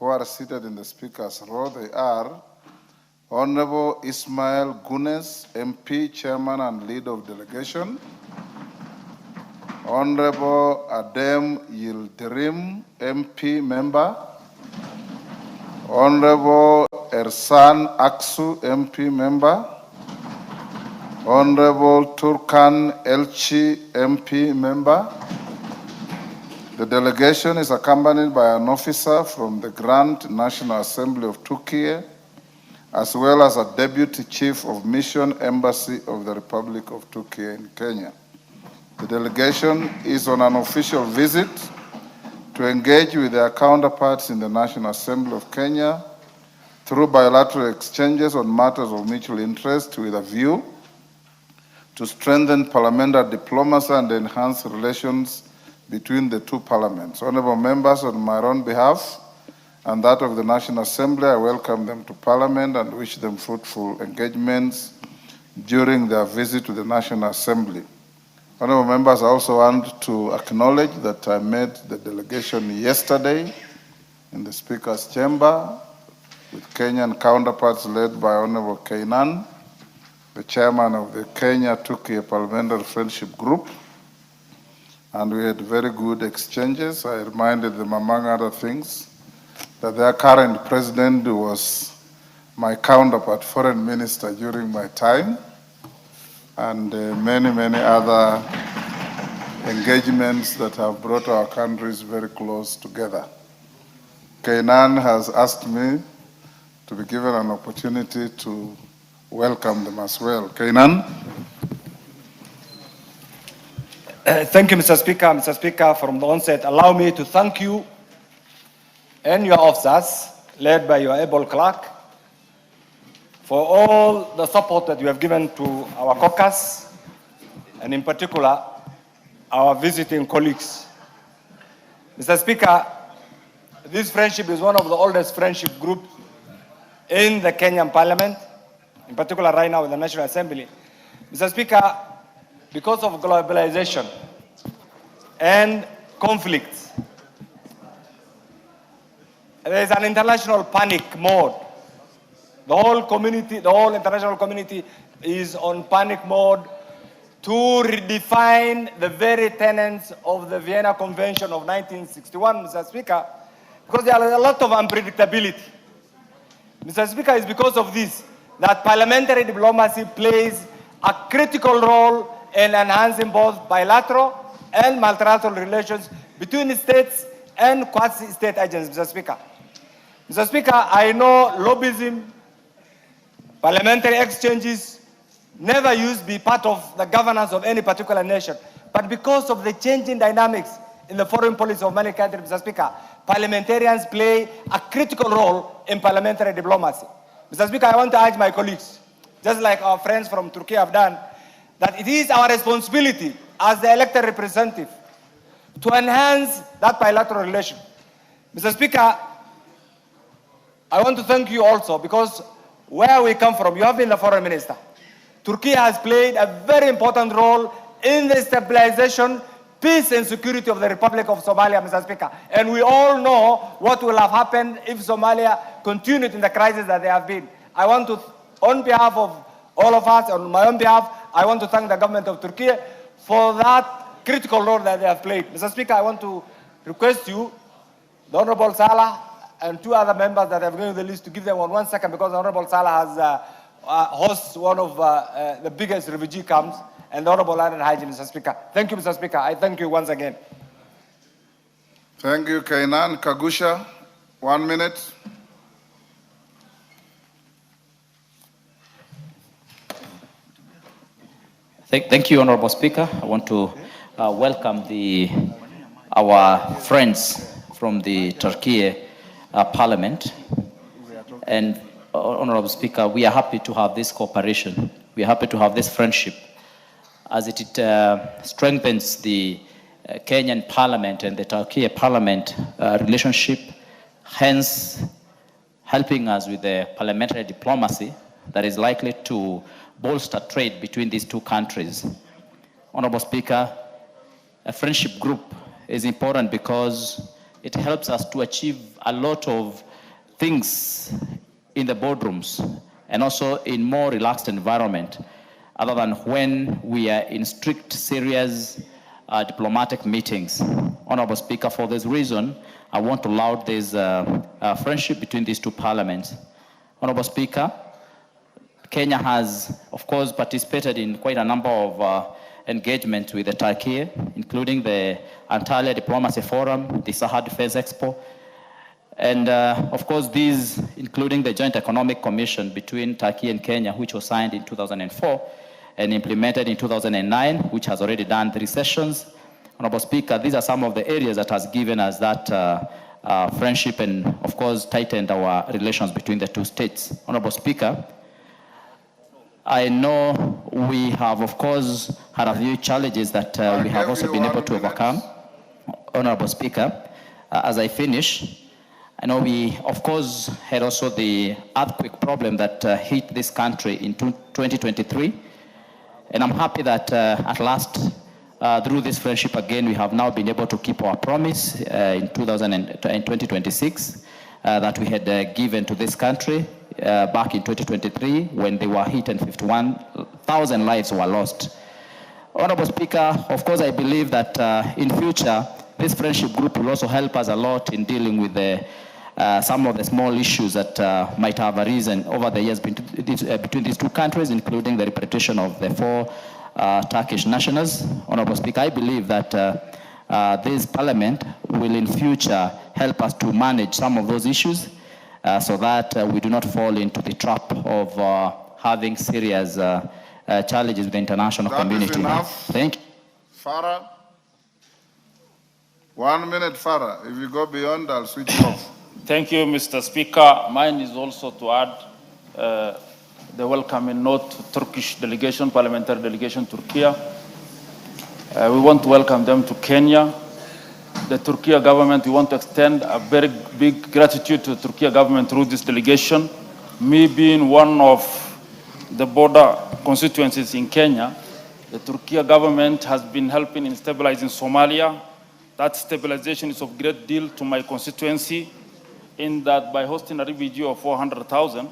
who are seated in the Speaker's row. They are Honorable Ismail Gunes, MP, Chairman and Leader of Delegation. Honorable Adem Yildirim, MP, Member. Honorable Ersan Aksu, MP, Member. Honorable Turkan Elchi, MP, Member. The delegation is accompanied by an officer from the Grand National Assembly of Turkey, as well as a Deputy Chief of Mission Embassy of the Republic of Turkey in Kenya. The delegation is on an official visit to engage with their counterparts in the National Assembly of Kenya through bilateral exchanges on matters of mutual interest with a view to strengthen parliamentary diplomacy and enhance relations between the two parliaments. Honorable members, on my own behalf and that of the National Assembly, I welcome them to Parliament and wish them fruitful engagements during their visit to the National Assembly. Honorable members, I also want to acknowledge that I met the delegation yesterday in the Speaker's chamber with Kenyan counterparts led by Honorable Kainan, the chairman of the Kenya-Turkey Parliamentary Friendship Group, and we had very good exchanges. I reminded them, among other things, that their current president was my counterpart, foreign minister during my time, and many, many other engagements that have brought our countries very close together. Kainan has asked me to be given an opportunity to welcome them as well. Kainan? Thank you, Mr. Speaker. Mr. Speaker, from the onset, allow me to thank you and your officers, led by your able clerk, for all the support that you have given to our caucus, and in particular, our visiting colleagues. Mr. Speaker, this friendship is one of the oldest friendship groups in the Kenyan Parliament, in particular right now in the National Assembly. Mr. Speaker, because of globalization and conflicts, there is an international panic mode. The whole community, the whole international community is on panic mode to redefine the very tenets of the Vienna Convention of 1961, Mr. Speaker, because there are a lot of unpredictability. Mr. Speaker, it's because of this that parliamentary diplomacy plays a critical role in enhancing both bilateral and multilateral relations between states and quasi-state agencies, Mr. Speaker. Mr. Speaker, I know lobbyism, parliamentary exchanges never used to be part of the governance of any particular nation. But because of the changing dynamics in the foreign policy of many countries, Mr. Speaker, parliamentarians play a critical role in parliamentary diplomacy. Mr. Speaker, I want to urge my colleagues, just like our friends from Turkey have done, that it is our responsibility as the elected representative to enhance that bilateral relation. Mr. Speaker, I want to thank you also because where we come from, you have been the foreign minister. Turkey has played a very important role in the stabilization, peace and security of the Republic of Somalia, Mr. Speaker. And we all know what will have happened if Somalia continued in the crisis that they have been. I want to, on behalf of all of us, on my own behalf, I want to thank the government of Turkey for that critical role that they have played. Mr. Speaker, I want to request you, the Honorable Salah, and two other members that have given the list to give them 1 second because the Honorable Salah has hosts one of the biggest refugee camps, and the Honorable Alan Haji, Mr. Speaker. Thank you, Mr. Speaker. I thank you once again. Thank you, Kainan. Kagusha, 1 minute. Thank you, Honorable Speaker. I want to welcome our friends from the Turkey Parliament. And Honorable Speaker, we are happy to have this cooperation. We are happy to have this friendship as it strengthens the Kenyan Parliament and the Turkey Parliament relationship, hence helping us with the parliamentary diplomacy that is likely to bolster trade between these two countries. Honorable Speaker, a friendship group is important because it helps us to achieve a lot of things in the boardrooms and also in more relaxed environment other than when we are in strict, serious diplomatic meetings. Honorable Speaker, for this reason, I want to laud this friendship between these two parliaments. Honorable Speaker, Kenya has, of course, participated in quite a number of engagements with the Turkey, including the Antalya Diplomacy Forum, the Sahar Defense Expo, and of course these, including the Joint Economic Commission between Turkey and Kenya, which was signed in 2004 and implemented in 2009, which has already done 3 sessions. Honorable Speaker, these are some of the areas that has given us that friendship and, of course, tightened our relations between the two states. Honorable Speaker, I know we have, of course, had a few challenges that we have also been able to overcome. Honorable Speaker, as I finish, I know we, of course, had also the earthquake problem that hit this country in 2023. And I'm happy that at last, through this friendship again, we have now been able to keep our promise in 2026 that we had given to this country back in 2023 when they were hit and 51,000 lives were lost. Honorable Speaker, of course, I believe that in future, this friendship group will also help us a lot in dealing with some of the small issues that might have arisen over the years between these two countries, including the repatriation of the 4 Turkish nationals. Honorable Speaker, I believe that this parliament will in future help us to manage some of those issues so that we do not fall into the trap of having serious challenges with the international community. That is enough. Thank you. Farah. 1 minute, Farah. If you go beyond, I'll switch you off. Thank you, Mr. Speaker. Mine is also to add the welcoming note to Turkish delegation, parliamentary delegation, Turkey. We want to welcome them to Kenya. The Turkey government, we want to extend a very big gratitude to the Turkey government through this delegation. Me being one of the border constituencies in Kenya, the Turkey government has been helping in stabilizing Somalia. That stabilization is of great deal to my constituency, in that by hosting a refugee of 400,000,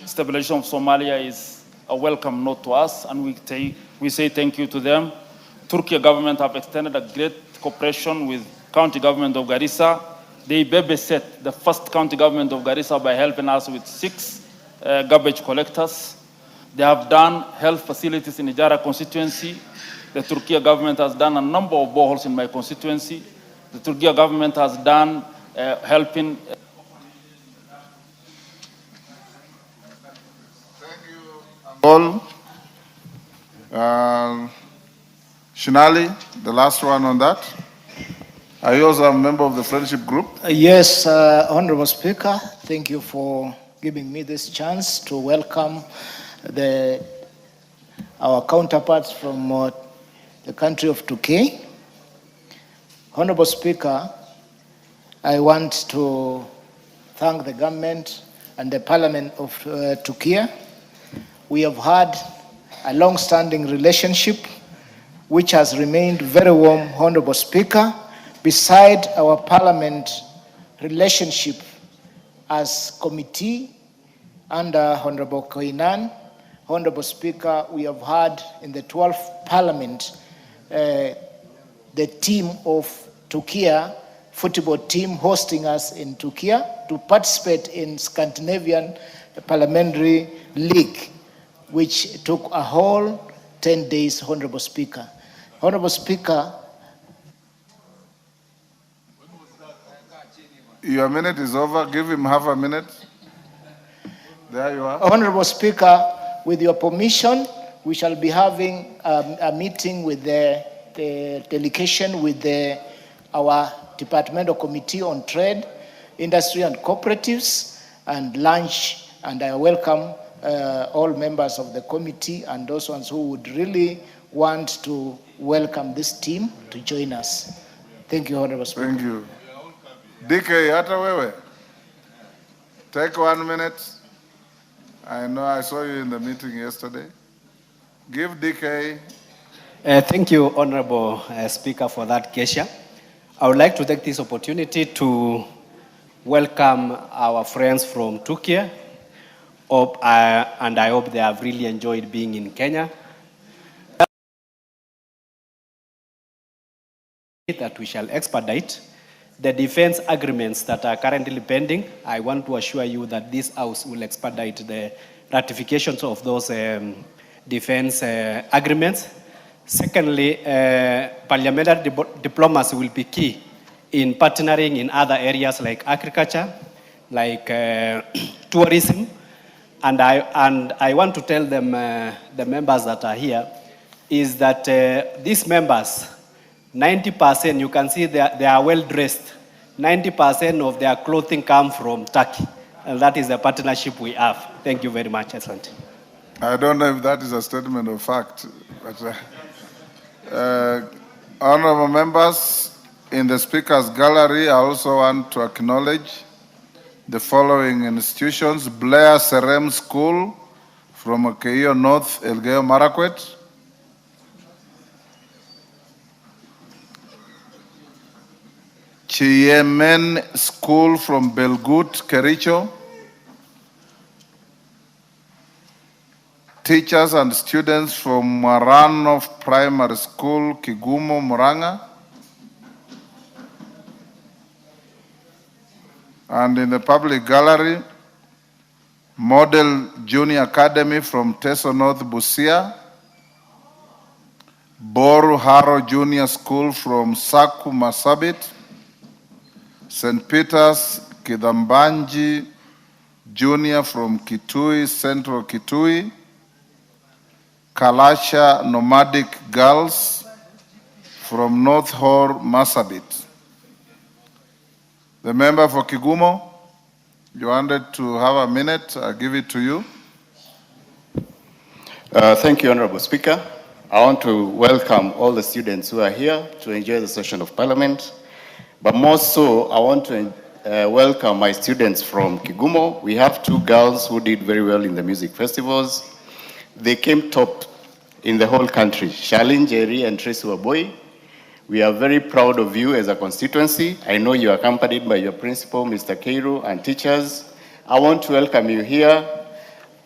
stabilization of Somalia is a welcome note to us, and we say thank you to them. Turkey government have extended a great cooperation with county government of Garissa. They babysat the first county government of Garissa by helping us with 6 garbage collectors. They have done health facilities in Ijara constituency. The Turkey government has done a number of boreholes in my constituency. The Turkey government has done helping. All. Shinali, the last one on that. Are you also a member of the friendship group? Yes, Honorable Speaker, thank you for giving me this chance to welcome our counterparts from the country of Turkey. Honorable Speaker, I want to thank the government and the Parliament of Turkey. We have had a long-standing relationship which has remained very warm, Honorable Speaker. Beside our Parliament relationship as committee under Honorable Koinan, Honorable Speaker, we have had in the 12th Parliament the team of Turkey, football team hosting us in Turkey to participate in Scandinavian Parliamentary League, which took a whole 10 days, Honorable Speaker. Honorable Speaker. Your minute is over. Give him half a minute. There you are. Honorable Speaker, with your permission, we shall be having a meeting with the delegation with our Departmental Committee on Trade, Industry and Cooperatives, and lunch, and I welcome all members of the committee and those ones who would really want to welcome this team to join us. Thank you, Honorable Speaker. Thank you. DK, hata wewe. Take 1 minute. I know I saw you in the meeting yesterday. Give DK. Thank you, Honorable Speaker, for that gesture. I would like to take this opportunity to welcome our friends from Turkey, and I hope they have really enjoyed being in Kenya. That we shall expedite the defense agreements that are currently pending. I want to assure you that this House will expedite the ratifications of those defense agreements. Secondly, parliamentary diplomacy will be key in partnering in other areas like agriculture, like tourism, and I want to tell them, the members that are here, is that these members, 90%, you can see they are well dressed. 90% of their clothing come from Turkey, and that is the partnership we have. Thank you very much, Asante. I don't know if that is a statement of fact, but honorable members, in the Speaker's Gallery, I also want to acknowledge the following institutions: Blair Serem School from Okeio North, Elgeyo Marakwet; Chiemen School from Belgut, Kericho; teachers and students from Marano Primary School, Kigumo, Muranga; and in the public gallery, Model Junior Academy from Teso North, Busia; Boru Haro Junior School from Saku, Masabit; St. Peter's Kidambanji Junior from Kitui, Central Kitui; Kalasha Nomadic Girls from North Hor, Masabit. The member for Kigumo, you wanted to have a minute, I'll give it to you. Thank you, Honorable Speaker. I want to welcome all the students who are here to enjoy the session of Parliament. But more so, I want to welcome my students from Kigumo. We have two girls who did very well in the music festivals. They came top in the whole country, Charlene Jerry and Tracy Waboy. We are very proud of you as a constituency. I know you are accompanied by your principal, Mr. Keiru, and teachers. I want to welcome you here.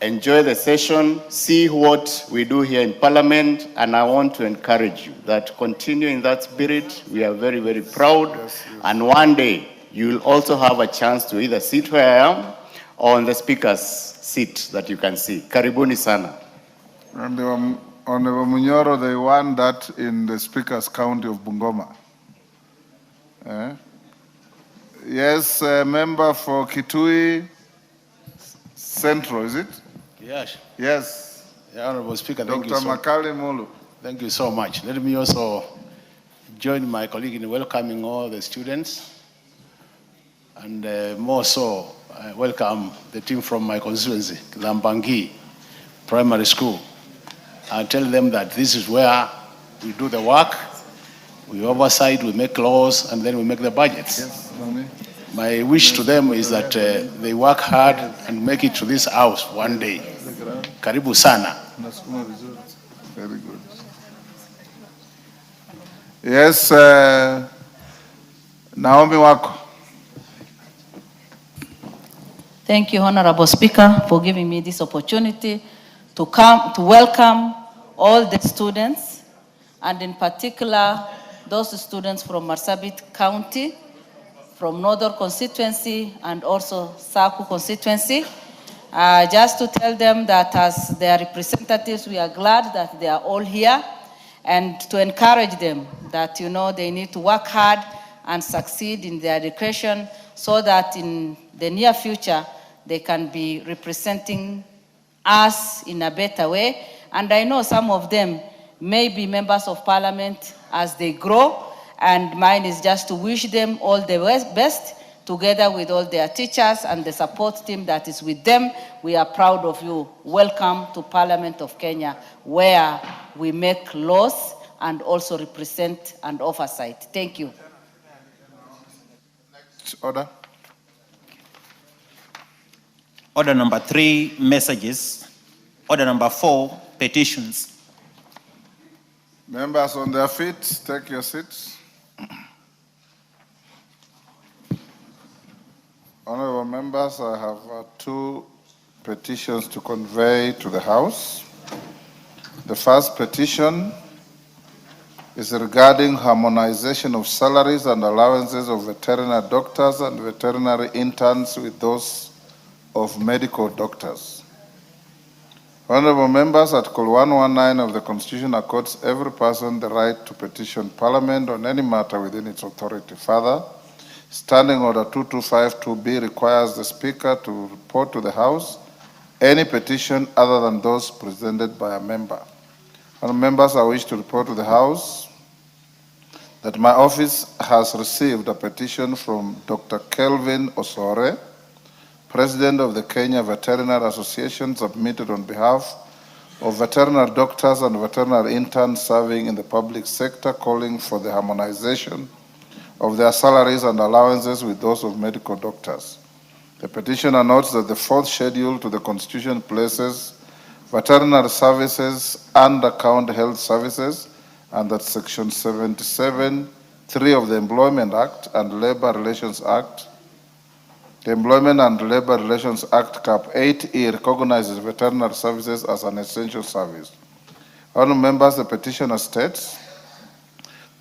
Enjoy the session, see what we do here in Parliament, and I want to encourage you that continue in that spirit. We are very, very proud. Yes, yes. And one day, you'll also have a chance to either sit where I am or on the Speaker's seat that you can see. Karibuni sana. And Honorable Munyoro, they won that in the Speaker's County of Bungoma. Yes, member for Kitui Central, is it? Yes. Yes. Honorable Speaker, thank you. Dr. Makali Mulu. Thank you so much. Let me also join my colleague in welcoming all the students, and more so, I welcome the team from my constituency, Lambangi Primary School. I tell them that this is where we do the work, we oversight, we make laws, and then we make the budgets. Yes, Mami. My wish to them is that they work hard and make it to this house one day. Karibu sana. Very good. Yes, Naomi Wako. Thank you, Honorable Speaker, for giving me this opportunity to come to welcome all the students, and in particular, those students from Marsabit County, from Northern constituency, and also Saku constituency. Just to tell them that as their representatives, we are glad that they are all here, and to encourage them that, you know, they need to work hard and succeed in their education so that in the near future, they can be representing us in a better way. And I know some of them may be members of Parliament as they grow, and mine is just to wish them all the best, together with all their teachers and the support team that is with them. We are proud of you. Welcome to Parliament of Kenya, where we make laws and also represent and oversight. Thank you. Next order. Order number 3, messages. Order number 4, petitions. Members on their feet, take your seats. Honorable members, I have two petitions to convey to the House. The first petition is regarding harmonization of salaries and allowances of veterinary doctors and veterinary interns with those of medical doctors. Honorable members, Article 119 of the Constitution accords every person the right to petition Parliament on any matter within its authority. Further, Standing Order 2252B requires the Speaker to report to the House any petition other than those presented by a member. Honorable members, I wish to report to the House that my office has received a petition from Dr. Kelvin Osore, President of the Kenya Veterinary Association, submitted on behalf of veterinary doctors and veterinary interns serving in the public sector, calling for the harmonization of their salaries and allowances with those of medical doctors. The petitioner notes that the fourth schedule to the Constitution places veterinary services under county health services, and that Section 77(3) of the Employment Act and Labor Relations Act, the Employment and Labor Relations Act, Cap 8E, recognizes veterinary services as an essential service. Honourable members, the petitioner states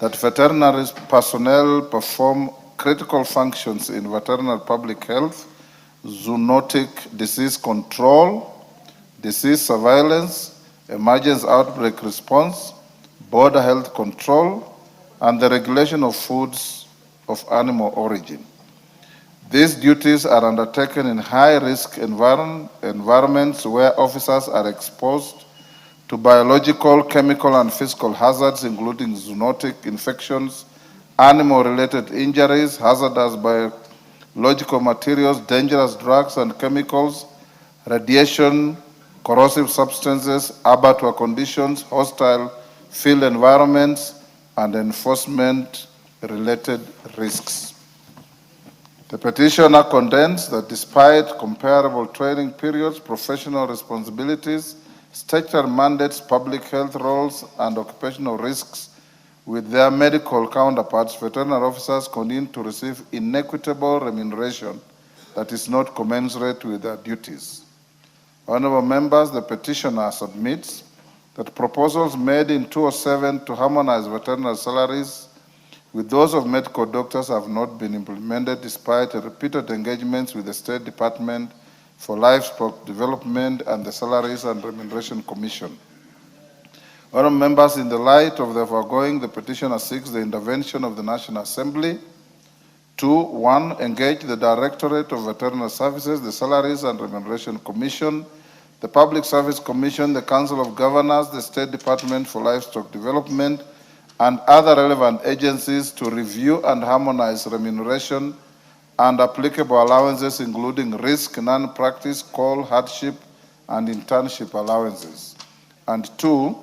that veterinary personnel perform critical functions in veterinary public health, zoonotic disease control, disease surveillance, emergency outbreak response, border health control, and the regulation of foods of animal origin. These duties are undertaken in high-risk environments where officers are exposed to biological, chemical, and physical hazards, including zoonotic infections, animal-related injuries, hazardous biological materials, dangerous drugs and chemicals, radiation, corrosive substances, abattoir conditions, hostile field environments, and enforcement-related risks. The petitioner contends that despite comparable training periods, professional responsibilities, statutory mandates, public health roles, and occupational risks with their medical counterparts, veterinary officers continue to receive inequitable remuneration that is not commensurate with their duties. Honorable members, the petitioner submits that proposals made in 2007 to harmonize veterinary salaries with those of medical doctors have not been implemented despite repeated engagements with the State Department for Livestock Development and the Salaries and Remuneration Commission. Honourable members, in the light of the foregoing, the petitioner seeks the intervention of the National Assembly to 1. Engage the Directorate of Veterinary Services, the Salaries and Remuneration Commission, the Public Service Commission, the Council of Governors, the State Department for Livestock Development, and other relevant agencies to review and harmonize remuneration and applicable allowances, including risk, non-practice, call, hardship, and internship allowances. And 2,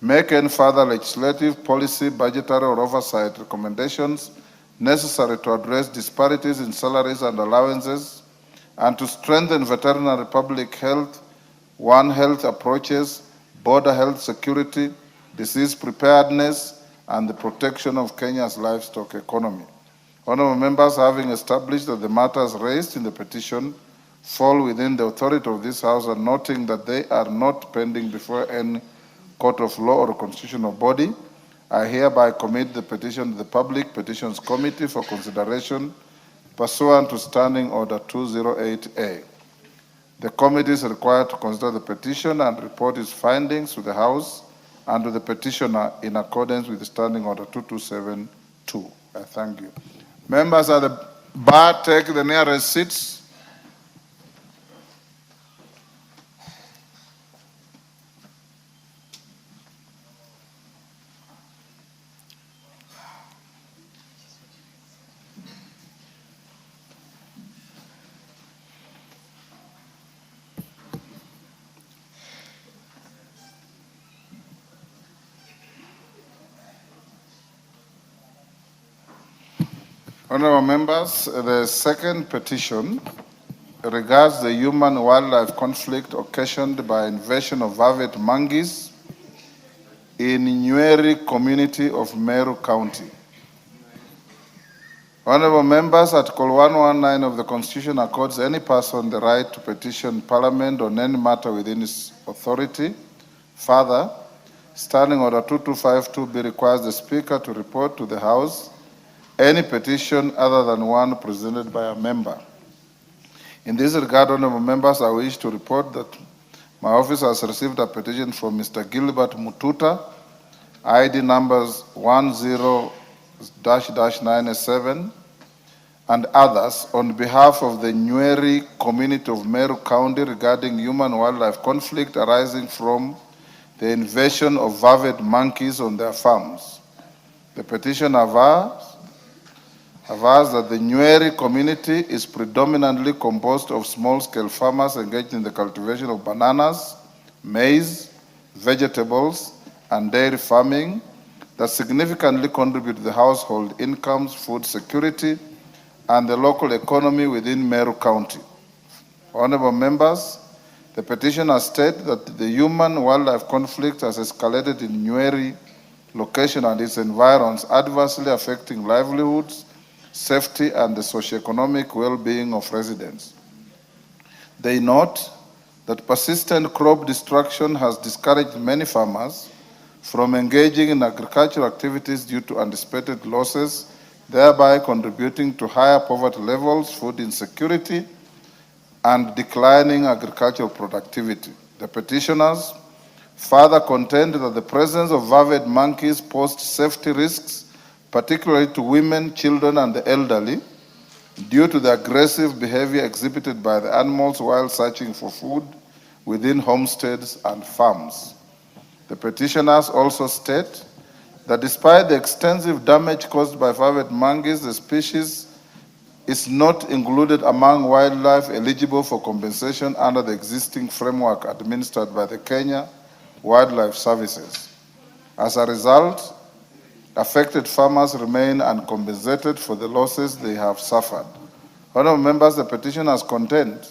make any further legislative, policy, budgetary, or oversight recommendations necessary to address disparities in salaries and allowances, and to strengthen veterinary public health, One Health approaches, border health security, disease preparedness, and the protection of Kenya's livestock economy. Honourable members, having established that the matters raised in the petition fall within the authority of this House, and noting that they are not pending before any court of law or constitutional body, I hereby commit the petition to the Public Petitions Committee for consideration pursuant to Standing Order 208A. The committee is required to consider the petition and report its findings to the House and to the petitioner in accordance with the Standing Order 2272. I thank you. Members at the bar, take the nearest seats. Honourable members, the second petition regards the human-wildlife conflict occasioned by invasion of avid monkeys in Nyeri community of Meru County. Honorable members, Article 119 of the Constitution accords any person the right to petition Parliament on any matter within its authority. Further, Standing Order 2252B requires the Speaker to report to the House any petition other than one presented by a member. In this regard, honorable members, I wish to report that my office has received a petition from Mr. Gilbert Mututa, ID numbers 10-97, and others on behalf of the Nyeri community of Meru County regarding human-wildlife conflict arising from the invasion of vervet monkeys on their farms. The petition avers that the Nyeri community is predominantly composed of small-scale farmers engaged in the cultivation of bananas, maize, vegetables, and dairy farming that significantly contribute to the household incomes, food security, and the local economy within Meru County. Honorable members, the petitioner states that the human-wildlife conflict has escalated in Nyeri location and its environs, adversely affecting livelihoods, safety, and the socio-economic well-being of residents. They note that persistent crop destruction has discouraged many farmers from engaging in agricultural activities due to anticipated losses, thereby contributing to higher poverty levels, food insecurity, and declining agricultural productivity. The petitioners further contend that the presence of vervet monkeys posed safety risks, particularly to women, children, and the elderly, due to the aggressive behavior exhibited by the animals while searching for food within homesteads and farms. The petitioners also state that despite the extensive damage caused by vervet monkeys, the species is not included among wildlife eligible for compensation under the existing framework administered by the Kenya Wildlife Services. As a result, affected farmers remain uncompensated for the losses they have suffered. Honorable members, the petitioners contend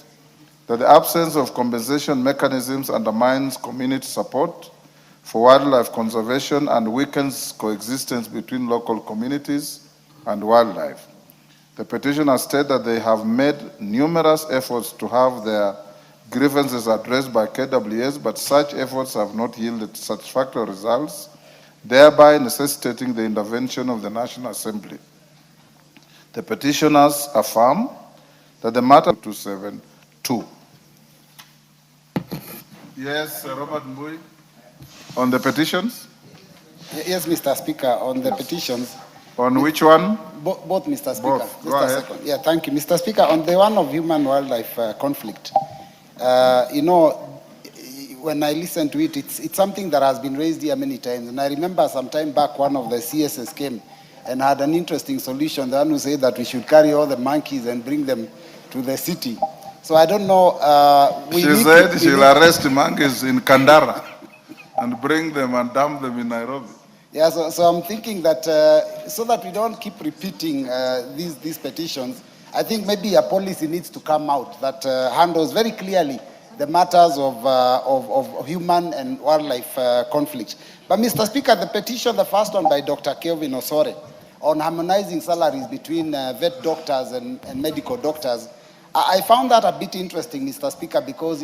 that the absence of compensation mechanisms undermines community support for wildlife conservation and weakens coexistence between local communities and wildlife. The petitioners state that they have made numerous efforts to have their grievances addressed by KWS, but such efforts have not yielded satisfactory results, thereby necessitating the intervention of the National Assembly. The petitioners affirm that the matter 272. Yes, Robert Mbui. On the petitions? Yes, Mr. Speaker, on the petitions. On which one? Both, Mr. Speaker. Both. Just Go a ahead. second. Yeah, thank you. Mr. Speaker, on the one of human-wildlife conflict, when I listen to it, it's something that has been raised here many times. And I remember some time back, one of the CSS came and had an interesting solution. The one who said that we should carry all the monkeys and bring them to the city. So I don't know. She said she'll arrest monkeys in Kandara and bring them and dump them in Nairobi. Yeah, so I'm thinking that so that we don't keep repeating these petitions, I think maybe a policy needs to come out that handles very clearly the matters of human and wildlife conflict. But Mr. Speaker, the petition, the first one by Dr. Kelvin Osore, on harmonizing salaries between vet doctors and medical doctors, I found that a bit interesting, Mr. Speaker, because,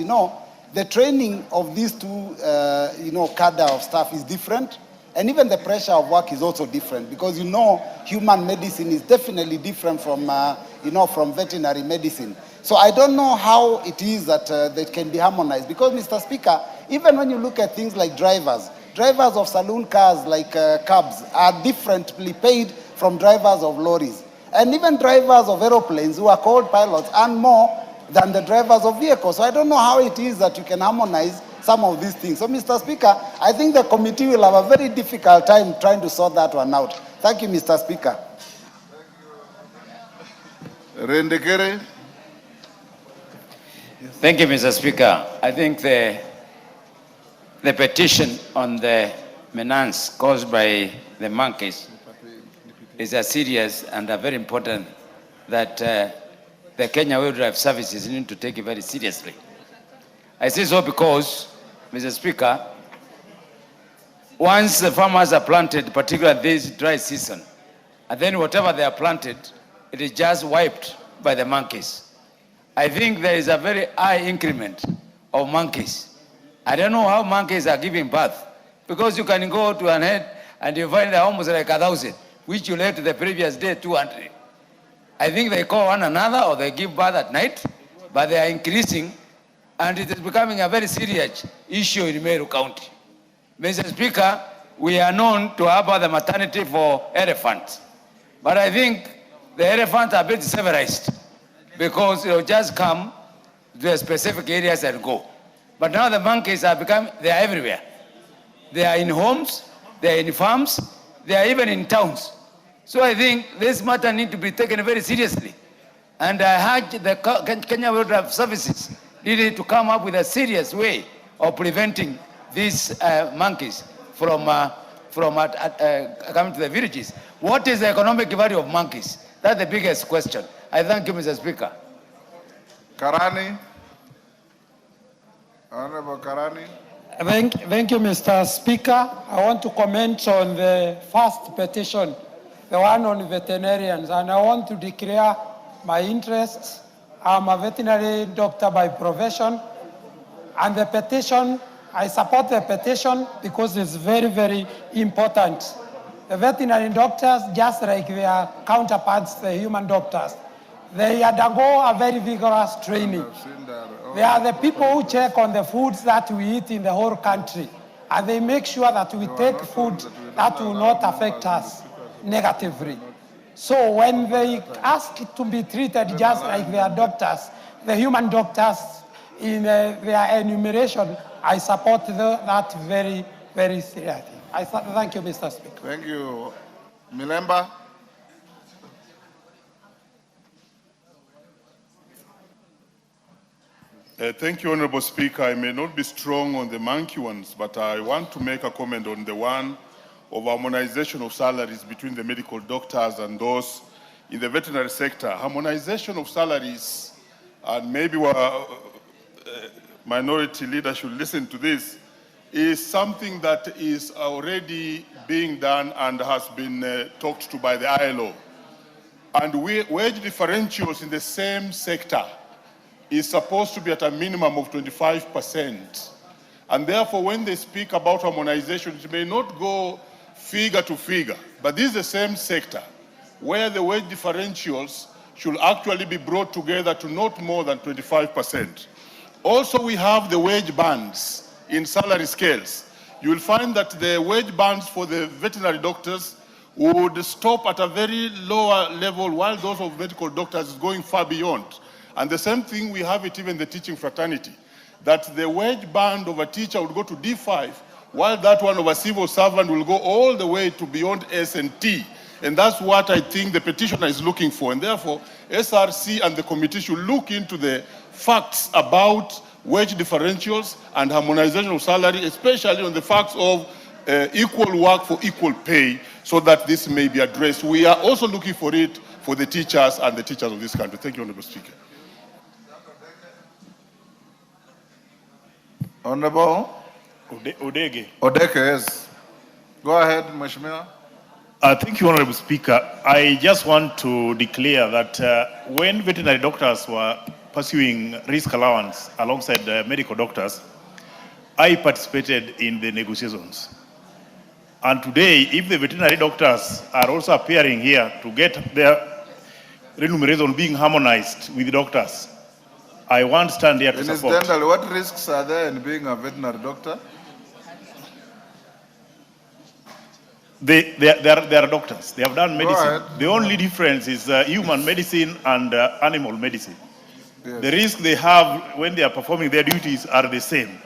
the training of these two, cadre of staff is different. And even the pressure of work is also different because, human medicine is definitely different from, from veterinary medicine. So I don't know how it is that that can be harmonized because, Mr. Speaker, even when you look at things like drivers of saloon cars like cabs are differently paid from drivers of lorries. And even drivers of aeroplanes who are called pilots earn more than the drivers of vehicles. So I don't know how it is that you can harmonize some of these things. So, Mr. Speaker, I think the committee will have a very difficult time trying to sort that one out. Thank you, Mr. Speaker. Rendekere. Thank you, Mr. Speaker. I think the petition on the menace caused by the monkeys is a serious and a very important that the Kenya Wildlife Services need to take it very seriously. I say so because, Mr. Speaker, once the farmers are planted, particularly this dry season, and then whatever they are planted, it is just wiped by the monkeys. I think there is a very high increment of monkeys. I don't know how monkeys are giving birth, because you can go to an head and you find almost like 1,000, which you left the previous day 200. I think they call one another or they give birth at night, but they are increasing, and it is becoming a very serious issue in Meru County. Mr. Speaker, we are known to have the maternity for elephants, but I think the elephants are a bit civilized, because they'll just come to specific areas and go. But now the monkeys are they are everywhere. They are in homes, they are in farms, they are even in towns. So I think this matter needs to be taken very seriously. And I urge the Kenya Wildlife Services really to come up with a serious way of preventing these monkeys from coming to the villages. What is the economic value of monkeys? That's the biggest question. I thank you, Mr. Speaker. Karani. Honorable Karani. Thank you, Mr. Speaker. I want to comment on the first petition, the one on veterinarians, and I want to declare my interests. I'm a veterinary doctor by profession, and the petition, I support the petition because it's very, very important. The veterinary doctors, just like their counterparts, the human doctors, they undergo a very vigorous training. They are the people who check on the foods that we eat in the whole country, and they make sure that we take food that will not affect us negatively. So when they ask to be treated just like their doctors, the human doctors, in their enumeration, I support that very, very seriously. Thank you, Mr. Speaker. Thank you. Milemba. Thank you, Honorable Speaker. I may not be strong on the monkey ones, but I want to make a comment on the one of harmonization of salaries between the medical doctors and those in the veterinary sector. Harmonization of salaries, and maybe minority leaders should listen to this, is something that is already being done and has been talked to by the ILO. And wage differentials in the same sector is supposed to be at a minimum of 25%. And therefore, when they speak about harmonization, it may not go figure to figure, but this is the same sector where the wage differentials should actually be brought together to not more than 25%. Also, we have the wage bands in salary scales. You will find that the wage bands for the veterinary doctors would stop at a very lower level, while those of medical doctors is going far beyond. And the same thing, we have it even in the teaching fraternity, that the wage band of a teacher would go to D5, while that one of a civil servant will go all the way to beyond S and T. And that's what I think the petitioner is looking for. And therefore, SRC and the committee should look into the facts about wage differentials and harmonization of salary, especially on the facts of equal work for equal pay, so that this may be addressed. We are also looking for it for the teachers and the teachers of this country. Thank you, Honorable Speaker. Honorable Odege. Odeke, yes. Go ahead, Mheshimiwa. Thank you, Honorable Speaker. I just want to declare that when veterinary doctors were pursuing risk allowance alongside medical doctors, I participated in the negotiations. And today, if the veterinary doctors are also appearing here to get their remuneration being harmonized with the doctors, I want to stand here to support. Incidentally, what risks are there in being a veterinary doctor? They are doctors. They have done medicine. The only difference is human medicine and animal medicine. Yes. The risk they have when they are performing their duties are the same.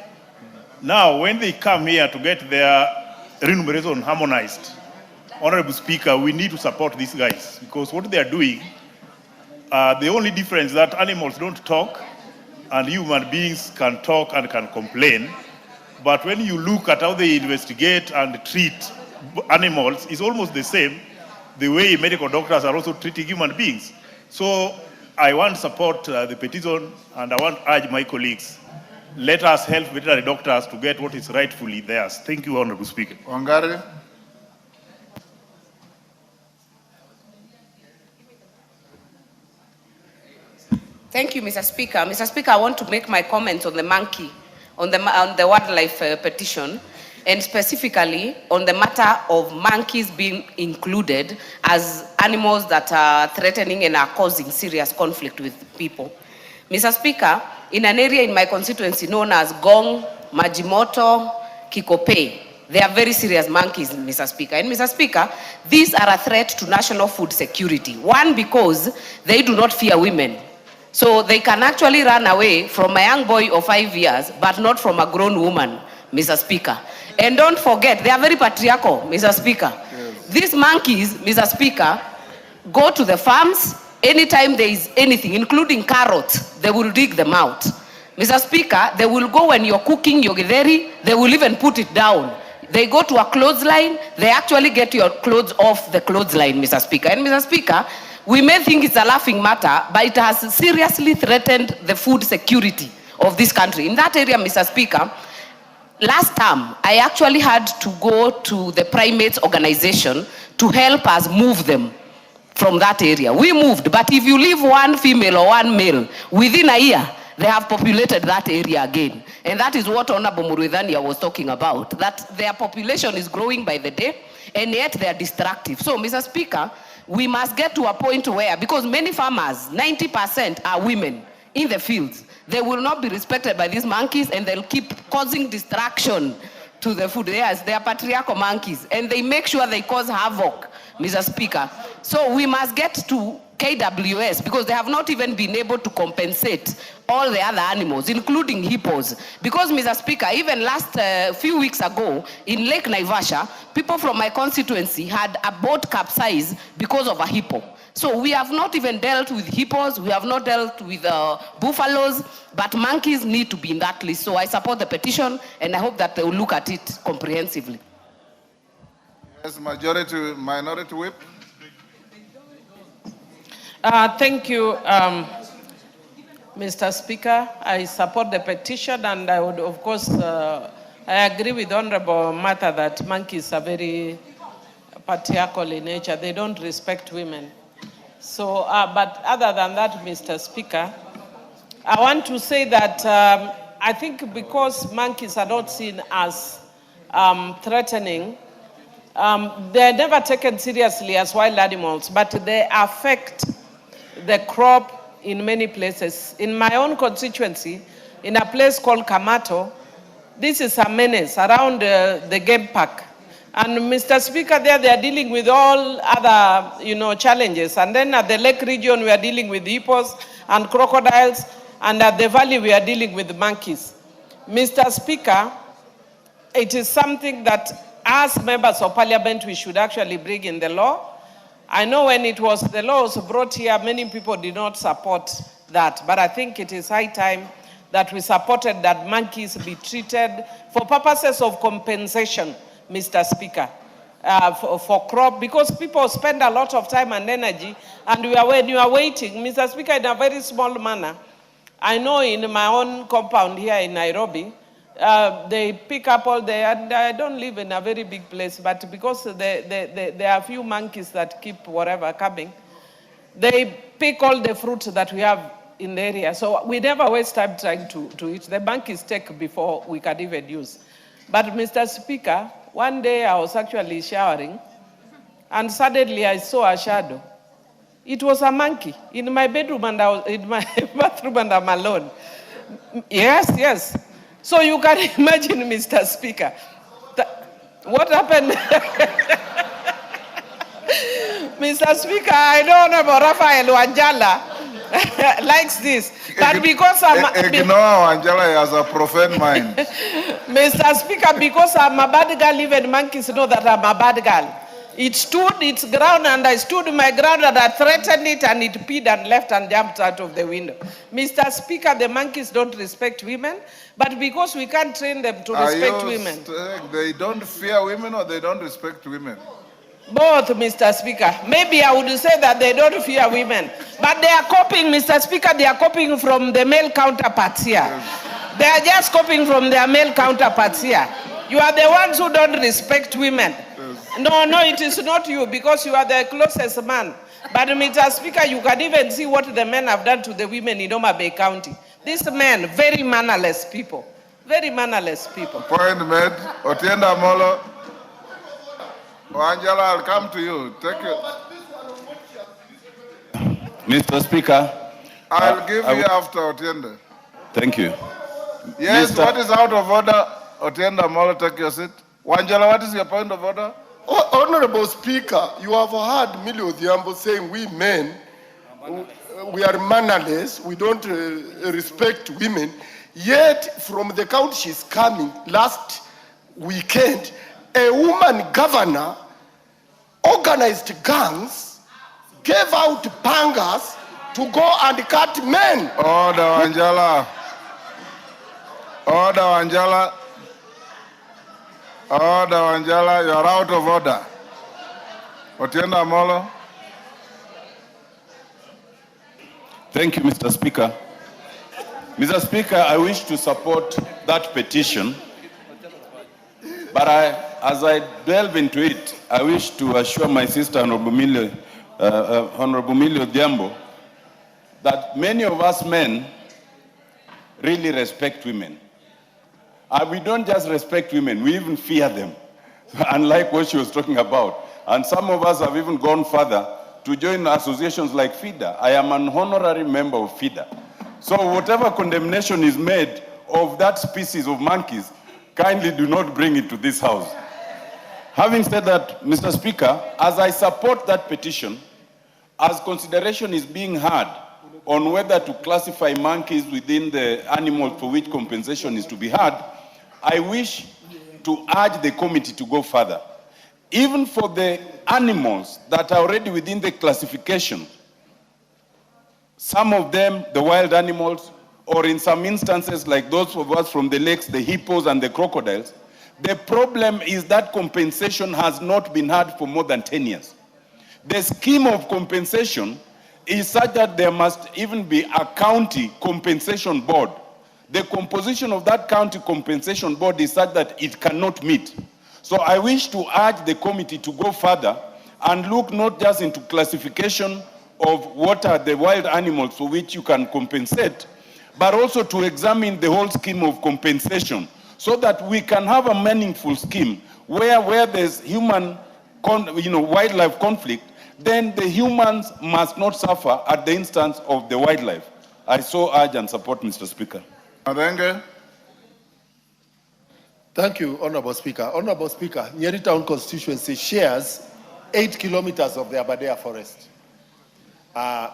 Now, when they come here to get their remuneration harmonized, Honorable Speaker, we need to support these guys, because what they are doing, the only difference is that animals don't talk and human beings can talk and can complain. But when you look at how they investigate and treat animals, it's almost the same, the way medical doctors are also treating human beings. So I want to support the petition, and I want to urge my colleagues, let us help veterinary doctors to get what is rightfully theirs. Thank you, Honorable Speaker. Wangari. Thank you, Mr. Speaker. Mr. Speaker, I want to make my comments on the monkey, on the wildlife petition, and specifically on the matter of monkeys being included as animals that are threatening and are causing serious conflict with people. Mr. Speaker, in an area in my constituency known as Gong, Majimoto, Kikopey, they are very serious monkeys, Mr. Speaker. And Mr. Speaker, these are a threat to national food security. One, because they do not fear women. So they can actually run away from a young boy of 5 years, but not from a grown woman, Mr. Speaker. And don't forget, they are very patriarchal, Mr. Speaker. Yes. These monkeys, Mr. Speaker, go to the farms. Anytime there is anything, including carrots, they will dig them out. Mr. Speaker, they will go when you're cooking your githeri, they will even put it down. They go to a clothesline, they actually get your clothes off the clothesline, Mr. Speaker. And Mr. Speaker, we may think it's a laughing matter, but it has seriously threatened the food security of this country. In that area, Mr. Speaker, last term, I actually had to go to the primates organization to help us move them from that area. We moved, but if you leave one female or one male, within a year, they have populated that area again. And that is what Honorable Muruidhania was talking about, that their population is growing by the day, and yet they are destructive. So, Mr. Speaker, we must get to a point where, because many farmers, 90% are women in the fields, they will not be respected by these monkeys, and they'll keep causing distraction to the food. Yes, they are patriarchal monkeys, and they make sure they cause havoc, Mr. Speaker. So we must get to KWS, because they have not even been able to compensate all the other animals, including hippos. Because, Mr. Speaker, even last few weeks ago, in Lake Naivasha, people from my constituency had a boat capsize because of a hippo. So we have not even dealt with hippos, we have not dealt with buffaloes, but monkeys need to be in that list. So I support the petition, and I hope that they will look at it comprehensively. Yes, Majority Minority Whip. Thank you, Mr. Speaker. I support the petition, and I would, of course, I agree with Honorable Martha that monkeys are very patriarchal in nature. They don't respect women. So, but other than that, Mr. Speaker, I want to say that I think because monkeys are not seen as threatening, they're never taken seriously as wild animals, but they affect the crop in many places. In my own constituency, in a place called Kamato, this is a menace around the game park. And Mr. Speaker, there they are dealing with all other, challenges. And then at the lake region, we are dealing with hippos and crocodiles. And at the valley, we are dealing with monkeys. Mr. Speaker, it is something that as members of parliament, we should actually bring in the law. I know when the law was brought here, many people did not support that. But I think it is high time that we supported that monkeys be treated for purposes of compensation, Mr. Speaker, for crop, because people spend a lot of time and energy, and when you are waiting, Mr. Speaker, in a very small manner, I know in my own compound here in Nairobi, they pick up all and I don't live in a very big place, but because there are a few monkeys that keep whatever coming, they pick all the fruits that we have in the area. So we never waste time trying to eat. The monkeys take before we can even use. But Mr. Speaker, one day I was actually showering, and suddenly I saw a shadow. It was a monkey in my bedroom, and I was in my bathroom, and I'm alone. Yes. So you can imagine, Mr. Speaker, what happened. Mr. Speaker, I don't know about Rafael Wanjala likes this, but because ignore Wanjala has a profane mind. Mr. Speaker, because I'm a bad girl, even monkeys know that I'm a bad girl. It stood its ground, and I stood my ground, and I threatened it, and it peed and left and jumped out of the window. Mr. Speaker, the monkeys don't respect women, but because we can't train them to respect women. They don't fear women, or they don't respect women? Both, Mr. Speaker. Maybe I would say that they don't fear women, but they are copying, Mr. Speaker, they are copying from the male counterparts here. Yes. They are just copying from their male counterparts here. You are the ones who don't respect women. Yes. No, it is not you, because you are the closest man. But Mr. Speaker, you can even see what the men have done to the women in Homa Bay County. These men, very mannerless people. Very mannerless people. Point made. Otienda Molo. Angela, I'll come to you. Take it. Mr. Speaker. I'll give you after Otienda. Thank you. Yes, what is out of order? Otienda Molo, take your seat. Wangela, what is your point of order? Honorable Speaker, you have heard Millie Odhiambo saying we men, we are mannerless, we don't respect women. Yet, from the county she's coming, last weekend, a woman governor organized gangs, gave out pangas to go and cut men. Order, Angela. Order, Angela. Order, Angela. You're out of order. Otienda Molo. Thank you, Mr. Speaker. Mr. Speaker, I wish to support that petition, but as I delve into it, I wish to assure my sister, Honorable Millie Odhiambo, that many of us men really respect women. We don't just respect women, we even fear them, unlike what she was talking about. And some of us have even gone further to join associations like FIDA. I am an honorary member of FIDA. So whatever condemnation is made of that species of monkeys, kindly do not bring it to this house. Having said that, Mr. Speaker, as I support that petition, as consideration is being had on whether to classify monkeys within the animals for which compensation is to be had, I wish to urge the committee to go further. Even for the animals that are already within the classification, some of them, the wild animals, or in some instances like those of us from the lakes, the hippos and the crocodiles, the problem is that compensation has not been had for more than 10 years. The scheme of compensation is such that there must even be a county compensation board. The composition of that county compensation board is such that it cannot meet. So I wish to urge the committee to go further and look not just into classification of what are the wild animals for which you can compensate, but also to examine the whole scheme of compensation so that we can have a meaningful scheme where there's human, wildlife conflict, then the humans must not suffer at the instance of the wildlife. I so urge and support, Mr. Speaker. Adenge. Thank you, Honorable Speaker. Honorable Speaker, Nyeri Town constituency shares 8 kilometers of the Aberdare forest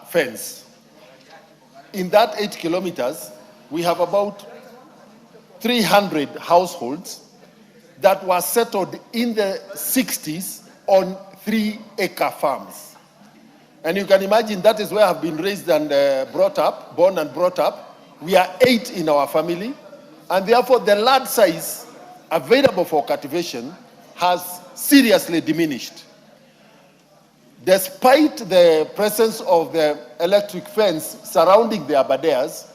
fence. In that 8 kilometers, we have about 300 households that were settled in the 60s on 3-acre farms. And you can imagine that is where I've been raised and born and brought up. We are 8 in our family, and therefore the land size available for cultivation has seriously diminished. Despite the presence of the electric fence surrounding the Aberdares,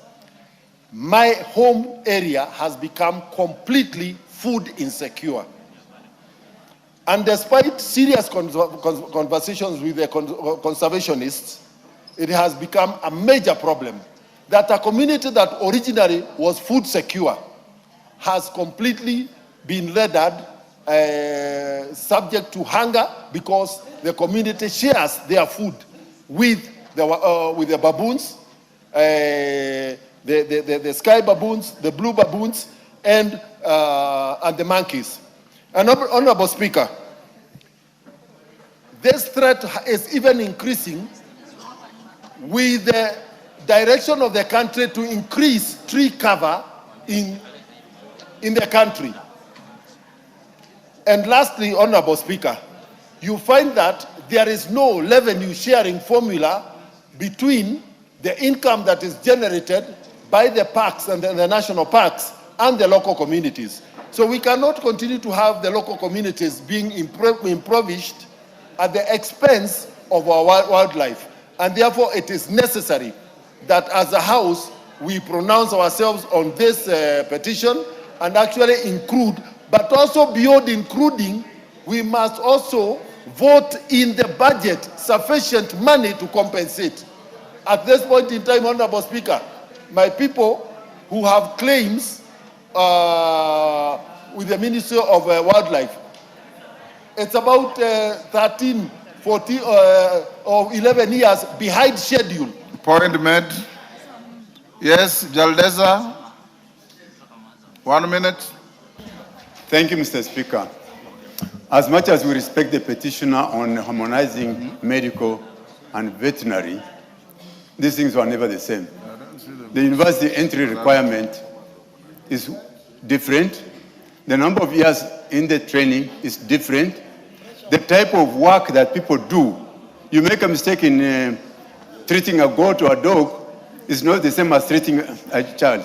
my home area has become completely food insecure. And despite serious conversations with the conservationists, it has become a major problem that a community that originally was food secure has completely been rendered subject to hunger because the community shares their food with the baboons, the sky baboons, the blue baboons, and the monkeys. Honorable Speaker, this threat is even increasing with the direction of the country to increase tree cover in the country. And lastly, Honorable Speaker, you find that there is no revenue sharing formula between the income that is generated by the parks and the national parks and the local communities. So we cannot continue to have the local communities being impoverished at the expense of our wildlife. And therefore it is necessary that as a House, we pronounce ourselves on this petition and actually include, but also beyond including, we must also vote in the budget sufficient money to compensate. At this point in time, Honorable Speaker, my people who have claims with the Ministry of Wildlife, it's about 13, 14, or 11 years behind schedule. Point made. Yes, Jaldeza. 1 minute. Thank you, Mr. Speaker. As much as we respect the petitioner on harmonizing medical and veterinary, these things were never the same. The university entry requirement is different. The number of years in the training is different. The type of work that people do, you make a mistake in treating a goat or a dog, is not the same as treating a child.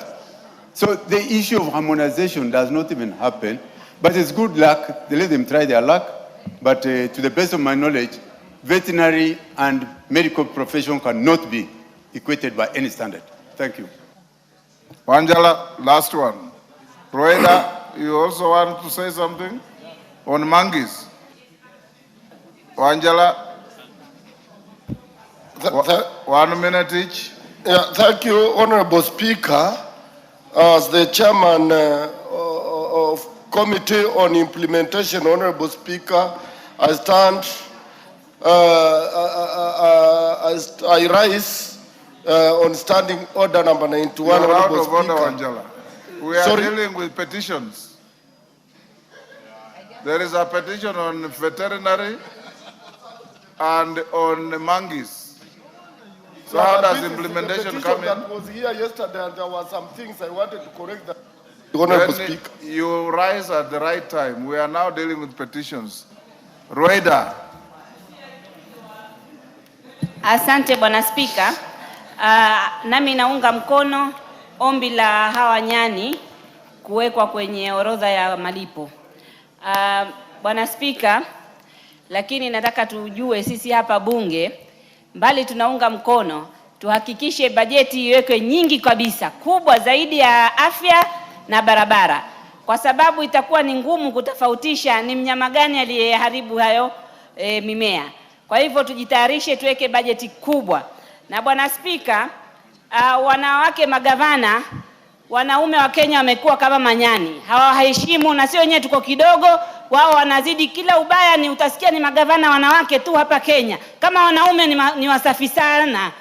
So the issue of harmonization does not even happen, but it's good luck. They let them try their luck. But to the best of my knowledge, veterinary and medical profession cannot be equated by any standard. Thank you. Wanjala, last one. Roeda, you also want to say something on monkeys? Wanjala, 1 minute each. Yeah, thank you, Honorable Speaker. As the chairman of Committee on Implementation, Honorable Speaker, I stand, I rise on standing order number 91. You are out Honorable of order, Speaker. Wanjala. We are dealing with petitions. There is a petition on veterinary and on monkeys. So how does implementation come in? That was here yesterday, and there were some things I wanted to correct. That. Honorable Speaker, you rise at the right time. We are now dealing with petitions. Roeda. Asante Bwana Spika. Nami naunga mkono ombi la hawa nyani kuwekwa kwenye orodha ya malipo. Bwana Spika, lakini nataka tujue sisi hapa bunge, mbali tunaunga mkono, tuhakikishe bajeti iwekwe nyingi kabisa, kubwa zaidi ya afya na barabara. Kwa sababu itakuwa ni ngumu kutofautisha ni mnyama gani aliyeharibu hayo mimea. Kwa hivyo tujitayarishe tuweke bajeti kubwa. Na Bwana Spika, wanawake magavana, wanaume wa Kenya wamekuwa kama manyani. Hawaheshimu, na sio wenyewe tuko kidogo, wao wanazidi. Kila ubaya ni utasikia ni magavana wanawake tu hapa Kenya. Kama wanaume ni wasafi sana.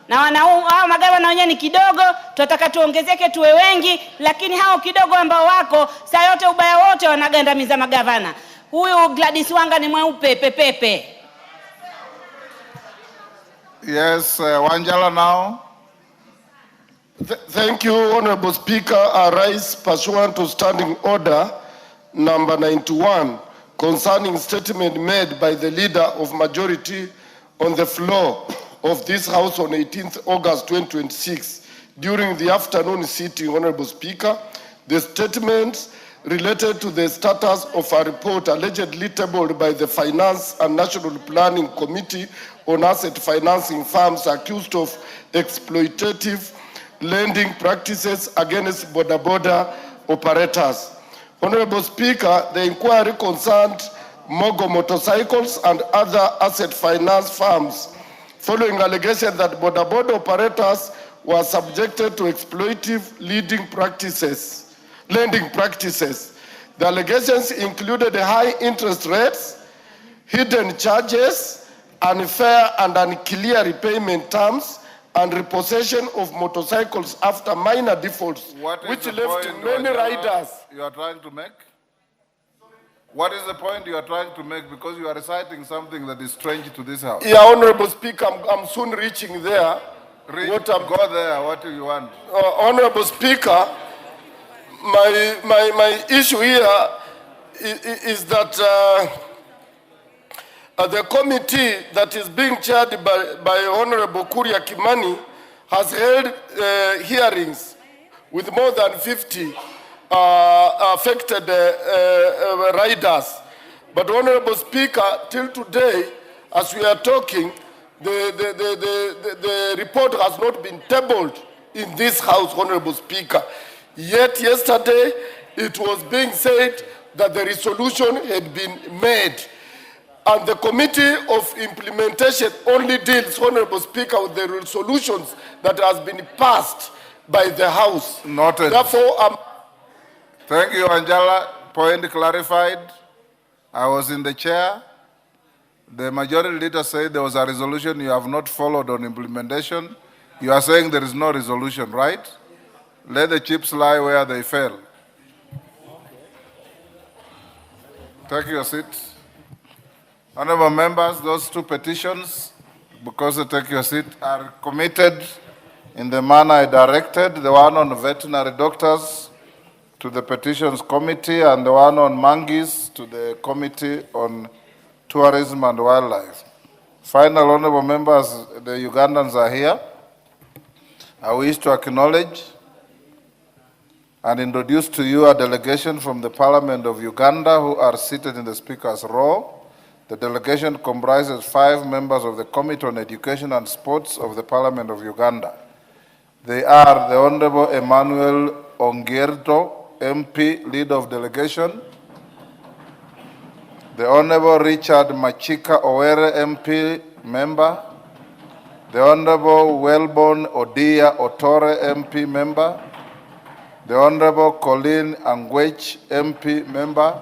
Na wanaume hao magavana wenyewe ni kidogo, tunataka tuongezeke tuwe wengi, lakini hao kidogo ambao wako saa yote ubaya wote wanagandamiza magavana. Huyu Gladys Wanga ni mweupe pepepe. Yes, Wanjala now. Thank you, Honorable Speaker. I rise pursuant to standing order number 91 concerning statement made by the leader of majority on the floor of this House on 18th August 2026 during the afternoon sitting. Honorable Speaker, the statements related to the status of a report allegedly tabled by the Finance and National Planning Committee on asset financing firms accused of exploitative lending practices against border operators. Honorable Speaker, the inquiry concerned Mogo motorcycles and other asset finance firms following allegations that border operators were subjected to exploitative lending practices. The allegations included high interest rates, hidden charges, unfair and unclear repayment terms, and repossession of motorcycles after minor defaults, which left many riders. You are trying to make? What is the point you are trying to make? Because you are reciting something that is strange to this house. Yeah, Honorable Speaker, I'm soon reaching there. Go there, what do you want? Honorable Speaker, my issue here is that the committee that is being chaired by Honorable Kuria Kimani has held hearings with more than 50 affected riders. But Honorable Speaker, till today, as we are talking, the report has not been tabled in this House, Honorable Speaker. Yet yesterday, it was being said that the resolution had been made. And the Committee of Implementation only deals, Honorable Speaker, with the resolutions that has been passed by the House. Noted. Therefore, Thank you, Angela. Point clarified. I was in the chair. The majority leader said there was a resolution you have not followed on implementation. You are saying there is no resolution, right? Let the chips lie where they fell. Take your seat. Honorable members, those two petitions, because they take your seat, are committed in the manner I directed. The one on veterinary doctors to the petitions committee, and the one on monkeys to the committee on tourism and wildlife. Final honorable members, the Ugandans are here. I wish to acknowledge and introduce to you a delegation from the Parliament of Uganda who are seated in the Speaker's row. The delegation comprises 5 members of the Committee on Education and Sports of the Parliament of Uganda. They are the Honorable Emmanuel Ongierto, MP, Leader of Delegation, the Honorable Richard Machika Owere, MP, Member, the Honorable Wellborn Odia Otore, MP, Member, the Honorable Colleen Angwech, MP, Member,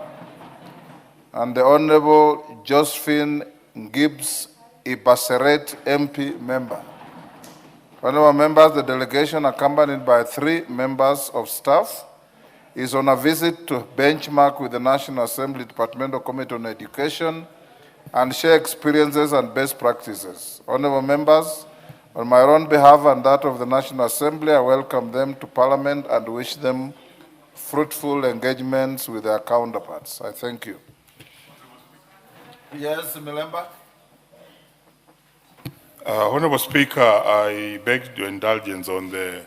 and the Honorable Josephine Gibbs Ibaseret, MP, Member. Honorable members, the delegation, accompanied by 3 members of staff, is on a visit to benchmark with the National Assembly Departmental Committee on Education and share experiences and best practices. Honorable members, on my own behalf and that of the National Assembly, I welcome them to Parliament and wish them fruitful engagements with their counterparts. I thank you. Yes, Milemba. Honorable Speaker, I beg your indulgence on the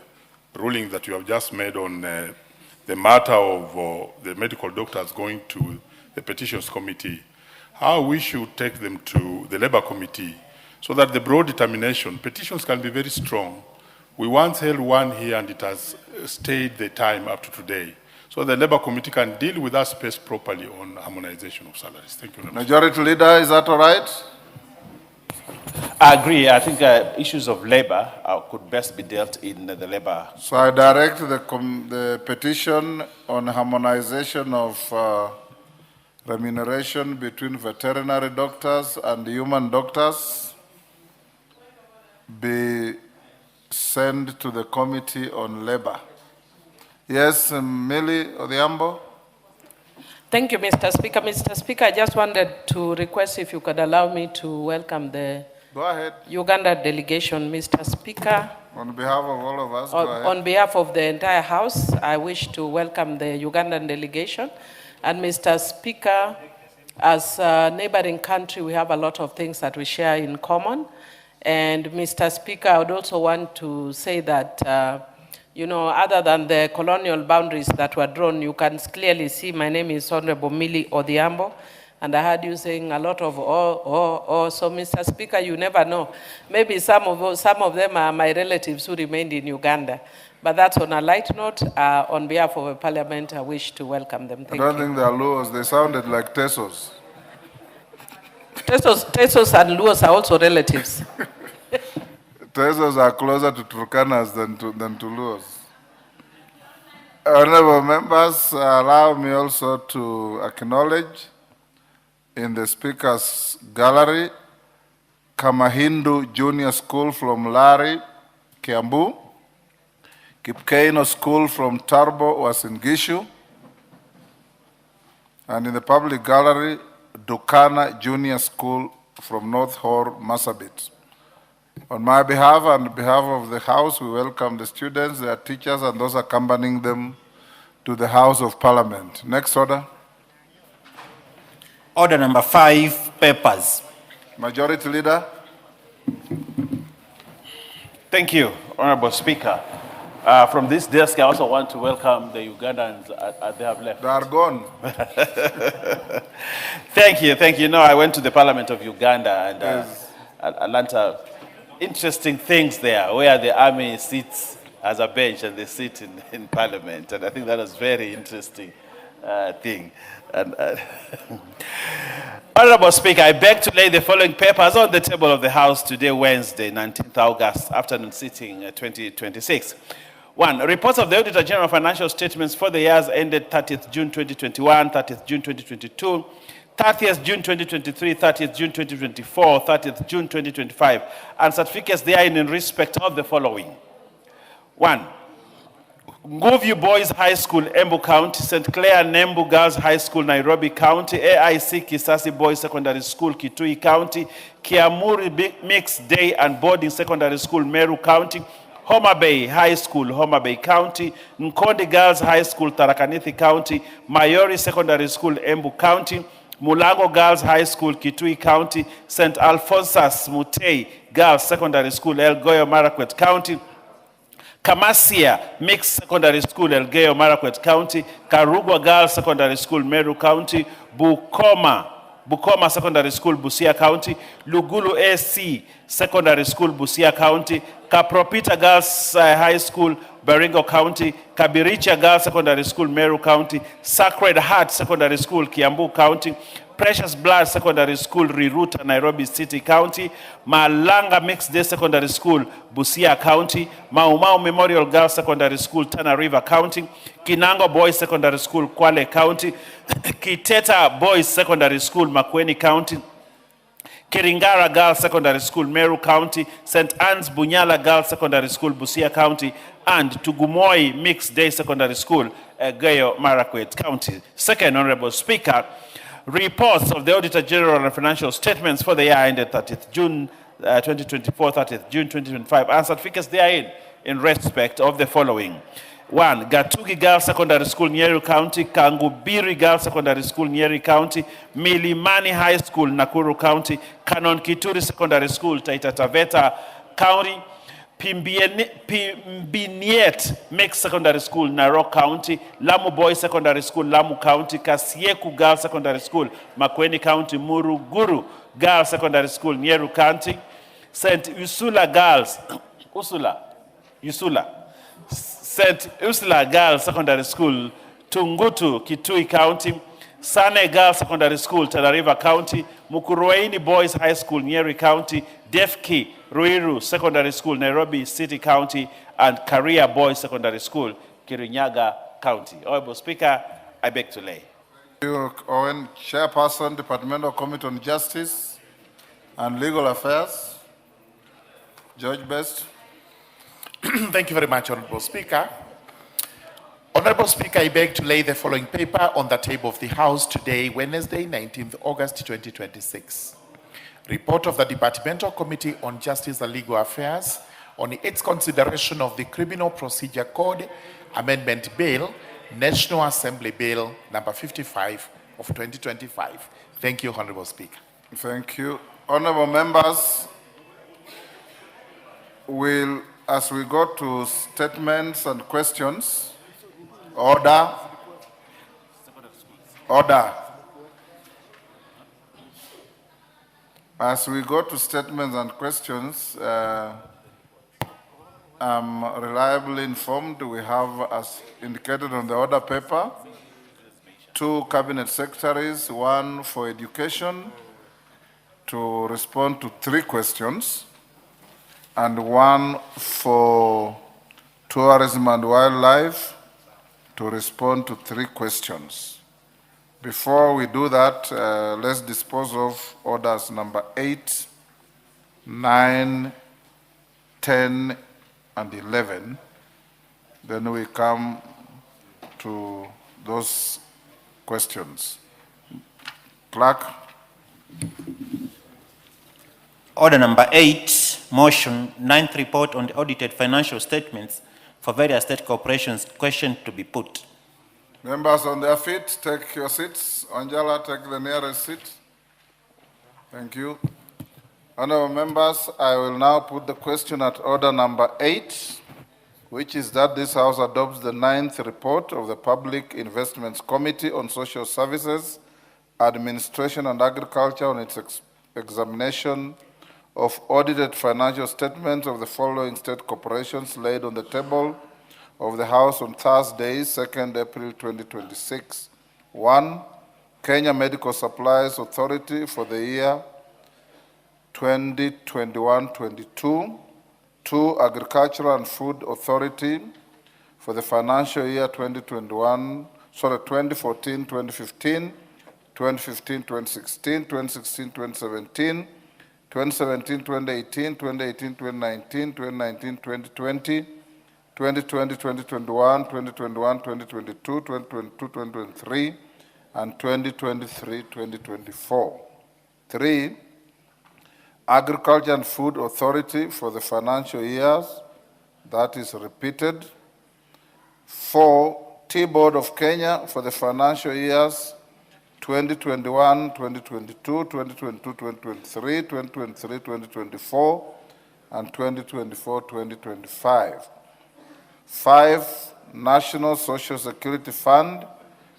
ruling that you have just made on the matter of the medical doctors going to the petitions committee. How we should take them to the Labour Committee so that the broad determination, petitions can be very strong. We once held one here and it has stayed the time up to today. So the Labour Committee can deal with that space properly on harmonization of salaries. Thank you. Majority Leader, is that all right? I agree. I think issues of labor could best be dealt in the labor. So I direct the petition on harmonization of remuneration between veterinary doctors and human doctors be sent to the Committee on Labor. Yes, Millie Odhiambo. Thank you, Mr. Speaker. Mr. Speaker, I just wanted to request if you could allow me to welcome the Go ahead. Uganda delegation, Mr. Speaker. On behalf of all of us, go ahead. On behalf of the entire House, I wish to welcome the Ugandan delegation. And Mr. Speaker, as a neighboring country, we have a lot of things that we share in common. And Mr. Speaker, I would also want to say that, you know, other than the colonial boundaries that were drawn, you can clearly see my name is Honorable Millie Odhiambo. And I heard you saying a lot of so Mr. Speaker, you never know. Maybe some of them are my relatives who remained in Uganda. But that's on a light note. On behalf of the Parliament, I wish to welcome them. Thank you. I don't think they are Luos. They sounded like Tesos. Tesos and Luos are also relatives. Tesos are closer to Turkanas than to Luos. Honorable members, allow me also to acknowledge in the Speaker's gallery, Kamahindu Junior School from Lari, Kiambu, Kipkeino School from Tarbo, Uasin Gishu, and in the public gallery, Dukana Junior School from North Hor, Marsabit. On my behalf and on behalf of the House, we welcome the students, their teachers, and those accompanying them to the House of Parliament. Next order. Order number 5, papers. Majority Leader. Thank you, Honorable Speaker. From this desk, I also want to welcome the Ugandans as they have left. They are gone. Thank you, thank you. No, I went to the Parliament of Uganda and Atlanta. Interesting things there, where the army sits as a bench and they sit in Parliament. And I think that was very interesting. thing. And, Honorable Speaker, I beg to lay the following papers on the table of the House today, Wednesday, 19th August, afternoon sitting 2026. 1. Reports of the Auditor General Financial Statements for the years ended 30th June 2021, 30th June 2022, 30th June 2023, 30th June 2024, 30th June 2025, and certificates therein in respect of the following. 1. Nguvi Boys High School, Embu County; St. Clair Nembu Girls High School, Nairobi County; AIC Kisasi Boys Secondary School, Kitui County; Kiamuri Mixed Day and Boarding Secondary School, Meru County; Homa Bay High School, Homa Bay County; Nkondi Girls High School, Tharaka-Nithi County; Mayori Secondary School, Embu County; Mulango Girls High School, Kitui County; St. Alphonsus Mutembei Girls Secondary School, Elgeyo Marakwet County; Kamasia Mixed Secondary School, Elgeyo Marakwet County; Karugwa Girls Secondary School, Meru County; Bukoma Secondary School, Busia County; Lugulu AC Secondary School, Busia County; Kapropita Girls High School, Baringo County; Kabiricha Girls Secondary School, Meru County; Sacred Heart Secondary School, Kiambu County; Precious Blood Secondary School, Riruta, Nairobi City County; Malanga Mixed Day Secondary School, Busia County; Mau Mau Memorial Girls Secondary School, Tana River County; Kinango Boys Secondary School, Kwale County; Kiteta Boys Secondary School, makwiny County; Kiringara Girls Secondary School, Meru County; St. Anne's Bunyala Girls Secondary School, Busia County; and Tugumoi Mixed Day Secondary School, Elgeyo Marakwet County. Second, Honorable Speaker, reports of the Auditor General and Financial Statements for the year ended 30th June 2024, 30th June 2025, and certificates therein in respect of the following. 1. Gatugi Girls Secondary School, Nyeri County; Kangubiri Girls Secondary School, Nyeri County; Milimani High School, Nakuru County; Canon Kituri Secondary School, Taita Taveta County; Pimbiniet Mixed Secondary School, Narok County; Lamu Boys Secondary School, Lamu County; Kasieku Girls Secondary School, makwiny County; Muruguru Girls Secondary School, Nyeru County; St. Ursula Girls, St. Ursula Girls Secondary School, Tungutu, Kitui County; Sane Girls Secondary School, Tana River County; Mukurweini Boys High School, Nyeri County; Defki Ruiru Secondary School, Nairobi City County; and Career Boys Secondary School, Kirinyaga County. Honorable Speaker, I beg to lay. Thank you, Owen. Chairperson, Departmental Committee on Justice and Legal Affairs, George Best. Thank you very much, Honorable Speaker. Honorable Speaker, I beg to lay the following paper on the table of the House today, Wednesday, 19th August 2026. Report of the Departmental Committee on Justice and Legal Affairs on its consideration of the Criminal Procedure Code Amendment Bill, National Assembly Bill number 55 of 2025. Thank you, Honorable Speaker. Thank you. Honorable members, as we go to statements and questions, order. As we go to statements and questions, I'm reliably informed we have, as indicated on the order paper, 2 cabinet secretaries, 1 for education to respond to 3 questions, and 1 for tourism and wildlife to respond to 3 questions. Before we do that, let's dispose of orders number 8, 9, 10, and 11. Then we come to those questions. Clerk. Order number 8, motion, 9th report on the audited financial statements for various state corporations, question to be put. Members on their feet, take your seats. Angela, take the nearest seat. Thank you. Honorable members, I will now put the question at order number 8, which is that this House adopts the 9th report of the Public Investments Committee on Social Services, Administration and Agriculture on its examination of audited financial statements of the following state corporations laid on the table of the House on Thursday, 2nd April 2026, 1. Kenya Medical Supplies Authority for the year 2021-22. 2. Agricultural and Food Authority for the financial year 2014-2015, 2015-2016, 2016-2017, 2017-2018, 2018-2019, 2019-2020, 2020-2021, 2021-2022, 2022-2023, and 2023-2024. 3. Agriculture and Food Authority for the financial years, that is repeated. 4. T-Board of Kenya for the financial years 2021, 2022, 2022, 2023, 2023, 2024, and 2024, 2025. 5. National Social Security Fund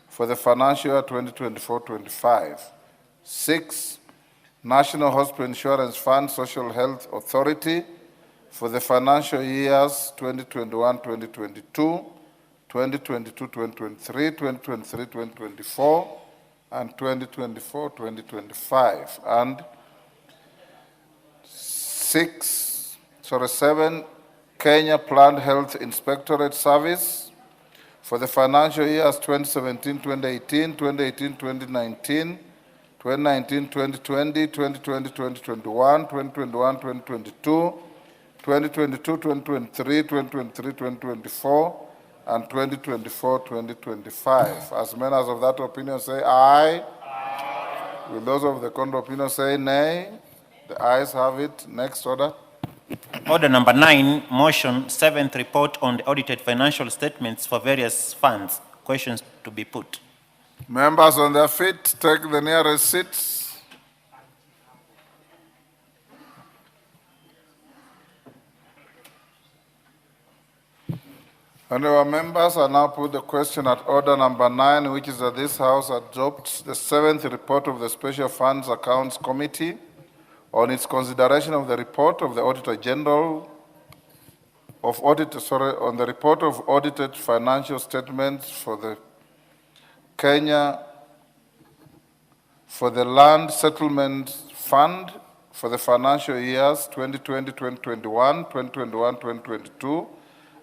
for the financial year 2024-25. 6. National Hospital Insurance Fund Social Health Authority for the financial years 2021-2022, 2022-2023, 2023-2024, and 2024-2025. And 7. Kenya Planned Health Inspectorate Service for the financial years 2017-2018, 2018-2019, 2019-2020, 2020-2021, 2021-2022, 2022-2023, 2023-2024, and 2024-2025. As members of that opinion say aye. Aye. Will those of the contrary opinion say nay? The ayes have it. Next order. Order number 9, motion 7th report on the audited financial statements for various funds. Questions to be put. Members on their feet, take the nearest seats. And our members, I now put the question at order number 9, which is that this House adopts the 7th report of the Special Funds Accounts Committee on its consideration of the report of the Auditor General on the report of audited financial statements for the Land Settlement Fund for the financial years 2020-2021, 2021-2022,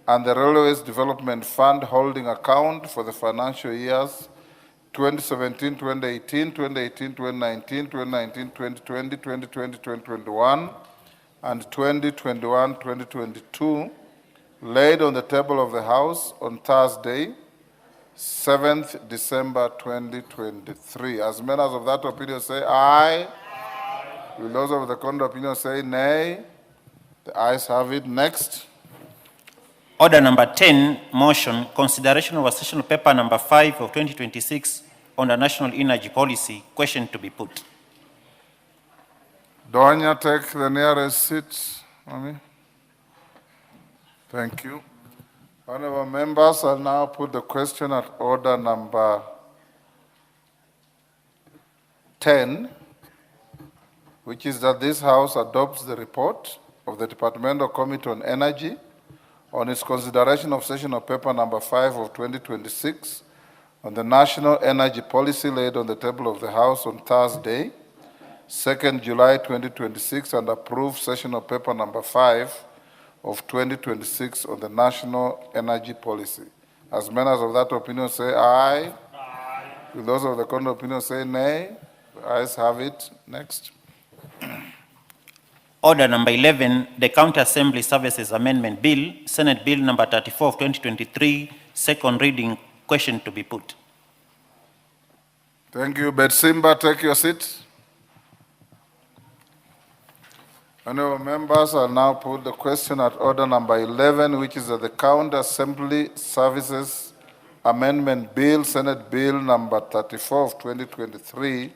and the Railways Development Fund holding account for the financial years 2017-2018, 2018-2019, 2019-2020, 2020-2021, and 2021-2022, laid on the table of the House on Thursday, 7th December 2023. As members of that opinion say aye. Aye. Will those of the contrary opinion say nay? The ayes have it. Next. Order number 10, motion, consideration of session paper number 5 of 2026 on the national energy policy. Question to be put. Donya, take the nearest seat. Thank you. Honorable members, I'll now put the question at order number 10, which is that this House adopts the report of the Departmental Committee on Energy on its consideration of session of paper number 5 of 2026 on the national energy policy laid on the table of the House on Thursday, 2nd July 2026, and approved session of paper number 5 of 2026 on the national energy policy. As members of that opinion say aye. Aye. Will those of the contrary opinion say nay? The ayes have it. Next. Order number 11, the County Assembly Services Amendment Bill, Senate Bill number 34 of 2023, second reading. Question to be put. Thank you. Betsimba, take your seat. Honorable members, I'll now put the question at order number 11, which is that the County Assembly Services Amendment Bill, Senate Bill number 34 of 2023,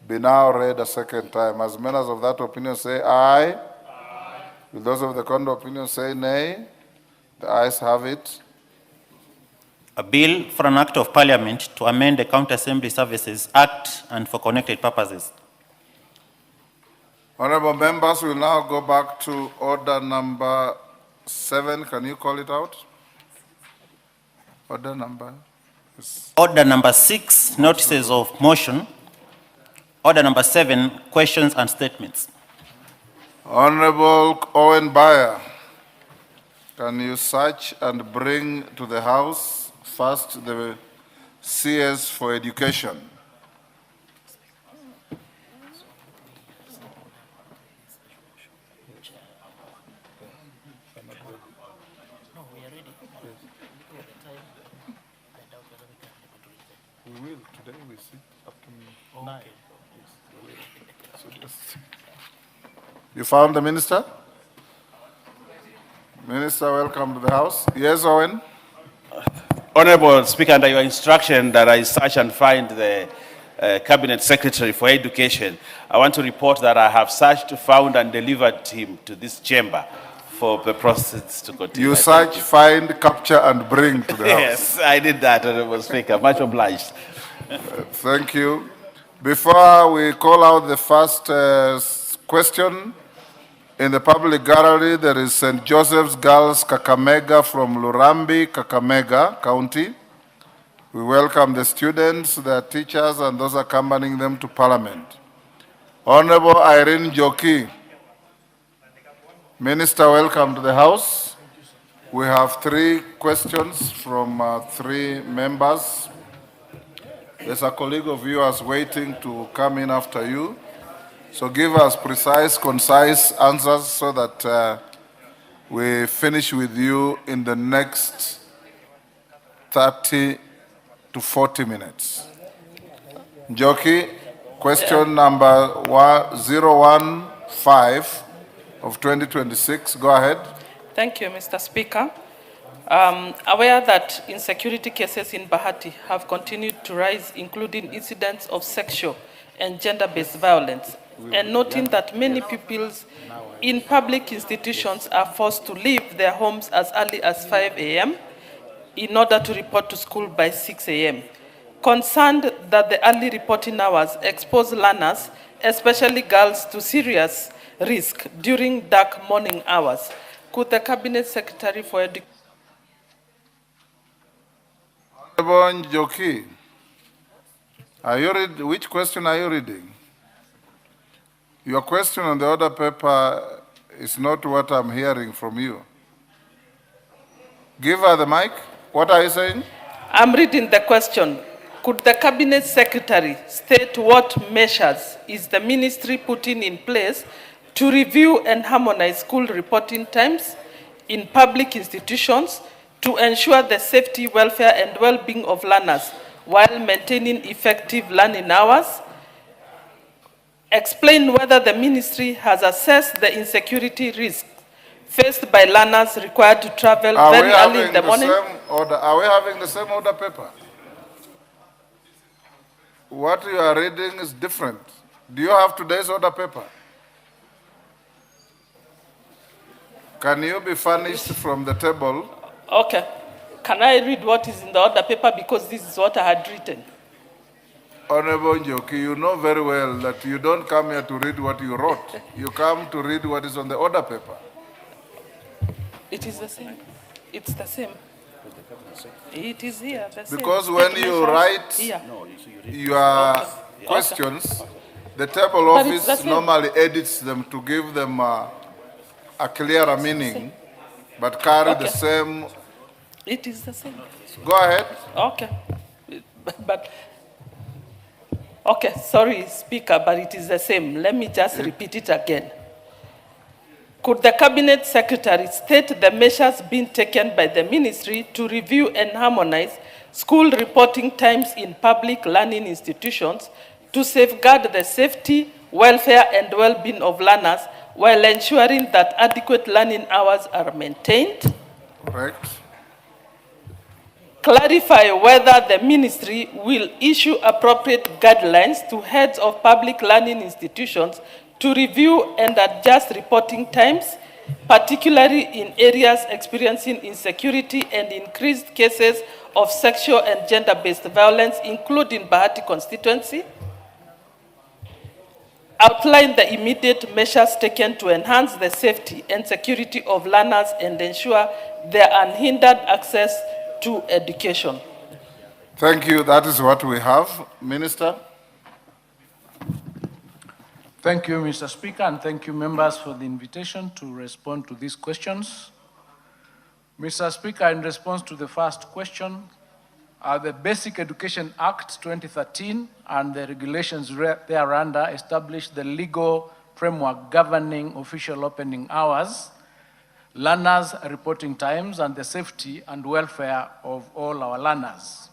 be now read a second time. As members of that opinion say aye. Aye. Will those of the contrary opinion say nay? The ayes have it. A bill for an act of parliament to amend the County Assembly Services Act and for connected purposes. Honorable members, we will now go back to order number 7. Can you call it out? Order number Order number 6, notices of motion. Order number 7, questions and statements. Honorable Owen Bayer, can you search and bring to the House first the CS for education? We will. Today we sit up to 9. You found the minister? Minister, welcome to the House. Yes, Owen? Honorable Speaker, under your instruction that I search and find the Cabinet Secretary for Education, I want to report that I have searched, found, and delivered him to this chamber for the process to continue. You search, find, capture, and bring to the House. Yes, I did that, Honorable Speaker. Much obliged. Thank you. Before we call out the first question, in the public gallery, there is St. Joseph's Girls Kakamega from Lurambi, Kakamega County. We welcome the students, their teachers, and those accompanying them to Parliament. Honorable Irene Joki, Minister, welcome to the House. We have 3 questions from 3 members. There's a colleague of yours waiting to come in after you. So give us precise, concise answers so that we finish with you in the next 30 to 40 minutes. Njoki, question number 015 of 2026. Go ahead. Thank you, Mr. Speaker. Aware that insecurity cases in Bahati have continued to rise, including incidents of sexual and gender-based violence, and noting that many pupils in public institutions are forced to leave their homes as early as 5 a.m. in order to report to school by 6 a.m. Concerned that the early reporting hours expose learners, especially girls, to serious risk during dark morning hours, could the Cabinet Secretary for Education... Honorable Njoki, which question are you reading? Your question on the order paper is not what I'm hearing from you. Give her the mic. What are you saying? I'm reading the question. Could the Cabinet Secretary state what measures is the ministry putting in place to review and harmonize school reporting times in public institutions to ensure the safety, welfare, and well-being of learners while maintaining effective learning hours? Explain whether the ministry has assessed the insecurity risk faced by learners required to travel very early in the morning. Are we having the same order paper? What you are reading is different. Do you have today's order paper? Can you be furnished from the table? Okay. Can I read what is in the order paper, because this is what I had written? Honorable Njoki, you know very well that you don't come here to read what you wrote. You come to read what is on the order paper. It is the same. It's the same. It is here. The same. Because when you write your questions, the table office normally edits them to give them a clearer meaning, but carry the same. It is the same. Go ahead. Okay. But okay, sorry, Speaker, but it is the same. Let me just repeat it again. Could the Cabinet Secretary state the measures being taken by the ministry to review and harmonize school reporting times in public learning institutions to safeguard the safety, welfare, and well-being of learners while ensuring that adequate learning hours are maintained? Correct. Clarify whether the ministry will issue appropriate guidelines to heads of public learning institutions to review and adjust reporting times, particularly in areas experiencing insecurity and increased cases of sexual and gender-based violence, including Bahati constituency. Outline the immediate measures taken to enhance the safety and security of learners and ensure their unhindered access to education. Thank you. That is what we have. Minister. Thank you, Mr. Speaker, and thank you, members, for the invitation to respond to these questions. Mr. Speaker, in response to the first question, the Basic Education Act 2013 and the regulations thereunder established the legal framework governing official opening hours, learners' reporting times, and the safety and welfare of all our learners.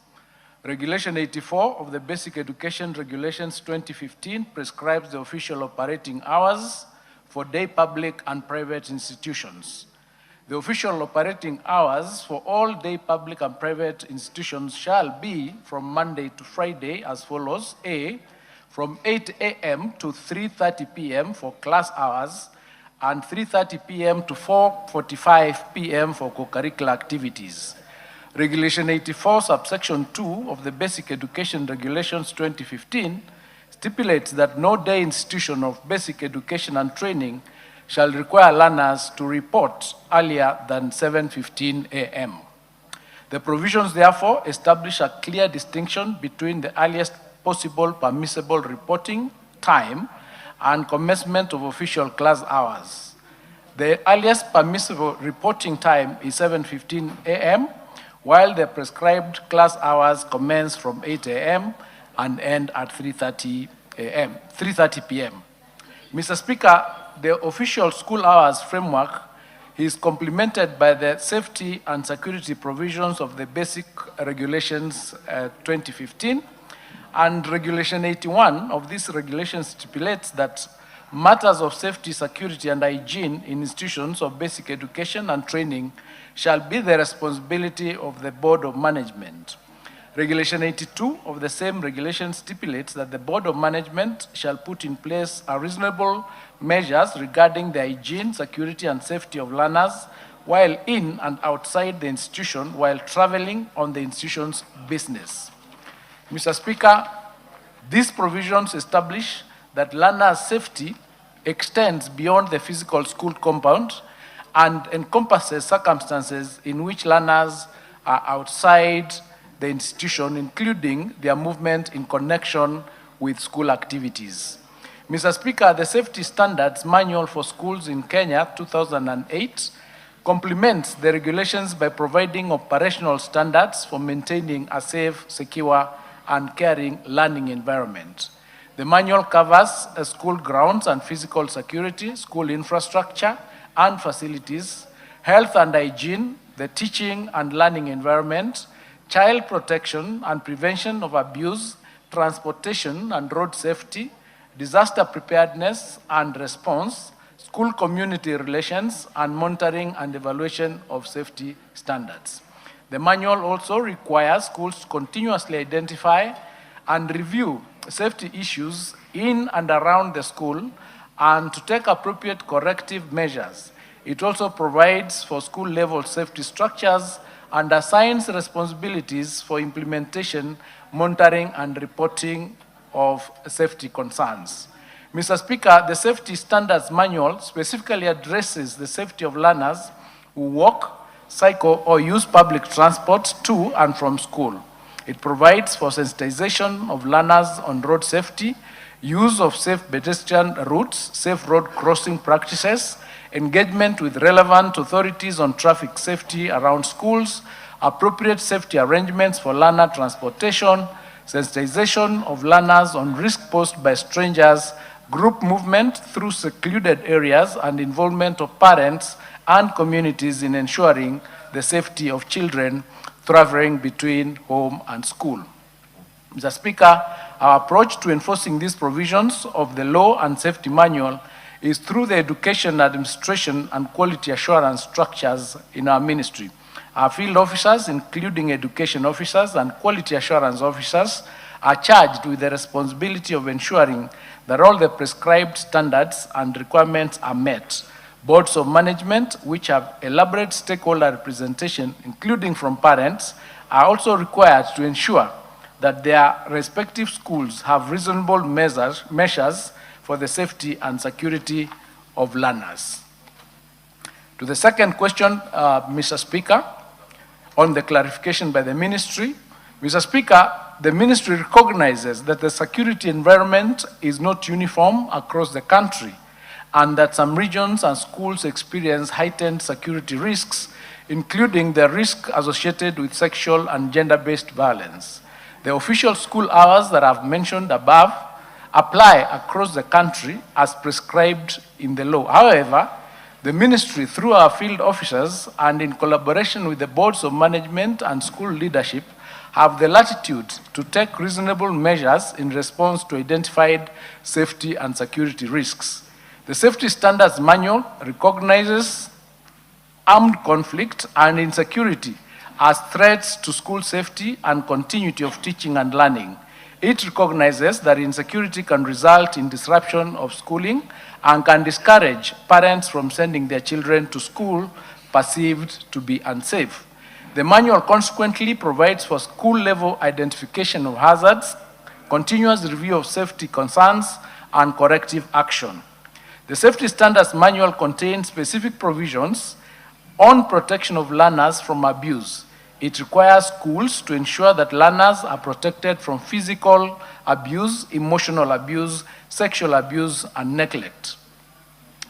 Regulation 84 of the Basic Education Regulations 2015 prescribes the official operating hours for day public and private institutions. The official operating hours for all day public and private institutions shall be from Monday to Friday as follows. A, from 8 a.m. to 3:30 p.m. for class hours and 3:30 p.m. to 4:45 p.m. for co-curricular activities. Regulation 84, subsection 2 of the Basic Education Regulations 2015 stipulates that no day institution of basic education and training shall require learners to report earlier than 7:15 a.m. The provisions therefore establish a clear distinction between the earliest possible permissible reporting time and commencement of official class hours. The earliest permissible reporting time is 7:15 a.m., while the prescribed class hours commence from 8 a.m. and end at 3:30 p.m. Mr. Speaker, the official school hours framework is complemented by the safety and security provisions of the Basic Regulations 2015, and Regulation 81 of this regulation stipulates that matters of safety, security, and hygiene in institutions of basic education and training shall be the responsibility of the Board of Management. Regulation 82 of the same regulation stipulates that the Board of Management shall put in place a reasonable measures regarding the hygiene, security, and safety of learners while in and outside the institution while traveling on the institution's business. Mr. Speaker, these provisions establish that learners' safety extends beyond the physical school compound and encompasses circumstances in which learners are outside the institution, including their movement in connection with school activities. Mr. Speaker, the Safety Standards Manual for Schools in Kenya, 2008, complements the regulations by providing operational standards for maintaining a safe, secure, and caring learning environment. The manual covers school grounds and physical security, school infrastructure and facilities, health and hygiene, the teaching and learning environment, child protection and prevention of abuse, transportation and road safety, disaster preparedness and response, school community relations, and monitoring and evaluation of safety standards. The manual also requires schools to continuously identify and review safety issues in and around the school and to take appropriate corrective measures. It also provides for school-level safety structures and assigns responsibilities for implementation, monitoring, and reporting of safety concerns. Mr. Speaker, the Safety Standards Manual specifically addresses the safety of learners who walk, cycle, or use public transport to and from school. It provides for sensitization of learners on road safety, use of safe pedestrian routes, safe road crossing practices, engagement with relevant authorities on traffic safety around schools, appropriate safety arrangements for learner transportation, sensitization of learners on risk posed by strangers, group movement through secluded areas, and involvement of parents and communities in ensuring the safety of children traveling between home and school. Mr. Speaker, our approach to enforcing these provisions of the law and safety manual is through the education, administration, and quality assurance structures in our ministry. Our field officers, including education officers and quality assurance officers, are charged with the responsibility of ensuring that all the prescribed standards and requirements are met. Boards of management, which have elaborate stakeholder representation, including from parents, are also required to ensure that their respective schools have reasonable measures for the safety and security of learners. To the second question, Mr. Speaker, on the clarification by the ministry, Mr. Speaker, the ministry recognizes that the security environment is not uniform across the country and that some regions and schools experience heightened security risks, including the risk associated with sexual and gender-based violence. The official school hours that I've mentioned above apply across the country as prescribed in the law. However, the ministry, through our field officers and in collaboration with the boards of management and school leadership, have the latitude to take reasonable measures in response to identified safety and security risks. The Safety Standards Manual recognizes armed conflict and insecurity as threats to school safety and continuity of teaching and learning. It recognizes that insecurity can result in disruption of schooling and can discourage parents from sending their children to school perceived to be unsafe. The manual consequently provides for school-level identification of hazards, continuous review of safety concerns, and corrective action. The Safety Standards Manual contains specific provisions on protection of learners from abuse. It requires schools to ensure that learners are protected from physical abuse, emotional abuse, sexual abuse, and neglect.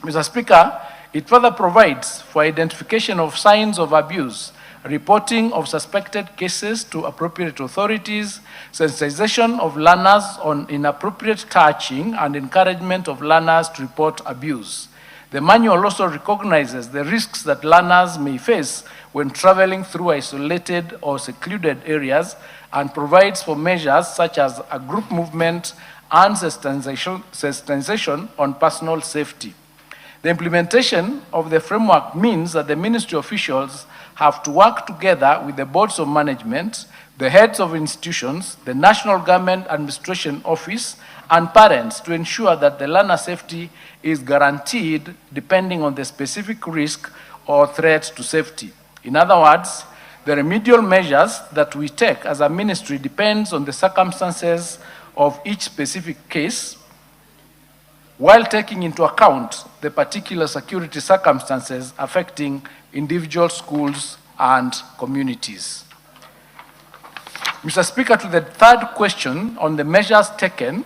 Mr. Speaker, it further provides for identification of signs of abuse, reporting of suspected cases to appropriate authorities, sensitization of learners on inappropriate touching, and encouragement of learners to report abuse. The manual also recognizes the risks that learners may face when traveling through isolated or secluded areas and provides for measures such as a group movement and sensitization on personal safety. The implementation of the framework means that the ministry officials have to work together with the boards of management, the heads of institutions, the National Government Administration Office, and parents to ensure that the learner safety is guaranteed depending on the specific risk or threat to safety. In other words, the remedial measures that we take as a ministry depends on the circumstances of each specific case, while taking into account the particular security circumstances affecting individual schools and communities. Mr. Speaker, to the third question on the measures taken,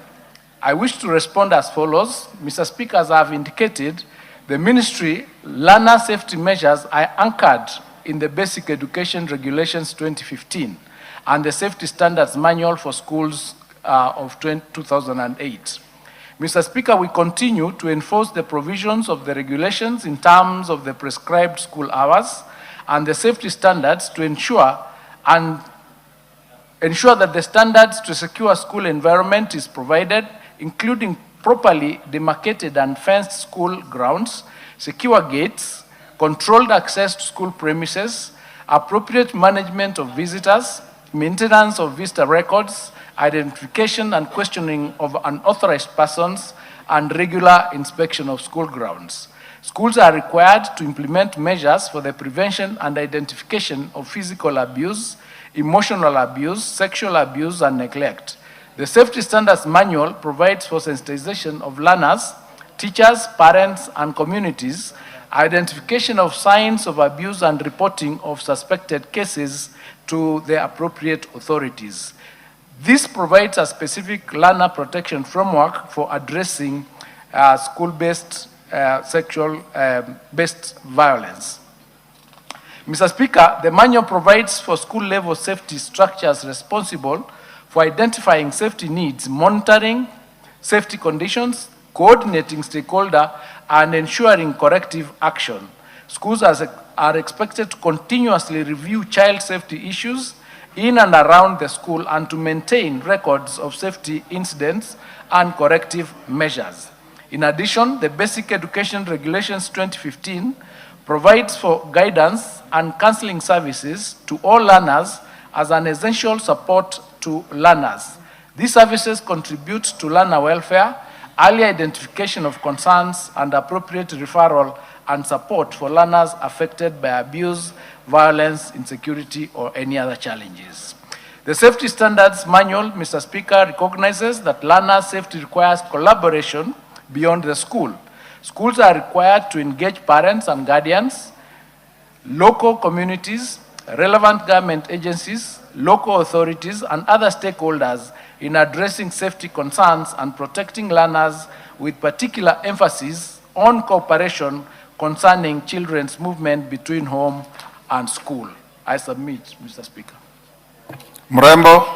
I wish to respond as follows. Mr. Speaker, as I have indicated, the ministry learner safety measures are anchored in the Basic Education Regulations 2015 and the Safety Standards Manual for Schools of 2008. Mr. Speaker, we continue to enforce the provisions of the regulations in terms of the prescribed school hours and the safety standards to ensure that the standards to secure school environment is provided, including properly demarcated and fenced school grounds, secure gates, controlled access to school premises, appropriate management of visitors, maintenance of visitor records, identification and questioning of unauthorized persons, and regular inspection of school grounds. Schools are required to implement measures for the prevention and identification of physical abuse, emotional abuse, sexual abuse, and neglect. The Safety Standards Manual provides for sensitization of learners, teachers, parents, and communities, identification of signs of abuse, and reporting of suspected cases to the appropriate authorities. This provides a specific learner protection framework for addressing school-based sexual-based violence. Mr. Speaker, the manual provides for school-level safety structures responsible for identifying safety needs, monitoring safety conditions, coordinating stakeholder, and ensuring corrective action. Schools are expected to continuously review child safety issues in and around the school and to maintain records of safety incidents and corrective measures. In addition, the Basic Education Regulations 2015 provides for guidance and counseling services to all learners as an essential support to learners. These services contribute to learner welfare, early identification of concerns, and appropriate referral and support for learners affected by abuse, violence, insecurity, or any other challenges. The Safety Standards Manual, Mr. Speaker, recognizes that learner safety requires collaboration beyond the school. Schools are required to engage parents and guardians, local communities, relevant government agencies, local authorities, and other stakeholders in addressing safety concerns and protecting learners, with particular emphasis on cooperation concerning children's movement between home and school. I submit, Mr. Speaker. Mrembo.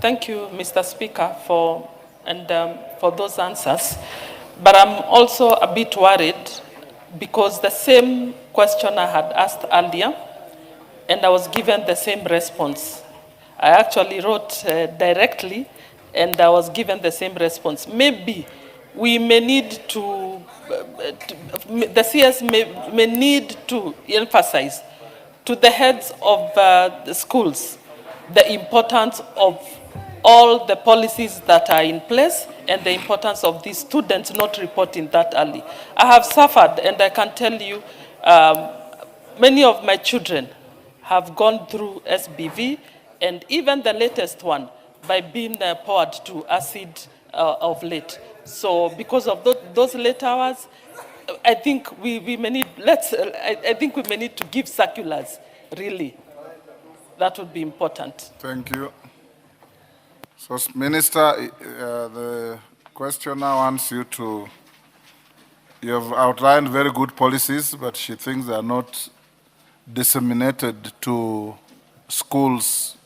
Thank you, Mr. Speaker, for those answers. But I'm also a bit worried because the same question I had asked earlier, and I was given the same response. I actually wrote directly, and I was given the same response. Maybe we may need to, the CS may need to emphasize to the heads of the schools the importance of all the policies that are in place and the importance of these students not reporting that early. I have suffered, and I can tell you, many of my children have gone through SBV, and even the latest one by being poured to acid of late. So because of those late hours, I think we may need, I think we may need to give circulars, really. That would be important. Thank you. So, Minister, the questioner wants you to, you have outlined very good policies, but she thinks they are not disseminated to schools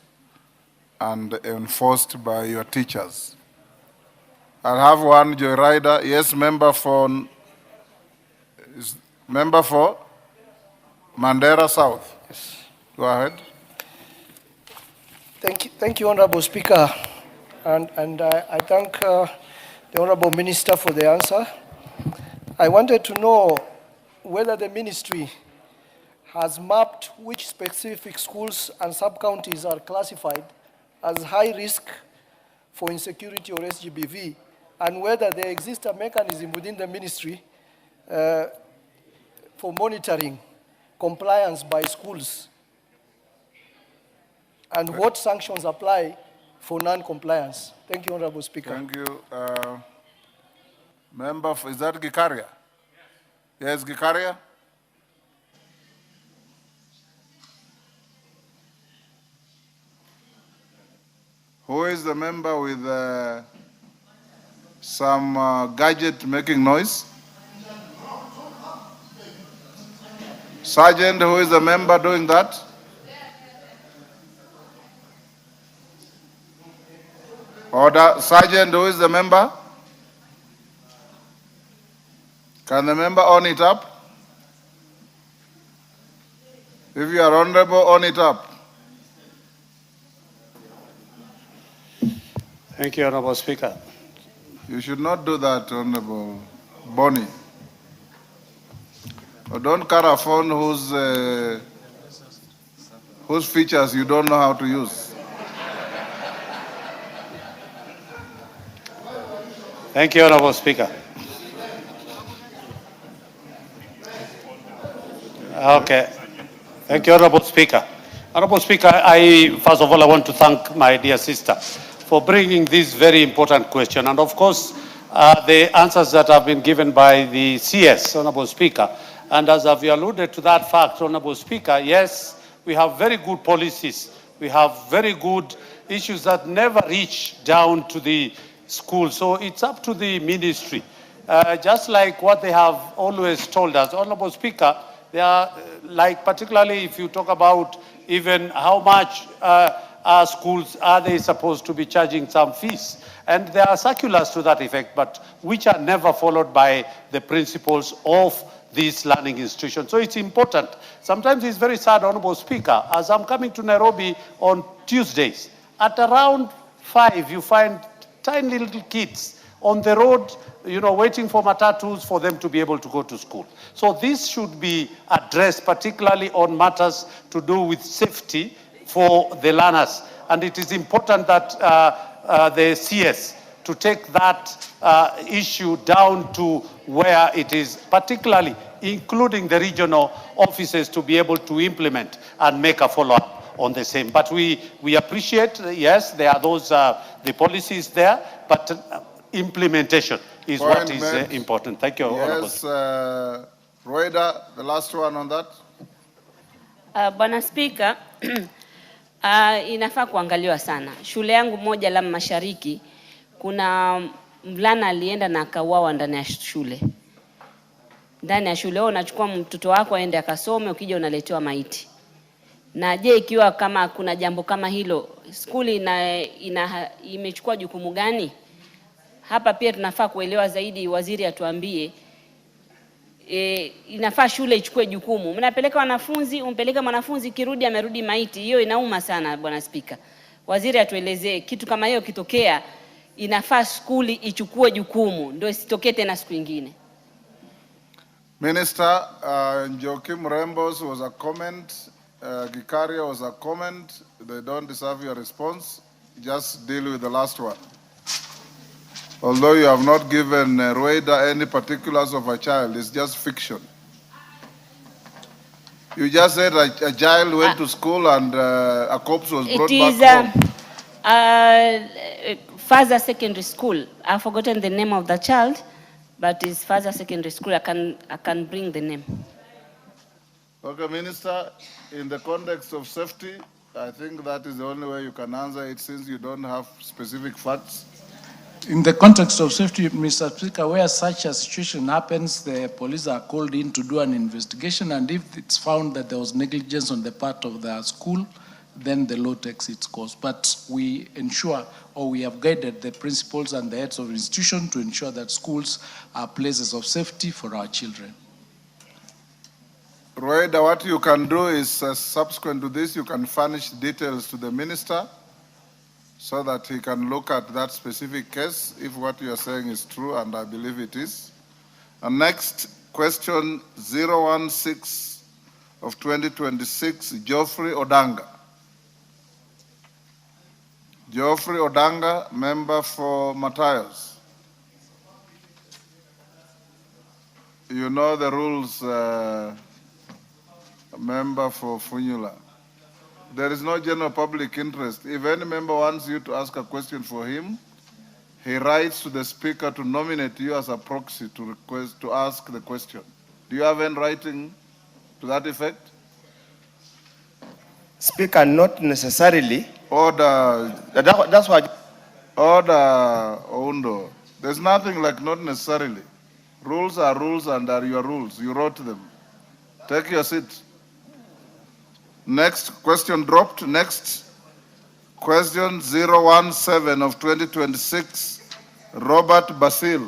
and enforced by your teachers. I'll have one joyrider. Yes, member for Mandera South. Yes. Go ahead. Thank you, Honorable Speaker, and I thank the Honorable Minister for the answer. I wanted to know whether the ministry has mapped which specific schools and sub-counties are classified as high risk for insecurity or SGBV, and whether there exists a mechanism within the ministry for monitoring compliance by schools, and what sanctions apply for non-compliance. Thank you, Honorable Speaker. Thank you. Member, is that Gikaria? Yes, Gikaria? Who is the member with some gadget making noise? Sergeant, who is the member doing that? Order. Sergeant, who is the member? Can the member on it up? If you are honorable, on it up. Thank you, Honorable Speaker. You should not do that, Honorable Bonnie. Or don't carry a phone whose features you don't know how to use. Thank you, Honorable Speaker. Okay. Thank you, Honorable Speaker. Honorable Speaker, first of all, I want to thank my dear sister for bringing this very important question. And of course, the answers that have been given by the CS, Honorable Speaker. And as I've alluded to that fact, Honorable Speaker, yes, we have very good policies. We have very good issues that never reach down to the school. So it's up to the ministry. Just like what they have always told us, Honorable Speaker, they are like, particularly if you talk about even how much our schools are they supposed to be charging some fees. And there are circulars to that effect, but which are never followed by the principals of these learning institutions. So it's important. Sometimes it's very sad, Honorable Speaker, as I'm coming to Nairobi on Tuesdays, at around 5, you find tiny little kids on the road, you know, waiting for matatus for them to be able to go to school. So this should be addressed, particularly on matters to do with safety for the learners. And it is important that the CS to take that issue down to where it is, particularly including the regional offices to be able to implement and make a follow-up on the same. But we appreciate, yes, there are those, the policies there, but implementation is what is important. Thank you, Honorable. Yes, Roida, the last one on that. Bwana Spika, inafaa kuangaliwa sana. Shule yangu moja la Mashariki, kuna mvulana alienda na akauawa ndani ya shule. Ndani ya shule unachukua mtoto wako aende akasome, ukija unaletewa maiti. Na je, ikiwa kama kuna jambo kama hilo, skuli imechukua jukumu gani? Hapa pia tunafaa kuelewa zaidi, waziri atuambie. Inafaa shule ichukue jukumu. Mnapeleka wanafunzi, umpeleka mwanafunzi kirudi amerudi maiti. Hiyo inauma sana Bwana Spika. Waziri atuelezee kitu kama hiyo kitokea, inafaa skuli ichukue jukumu ndio isitokee tena siku nyingine. Minister, Njoki Mrembos was a comment, Gikaria was a comment. They don't deserve your response. Just deal with the last one. Although you have not given Rueda any particulars of a child, it's just fiction. You just said a child went to school and a corpse was brought back home. It is Father Secondary School. I've forgotten the name of the child, but it's Father Secondary School. I can bring the name. Okay, Minister, in the context of safety, I think that is the only way you can answer it since you don't have specific facts. In the context of safety, Mr. Speaker, where such a situation happens, the police are called in to do an investigation, and if it's found that there was negligence on the part of the school, then the law takes its course. But we ensure, or we have guided the principals and the heads of institutions to ensure that schools are places of safety for our children. Rueda, what you can do is, subsequent to this, you can furnish details to the minister so that he can look at that specific case, if what you are saying is true, and I believe it is. And next, question 016 of 2026, Geoffrey Odanga. Geoffrey Odanga, member for Matthias. You know the rules, member for Funyula. There is no general public interest. If any member wants you to ask a question for him, he writes to the speaker to nominate you as a proxy to request to ask the question. Do you have any writing to that effect? Speaker, not necessarily. Order. That's why. Order, Oundo. There's nothing like not necessarily. Rules are rules and are your rules. You wrote them. Take your seat. Next question dropped. Next question 017 of 2026, Robert Basil,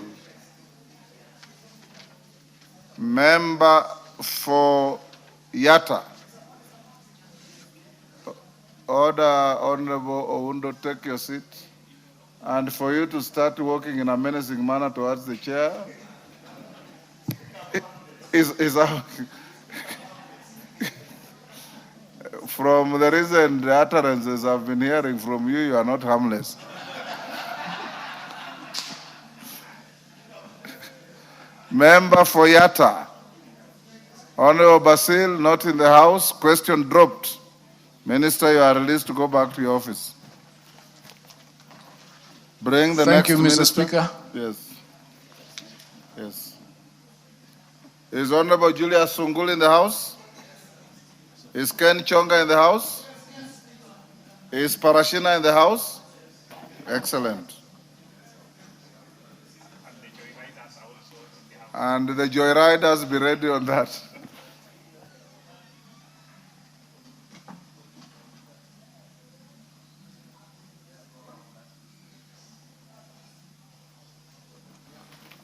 member for Yatta. Order, Honorable Oundo, take your seat. And for you to start walking in a menacing manner towards the chair is our... From the recent utterances I've been hearing from you, you are not harmless. Member for Yatta. Honorable Basil, not in the house. Question dropped. Minister, you are released to go back to your office. Bring the next minister. Thank you, Mr. Speaker. Yes. Yes. Is Honorable Julius Sungul in the house? Is Ken Chonga in the house? Is Parashina in the house? Excellent. And the joyriders, be ready on that.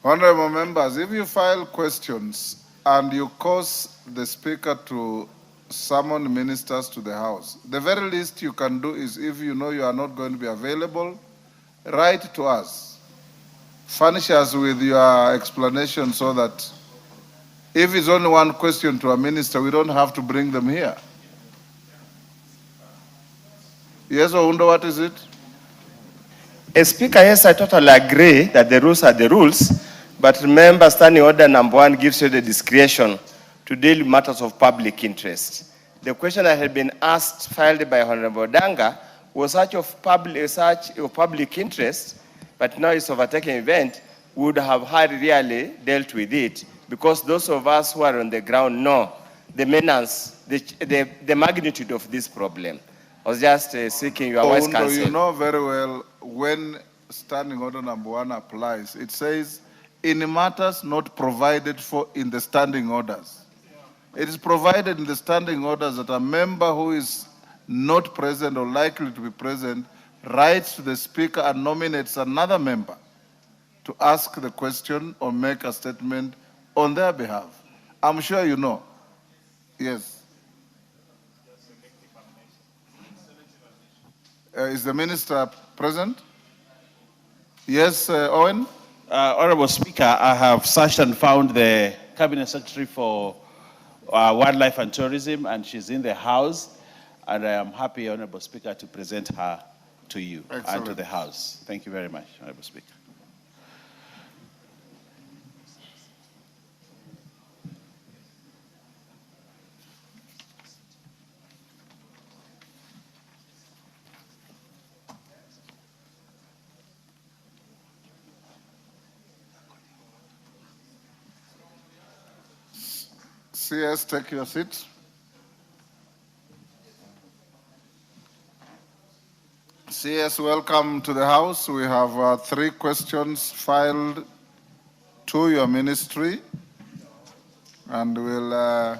Honorable members, if you file questions and you cause the speaker to summon ministers to the house, the very least you can do is, if you know you are not going to be available, write to us. Furnish us with your explanation so that if it's only one question to a minister, we don't have to bring them here. Yes, Oundo, what is it? Speaker, yes, I totally agree that the rules are the rules, but remember, Standing Order number 1 gives you the discretion to deal with matters of public interest. The question that had been asked, filed by Honorable Danga, was such of public interest, but now it's overtaken event, would have had really dealt with it because those of us who are on the ground know the menace, the magnitude of this problem. I was just seeking your wise counsel. You know very well when Standing Order number 1 applies, it says, in matters not provided for in the standing orders. It is provided in the standing orders that a member who is not present or likely to be present writes to the speaker and nominates another member to ask the question or make a statement on their behalf. I'm sure you know. Yes. Is the minister present? Yes, Owen? Honorable Speaker, I have searched and found the Cabinet Secretary for Wildlife and Tourism, and she's in the House, and I am happy, Honorable Speaker, to present her to you and to the House. Thank you very much, Honorable Speaker. CS, take your seat. CS, welcome to the House. We have 3 questions filed to your ministry, and I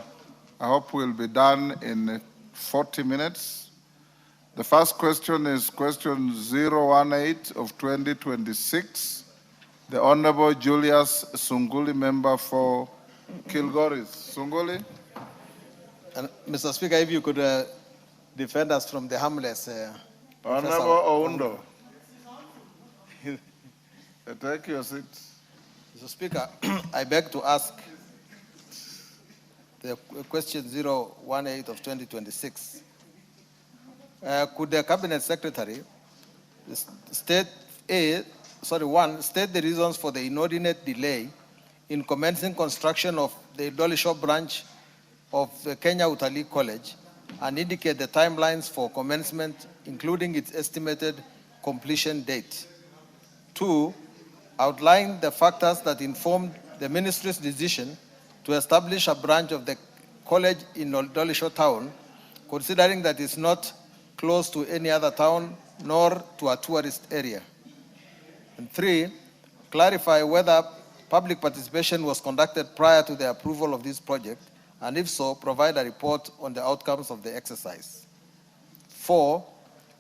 hope we'll be done in 40 minutes. The first question is question 018 of 2026. The Honorable Julius Sunguli, member for Kilgoris. Sunguli? And Mr. Speaker, if you could defend us from the harmless. Honorable Oundo. Take your seat. Mr. Speaker, I beg to ask the question 018 of 2026. Could the Cabinet Secretary state the reasons for the inordinate delay in commencing construction of the Dolisho branch of the Kenya Utalii College and indicate the timelines for commencement, including its estimated completion date. 2, outline the factors that informed the ministry's decision to establish a branch of the college in Dolisho town, considering that it's not close to any other town nor to a tourist area. And 3, clarify whether public participation was conducted prior to the approval of this project, and if so, provide a report on the outcomes of the exercise. 4,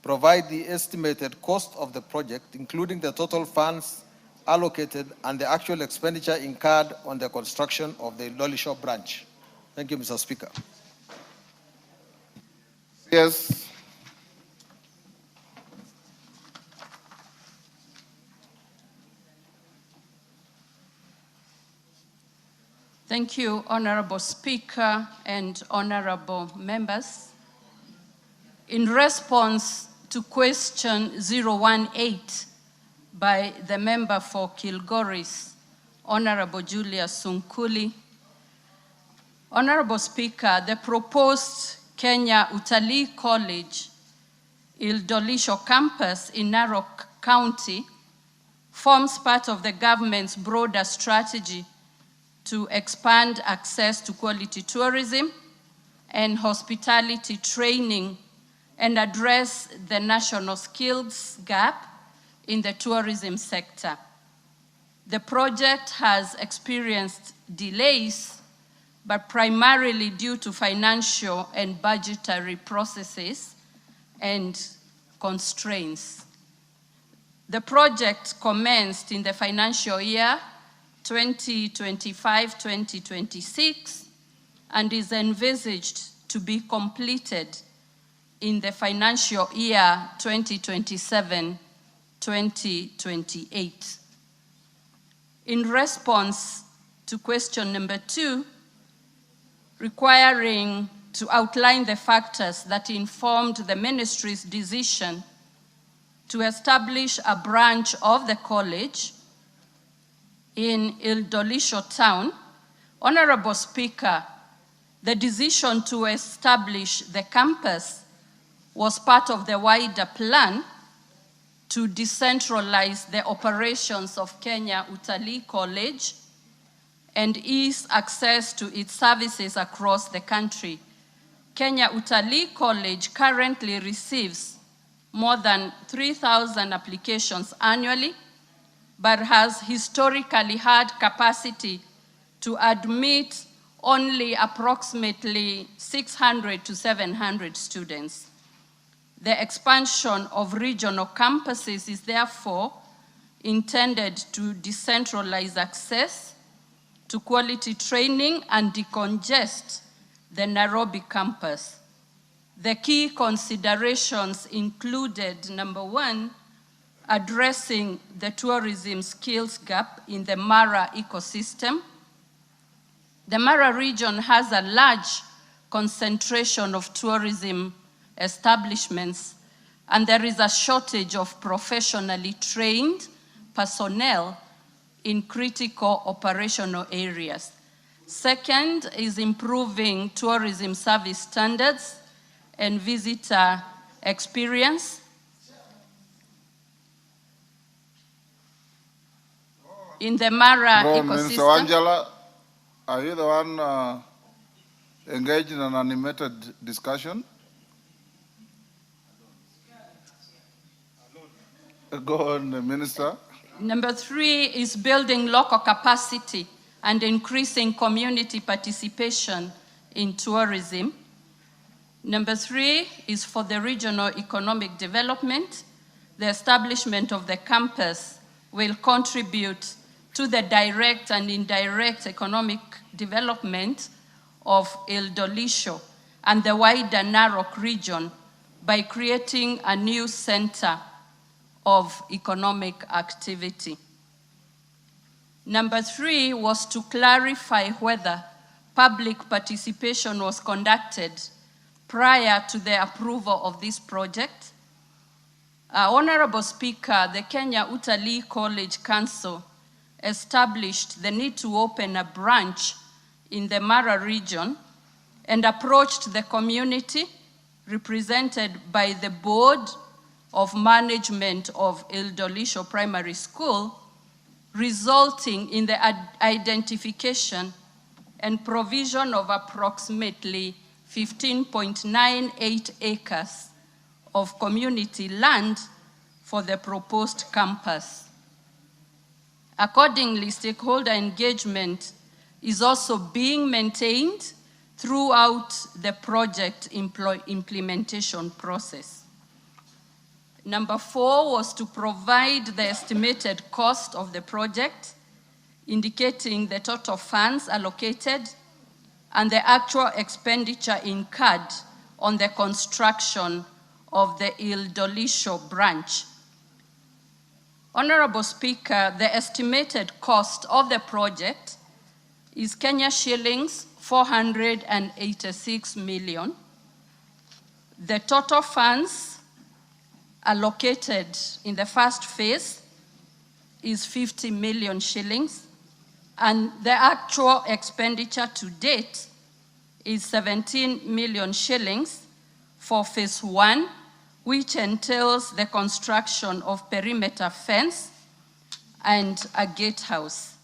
provide the estimated cost of the project, including the total funds allocated and the actual expenditure incurred on the construction of the Dolisho branch. Thank you, Mr. Speaker. Yes. Thank you, Honorable Speaker and honorable members. In response to question 018 by the member for Kilgoris, Honorable Julius Sunkuli, Honorable Speaker, the proposed Kenya Utalii College Dolisho campus in Narok County forms part of the government's broader strategy to expand access to quality tourism and hospitality training and address the national skills gap in the tourism sector. The project has experienced delays, but primarily due to financial and budgetary processes and constraints. The project commenced in the financial year 2025-2026 and is envisaged to be completed in the financial year 2027-2028. In response to question number 2, requiring to outline the factors that informed the ministry's decision to establish a branch of the college in Dolisho town, Honorable Speaker, the decision to establish the campus was part of the wider plan to decentralize the operations of Kenya Utalii College and ease access to its services across the country. Kenya Utalii College currently receives more than 3,000 applications annually, but has historically had capacity to admit only approximately 600 to 700 students. The expansion of regional campuses is therefore intended to decentralize access to quality training and decongest the Nairobi campus. The key considerations included, number one, addressing the tourism skills gap in the Mara ecosystem. The Mara region has a large concentration of tourism establishments, and there is a shortage of professionally trained personnel in critical operational areas. Second is improving tourism service standards and visitor experience. In the Mara ecosystem. Minister Angela, are you the one engaged in an animated discussion? Go on, Minister. Number three is building local capacity and increasing community participation in tourism. Number three is for the regional economic development. The establishment of the campus will contribute to the direct and indirect economic development of Ildolisho and the wider Narok region by creating a new center of economic activity. Number three was to clarify whether public participation was conducted prior to the approval of this project. Honorable Speaker, the Kenya Utalii College Council established the need to open a branch in the Mara region and approached the community represented by the Board of Management of Ildolisho Primary School, resulting in the identification and provision of approximately 15.98 acres of community land for the proposed campus. Accordingly, stakeholder engagement is also being maintained throughout the project implementation process. Number four was to provide the estimated cost of the project, indicating the total funds allocated and the actual expenditure incurred on the construction of the Ildolisho branch. Honorable Speaker, the estimated cost of the project is Kenya shillings 486 million. The total funds allocated in the first phase is 50 million shillings, and the actual expenditure to date is 17 million shillings for phase one, which entails the construction of perimeter fence and a gatehouse.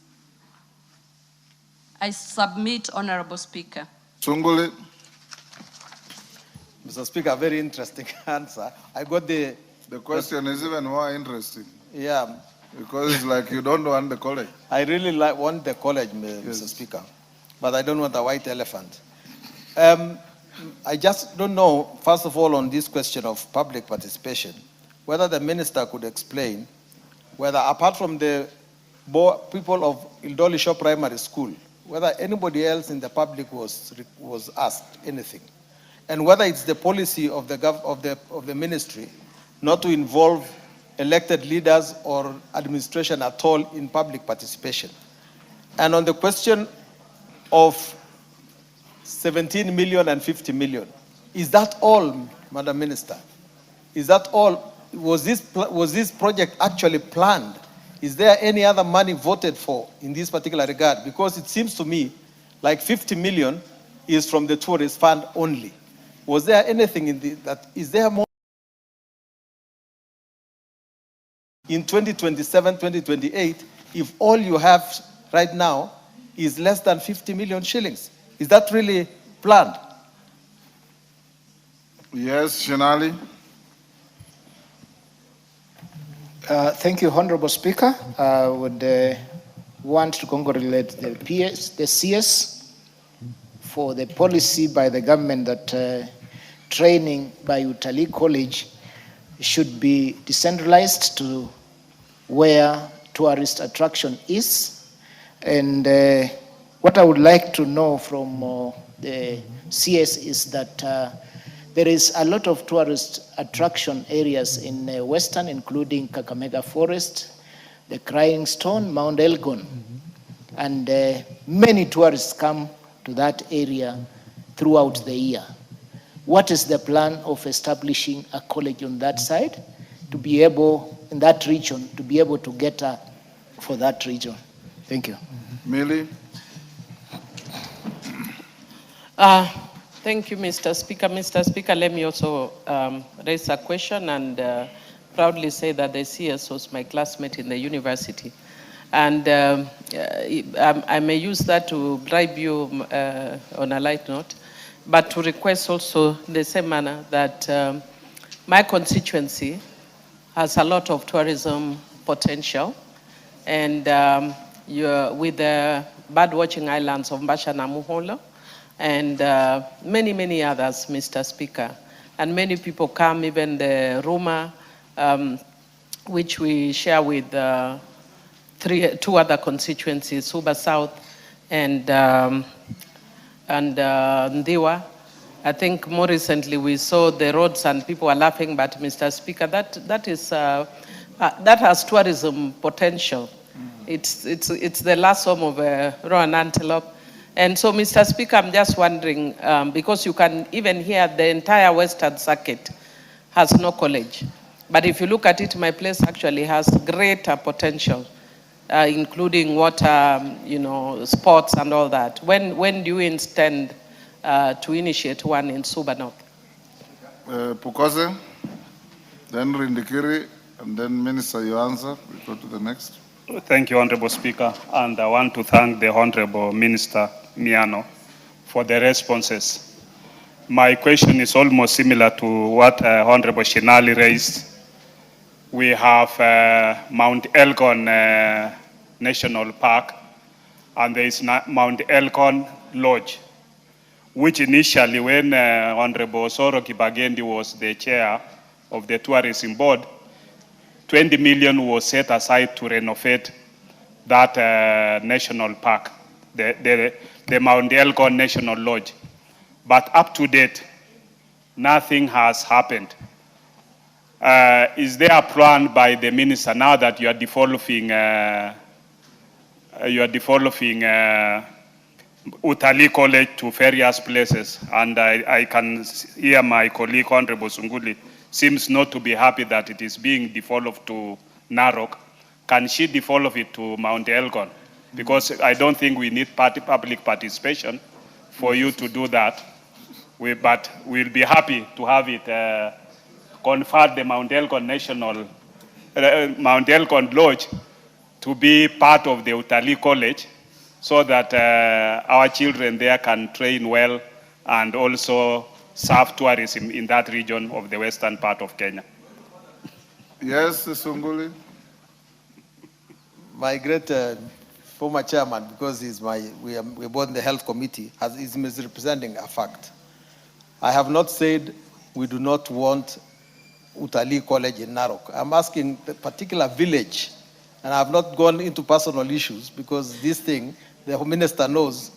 I submit, Honorable Speaker. Sunguli. Mr. Speaker, very interesting answer. I got the question is even more interesting. Yeah. Because it's like you don't want the college. I really want the college, Mr. Speaker, but I don't want the white elephant. I just don't know, first of all, on this question of public participation, whether the minister could explain whether, apart from the people of Ildolisho Primary School, whether anybody else in the public was asked anything, and whether it's the policy of the ministry not to involve elected leaders or administration at all in public participation. And on the question of 17 million and 50 million, is that all, Madam Minister? Is that all? Was this project actually planned? Is there any other money voted for in this particular regard? Because it seems to me like 50 million is from the tourist fund only. Was there anything in is there more? In 2027, 2028, if all you have right now is less than 50 million shillings. Is that really planned? Yes, Shinali. Thank you, Honorable Speaker. I would want to congratulate the CS for the policy by the government that training by Utalii College should be decentralized to where tourist attraction is. And what I would like to know from the CS is that there is a lot of tourist attraction areas in Western, including Kakamega Forest, the Crying Stone, Mount Elgon. And many tourists come to that area throughout the year. What is the plan of establishing a college on that side to be able, in that region, to be able to get for that region? Thank you. Millie? Thank you, Mr. Speaker. Mr. Speaker, let me also raise a question and proudly say that the CS was my classmate in the university. And I may use that to bribe you on a light note, but to request also the same manner that my constituency has a lot of tourism potential. And with the bird-watching islands of Mbasha na Muholo, and many, many others, Mr. Speaker. And many people come, even the Ruma, which we share with two other constituencies, Suba South and Ndiwa. I think more recently we saw the roads and people are laughing, but Mr. Speaker, that has tourism potential. It's the last home of roan antelope. And so, Mr. Speaker, I'm just wondering, because you can even hear the entire Western Circuit has no college. But if you look at it, my place actually has greater potential, including water, sports and all that. When do you intend to initiate one in Suba North? Pukoze, then Rindikiri, and then Minister, you answer. We go to the next. Thank you, Honorable Speaker. And I want to thank the Honorable Minister Miano for the responses. My question is almost similar to what Honorable Shinali raised. We have Mount Elgon National Park, and there is Mount Elgon Lodge, which initially, when Honorable Soro Kibagendi was the chair of the tourism board, 20 million was set aside to renovate that national park, the Mount Elgon National Lodge. But up to date, nothing has happened. Is there a plan by the minister now that you are developing Utalii College to various places? And I can hear my colleague, Honorable Sunguli, seems not to be happy that it is being developed to Narok. Can she develop it to Mount Elgon? Because I don't think we need public participation for you to do that. But we'll be happy to have it convert the Mount Elgon Mount Elgon Lodge to be part of the Utalii College, so that our children there can train well and also serve tourism in that region of the western part of Kenya. Yes, Sunguli. My great former chairman, because we're both in the health committee, is misrepresenting a fact. I have not said we do not want Utalii College in Narok. I'm asking the particular village, and I have not gone into personal issues, because this thing, the minister knows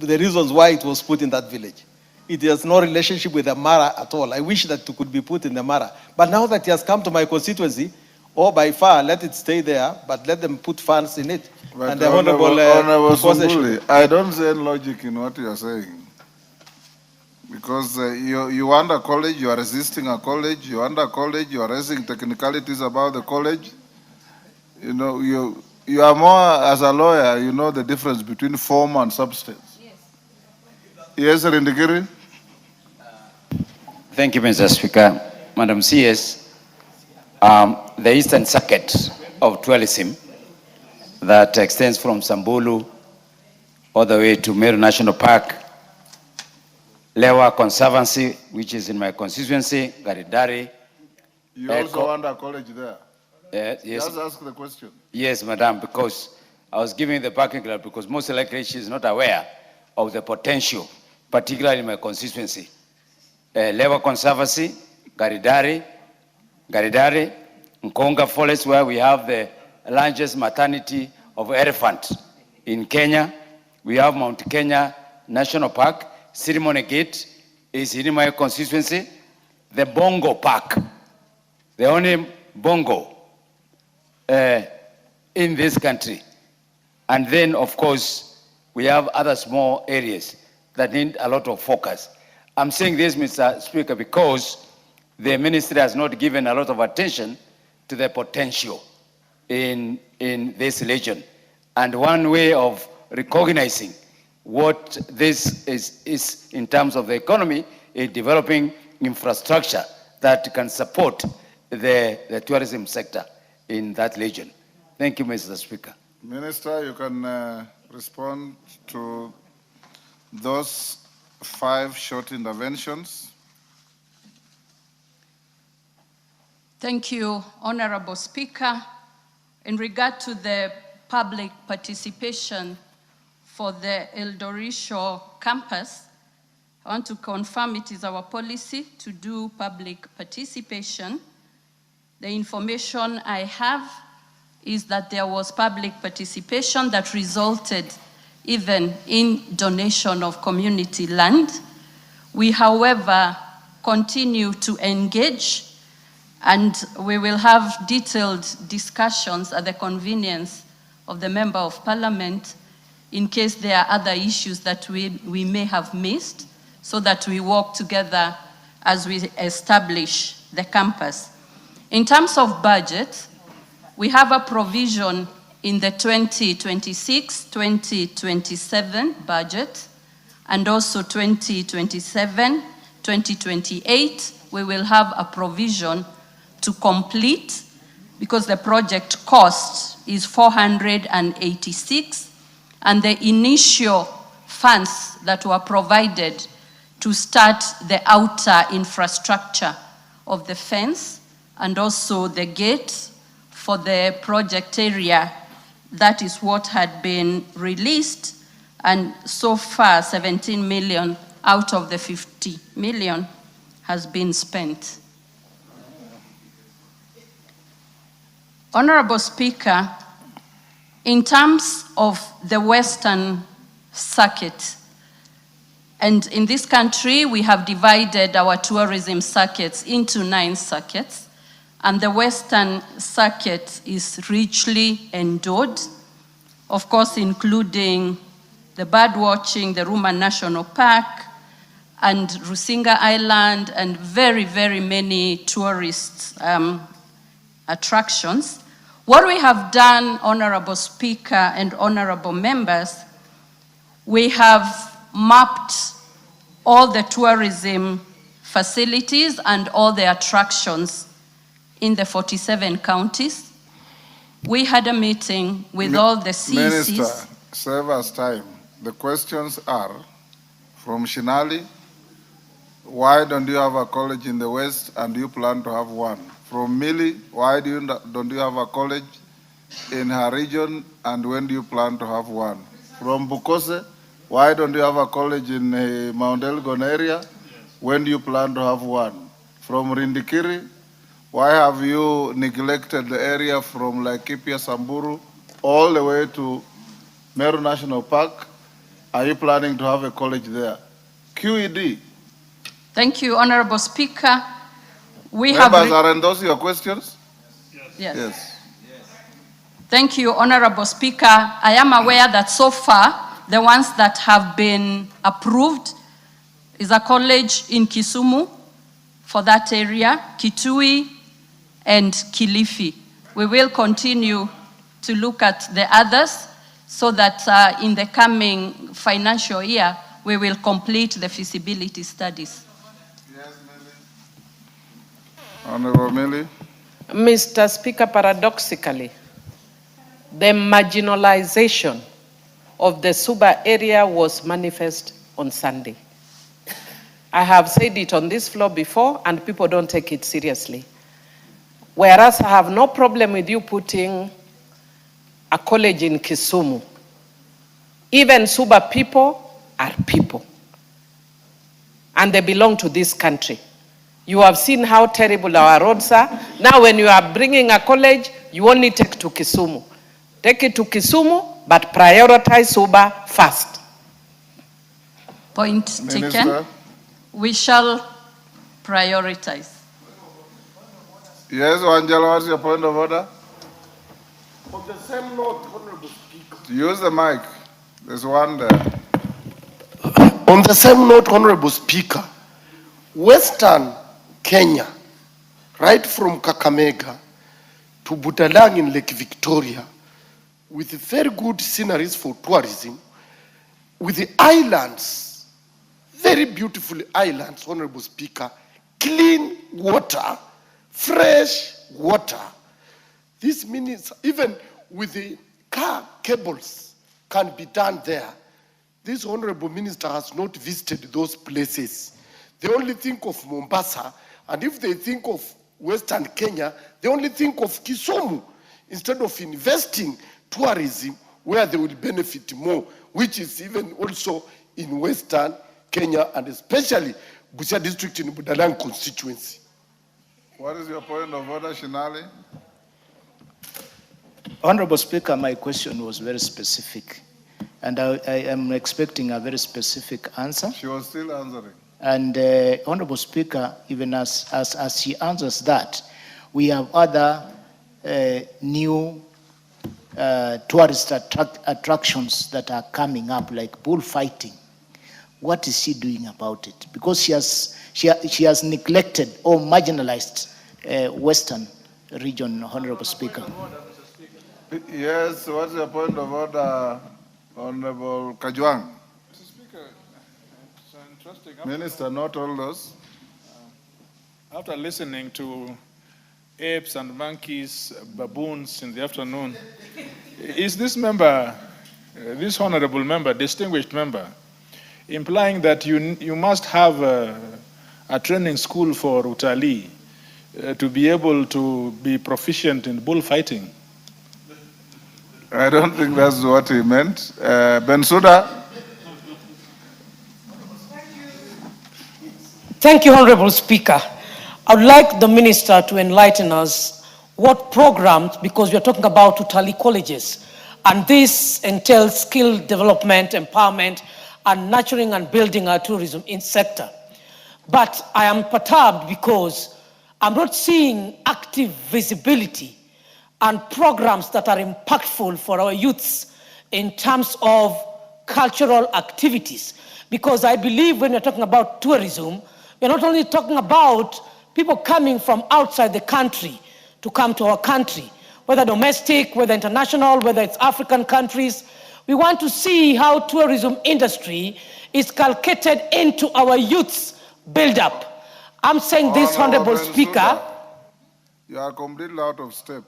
the reasons why it was put in that village. It has no relationship with the Mara at all. I wish that it could be put in the Mara. But now that he has come to my constituency, by far, let it stay there, but let them put funds in it. But and the Honorable Sunguli, I don't see any logic in what you are saying. Because you want a college, you are resisting a college. You want a college, you are raising technicalities about the college. You are more, as a lawyer, you know the difference between form and substance. Yes, Rindikiri? Thank you, Mr. Speaker. Madam CS, the Eastern Circuit of Tourism that extends from Samburu all the way to Meru National Park, Lewa Conservancy, which is in my constituency, Garidari. You also want a college there? Yes. Just ask the question. Yes, madam, because I was giving the parking lot because most likely she is not aware of the potential, particularly in my constituency. Lewa Conservancy, Garidari, Nkonga Forest, where we have the largest maternity of elephant in Kenya. We have Mount Kenya National Park. Ceremony Gate is in my constituency. The Bongo Park, the only bongo in this country. And then, of course, we have other small areas that need a lot of focus. I'm saying this, Mr. Speaker, because the ministry has not given a lot of attention to the potential in this region. And one way of recognizing what this is in terms of the economy is developing infrastructure that can support the tourism sector in that region. Thank you, Mr. Speaker. Minister, you can respond to those 5 short interventions. Thank you, Honorable Speaker. In regard to the public participation for the Eldorisho campus, I want to confirm it is our policy to do public participation. The information I have is that there was public participation that resulted even in donation of community land. We, however, continue to engage, and we will have detailed discussions at the convenience of the Member of Parliament in case there are other issues that we may have missed, so that we work together as we establish the campus. In terms of budget, we have a provision in the 2026-2027 budget, and also 2027-2028, we will have a provision to complete, because the project cost is 486, and the initial funds that were provided to start the outer infrastructure of the fence and also the gate for the project area, that is what had been released, and so far 17 million out of the 50 million has been spent. Honorable Speaker, in terms of the Western Circuit, and in this country we have divided our tourism circuits into 9 circuits, and the Western Circuit is richly endowed, of course including the bird watching, the Ruma National Park, and Rusinga Island, and very, very many tourist attractions. What we have done, Honorable Speaker and honorable members, we have mapped all the tourism facilities and all the attractions in the 47 counties. We had a meeting with all the CCs. Minister, save us time. The questions are from Shinali: why don't you have a college in the West and you plan to have one? From Mili: why don't you have a college in her region and when do you plan to have one? From Bukose: why don't you have a college in Mount Elgon area? When do you plan to have one? From Rindikiri: why have you neglected the area from Laikipia, Samburu, all the way to Meru National Park? Are you planning to have a college there? QED. Thank you, Honorable Speaker. Members, are those your questions? Yes. Thank you, Honorable Speaker. I am aware that so far, the ones that have been approved is a college in Kisumu for that area, Kitui, and Kilifi. We will continue to look at the others so that in the coming financial year, we will complete the feasibility studies. Honorable Millie. Mr. Speaker, paradoxically, the marginalization of the Suba area was manifest on Sunday. I have said it on this floor before, and people don't take it seriously. Whereas I have no problem with you putting a college in Kisumu. Even Suba people are people, and they belong to this country. You have seen how terrible our roads are. Now when you are bringing a college, you only take to Kisumu. Take it to Kisumu, but prioritize Suba first. Point taken. We shall prioritize. Yes, Angela, what's your point of order? On the same note, Honorable Speaker. Use the mic. There's one there. On the same note, Honorable Speaker, Western Kenya, right from Kakamega to Budalang in Lake Victoria, with very good sceneries for tourism, with the islands, very beautiful islands, Honorable Speaker, clean water, fresh water. This means even with the car cables can be done there. This Honorable Minister has not visited those places. They only think of Mombasa, and if they think of Western Kenya, they only think of Kisumu, instead of investing tourism where they will benefit more, which is even also in Western Kenya, and especially Busia district in Budalang constituency. What is your point of order, Shinali? Honorable Speaker, my question was very specific, and I am expecting a very specific answer. She was still answering. And Honorable Speaker, even as she answers that, we have other new tourist attractions that are coming up, like bullfighting. What is she doing about it? Because she has neglected or marginalized Western region, Honorable Speaker. Yes, what's your point of order, Honorable Kajwang? Minister, not all those. After listening to apes and monkeys, baboons in the afternoon, is this member, this honorable member, distinguished member, implying that you must have a training school for utalii to be able to be proficient in bullfighting? I don't think that's what he meant. Bensouda. Thank you, Honorable Speaker. I would like the Minister to enlighten us what programs, because we are talking about utalii colleges, and this entails skill development, empowerment, and nurturing and building our tourism sector. But I am perturbed because I'm not seeing active visibility and programs that are impactful for our youths in terms of cultural activities. Because I believe when you're talking about tourism, we're not only talking about people coming from outside the country to come to our country, whether domestic, whether international, whether it's African countries. We want to see how tourism industry is calculated into our youth's build-up. I'm saying this, Honorable Speaker. You are completely out of step.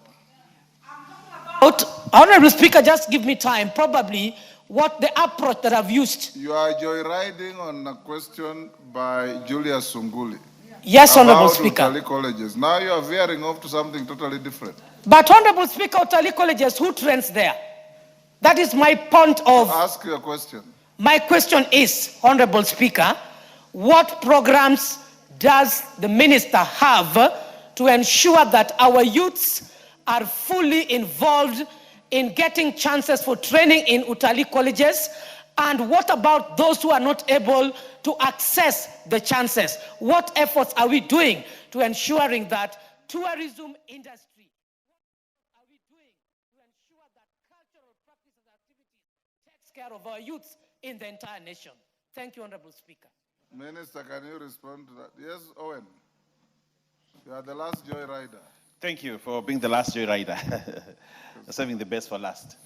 Honorable Speaker, just give me time. Probably what the approach that I've used. You are joyriding on a question by Julius Sunguli. Yes, Honorable Speaker. Utalii colleges. Now you are veering off to something totally different. But Honorable Speaker, utalii colleges, who trains there? That is my point of... Ask your question. My question is, Honorable Speaker, what programs does the Minister have to ensure that our youths are fully involved in getting chances for training in utalii colleges? And what about those who are not able to access the chances? What efforts are we doing to ensuring that tourism industry, what are we doing to ensure that cultural practices and activities takes care of our youths in the entire nation? Thank you, Honorable Speaker. Minister, can you respond to that? Yes, Owen. You are the last joyrider. Thank you for being the last joyrider. Saving the best for last.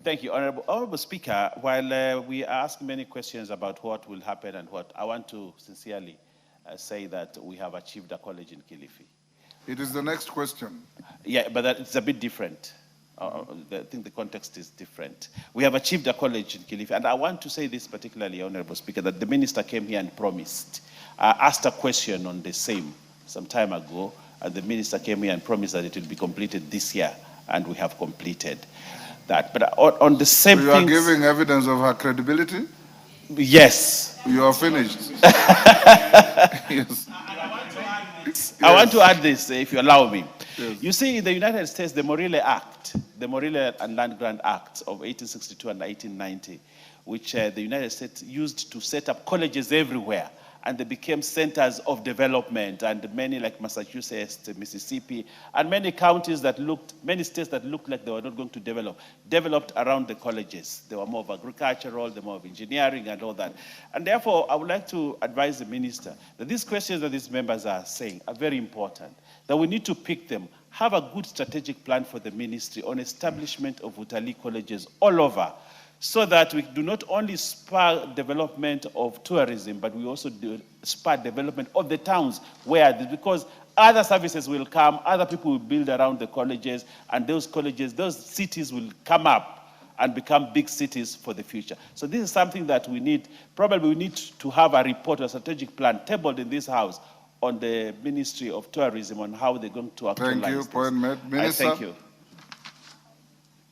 Thank you, Honorable Speaker. While we ask many questions about what will happen and what, I want to sincerely say that we have achieved a college in Kilifi. It is the next question. Yeah, but it's a bit different. I think the context is different. We have achieved a college in Kilifi, and I want to say this particularly, Honorable Speaker, that the minister came here and promised, asked a question on the same some time ago, and the minister came here and promised that it will be completed this year, and we have completed that. But on the same You are things, giving evidence of her credibility? yes. You are finished. Yes. I want to add this, if you allow me. Yes. You see, in the United States, the Morille Act, the Morille and Land Grant Act of 1862 and 1890, which the United States used to set up colleges everywhere, and they became centers of development, and many like Massachusetts, Mississippi, and many counties that looked, many states that looked like they were not going to develop, developed around the colleges. They were more of agricultural, they were more of engineering and all that. And therefore, I would like to advise the minister that these questions that these members are saying are very important, that we need to pick them, have a good strategic plan for the ministry on establishment of utalii colleges all over, so that we do not only spur development of tourism, but we also do spur development of the towns where, because other services will come, other people will build around the colleges, and those colleges, those cities will come up and become big cities for the future. So this is something that we need, probably we need to have a report, a strategic plan tabled in this house on the Ministry of Tourism on how they're going to actualize Thank you. this. Point made. Minister, Thank you.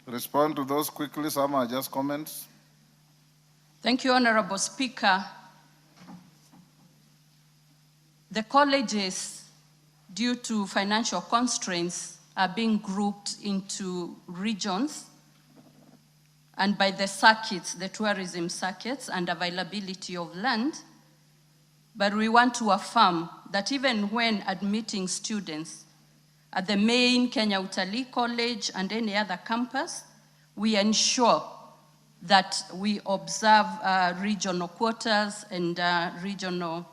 Respond to those quickly. Some are just comments. Thank you, Honorable Speaker. The colleges, due to financial constraints, are being grouped into regions and by the circuits, the tourism circuits and availability of land. But we want to affirm that even when admitting students at the main Kenya Utalii College and any other campus, we ensure that we observe regional quotas and regional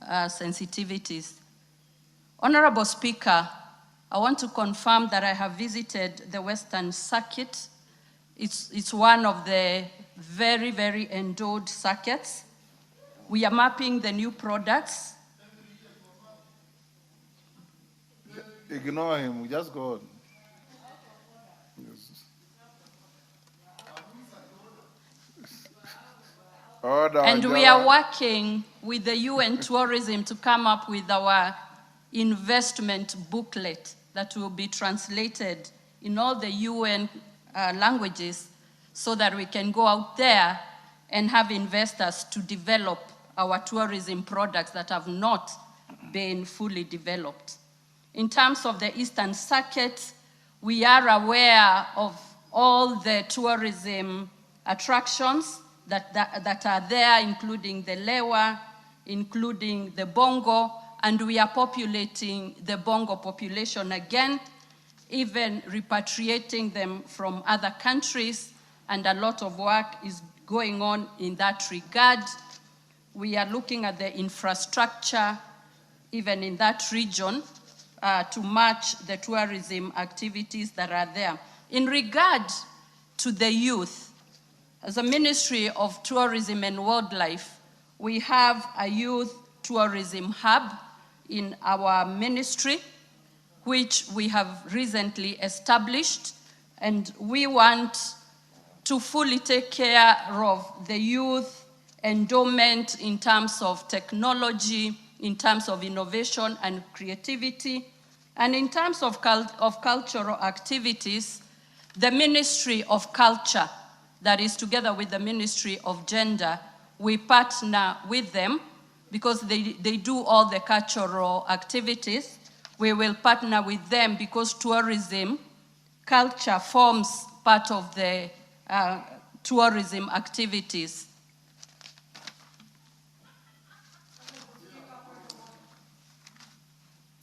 sensitivities. Honorable Speaker, I want to confirm that I have visited the Western Circuit. It's one of the very, very endowed circuits. We are mapping the new products. Ignore him. Just go on. Yes. Order, And we are working with the UN Tourism to come up with our investment booklet that will be translated in all the UN languages so that we can go out there and have investors to develop our tourism products that have not been fully developed. In terms of the Eastern Circuit, we are aware of all the tourism attractions that are there, including the Lewa, including the Bongo, and we are populating the Bongo population again, even repatriating them from other countries, and a lot of work is going on in that regard. We are looking at the infrastructure, even in that region, to match the tourism activities that are there. In regard to the youth, as a Ministry of Tourism and Wildlife, we have a youth tourism hub in our ministry, which we have recently established, and we want to fully take care of the youth endowment in terms of technology, in terms of innovation and creativity, and in terms of cultural activities. The Ministry of Culture, that is together with the Ministry of Gender, we partner with them because they do all the cultural activities. We will partner with them because tourism, culture forms part of the tourism activities.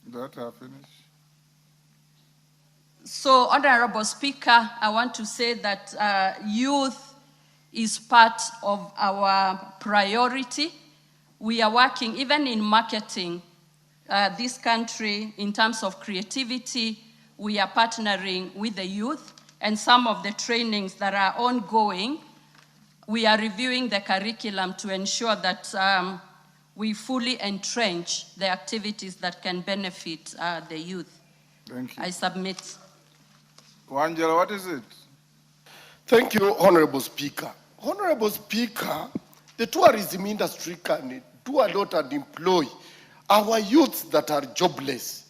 That I finish. So, Honorable Speaker, I want to say that youth is part of our priority. We are working, even in marketing this country, in terms of creativity, we are partnering with the youth, and some of the trainings that are ongoing, we are reviewing the curriculum to ensure that we fully entrench the activities that can benefit the youth. Thank you. I submit. Wangela, what is it? Thank you, Honorable Speaker. Honorable Speaker, the tourism industry can do a lot and employ our youths that are jobless.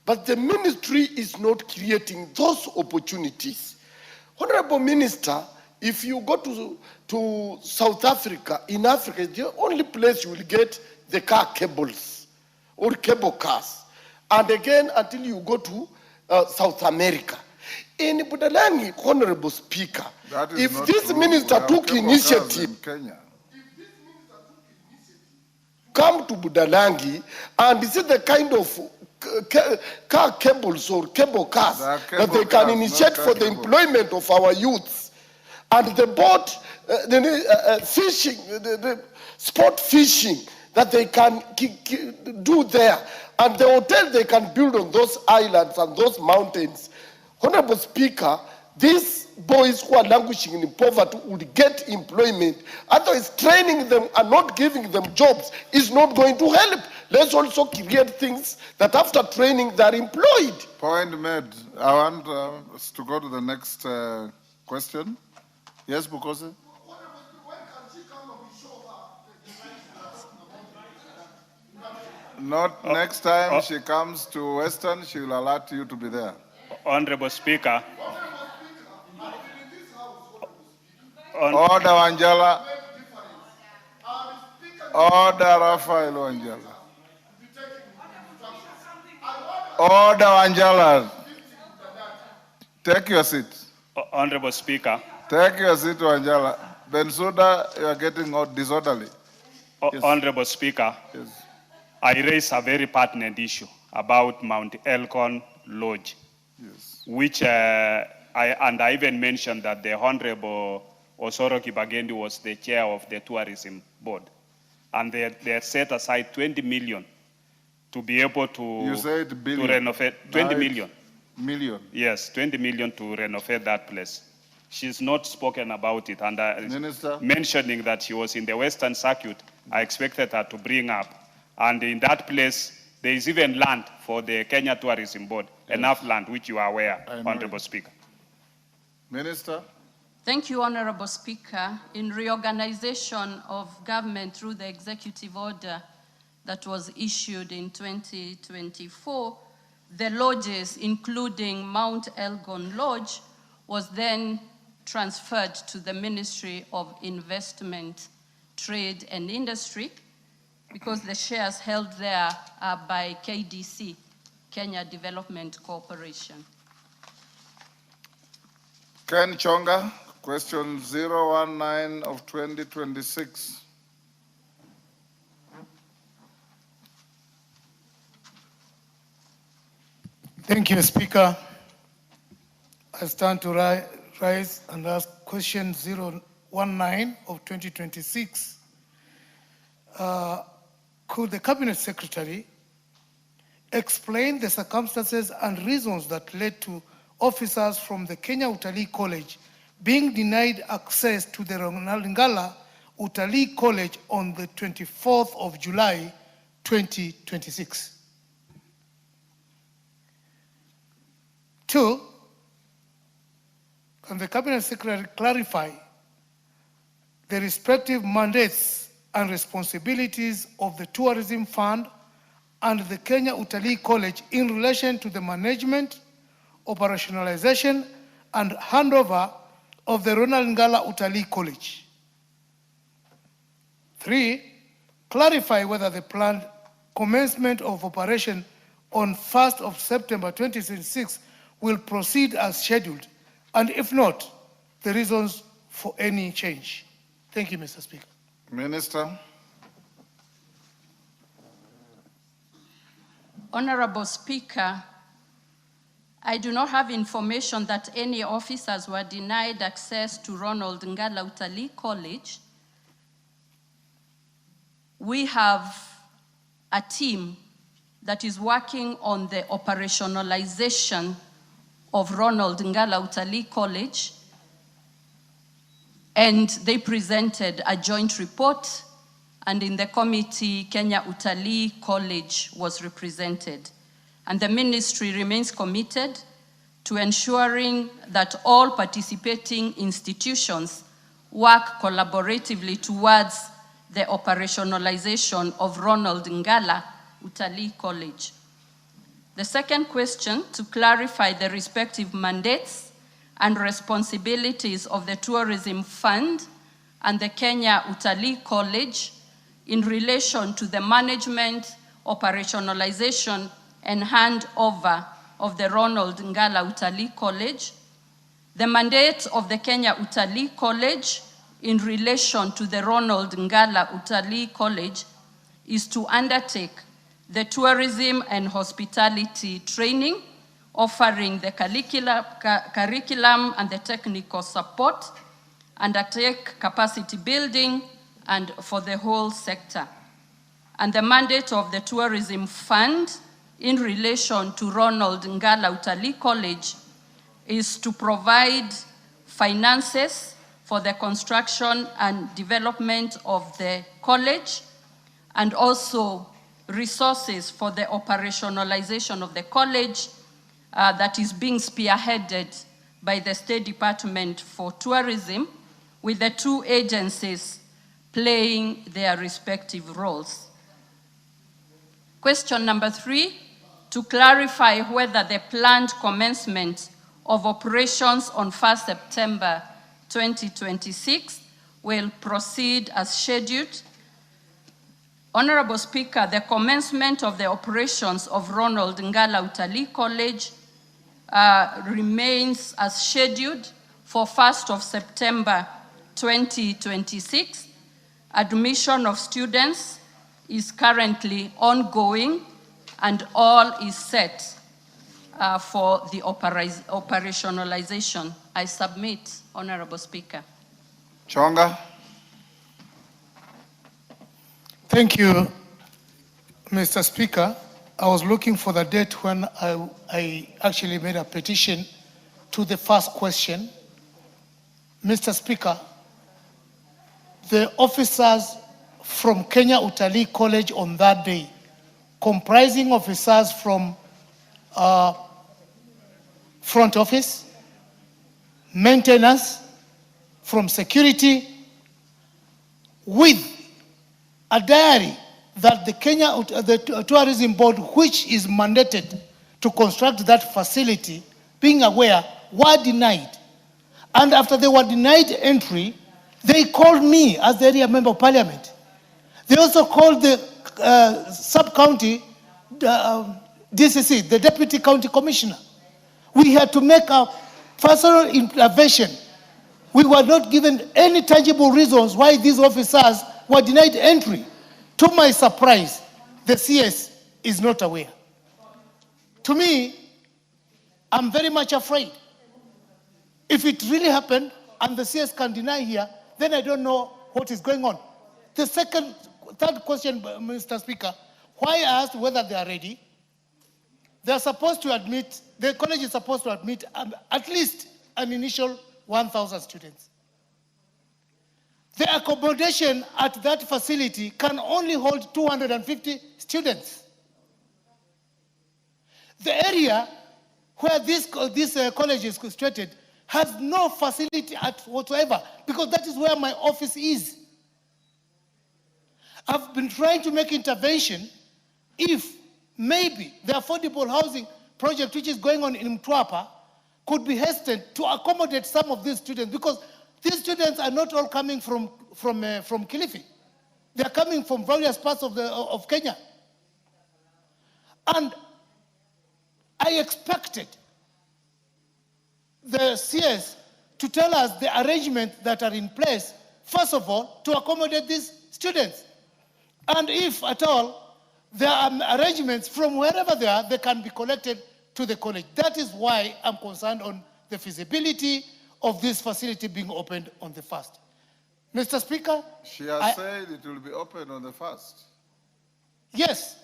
But the ministry is not creating those opportunities. Honorable Minister, if you go to South Africa, in Africa, it's the only place you will get the car cables or cable cars. And again, until you go to South America. In Budalangi, Honorable Speaker, if this minister took initiative, come to Budalangi and see the kind of car cables or cable cars that they can initiate for the employment of our youths, and the boat, fishing, the sport fishing that they can do there, and the hotel they can build on those islands and those mountains. Honorable Speaker, these boys who are languishing in poverty would get employment. Otherwise, training them and not giving them jobs is not going to help. Let's also create things that after training they're employed. Point made. I want us to go to the next question. Yes, Bukosi? Not next time she comes to Western, she will alert you to be there. Honorable Speaker. Order Wangela. Order Raphael Wangela. Order Wangela. Take your seat. Honorable Speaker. Take your seat, Wangela. Bensouda, you are getting disorderly. Yes. Honorable Speaker. Yes. I raise a very pertinent issue about Mount Elgon Lodge. Yes. Which I even mentioned that the Honorable Osoro Kibagendi was the chair of the tourism board. And they set aside 20 million to be able to, you said billion. To renovate, 20 million. Million. Yes, 20 million to renovate that place. She's not spoken about it. And Minister? Mentioning that she was in the Western Circuit, I expected her to bring up. And in that place, there is even land for the Kenya Tourism Board, yes. Enough land, which you are aware, Honorable Speaker. Minister? Thank you, Honorable Speaker. In reorganization of government through the executive order that was issued in 2024, the lodges, including Mount Elgon Lodge, was then transferred to the Ministry of Investment, Trade and Industry, because the shares held there are by KDC, Kenya Development Corporation. Ken Chonga, question 019 of 2026. Thank you, Speaker. I stand to rise and ask question 019 of 2026. Could the Cabinet Secretary explain the circumstances and reasons that led to officers from the Kenya Utalii College being denied access to the Ronalingala Utalii College on the 24th of July, 2026? 2, can the Cabinet Secretary clarify the respective mandates and responsibilities of the Tourism Fund and the Kenya Utalii College in relation to the management, operationalization, and handover of the Ronalingala Utalii College? 3, clarify whether the planned commencement of operation on 1st of September 2026 will proceed as scheduled, and if not, the reasons for any change. Thank you, Mr. Speaker. Minister. Honorable Speaker, I do not have information that any officers were denied access to Ronald Ngala Utalii College. We have a team that is working on the operationalization of Ronald Ngala Utalii College, and they presented a joint report, and in the committee, Kenya Utalii College was represented. And the ministry remains committed to to ensuring that all participating institutions work collaboratively towards the operationalization of Ronald Ngala Utalii College. The second question, to clarify the respective mandates and responsibilities of the Tourism Fund and the Kenya Utalii College in relation to the management, operationalization, and handover of the Ronald Ngala Utalii College. The mandate of the Kenya Utalii College in relation to the Ronald Ngala Utalii College is to undertake the tourism and hospitality training, offering the curriculum and the technical support, undertake capacity building and for the whole sector. And the mandate of the Tourism Fund in relation to Ronald Ngala Utalii College is to provide finances for the construction and development of the college, and also resources for the operationalization of the college that is being spearheaded by the State Department for Tourism, with the two agencies playing their respective roles. Question number 3, to clarify whether the planned commencement of operations on 1st September 2026 will proceed as scheduled. Honorable Speaker, the commencement of the operations of Ronald Ngala Utalii College remains as scheduled for 1st of September 2026. Admission of students is currently ongoing and all is set for the operationalization. I submit, Honorable Speaker. Chonga. Thank you, Mr. Speaker. I was looking for the date when I actually made a petition to the first question. Mr. Speaker, the officers from Kenya Utalii College on that day, comprising officers from front office, maintenance, from security, with a diary that the the Tourism Board, which is mandated to construct that facility, being aware, were denied. And after they were denied entry, they called me as the area member of parliament. They also called the sub-county DCC, the deputy county commissioner. We had to make a personal intervention. We were not given any tangible reasons why these officers were denied entry. To my surprise, the CS is not aware. To me, I'm very much afraid. If it really happened and the CS can deny here, then I don't know what is going on. The third question, Mr. Speaker, why I asked whether they are ready. They are supposed to admit, the college is supposed to admit at least an initial 1,000 students. The accommodation at that facility can only hold 250 students. The area where this college is situated has no facility whatsoever, because that is where my office is. I've been trying to make intervention if maybe the affordable housing project which is going on in Mtwapa could be hastened to accommodate some of these students, because these students are not all coming from Kilifi. They are coming from various parts of Kenya. And I expected the CS to tell us the arrangements that are in place, first of all, to accommodate these students. And if at all, there are arrangements from wherever they are, they can be collected to the college. That is why I'm concerned on the feasibility of this facility being opened on the 1st. Mr. Speaker? She has said it will be open on the 1st. Yes.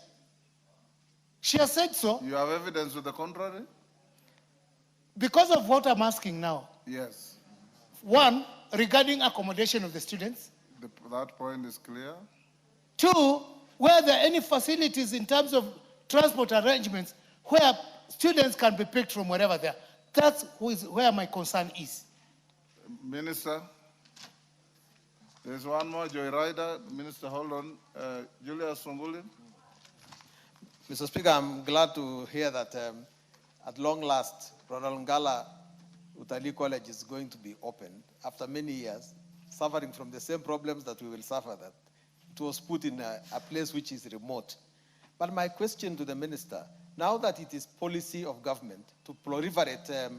She has said so. You have evidence to the contrary? Because of what I'm asking now. Yes. One, regarding accommodation of the students. That point is clear. 2, were there any facilities in terms of transport arrangements where students can be picked from wherever they are? That's where my concern is. Minister, there's one more joyrider. Minister, hold on. Julius Songulin. Mr. Speaker, I'm glad to hear that at long last, Ronald Ngala Utalii College is going to be opened after many years, suffering from the same problems that we will suffer, that it was put in a place which is remote. But my question to the minister, now that it is policy of government to proliferate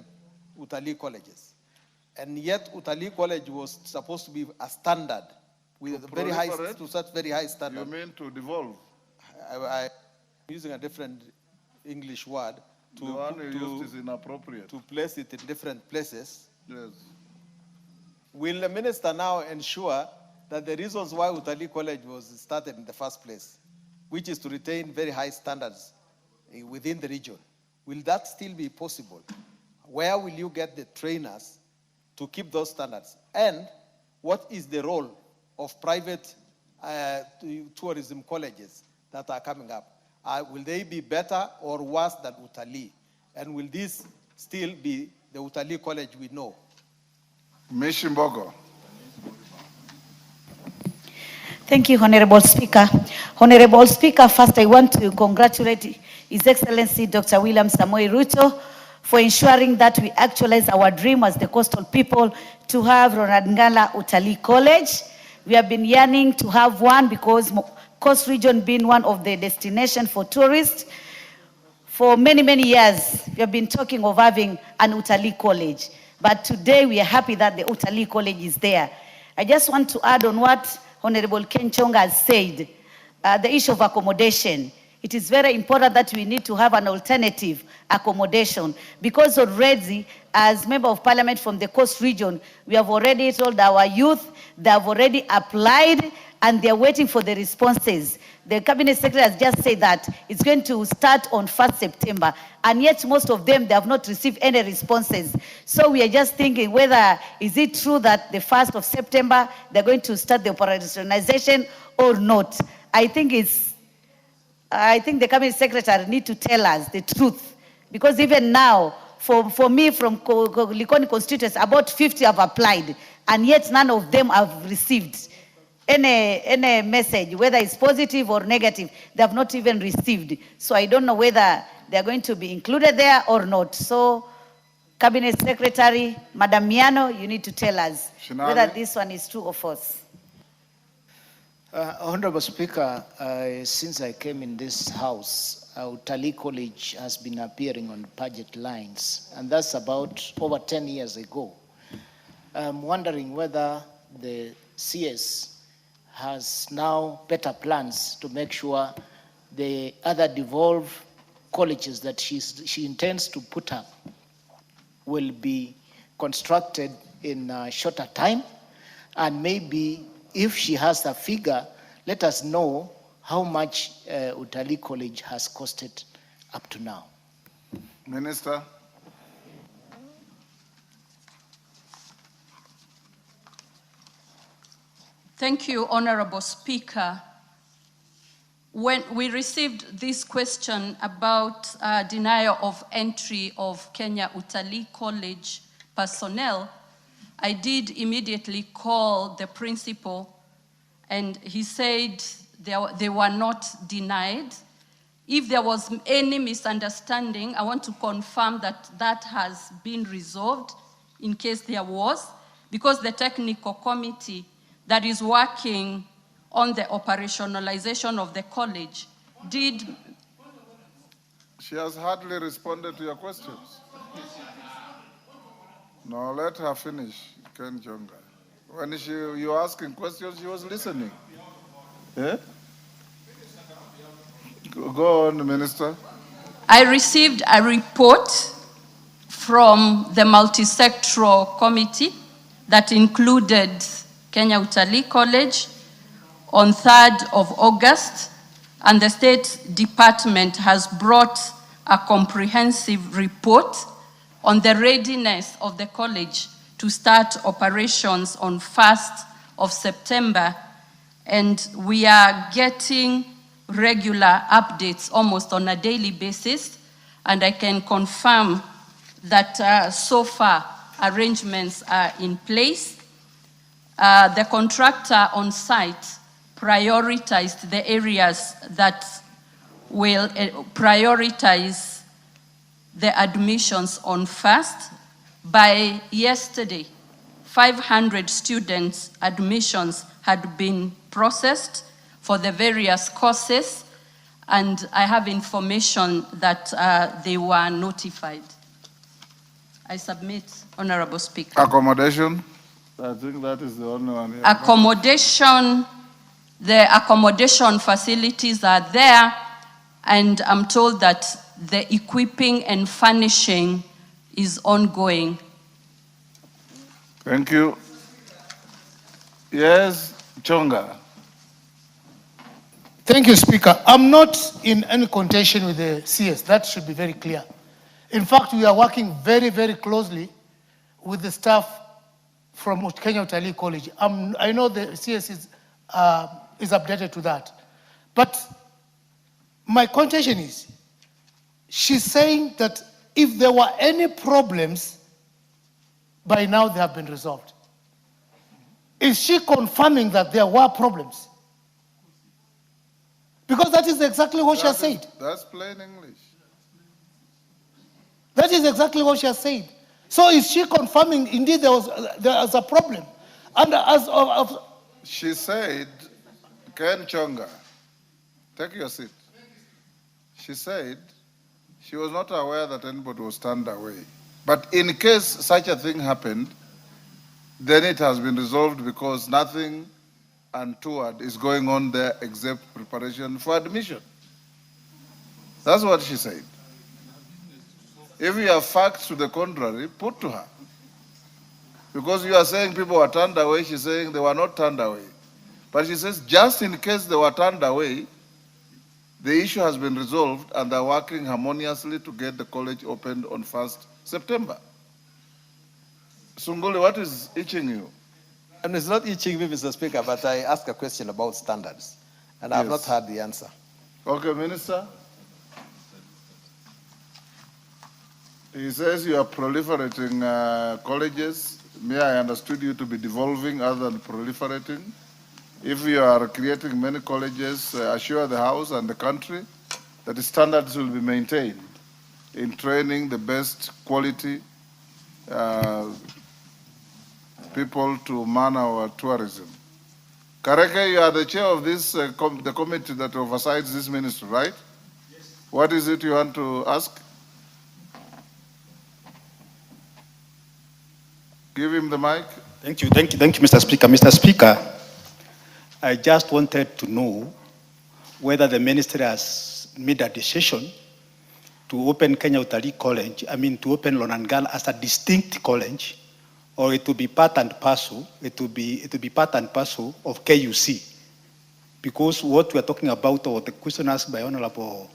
Utalii colleges, and yet Utalii College was supposed to be a standard with a very high, to such very high standard. You mean to devolve? I'm using a different English word. The one you used is inappropriate. To place it in different places. Yes. Will the minister now ensure that the reasons why Utalii College was started in the first place, which is to retain very high standards within the region, will that still be possible? Where will you get the trainers to keep those standards? And what is the role of private tourism colleges that are coming up? Will they be better or worse than Utalii? And will this still be the Utalii College we know? Mishimbogo. Thank you, Honorable Speaker. Honorable Speaker, first I want to congratulate His Excellency Dr. William Samoei Ruto for ensuring that we actualize our dream as the coastal people to have Ronald Ngala Utalii College. We have been yearning to have one because Coast region being one of the destinations for tourists. For many, many years, we have been talking of having an Utalii College. But today we are happy that the Utalii College is there. I just want to add on what Honorable Ken Chonga has said, the issue of accommodation. It is very important that we need to have an alternative accommodation because already, as Member of Parliament from the Coast region, we have already told our youth, they have already applied and they're waiting for the responses. The Cabinet Secretary has just said that it's going to start on 1st September, and yet most of them, they have not received any responses. So we are just thinking whether, is it true that the 1st of September, they're going to start the operationalization or not? I think the Cabinet Secretary need to tell us the truth, because even now, for me from Likoni constituency, about 50 have applied, and yet none of them have received any message, whether it's positive or negative. They have not even received. So I don't know whether they're going to be included there or not. So Cabinet Secretary, Madam Miano, you need to tell us whether this one is true or false. Honorable Speaker, since I came in this house, Utalii College has been appearing on budget lines, and that's about over 10 years ago. I'm wondering whether the CS has now better plans to make sure the other devolved colleges that she intends to put up will be constructed in a shorter time, and maybe if she has a figure, let us know how much Utalii College has costed up to now. Minister. Thank you, Honorable Speaker. When we received this question about denial of entry of Kenya Utalii College personnel, I did immediately call the principal, and he said they were not denied. If there was any misunderstanding, I want to confirm that that has been resolved in case there was, because the technical committee that is working on the operationalization of the college did. She has hardly responded to your questions. No, let her finish, Ken Jonga. When you were asking questions, she was listening. Yeah? Go on, Minister. I received a report from the multi-sectoral committee that included Kenya Utalii College on 3rd of August, and the State Department has brought a comprehensive report on the readiness of the college to start operations on 1st of September. And we are getting regular updates almost on a daily basis. And I can confirm that so far arrangements are in place. The contractor on site prioritized the areas that will prioritize the admissions on first. By yesterday, 500 students' admissions had been processed for the various courses, and I have information that they were notified. I submit, Honorable Speaker. Accommodation? I think that is the only one here. Accommodation, the accommodation facilities are there, and I'm told that the equipping and furnishing is ongoing. Thank you. Yes, Chonga. Thank you, Speaker. I'm not in any contention with the CS. That should be very clear. In fact, we are working very, very closely with the staff from Kenya Utalii College. I know the CS is updated to that. But my contention is, she's saying that if there were any problems, by now they have been resolved. Is she confirming that there were problems? Because that is exactly what she has said. That's plain English. That is exactly what she has said. So is she confirming indeed there was a problem? And as she said, Ken Chonga, take your seat. She said she was not aware that anybody was turned away. But in case such a thing happened, then it has been resolved because nothing untoward is going on there except preparation for admission. That's what she said. If you have facts to the contrary, put to her. Because you are saying people were turned away, she's saying they were not turned away. But she says just in case they were turned away, the issue has been resolved and they're working harmoniously to get the college opened on 1st September. Sunguli, what is itching you? And it's not itching me, Mr. Speaker, but I asked a question about standards, and I have not heard the answer. Okay, Minister. He says you are proliferating colleges. May I understood you to be devolving other than proliferating? If you are creating many colleges, assure the House and the country that the standards will be maintained in training the best quality people to man our tourism. Kareke, you are the chair of this, the committee that oversees this ministry, right? Yes. What is it you want to ask? Give him the mic. Thank you, Mr. Speaker. Mr. Speaker, I just wanted to know whether the ministry has made a decision to open Kenya Utalii College, to open Lonangala as a distinct college, or it will be part and parcel, it will be part and parcel of KUC. Because what we are talking about, or the question asked by Honorable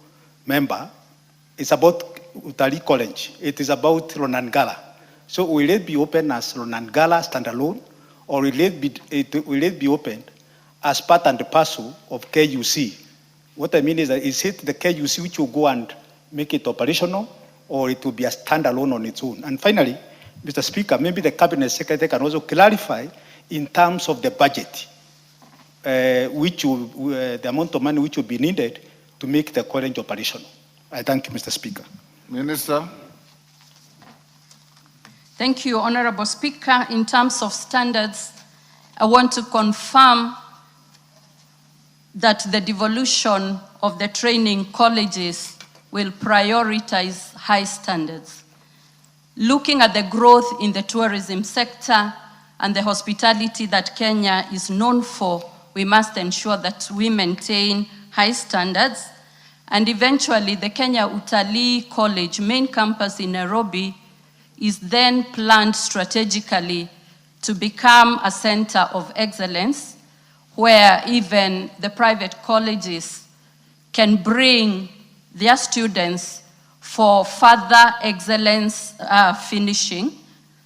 Member, is about Utalii College. It is about Lonangala. So will it be open as Lonangala standalone, or will it be opened as part and parcel of KUC? What I mean is it the KUC which will go and make it operational, or it will be a standalone on its own? And finally, Mr. Speaker, maybe the Cabinet Secretary can also clarify in terms of the budget, the amount of money which will be needed to make the college operational. I thank you, Mr. Speaker. Minister. Thank you, Honorable Speaker. In terms of standards, I want to confirm that the devolution of the training colleges will prioritize high standards. Looking at the growth in the tourism sector and the hospitality that Kenya is known for, we must ensure that we maintain high standards. And eventually, the Kenya Utalii College main campus in Nairobi is then planned strategically to become a center of excellence, where even the private colleges can bring their students for further excellence finishing,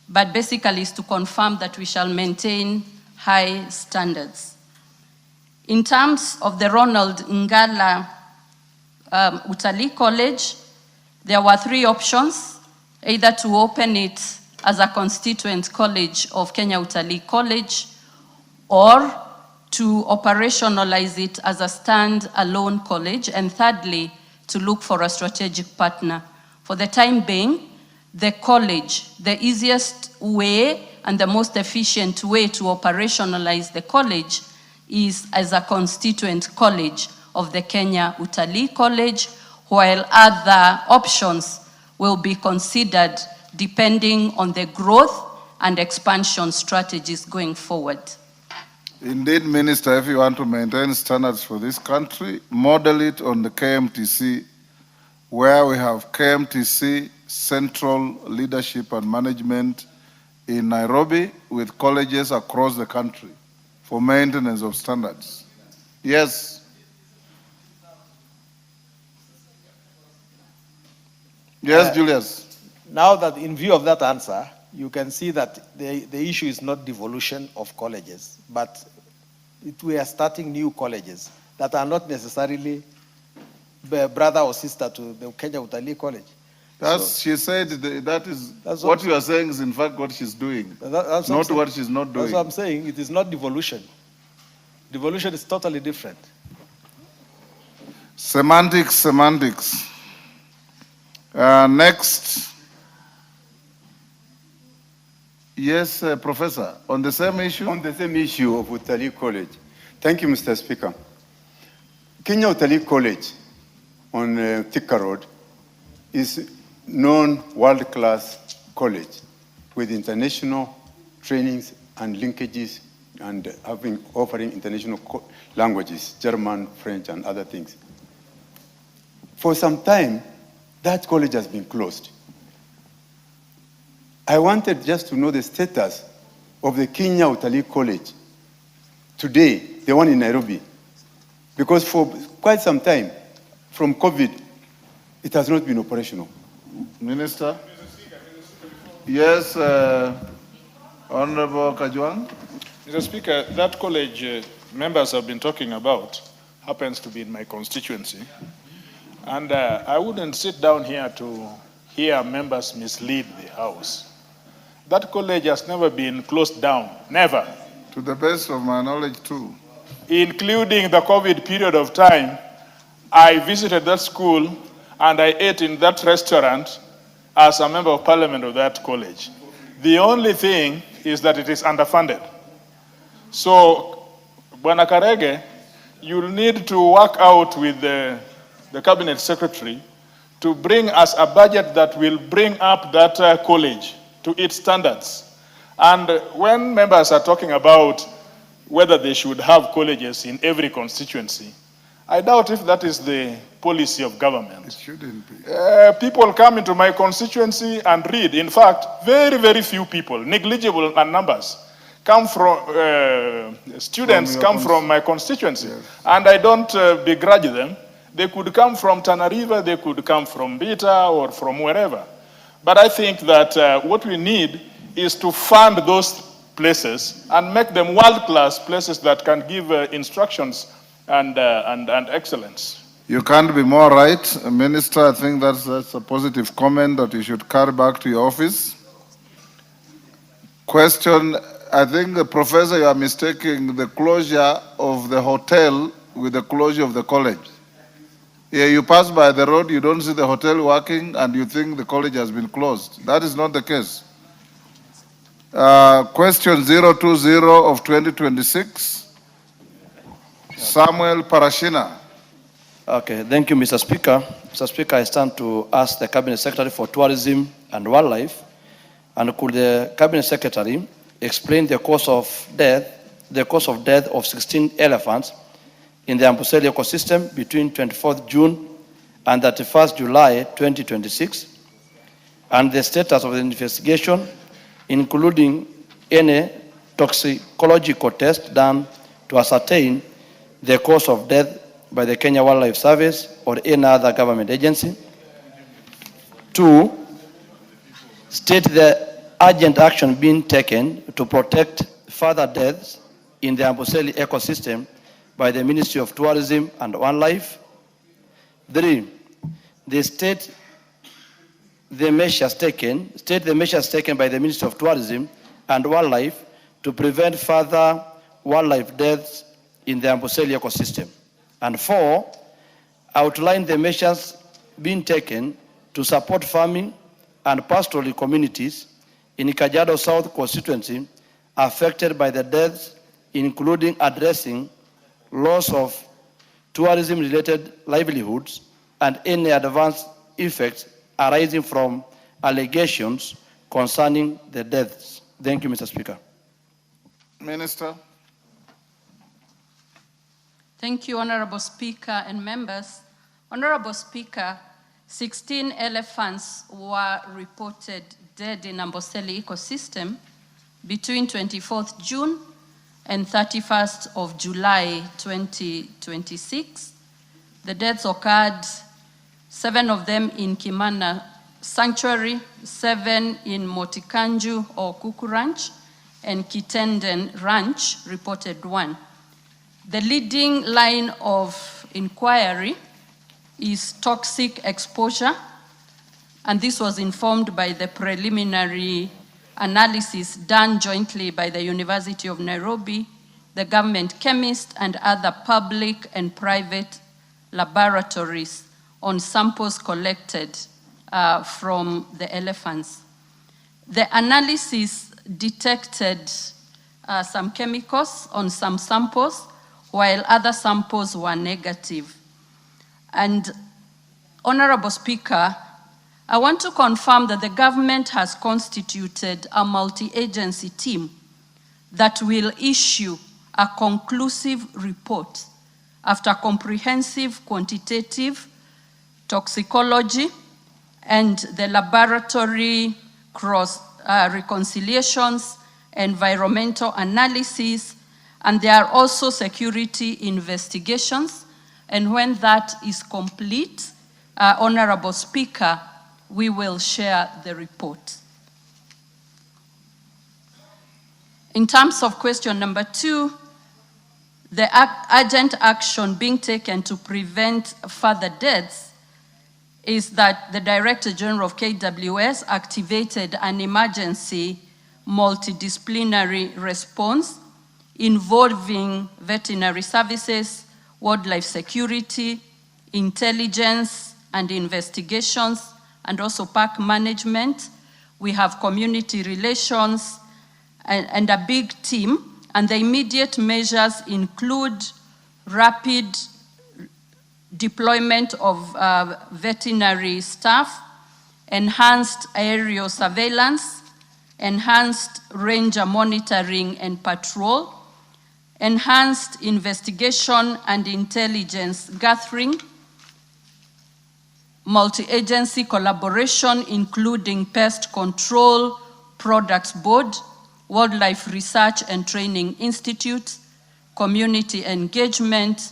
but basically is to confirm that we shall maintain high standards. In terms of the Ronald Ngala Utalii College, there were 3 options. either to open it as a constituent college of Kenya Utalii College or to operationalize it as a stand-alone college, and thirdly, to look for a strategic partner. For the time being, the college, the easiest way and the most efficient way to operationalize the college is as a constituent college of the Kenya Utalii College, while other options will be considered depending on the growth and expansion strategies going forward. Indeed, Minister, if you want to maintain standards for this country, model it on the KMTC, where we have KMTC central leadership and management in Nairobi with colleges across the country for maintenance of standards. Yes. Yes, Julius. Now that in view of that answer, you can see that the issue is not devolution of colleges, but we are starting new colleges that are not necessarily brother or sister to the Kenya Utalii College. She said that's what you are saying is in fact what she's doing, that's not what she's not doing. That's what I'm saying. It is not devolution. Devolution is totally different. Semantics. Next. Yes, Professor, on the same issue? On the same issue of Utalii College. Thank you, Mr. Speaker. Kenya Utalii College on Thika Road is known world-class college with international trainings and linkages and offering international languages, German, French, and other things. For some time, that college has been closed. I wanted just to know the status of the Kenya Utalii College today, the one in Nairobi, because for quite some time, from COVID, it has not been operational. Minister? Yes, Honorable Kajwang. Mr. Speaker, that college members have been talking about happens to be in my constituency. And I wouldn't sit down here to hear members mislead the House. That college has never been closed down, never. To the best of my knowledge, too. Including the COVID period of time, I visited that school and I ate in that restaurant as a member of parliament of that college. The only thing is that it is underfunded. So, Bwana Karege, you'll need to work out with the cabinet secretary to bring us a budget that will bring up that college to its standards. And when members are talking about whether they should have colleges in every constituency, I doubt if that is the policy of government. It shouldn't be. People come into my constituency and read. In fact, very, very few people, negligible numbers, come from, students come from my constituency. Yes. And I don't begrudge them. They could come from Tana River, they could come from Bita or from wherever. But I think that what we need is to fund those places and make them world-class places that can give instructions and excellence. You can't be more right, Minister. I think that's a positive comment that you should carry back to your office. Question, I think, Professor, you are mistaking the closure of the hotel with the closure of the college. Yeah, you pass by the road, you don't see the hotel working, and you think the college has been closed. That is not the case. Question 020 of 2026. Samuel Parashina. Okay, thank you, Mr. Speaker. Mr. Speaker, I stand to ask the Cabinet Secretary for Tourism and Wildlife, and could the Cabinet Secretary explain the cause of death of 16 elephants in the Amboseli ecosystem between 24th June and 31st July 2026, and the status of the investigation, including any toxicological test done to ascertain the cause of death by the Kenya Wildlife Service or any other government agency. 2, state the urgent action being taken to protect further deaths in the Amboseli ecosystem by the Ministry of Tourism and Wildlife. 3, the state the measures taken by the Ministry of Tourism and Wildlife to prevent further wildlife deaths in the Amboseli ecosystem. And 4, outline the measures being taken to support farming and pastoral communities in Kajiado South constituency affected by the deaths, including addressing loss of tourism-related livelihoods and any adverse effects arising from allegations concerning the deaths. Thank you, Mr. Speaker. Minister. Thank you, Honorable Speaker and members. Honorable Speaker, 16 elephants were reported dead in Amboseli ecosystem between 24th June and 31st of July 2026. The deaths occurred, 7 of them in Kimana Sanctuary, 7 in Motikanju or Kuku Ranch, and Kitenden Ranch reported 1. The leading line of inquiry is toxic exposure, and this was informed by the preliminary analysis done jointly by the University of Nairobi, the government chemist, and other public and private laboratories on samples collected from the elephants. The analysis detected some chemicals on some samples, while other samples were negative. And Honorable Speaker, I want to confirm that the government has constituted a multi-agency team that will issue a conclusive report after comprehensive quantitative toxicology and the laboratory cross reconciliations, environmental analysis, and there are also security investigations. And when that is complete, Honorable Speaker, we will share the report. In terms of question number 2, the urgent action being taken to prevent further deaths is that the Director General of KWS activated an emergency multidisciplinary response involving veterinary services, wildlife security, intelligence and investigations, and also park management. We have community relations and a big team, and the immediate measures include rapid deployment of veterinary staff, enhanced aerial surveillance, enhanced ranger monitoring and patrol, enhanced investigation and intelligence gathering, multi-agency collaboration including Pest Control Products Board, Wildlife Research and Training Institute, community engagement,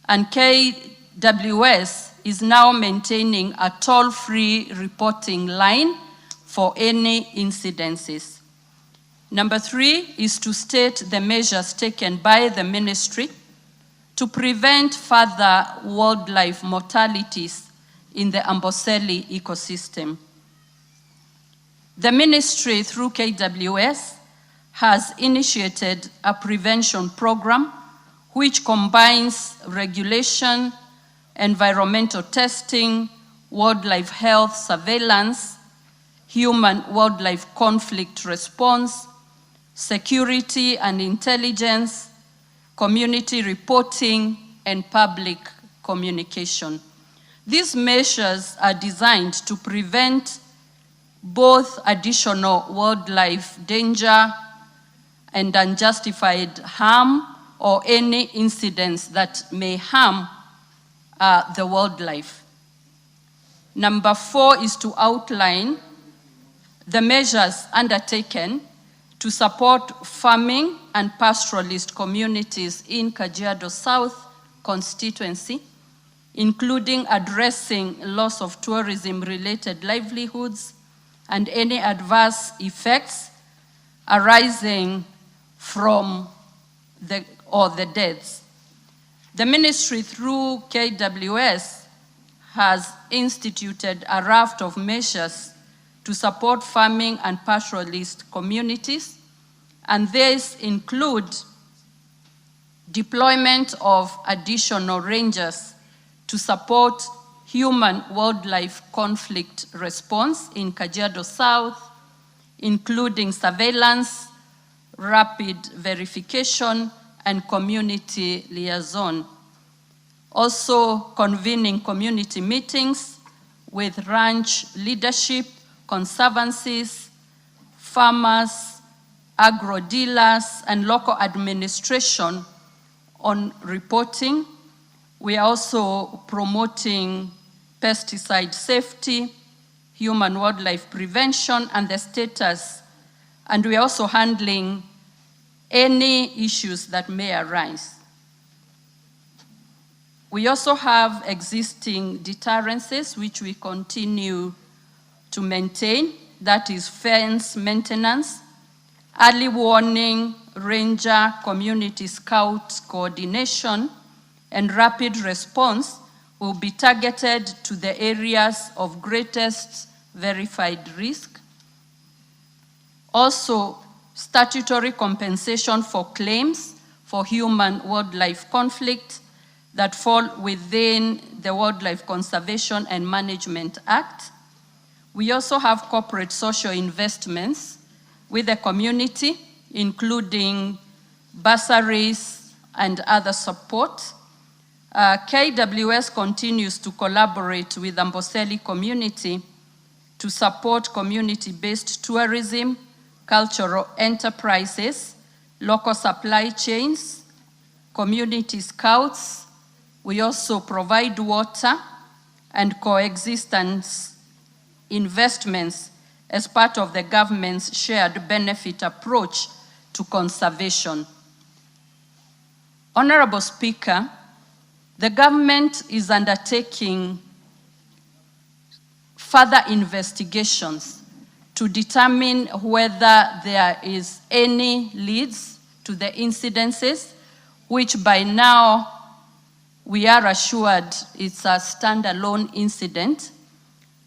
and KWS is now maintaining a toll-free reporting line for any incidences. Number 3 is to state the measures taken by the ministry to prevent further wildlife mortalities in the Amboseli ecosystem. The ministry, through KWS, has initiated a prevention program which combines regulation, environmental testing, wildlife health surveillance, human-wildlife conflict response, security and intelligence, community reporting, and public communication. These measures are designed to prevent both additional wildlife danger and unjustified harm or any incidents that may harm the wildlife. Number 4 is to outline the measures undertaken to support farming and pastoralist communities in Kajiado South constituency, including addressing loss of tourism-related livelihoods and any adverse effects arising from the deaths. The ministry, through KWS, has instituted a raft of measures to support farming and pastoralist communities, and these include deployment of additional rangers to support human-wildlife conflict response in Kajiado South, including surveillance, rapid verification, and community liaison. Also convening community meetings with ranch leadership, conservancies, farmers, agro-dealers, and local administration on reporting. We are also promoting pesticide safety, human-wildlife prevention, and the status. And we are also handling any issues that may arise. We also have existing deterrences which we continue to maintain. That is fence maintenance, early warning, ranger, community scout coordination, and rapid response will be targeted to the areas of greatest verified risk. Also, statutory compensation for claims for human-wildlife conflict that fall within the Wildlife Conservation and Management Act. We also have corporate social investments with the community, including bursaries and other support. KWS continues to collaborate with the Amboseli community to support community-based tourism, cultural enterprises, local supply chains, community scouts. We also provide water and coexistence investments as part of the government's shared benefit approach to conservation. Honorable Speaker, the government is undertaking further investigations to determine whether there is any leads to the incidences, which by now we are assured it's a standalone incident,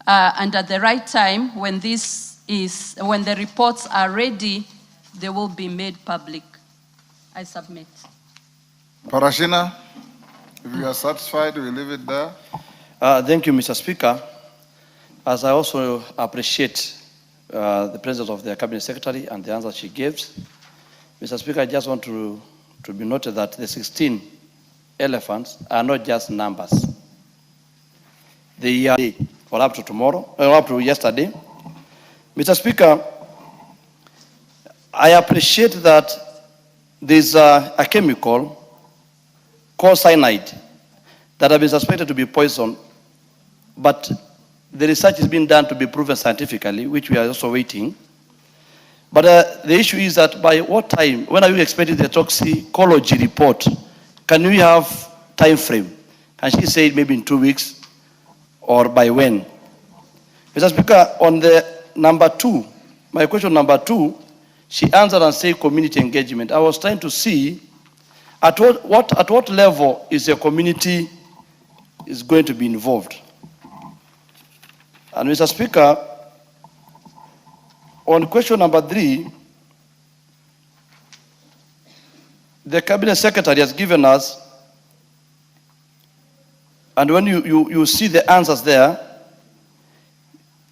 and at the right time, when the reports are ready, they will be made public. I submit. Parashina, if you are satisfied, we leave it there. Thank you, Mr. Speaker. As I also appreciate the presence of the Cabinet Secretary and the answer she gives, Mr. Speaker, I just want to be noted that the 16 elephants are not just numbers. They are or up to tomorrow, or up to yesterday. Mr. Speaker, I appreciate that there's a chemical called cyanide that has been suspected to be poison, but the research is being done to be proven scientifically, which we are also waiting. But the issue is that by what time, when are you expecting the toxicology report? Can we have time frame? Can she say maybe in 2 weeks or by when? Mr. Speaker, on the number 2, my question number 2, she answered and said community engagement. I was trying to see at what level is the community is going to be involved. And Mr. Speaker, on question number 3, the Cabinet Secretary has given us, and when you see the answers there,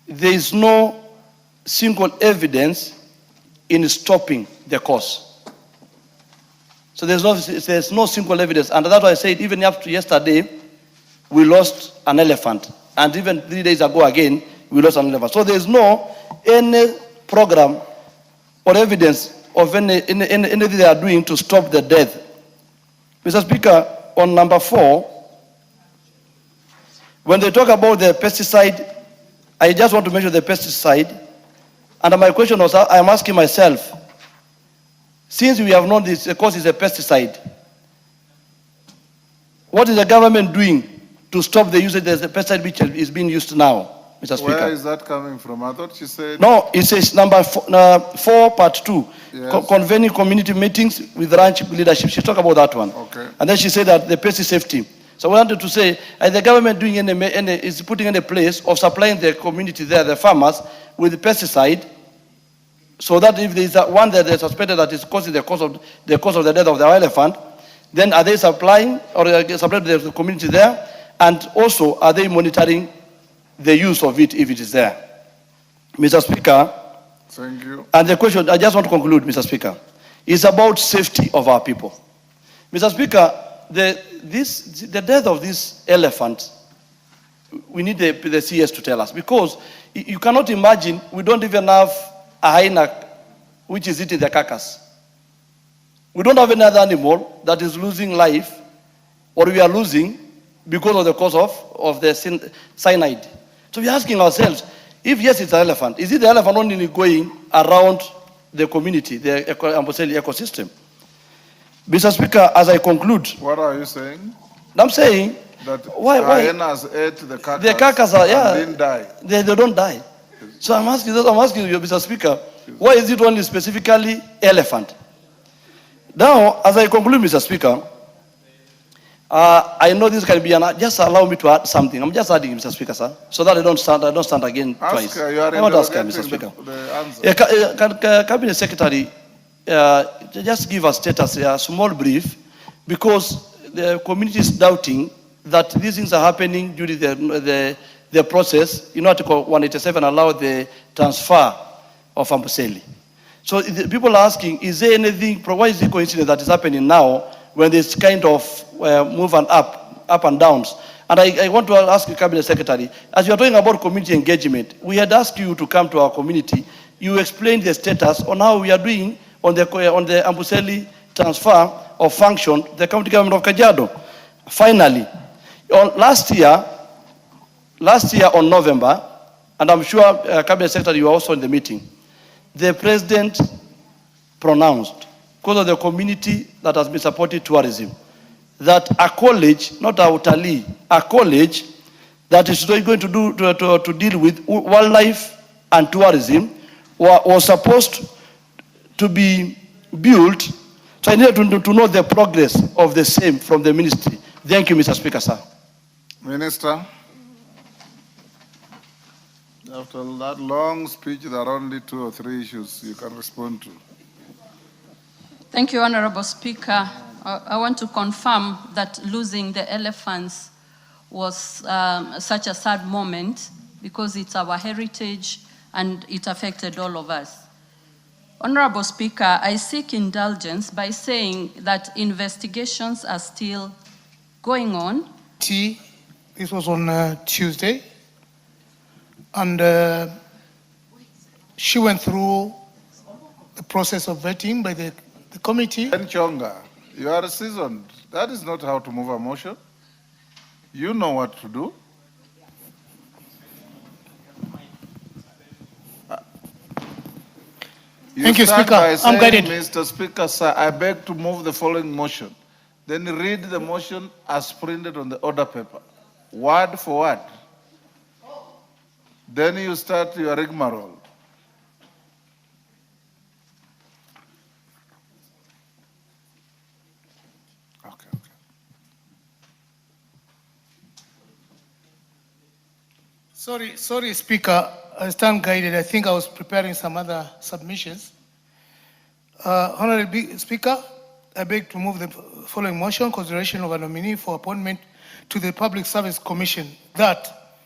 there is no single evidence in stopping the cause. So there's no single evidence, and that's why I said even up to yesterday, we lost an elephant, and even 3 days ago again, we lost an elephant. So there's no any program or evidence of anything they are doing to stop the death. Mr. Speaker, on number 4, when they talk about the pesticide, I just want to mention the pesticide, and my question was, I'm asking myself, since we have known this, the cause is a pesticide, what is the government doing to stop the usage of the pesticide which is being used now, Mr. Speaker? Where is that coming from? I thought you said... No, it says number 4, part 2, yes. Convening community meetings with ranch leadership. She talked about that one. Okay. And then she said that the pesticide safety. So I wanted to say, is the government doing is putting in a place of supplying the community there, the farmers, with pesticide, so that if there is one that they suspected that is causing the cause of the death of the elephant, then are they supplying or supplying the community there? And also, are they monitoring the use of it if it is there? Mr. Speaker, thank you. And the question, I just want to conclude, Mr. Speaker, is about safety of our people. Mr. Speaker, the death of this elephant, we need the CS to tell us, because you cannot imagine, we don't even have a hyena which is eating the carcass. We don't have any other animal that is losing life, or we are losing because of the cause of the cyanide. So we're asking ourselves, if yes, it's an elephant, is it the elephant only going around the community, the Amboseli ecosystem? Mr. Speaker, as I conclude. What are you saying? I'm saying that why hyenas ate the carcass, and didn't die. They don't die. So I'm asking you, Mr. Speaker, why is it only specifically elephant? Now, as I conclude, Mr. Speaker, I know this can be just allow me to add something. I'm just adding, Mr. Speaker, sir, so that I don't stand again twice. You are I want to ask Mr. Speaker. The Cabinet Secretary, just give us status, a small brief, because the community is doubting that these things are happening during the process. In Article 187 allow the transfer of Amboseli. So people are asking, is there anything, why is it coincidence that is happening now when there's kind of move and up and downs? And I want to ask the Cabinet Secretary, as you are talking about community engagement, we had asked you to come to our community. You explained the status on how we are doing on the Amboseli transfer of function, the county government of Kajiado. Finally, last year on November, and I'm sure Cabinet Secretary, you are also in the meeting, the President pronounced, because of the community that has been supporting tourism, that a college, not a utalii, a college that is going to deal with wildlife and tourism was supposed to be built. So I needed to know the progress of the same from the ministry. Thank you, Mr. Speaker, sir. Minister, after that long speech, there are only 2 or 3 issues you can respond to. Thank you, Honorable Speaker. I want to confirm that losing the elephants was such a sad moment because it's our heritage and it affected all of us. Honorable Speaker, I seek indulgence by saying that investigations are still going on. This was on Tuesday, and she went through the process of vetting by the committee. And Chonga, you are seasoned. That is not how to move a motion. You know what to do. Thank you, Speaker. I'm guided. Mr. Speaker, sir, I beg to move the following motion. Then read the motion as printed on the order paper, word for word. Then you start your rigmarole. Sorry, Speaker. I stand guided. I think I was preparing some other submissions. Honorable Speaker, I beg to move the following motion: consideration of a nominee for appointment to the Public Service Commission, that,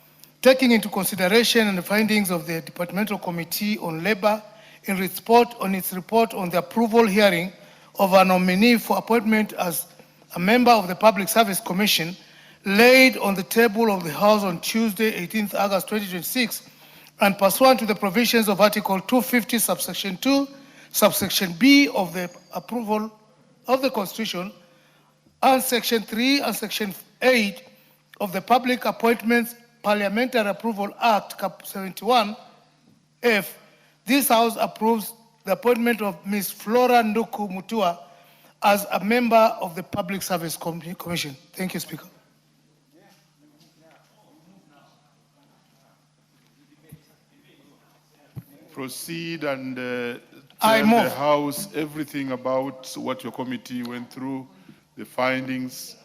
taking into consideration the findings of the Departmental Committee on Labor in its report on the approval hearing of a nominee for appointment as a member of the Public Service Commission, laid on the table of the House on Tuesday, 18th August 2026, and pursuant to the provisions of Article 250, subsection 2, subsection B of the approval of the Constitution, and Section 3 and Section 8 of the Public Appointments Parliamentary Approval Act, Cap 71, F, this House approves the appointment of Ms. Flora Nduku Mutua as a member of the Public Service Commission. Thank you, Speaker. Proceed and I tell move. the House everything about what your committee went through, the findings,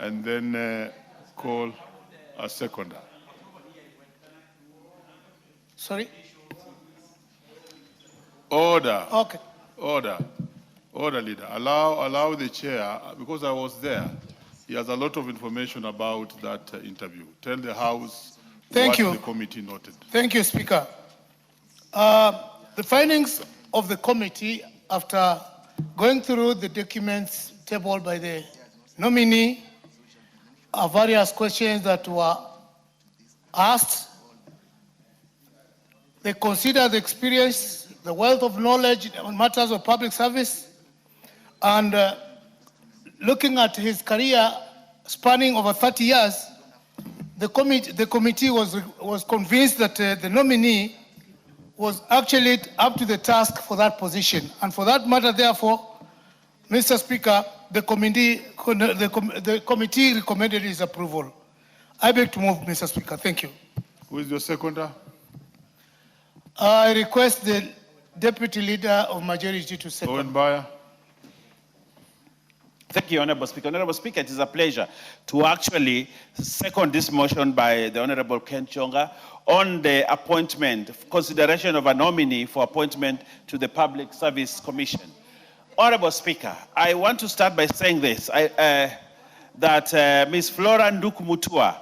and then call a seconder. Sorry? Order. Okay. Order. Order, leader. Allow the chair, because I was there. He has a lot of information about that interview. Tell the House Thank what you. the committee noted. Thank you, Speaker. The findings of the committee, after going through the documents tabled by the nominee, various questions that were asked, they consider the experience, the wealth of knowledge on matters of public service, and looking at his career spanning over 30 years, the committee was convinced that the nominee was actually up to the task for that position. And for that matter, therefore, Mr. Speaker, the committee recommended his approval. I beg to move, Mr. Speaker. Thank you. Who is your seconder? I request the Deputy Leader of Majority to second. Thank you, Honorable Speaker. Honorable Speaker, it is a pleasure to actually second this motion by the Honorable Ken Chonga on the appointment, consideration of a nominee for appointment to the Public Service Commission. Honorable Speaker, I want to start by saying this, that Ms. Flora Nduku Mutua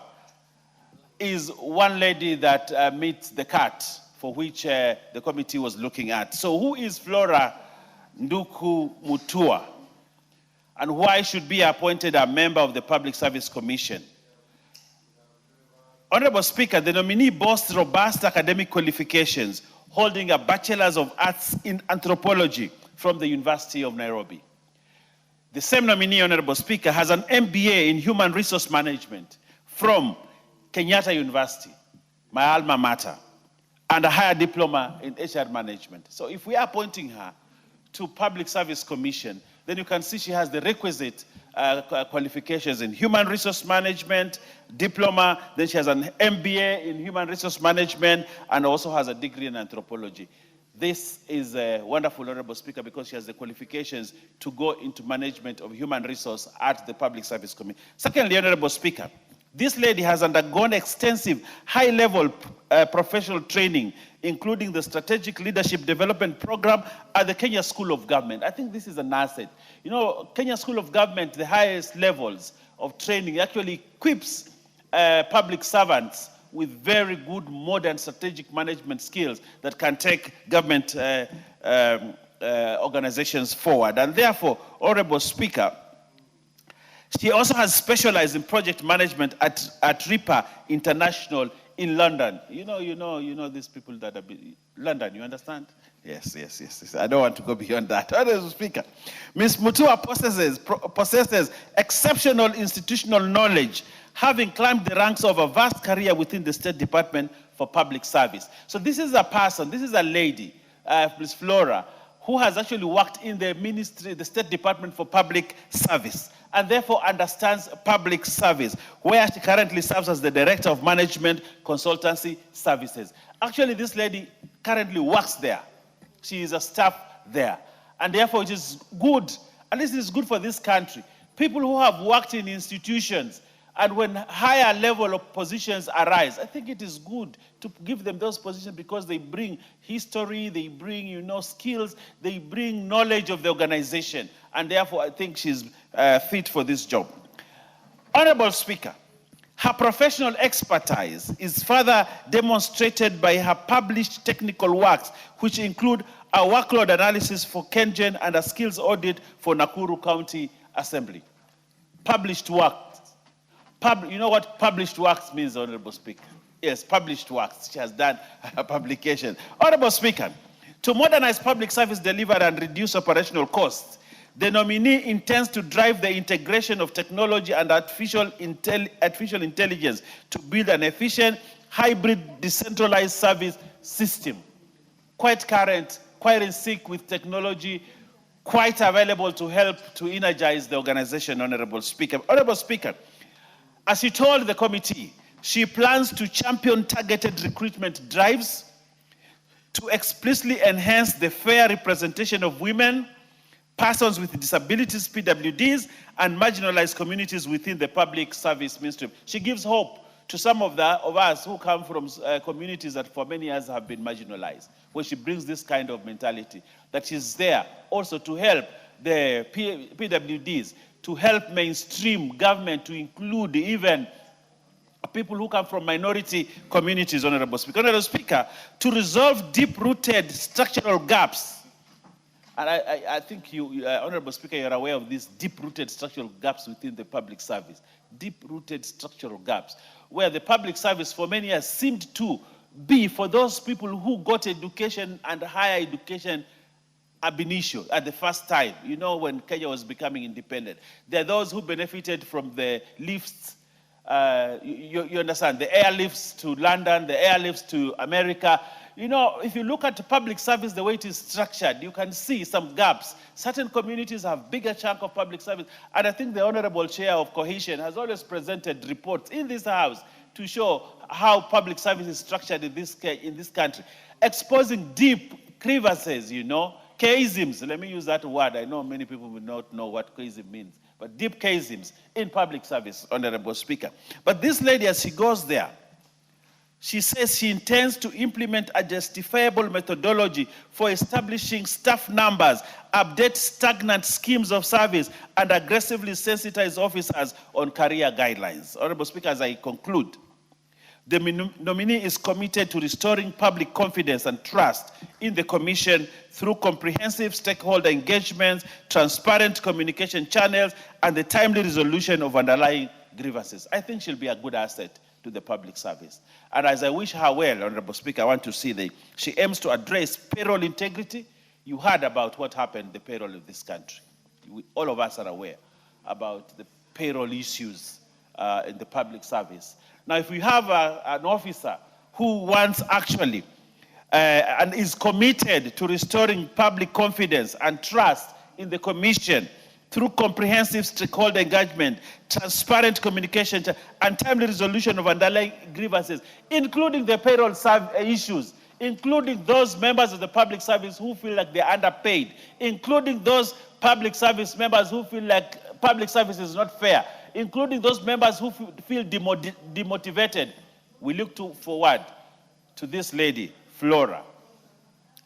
is one lady that meets the cut for which the committee was looking at. So who is Flora Nduku Mutua? And why should be appointed a member of the Public Service Commission? Honorable Speaker, the nominee boasts robust academic qualifications, holding a Bachelor's of Arts in Anthropology from the University of Nairobi. The same nominee, Honorable Speaker, has an MBA in Human Resource Management from Kenyatta University, my alma mater, and a higher diploma in HR Management. So if we are appointing her to Public Service Commission, then you can see she has the requisite qualifications in Human Resource Management, diploma, then she has an MBA in Human Resource Management, and also has a degree in Anthropology. This is a wonderful, Honorable Speaker, because she has the qualifications to go into management of human resource at the Public Service Commission. Secondly, Honorable Speaker, this lady has undergone extensive high-level professional training, including the Strategic Leadership Development Program at the Kenya School of Government. I think this is an asset. You know, Kenya School of Government, the highest levels of training, actually equips public servants with very good modern strategic management skills that can take government organizations forward. And therefore, Honorable Speaker, she also has specialized in project management at RIPA International in London. You know these people that are London, you understand? Yes. I don't want to go beyond that. Honorable Speaker, Ms. Mutua possesses exceptional institutional knowledge, having climbed the ranks of a vast career within the State Department for Public Service. So this is a person, this is a lady, Ms. Flora, who has actually worked in the ministry, the State Department for Public Service, and therefore understands public service, where she currently serves as the Director of Management Consultancy Services. Actually, this lady currently works there. She is a staff there. And therefore, it is good, and this is good for this country. People who have worked in institutions, and when higher level of positions arise, I think it is good to give them those positions because they bring history, they bring, skills, they bring knowledge of the organization. And therefore, I think she's fit for this job. Honorable Speaker, her professional expertise is further demonstrated by her published technical works, which include a workload analysis for KenGen and a skills audit for Nakuru County Assembly. Published work. You know what published works means, Honorable Speaker? Yes, published works. She has done a publication. Honorable Speaker, to modernize public service delivery and reduce operational costs, the nominee intends to drive the integration of technology and artificial intelligence to build an efficient, hybrid, decentralized service system. Quite current, quite in sync with technology, quite available to help to energize the organization, Honorable Speaker. Honorable Speaker, as she told the committee, she plans to champion targeted recruitment drives to explicitly enhance the fair representation of women, persons with disabilities, PWDs, and marginalized communities within the public service ministry. She gives hope to some of us who come from communities that for many years have been marginalized, where she brings this kind of mentality, that she's there also to help the PWDs, to help mainstream government, to include even people who come from minority communities, Honorable Speaker. Honorable Speaker, to resolve deep-rooted structural gaps. And I think you, Honorable Speaker, you're aware of these deep-rooted structural gaps within the public service. Deep-rooted structural gaps, where the public service for many years seemed to be for those people who got education and higher education ab initio at the first time, you know, when Kenya was becoming independent. There are those who benefited from the lifts, you understand, the airlifts to London, the airlifts to America. You know, if you look at the public service, the way it is structured, you can see some gaps. Certain communities have bigger chunk of public service. And I think the Honorable Chair of Cohesion has always presented reports in this House to show how public service is structured in this country, exposing deep crevices, you know, chasms. Let me use that word. I know many people will not know what chasm means, but deep chasms in public service, Honorable Speaker. But this lady, as she goes there, she says she intends to implement a justifiable methodology for establishing staff numbers, update stagnant schemes of service, and aggressively sensitize officers on career guidelines. Honorable Speaker, as I conclude, the nominee is committed to restoring public confidence and trust in the Commission through comprehensive stakeholder engagements, transparent communication channels, and the timely resolution of underlying grievances. I think she'll be a good asset to the public service. And as I wish her well, Honorable Speaker, I want to see she aims to address payroll integrity. You heard about what happened in the payroll of this country. All of us are aware about the payroll issues in the public service. Now, if we have an officer who wants actually and is committed to restoring public confidence and trust in the Commission through comprehensive stakeholder engagement, transparent communication, and timely resolution of underlying grievances, including the payroll issues, including those members of the public service who feel like they're underpaid, including those public service members who feel like public service is not fair, including those members who feel demotivated. We look forward to this lady, Flora,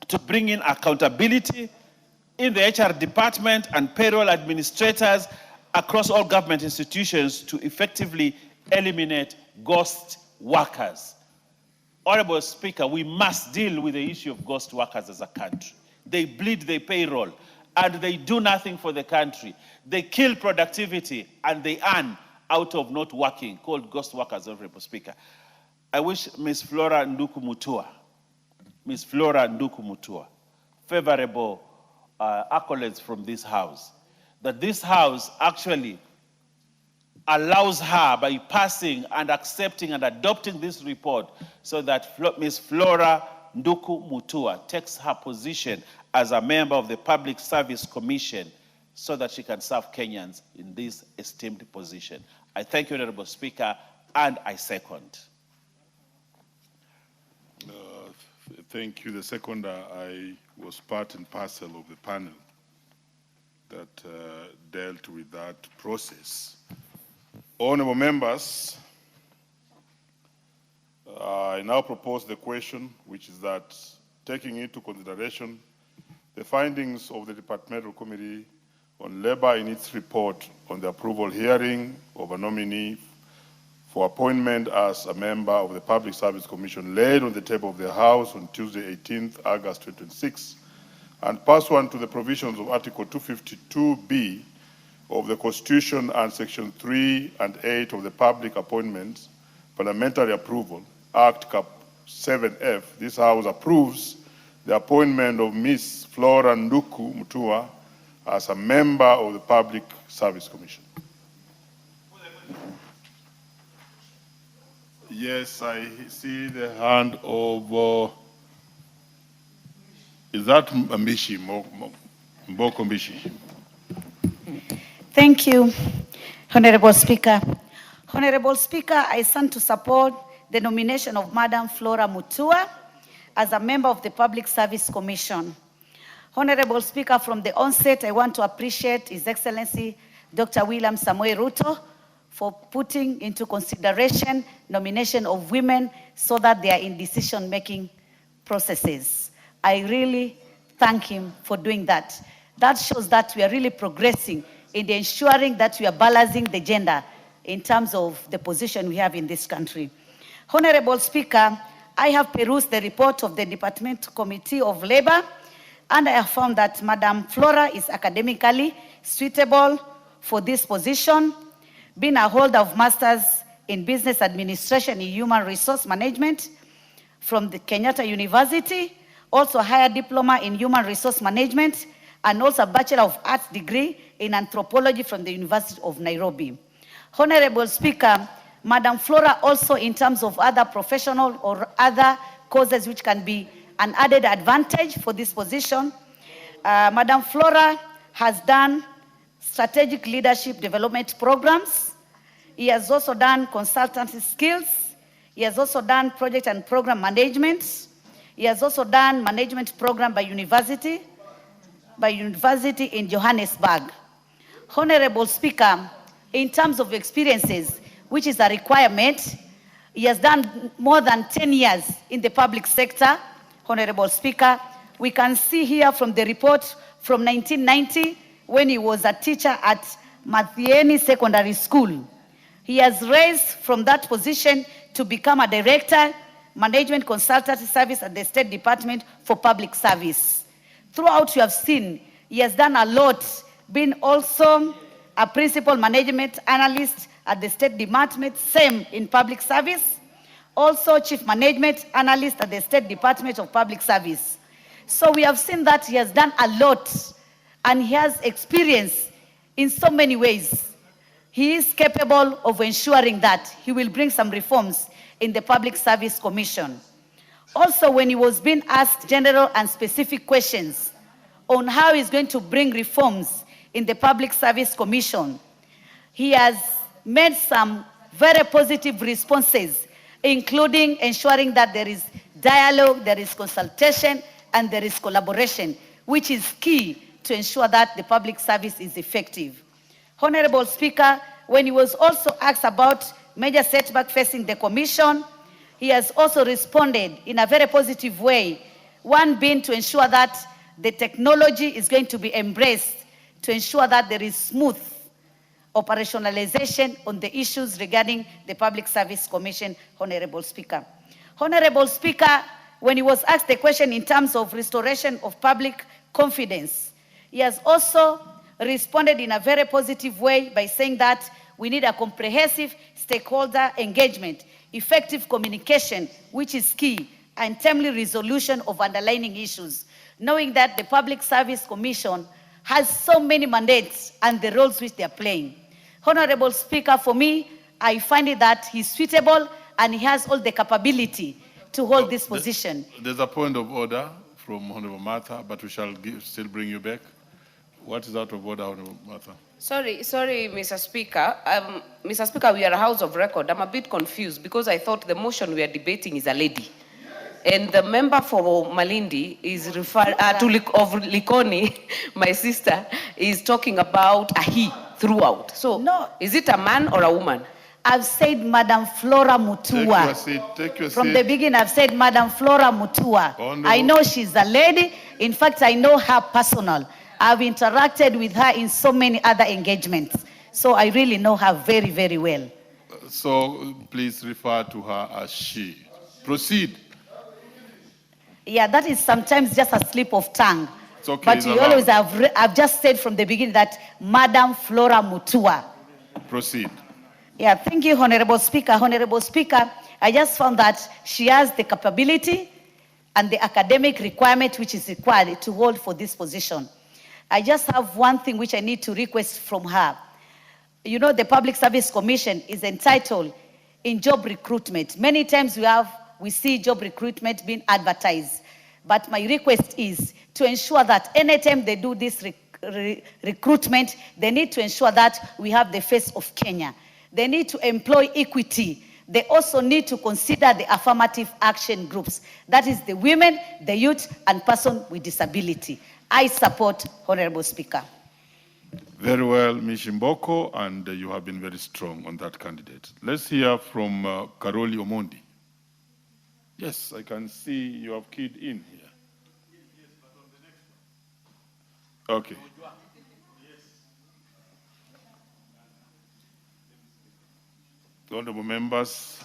to bring in accountability in the HR department and payroll administrators across all government institutions to effectively eliminate ghost workers. Honorable Speaker, we must deal with the issue of ghost workers as a country. They bleed their payroll and they do nothing for the country. They kill productivity and they earn out of not working, called ghost workers, Honorable Speaker. I wish Ms. Flora Nduku Mutua, favorable accolades from this House, that this House actually allows her by passing and accepting and adopting this report so that Ms. Flora Nduku Mutua takes her position as a member of the Public Service Commission so that she can serve Kenyans in this esteemed position. I thank you, Honorable Speaker, and I second. Thank you. The seconder, I was part and parcel of the panel that dealt with that process. Honorable members, I now propose the question, which is that taking into consideration the findings of the Departmental Committee on Labor in its report on the approval hearing of a nominee for appointment as a member of the Public Service Commission laid on the table of the House on Tuesday, 18th August 2026, and pursuant to the provisions of Article 252B of the Constitution and Section 3 and 8 of the Public Appointments Parliamentary Approval Act Cap 7F, this House approves the appointment of Ms. Flora Nduku Mutua as a member of the Public Service Commission. Yes, I see the hand of, is that Mbishi, Mboko Mbishi? Thank you, Honorable Speaker. Honorable Speaker, I stand to support the nomination of Madam Flora Mutua as a member of the Public Service Commission. Honorable Speaker, from the onset, I want to appreciate His Excellency Dr. William Samoei Ruto for putting into consideration nomination of women so that they are in decision-making processes. I really thank him for doing that. That shows that we are really progressing in ensuring that we are balancing the gender in terms of the position we have in this country. Honorable Speaker, I have perused the report of the Department Committee of Labor, and I have found that Madam Flora is academically suitable for this position, being a holder of Masters in Business Administration in Human Resource Management from the Kenyatta University, also a higher diploma in Human Resource Management, and also a Bachelor of Arts degree in Anthropology from the University of Nairobi. Honorable Speaker, Madam Flora also in terms of other professional or other causes which can be an added advantage for this position. Madam Flora has done strategic leadership development programs. He has also done consultancy skills. He has also done project and program management. He has also done management program by university in Johannesburg. Honorable Speaker, in terms of experiences, which is a requirement, he has done more than 10 years in the public sector. Honorable Speaker, we can see here from the report from 1990 when he was a teacher at Mathieni Secondary School. He has raised from that position to become a director, management consultancy service at the State Department for Public Service. Throughout you have seen, he has done a lot, being also a principal management analyst at the State Department, same in public service, also chief management analyst at the State Department of Public Service. So we have seen that he has done a lot and he has experience in so many ways. He is capable of ensuring that he will bring some reforms in the Public Service Commission. Also, when he was being asked general and specific questions on how he's going to bring reforms in the Public Service Commission, he has made some very positive responses, including ensuring that there is dialogue, there is consultation, and there is collaboration, which is key to ensure that the public service is effective. Honorable Speaker, when he was also asked about major setback facing the Commission, he has also responded in a very positive way, one being to ensure that the technology is going to be embraced to ensure that there is smooth operationalization on the issues regarding the Public Service Commission, Honorable Speaker. Honorable Speaker, when he was asked the question in terms of restoration of public confidence, he has also responded in a very positive way by saying that we need a comprehensive stakeholder engagement, effective communication, which is key, and timely resolution of underlying issues, knowing that the Public Service Commission has so many mandates and the roles which they are playing. Honorable Speaker, for me, I find it that he's suitable and he has all the capability to hold this position. There's a point of order from Honorable Martha, but we shall still bring you back. What is out of order, Honorable Martha? Sorry, Mr. Speaker. Mr. Speaker, we are a house of record. I'm a bit confused because I thought the motion we are debating is a lady. And the member for Malindi is referred of Likoni, my sister, is talking about a he throughout. So, no, is it a man or a woman? I've said Madam Flora Mutua. Take your seat. From the beginning, I've said Madam Flora Mutua. I know she's a lady. In fact, I know her personal. I've interacted with her in so many other engagements. So I really know her very, very well. So please refer to her as she. Proceed. Yeah, that is sometimes just a slip of tongue. It's okay, but you always I've just said from the beginning that Madam Flora Mutua. Proceed. Yeah, thank you, Honorable Speaker. Honorable Speaker, I just found that she has the capability and the academic requirement which is required to hold for this position. I just have one thing which I need to request from her. You know, the Public Service Commission is entitled in job recruitment. Many times we see job recruitment being advertised. But my request is to ensure that anytime they do this recruitment, they need to ensure that we have the face of Kenya. They need to employ equity. They also need to consider the affirmative action groups. That is the women, the youth, and person with disability. I support, Honorable Speaker. Very well, Ms. Shimboko, and you have been very strong on that candidate. Let's hear from Karoli Omondi. Yes, I can see you have keyed in here. Okay. Honorable members.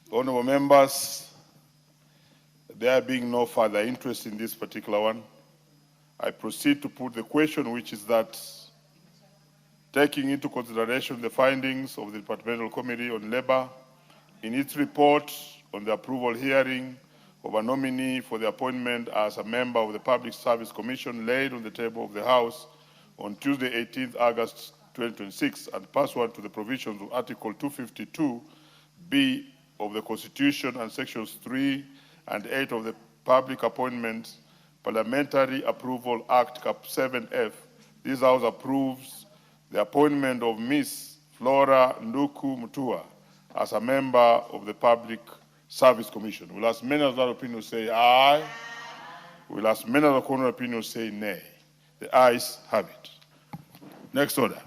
Honorable members, there being no further interest in this particular one, I proceed to put the question, which is that taking into consideration the findings of the Departmental Committee on Labor in its report on the approval hearing of a nominee for the appointment as a member of the Public Service Commission laid on the table of the House on Tuesday, 18th August 2026, and pursuant to the provisions of Article 252B of the Constitution and Sections 3 and 8 of the Public Appointments Parliamentary Approval Act Cap 7F, this House approves the appointment of Ms. Flora Nduku Mutua as a member of the Public Service Commission. Will as many of that opinion say aye? Will as many of the corner opinion say nay? The ayes have it. Next order.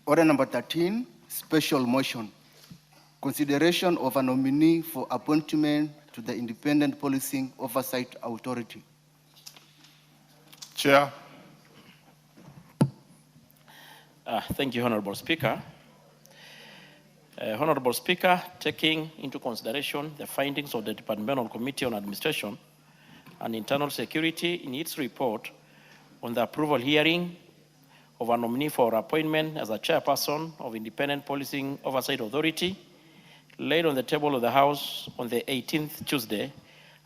Order number 13, special motion. Consideration of a nominee for appointment to the Independent Policing Oversight Authority. Chair. Thank you, Honorable Speaker. Honorable Speaker, taking into consideration the findings of the Departmental Committee on Administration and Internal Security in its report on the approval hearing of a nominee for appointment as a chairperson of Independent Policing Oversight Authority, laid on the table of the House on the 18th Tuesday,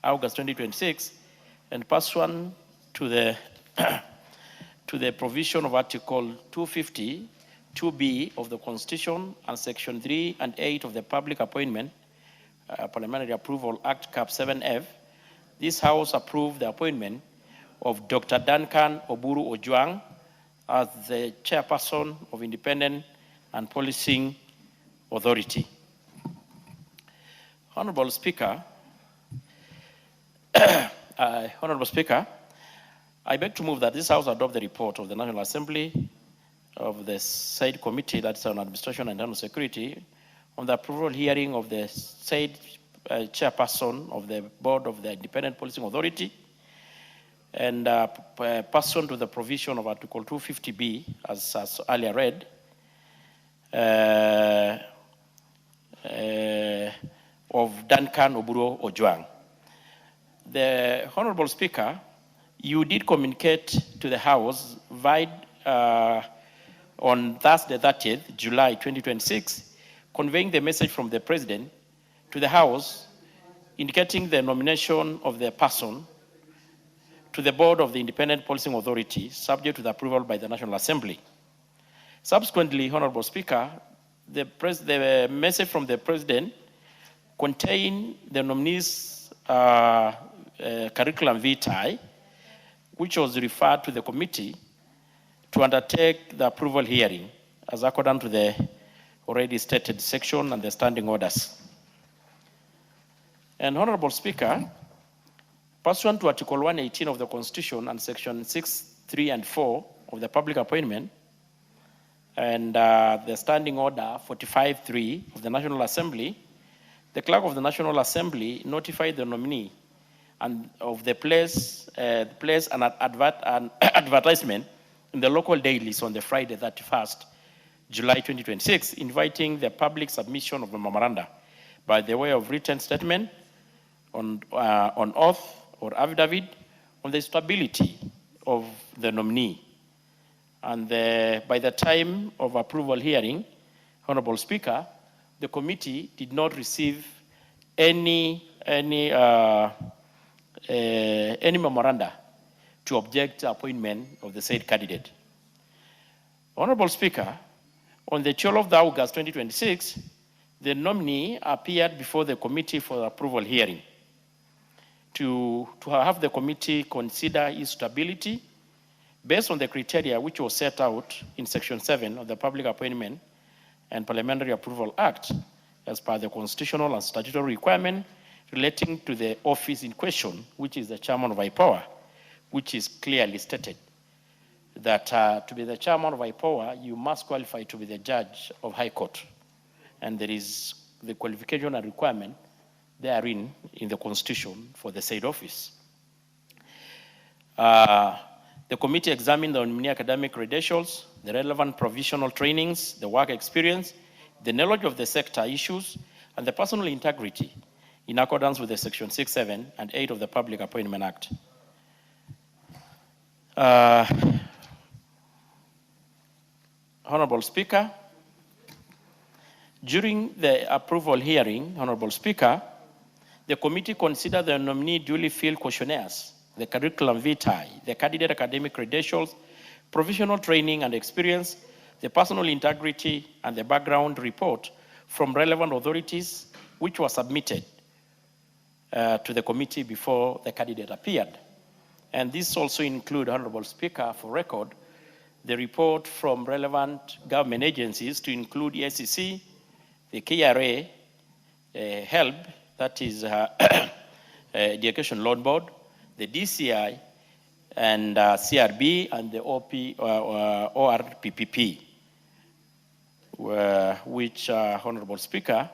August 2026, and pursuant to the to the provision of Article 250, 2B of the Constitution and Section 3 and 8 of the Public Appointment Parliamentary Approval Act Cap 7F, this House approved the appointment of Dr. Duncan Oburu Ojwang as the chairperson of Independent and Policing Authority. Honorable Speaker, I beg to move that this House adopt the report of the National Assembly of the said committee, that's on Administration and Internal Security, on the approval hearing of the said chairperson of the board of the Independent Policing Authority, and pursuant to the provision of Article 250B, as earlier read, of Duncan Oburu Ojwang. The Honorable Speaker, you did communicate to the House on Thursday, 30th July 2026, conveying the message from the President to the House, indicating the nomination of the person to the board of the Independent Policing Authority, subject to the approval by the National Assembly. Subsequently, Honorable Speaker, the message from the President contained the nominees' curriculum vitae, which was referred to the committee to undertake the approval hearing as according to the already stated section and the standing orders. And Honorable Speaker, pursuant to Article 118 of the Constitution and Section 6, 3, and 4 of the Public Appointment, and the Standing Order 45.3 of the National Assembly, the Clerk of the National Assembly notified the nominee and of the place an advertisement in the local dailies on the Friday 31st July 2026, inviting the public submission of a memoranda by the way of written statement on oath or affidavit on the stability of the nominee. And by the time of approval hearing, Honorable Speaker, the committee did not receive any memoranda to object to appointment of the said candidate. Honorable Speaker, on the 12th of August 2026, the nominee appeared before the committee for the approval hearing to have the committee consider his suitability based on the criteria which was set out in Section 7 of the Public Appointment and Parliamentary Approval Act as per the constitutional and statutory requirement relating to the office in question, which is the chairman of IPOA, which is clearly stated that to be the chairman of IPOA, you must qualify to be the judge of High Court. And there is the qualification and requirement therein in the Constitution for the said office. The committee examined the nominee academic credentials, the relevant provisional trainings, the work experience, the knowledge of the sector issues, and the personal integrity in accordance with the Section 6, 7, and 8 of the Public Appointment Act. Honorable Speaker, during the approval hearing, Honorable Speaker, the committee considered the nominee duly filled questionnaires, the curriculum vitae, the candidate academic credentials, professional training and experience, the personal integrity, and the background report from relevant authorities, which were submitted to the committee before the candidate appeared. And this also includes, Honorable Speaker, for record, the report from relevant government agencies to include the SEC, the KRA, HELB, that is the Education Loan Board, the DCI, and CRB, and the ORPPP, which, Honorable Speaker,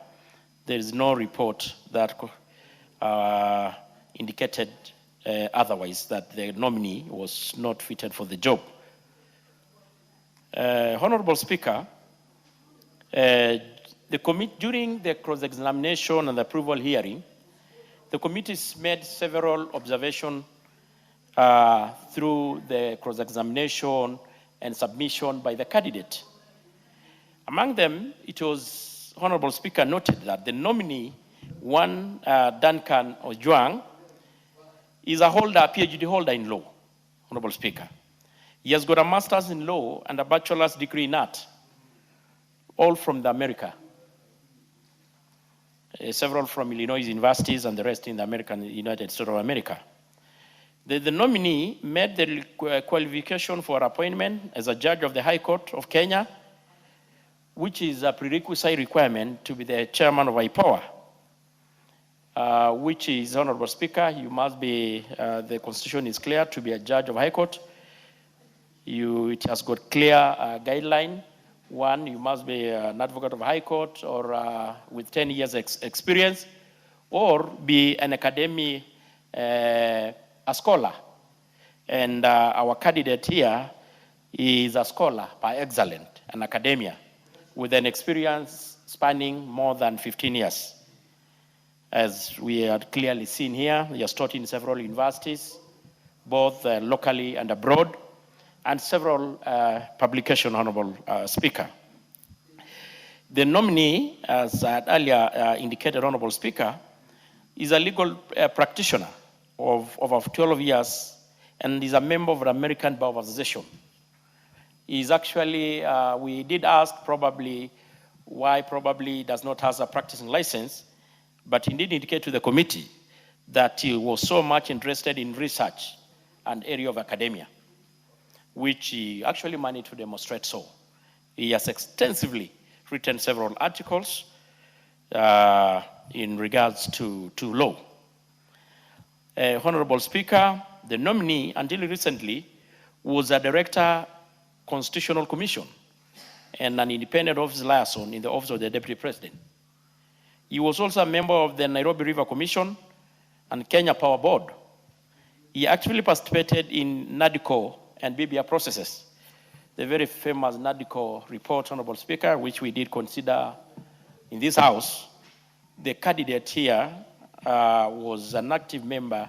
there is no report that indicated otherwise, that the nominee was not fitted for the job. Honorable Speaker, during the cross-examination and approval hearing, the committees made several observations through the cross-examination and submission by the candidate. Among them, it was, Honorable Speaker, noted that the nominee, one Duncan Ojwang, is a PhD holder in law, Honorable Speaker. He has got a master's in law and a bachelor's degree in art, all from America. Several from Illinois universities and the rest in the United States of America. The nominee made the qualification for appointment as a judge of the High Court of Kenya, which is a prerequisite requirement to be the chairman of IPOA, which is, Honorable Speaker, you must be, the Constitution is clear to be a judge of High Court. It has got clear guideline. One, you must be an advocate of High Court or with 10 years experience, or be an academic, a scholar. And our candidate here is a scholar by excellence, an academia, with an experience spanning more than 15 years. As we had clearly seen here, he has taught in several universities, both locally and abroad, and several publications, Honorable Speaker. The nominee, as I had earlier indicated, Honorable Speaker, is a legal practitioner of over 12 years and is a member of the American Bar Association. He's actually, we did ask probably why probably does not have a practicing license, but he did indicate to the committee that he was so much interested in research and area of academia, which he actually managed to demonstrate so. He has extensively written several articles in regards to law. Honorable Speaker, the nominee until recently was a director Constitutional Commission and an independent office liaison in the office of the Deputy President. He was also a member of the Nairobi River Commission and Kenya Power Board. He actually participated in NADCO and BBR processes. The very famous NADCO report, Honorable Speaker, which we did consider in this House. The candidate here was an active member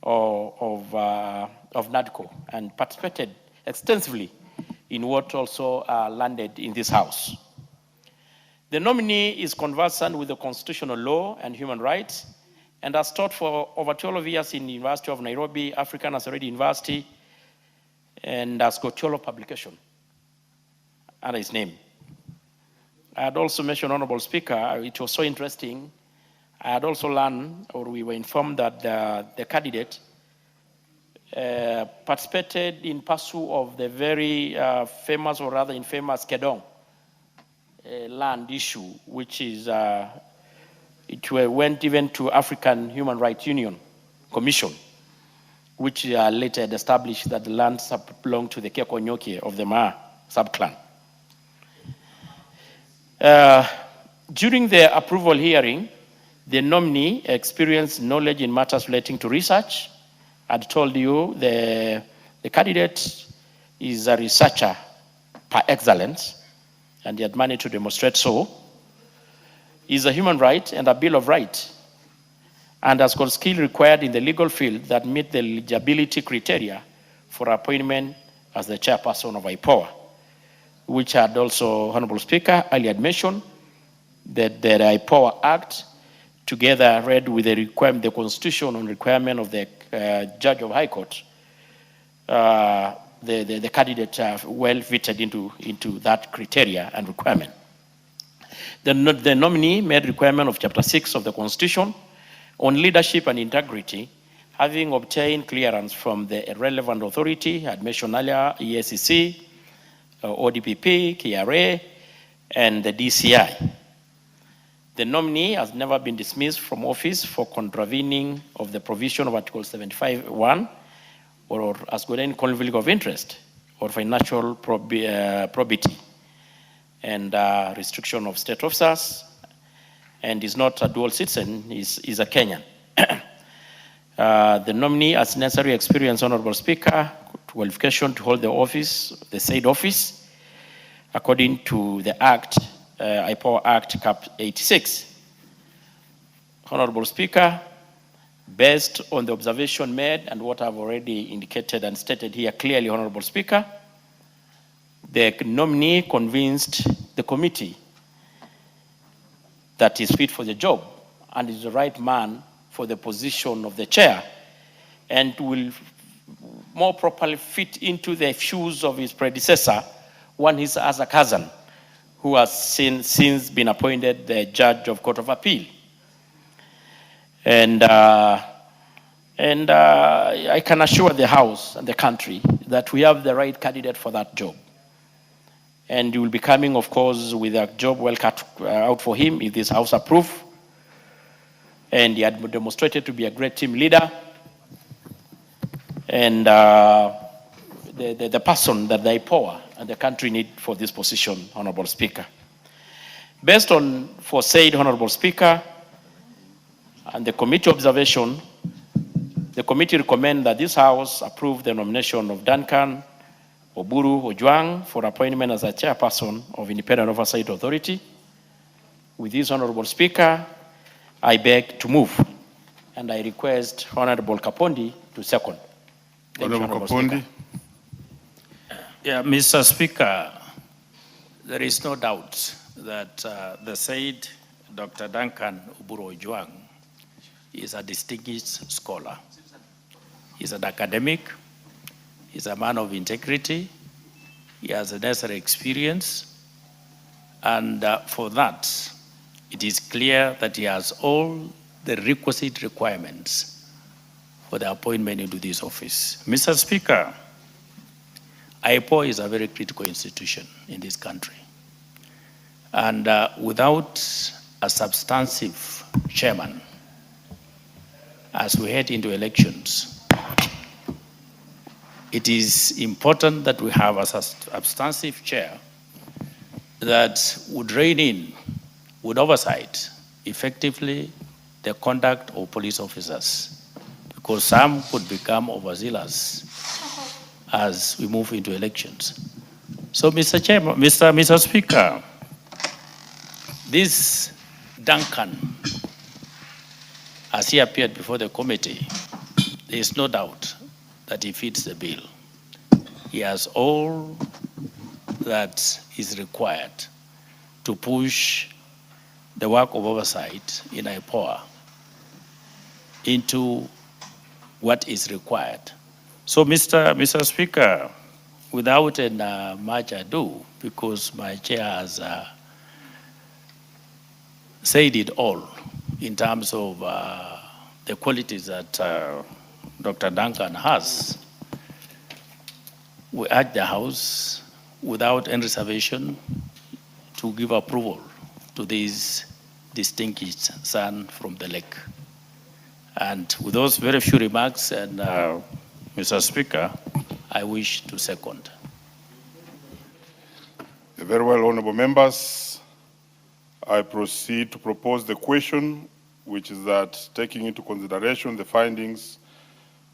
of NADCO and participated extensively in what also landed in this House. The nominee is conversant with the constitutional law and human rights and has taught for over 12 years in the University of Nairobi, African Nasarudi University, and has got 12 publication under his name. I had also mentioned, Honorable Speaker, it was so interesting. I had also learned, or we were informed that the candidate participated in pursuit of the very famous, or rather infamous, Kedong land issue, which is, went even to African Human Rights Union Commission, which later had established that the land belonged to the Kekonyokie of the Maa subclan. During the approval hearing, the nominee experienced knowledge in matters relating to research. I'd told you the candidate is a researcher par excellence, and he had managed to demonstrate so. Is a human right and a Bill of Rights, and has got skill required in the legal field that meet the eligibility criteria for appointment as the chairperson of IPOA, which had also, Honorable Speaker, earlier mentioned that the IPOA Act, together read with the Constitution on requirement of the Judge of High Court, the candidate well fitted into that criteria and requirement. The nominee made requirement of Chapter 6 of the Constitution on leadership and integrity, having obtained clearance from the relevant authority, I had mentioned earlier, EACC, ODPP, KRA, and the DCI. The nominee has never been dismissed from office for contravening of the provision of Article 75(1) or has got any conflict of interest or financial probity and restriction of state officers, and is not a dual citizen, is a Kenyan. The nominee has necessary experience, Honorable Speaker, qualification to hold the office, the said office, according to the Act, IPOA Act Cap 86. Honorable Speaker, based on the observation made and what I've already indicated and stated here clearly, Honorable Speaker, the nominee convinced the committee that is fit for the job and is the right man for the position of the chair and will more properly fit into the shoes of his predecessor, one is as a cousin, who has since been appointed the Judge of Court of Appeal. And I can assure the House and the country that we have the right candidate for that job. And he will be coming, of course, with a job well cut out for him if this House approves. And he had demonstrated to be a great team leader. And the person that the IPOA and the country need for this position, Honorable Speaker. Based on foresaid, Honorable Speaker, and the committee observation, the committee recommend that this House approve the nomination of Duncan Oburu Ojwang for appointment as a chairperson of Independent Oversight Authority. With this, Honorable Speaker, I beg to move, and I request Honorable Kapondi to second. Thank you, Honorable Kapondi. Yeah, Mr. Speaker, there is no doubt that the said Dr. Duncan Oburu Ojwang is a distinguished scholar. He's an academic. He's a man of integrity. He has a necessary experience. And for that, it is clear that he has all the requisite requirements for the appointment into this office. Mr. Speaker, IPOA is a very critical institution in this country. And without a substantive chairman, as we head into elections, it is important that we have a substantive chair that would rein in, would oversight effectively the conduct of police officers, because some could become overzealous as we move into elections. So, Mr. Chairman, Mr. Speaker, this Duncan, as he appeared before the committee, there is no doubt that he fits the bill. He has all that is required to push the work of oversight in IPOA into what is required. So, Mr. Speaker, without much ado, because my chair has said it all in terms of the qualities that Dr. Duncan has, we urge the House, without any reservation, to give approval to this distinguished son from the lake. And with those very few remarks, and Mr. Speaker, I wish to second. Very well, honorable members. I proceed to propose the question, which is that taking into consideration the findings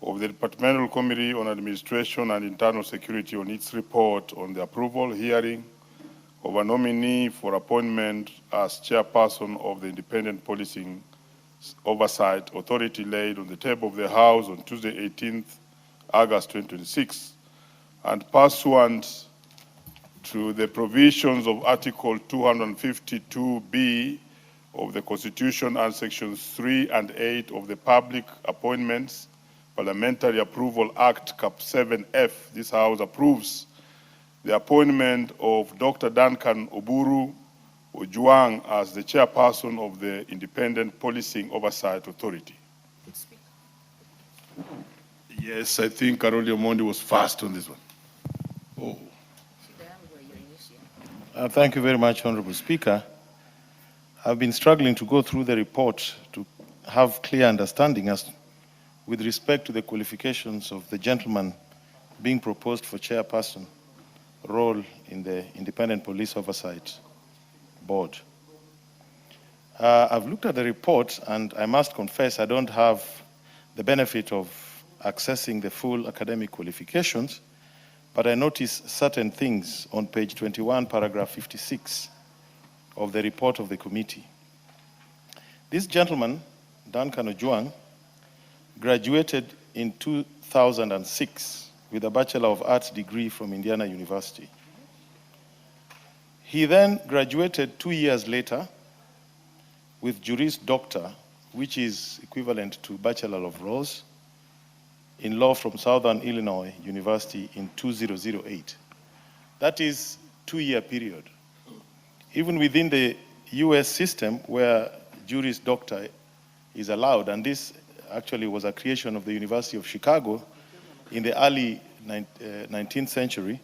of the Departmental Committee on Administration and Internal Security on its report on the approval hearing of a nominee for appointment as chairperson of the Independent Policing Oversight Authority laid on the table of the House on Tuesday, 18th August 2026, and pursuant to the provisions of Article 252B of the Constitution and Sections 3 and 8 of the Public Appointments Parliamentary Approval Act, Cap 7F, this House approves the appointment of Dr. Duncan Oburu Ojwang as the chairperson of the Independent Policing Oversight Authority. Yes, I think Karoli Omondi was fast on this one. Oh. Thank you very much, Honorable Speaker. I've been struggling to go through the report to have clear understanding as with respect to the qualifications of the gentleman being proposed for chairperson role in the Independent Police Oversight Board. I've looked at the report, and I must confess I don't have the benefit of accessing the full academic qualifications, but I notice certain things on page 21, paragraph 56 of the report of the committee. This gentleman, Duncan Ojwang, graduated in 2006 with a Bachelor of Arts degree from Indiana University. He then graduated 2 years later with Juris Doctor, which is equivalent to Bachelor of Laws, in law from Southern Illinois University in 2008. That is 2-year period. Even within the US system where Juris Doctor is allowed, and this actually was a creation of the University of Chicago in the early 19th century,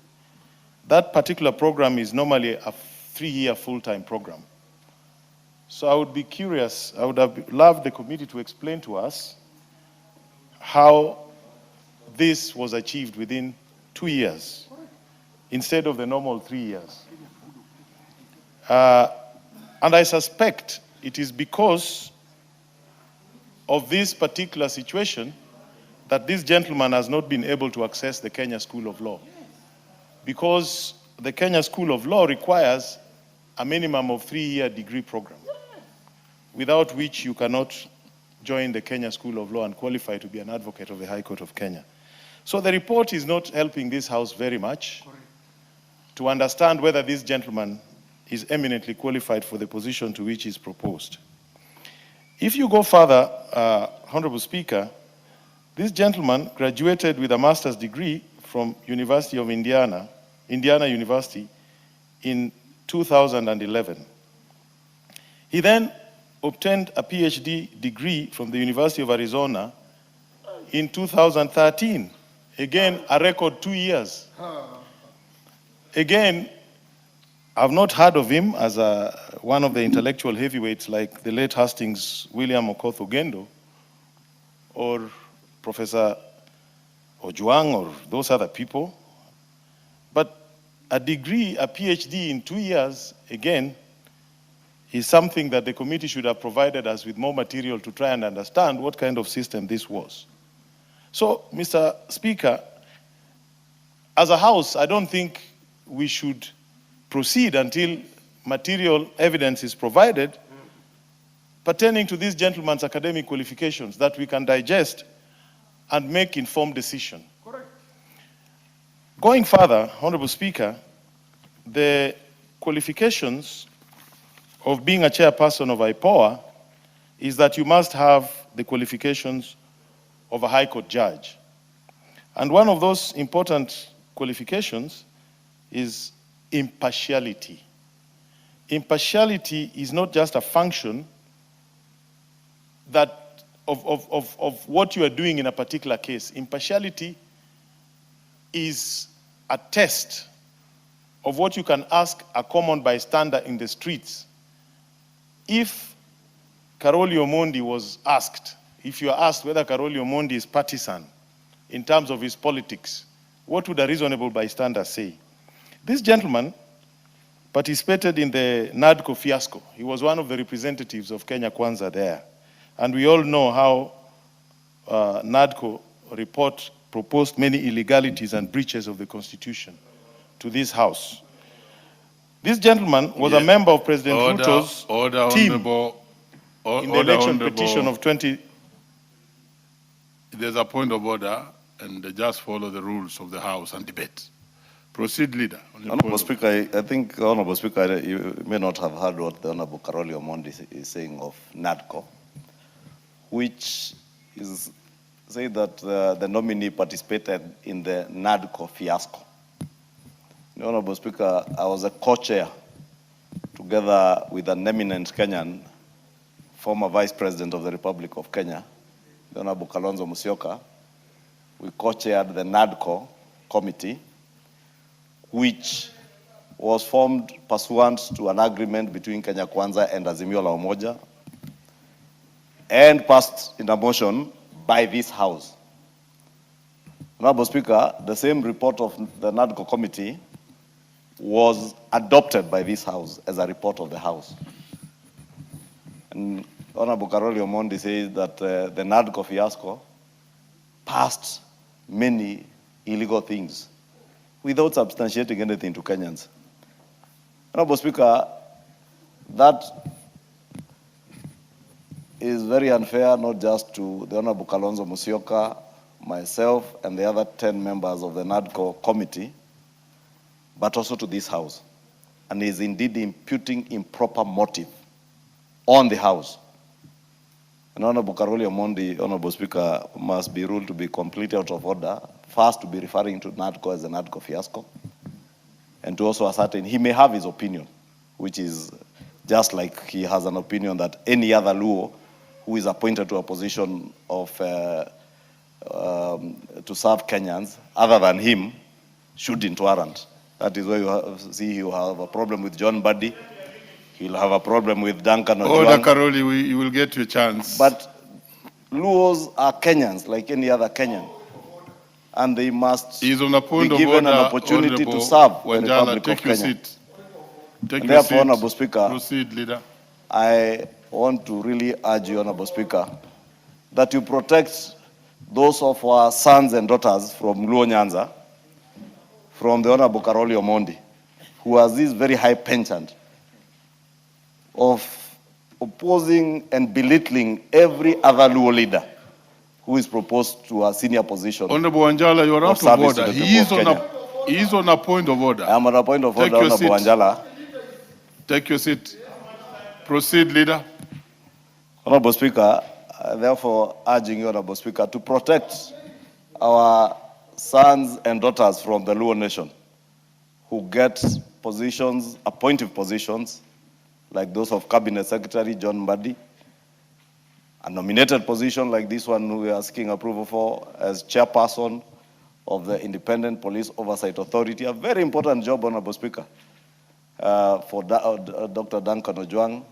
that particular program is normally a 3-year full-time program. So I would be curious, I would have loved the committee to explain to us how this was achieved within 2 years instead of the normal 3 years. And I suspect it is because of this particular situation that this gentleman has not been able to access the Kenya School of Law, because the Kenya School of Law requires a minimum of 3-year degree program, without which you cannot join the Kenya School of Law and qualify to be an advocate of the High Court of Kenya. So the report is not helping this House very much to understand whether this gentleman is eminently qualified for the position to which he is proposed. If you go further, Honorable Speaker, this gentleman graduated with a master's degree from University of Indiana University in 2011. He then obtained a PhD degree from the University of Arizona in 2013. Again, a record 2 years. Again, I've not heard of him as one of the intellectual heavyweights like the late Hastings William Okoth Ogendo or Professor Ojwang or those other people. But a degree, a PhD in 2 years, again, is something that the committee should have provided us with more material to try and understand what kind of system this was. So, Mr. Speaker, as a House, I don't think we should proceed until material evidence is provided pertaining to this gentleman's academic qualifications that we can digest and make informed decision. Correct. Going further, Honorable Speaker, the qualifications of being a chairperson of IPOA is that you must have the qualifications of a High Court judge. And one of those important qualifications is impartiality. Impartiality is not just a function that of what you are doing in a particular case. Impartiality is a test of what you can ask a common bystander in the streets. If Karoli Omondi was asked, if you are asked whether Karoli Omondi is partisan in terms of his politics, what would a reasonable bystander say? This gentleman participated in the NADCO fiasco. He was one of the representatives of Kenya Kwanza there. And we all know how NADCO report proposed many illegalities and breaches of the Constitution to this House. This gentleman was a member of President Ruto's team in the election petition of 20... There's a point of order, and just follow the rules of the House and debate. Proceed, Leader. Honorable Speaker, I think, Honorable Speaker, you may not have heard what the Honorable Karoli Omondi is saying of NADCO, which is saying that the nominee participated in the NADCO fiasco. Honorable Speaker, I was a co-chair together with an eminent Kenyan, former Vice President of the Republic of Kenya, the Honorable Kalonzo Musyoka. We co-chaired the NADCO committee, which was formed pursuant to an agreement between Kenya Kwanza and Azimio la Umoja, and passed in a motion by this House. Honorable Speaker, the same report of the NADCO committee was adopted by this House as a report of the House. And Honorable Karoli Omondi says that the NADCO fiasco passed many illegal things without substantiating anything to Kenyans. Honorable Speaker, that is very unfair, not just to the Honorable Kalonzo Musyoka, myself, and the other 10 members of the NADCO committee, but also to this House, and is indeed imputing improper motive on the House. And Honorable Karoli Omondi, Honorable Speaker, must be ruled to be completely out of order, first to be referring to NADCO as a NADCO fiasco, and to also ascertain he may have his opinion, which is just like he has an opinion that any other Luo who is appointed to a position of to serve Kenyans, other than him, shouldn't warrant. That is why you see you have a problem with John Buddy. He'll have a problem with Duncan Ojwang. Order, Karoli, you will get your chance. But Luos are Kenyans, like any other Kenyan. And they must be given an opportunity to serve the Republic of Kenya. Take and your therefore, seat. Honorable Speaker, Proceed, Leader. I want to really urge you, Honorable Speaker, that you protect those of our sons and daughters from Luo Nyanza, from the Honorable Karoli Omondi, who has this very high penchant of opposing and belittling every other Luo leader who is proposed to a senior position. Honorable Wanjala, you are out of order. He is on a point of order. I am on a point of order, Honorable Wanjala. Take your seat. Proceed, Leader. Honorable Speaker, therefore urging you, Honorable Speaker, to protect our sons and daughters from the Luo nation who get positions, appointive positions, like those of Cabinet Secretary John Mbadi, a nominated position like this one we are asking approval for as chairperson of the Independent Police Oversight Authority, a very important job, Honorable Speaker, for Dr. Duncan Ojwang.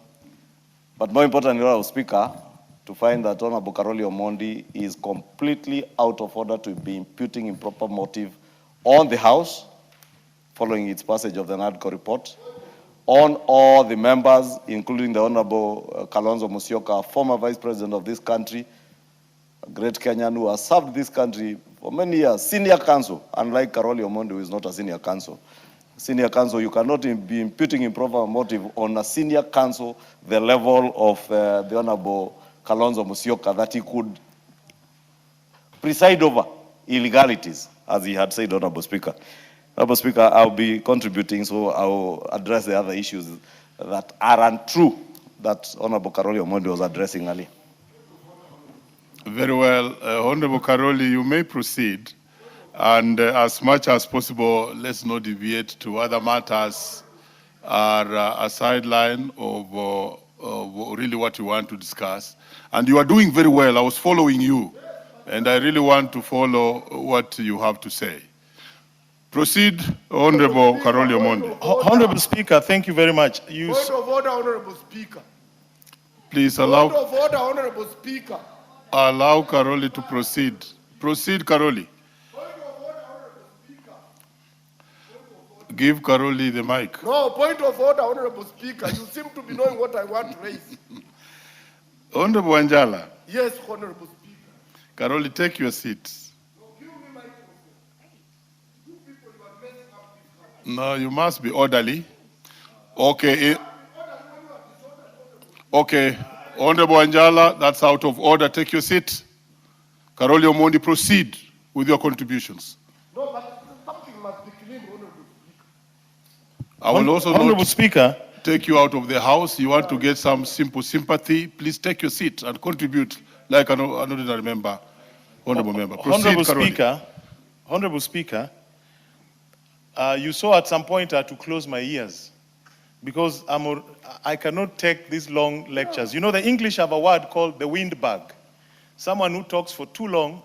But more importantly, Honorable Speaker, to find that Honorable Karoli Omondi is completely out of order to be imputing improper motive on the House, following its passage of the NADCO report, on all the members, including the Honorable Kalonzo Musyoka, former Vice President of this country, a great Kenyan who has served this country for many years, senior counsel, unlike Karoli Omondi, who is not a senior counsel. Senior counsel, you cannot be imputing improper motive on a senior counsel, the level of the Honorable Kalonzo Musyoka, that he could preside over illegalities, as he had said, Honorable Speaker. Honorable Speaker, I'll be contributing, so I'll address the other issues that are untrue that Honorable Karoli Omondi was addressing earlier. Very well. Honorable Karoli, you may proceed. And as much as possible, let's not deviate to other matters are a sideline of really what you want to discuss. And you are doing very well. I was following you, and I really want to follow what you have to say. Proceed, Honorable Karoli Omondi. Honorable Speaker, thank you very much. Point of order, Honorable Speaker. Please Point allow of order, Honorable Speaker. Karoli to proceed. Proceed, Karoli. Give Karoli the mic. No, point of order, Honorable Speaker. You seem to be knowing what I want to raise. Honorable Wanjala. Yes, Honorable Speaker. Karoli, take your seat. No, you must be orderly. Okay. Okay. Honorable Wanjala, that's out of order. Take your seat. Karoli Omondi, proceed with your contributions. No, but something must be clean, Honorable Speaker. I will also Honorable not Speaker, take you out of the house. You want to get some simple sympathy, please take your seat and contribute like an ordinary member, honorable member. Proceed, Honorable Karoli. Speaker, Honorable Speaker, you saw at some point I had to close my ears because I cannot take these long lectures. You know, the English have a word called the windbag. Someone who talks for too long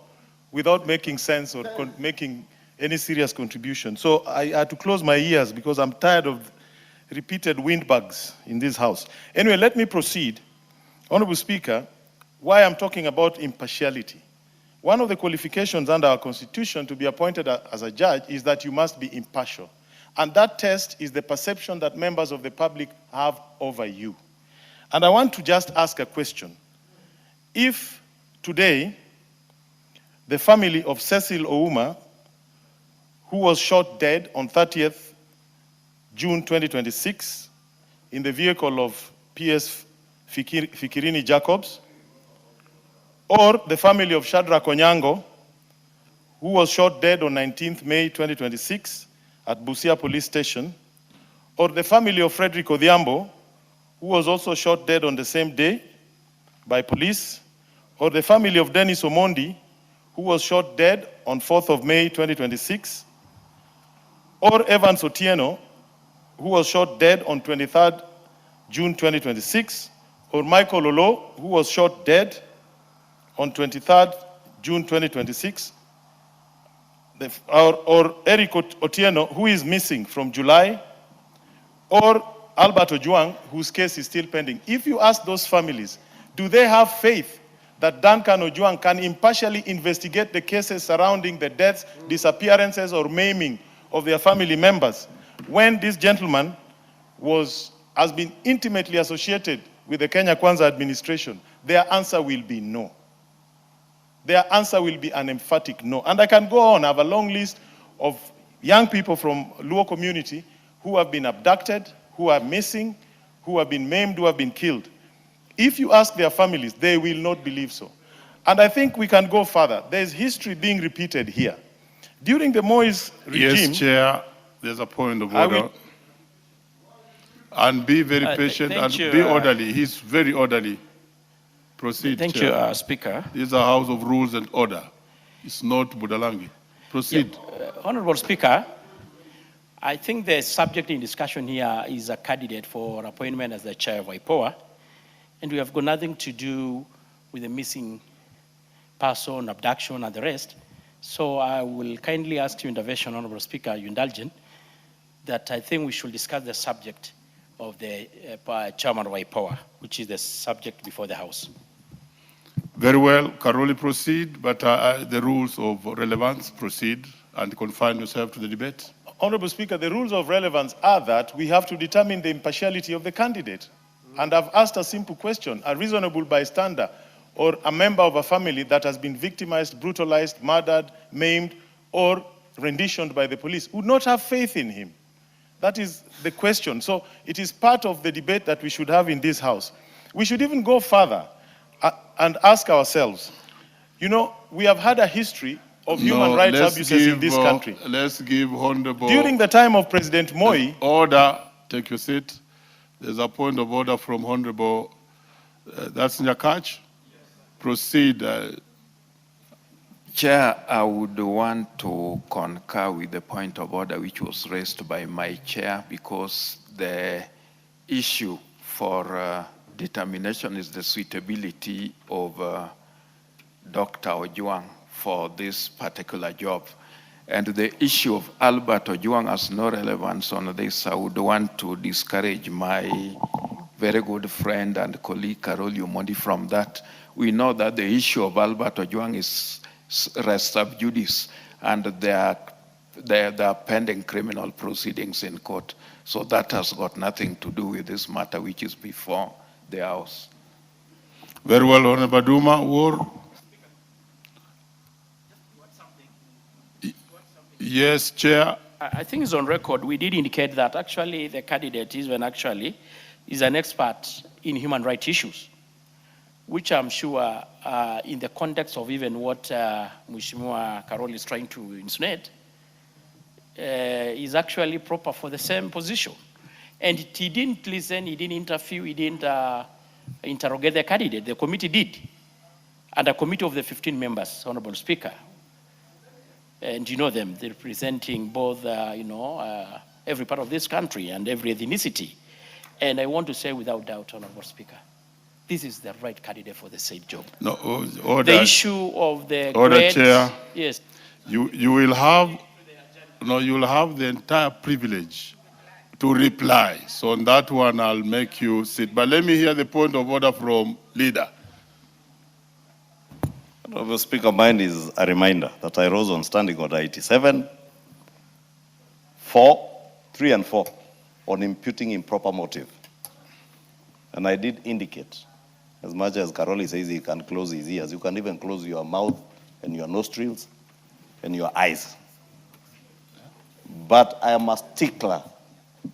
without making sense or making any serious contribution. So I had to close my ears because I'm tired of repeated windbags in this house. Anyway, let me proceed. Honorable Speaker, why I'm talking about impartiality. One of the qualifications under our Constitution to be appointed as a judge is that you must be impartial. And that test is the perception that members of the public have over you. And I want to just ask a question. If today, the family of Cecil Ouma, who was shot dead on 30th June 2026 in the vehicle of PS Fikirini Jacobs, or the family of Shadrach Onyango, who was shot dead on 19th May 2026 at Busia Police Station, or the family of Frederick Odhiambo, who was also shot dead on the same day by police, or the family of Dennis Omondi, who was shot dead on 4th of May 2026, or Evans Otieno, who was shot dead on 23rd June 2026, or Michael Olo, who was shot dead on 23rd June 2026, or Eric Otieno, who is missing from July, or Albert Ojwang, whose case is still pending. If you ask those families, do they have faith that Duncan Ojwang can impartially investigate the cases surrounding the deaths, disappearances, or maiming of their family members when this gentleman has been intimately associated with the Kenya Kwanza administration? Their answer will be no. Their answer will be an emphatic no. And I can go on. I have a long list of young people from Luo community who have been abducted, who are missing, who have been maimed, who have been killed. If you ask their families, they will not believe so. And I think we can go further. There is history being repeated here. During the Moise regime... Yes, Chair, there's a point of order. And be very patient and be orderly. He's very orderly. Proceed, Thank Chair. you, Speaker. This is a house of rules and order. It's not Budalangi. Proceed. Honorable Speaker, I think the subject in discussion here is a candidate for appointment as the chair of IPOA, and we have got nothing to do with the missing person, abduction, and the rest. So I will kindly ask your intervention, Honorable Speaker, you indulgent, that I think we should discuss the subject of the chairman of IPOA, which is the subject before the House. Very well, Karoli, proceed, but the rules of relevance, proceed and confine yourself to the debate. Honorable Speaker, the rules of relevance are that we have to determine the impartiality of the candidate. And I've asked a simple question: a reasonable bystander or a member of a family that has been victimized, brutalized, murdered, maimed, or renditioned by the police would not have faith in him. That is the question. So it is part of the debate that we should have in this House. We should even go further and ask ourselves, you know, we have had a history of human rights abuses in this country. Let's give Honorable... During the time of President Moi... Order, take your seat. There's a point of order from Honorable, that's Nyakach. Proceed. Chair, I would want to concur with the point of order which was raised by my chair, because the issue for determination is the suitability of Dr. Ojwang for this particular job. And the issue of Albert Ojwang has no relevance on this. I would want to discourage my very good friend and colleague Carol Yumondi from that. We know that the issue of Albert Ojwang is res sub judice, and there are pending criminal proceedings in court. So that has got nothing to do with this matter, which is before the House. Very well, Honorable Duma. War. Yes, Chair. I think it's on record. We did indicate that actually the candidate is an expert in human rights issues, which I'm sure in the context of even what Mheshimiwa Carol is trying to insinuate is actually proper for the same position. And he didn't listen, he didn't interview, he didn't interrogate the candidate. The committee did. And a committee of the 15 members, Honorable Speaker. And you know them, they're representing both, every part of this country and every ethnicity. And I want to say without doubt, Honorable Speaker, this is the right candidate for the said job. No, order. The issue of the Order, grades, Chair. yes. You will have the entire privilege to reply. So on that one, I'll make you sit. But let me hear the point of order from leader. Honorable Speaker, mine is a reminder that I rose on Standing Order 87, 3 and 4, on imputing improper motive. And I did indicate, as much as Caroli says he can close his ears, you can even close your mouth and your nostrils and your eyes. But I am a stickler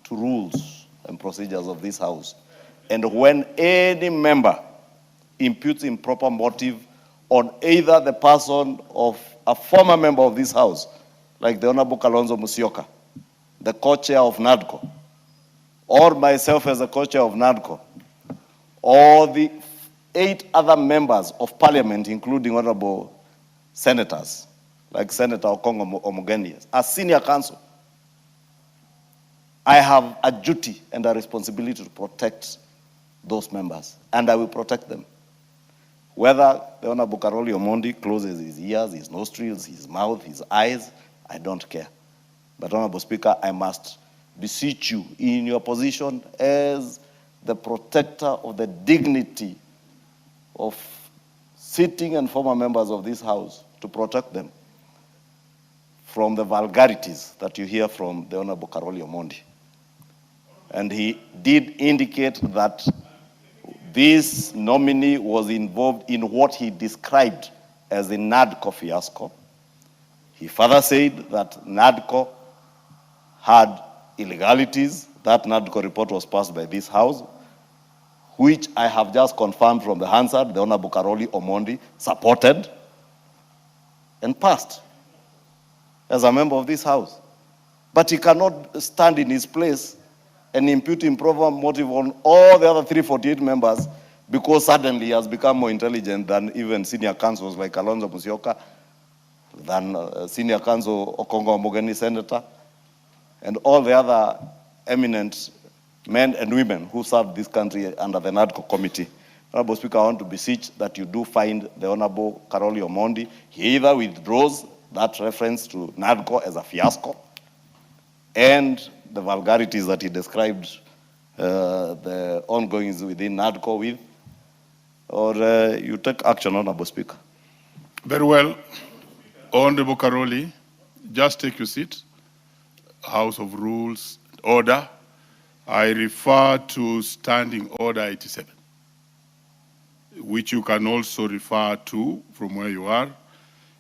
to rules and procedures of this House. And when any member imputes improper motive on either the person of a former member of this House, like the Honorable Kalonzo Musyoka, the co-chair of NADCO, or myself as a co-chair of NADCO, or the 8 other members of parliament, including honorable senators, like Senator Okongo Omogeni, as senior counsel, I have a duty and a responsibility to protect those members, and I will protect them. Whether the Honorable Karoli Omondi closes his ears, his nostrils, his mouth, his eyes, I don't care. But Honorable Speaker, I must beseech you in your position as the protector of the dignity of sitting and former members of this House to protect them from the vulgarities that you hear from the Honorable Karoli Omondi. And he did indicate that this nominee was involved in what he described as the NADCO fiasco. He further said that NADCO had illegalities. That NADCO report was passed by this House, which I have just confirmed from the Hansard, the Honorable Karoli Omondi supported and passed as a member of this House. But he cannot stand in his place and impute improper motive on all the other 348 members because suddenly he has become more intelligent than even senior counsels like Kalonzo Musyoka, than senior counsel Okongo Omogeni Senator, and all the other eminent men and women who served this country under the NADCO committee. Honorable Speaker, I want to beseech that you do find the Honorable Karoli Omondi. He either withdraws that reference to NADCO as a fiasco and the vulgarities that he described the ongoings within NADCO with, or you take action, Honorable Speaker. Very well. Honorable Karoli, just take your seat. House of Rules, Order. I refer to Standing Order 87, which you can also refer to from where you are.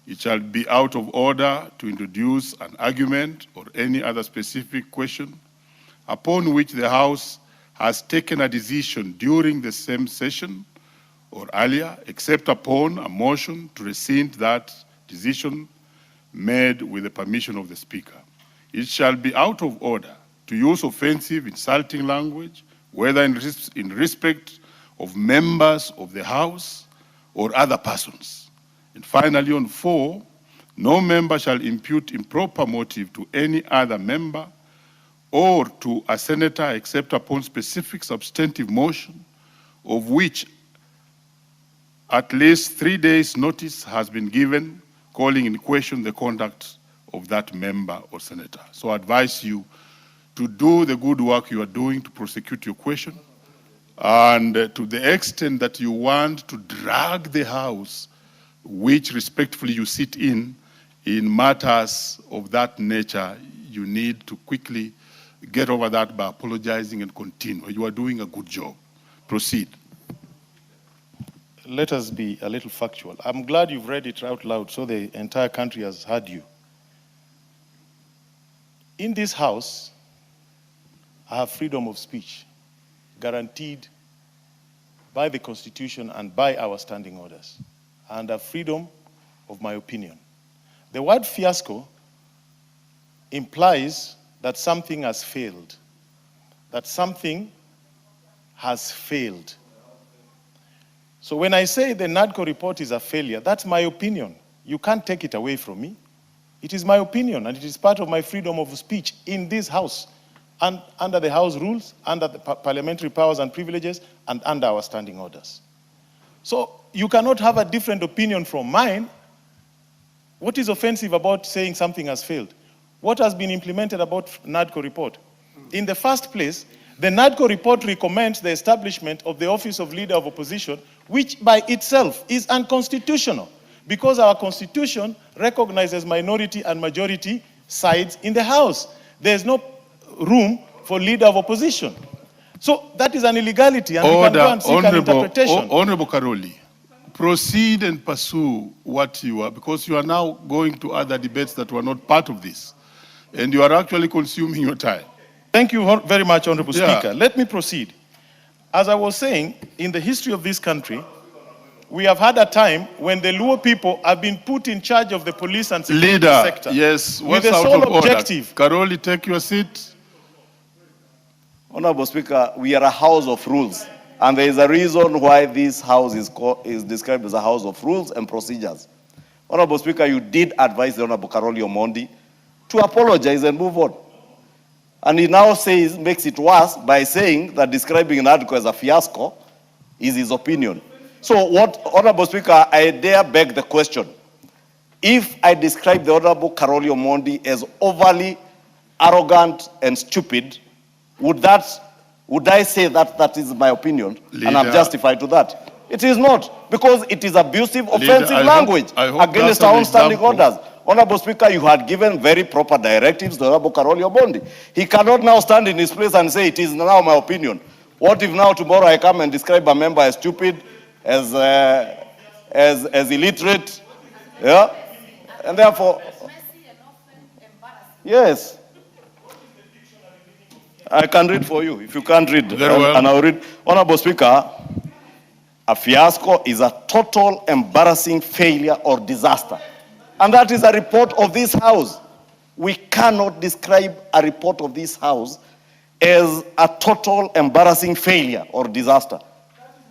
It shall be out of order to introduce an argument or any other specific question upon which the House has taken a decision during the same session or earlier, except upon a motion to rescind that decision made with the permission of the Speaker. It shall be out of order to use offensive, insulting language, whether in respect of members of the House or other persons. And finally, on 4, no member shall impute improper motive to any other member or to a senator except upon specific substantive motion of which at least 3 days notice has been given, calling in question the conduct of that member or senator. So I advise you to do the good work you are doing to prosecute your question. And to the extent that you want to drag the House, which respectfully you sit in matters of that nature, you need to quickly get over that by apologizing and continue. You are doing a good job. Proceed. Let us be a little factual. I'm glad you've read it out loud so the entire country has heard you. In this House, I have freedom of speech, guaranteed by the Constitution and by our standing orders, and a freedom of my opinion. The word fiasco implies that something has failed, that something has failed. So when I say the NADCO report is a failure, that's my opinion. You can't take it away from me. It is my opinion, and it is part of my freedom of speech in this House, and under the House rules, under the parliamentary powers and privileges, and under our standing orders. So you cannot have a different opinion from mine. What is offensive about saying something has failed? What has been implemented about NADCO report? In the first place, the NADCO report recommends the establishment of the Office of Leader of Opposition, which by itself is unconstitutional, because our Constitution recognizes minority and majority sides in the House. There's no room for leader of opposition. So that is an illegality, and we can go and seek an interpretation. Honorable Karoli, proceed and pursue what you are, because you are now going to other debates that were not part of this, and you are actually consuming your time. Thank you very much, Honorable Speaker. Let me proceed. As I was saying, in the history of this country, we have had a time when the Luo people have been put in charge of the police and security sector. Yes, with the sole objective. Karoli, take your seat. Honorable Speaker, we are a house of rules, and there is a reason why this house is described as a house of rules and procedures. Honorable Speaker, you did advise the Honorable Karoli Omondi to apologize and move on. And he now makes it worse by saying that describing NADCO as a fiasco is his opinion. So what, Honorable Speaker, I dare beg the question. If I describe the Honorable Karoli Omondi as overly arrogant and stupid, would I say that that is my opinion, Leader, and I'm justified to that? It is not, because it is abusive, offensive language against our own standing orders. Honorable Speaker, you had given very proper directives to Honorable Karoli Omondi. He cannot now stand in his place and say it is now my opinion. What if now tomorrow I come and describe a member as stupid, as illiterate, yeah? And therefore, yes. I can read for you. If you can't read, very well. And I'll read. Honorable Speaker, a fiasco is a total embarrassing failure or disaster. And that is a report of this House. We cannot describe a report of this House as a total embarrassing failure or disaster,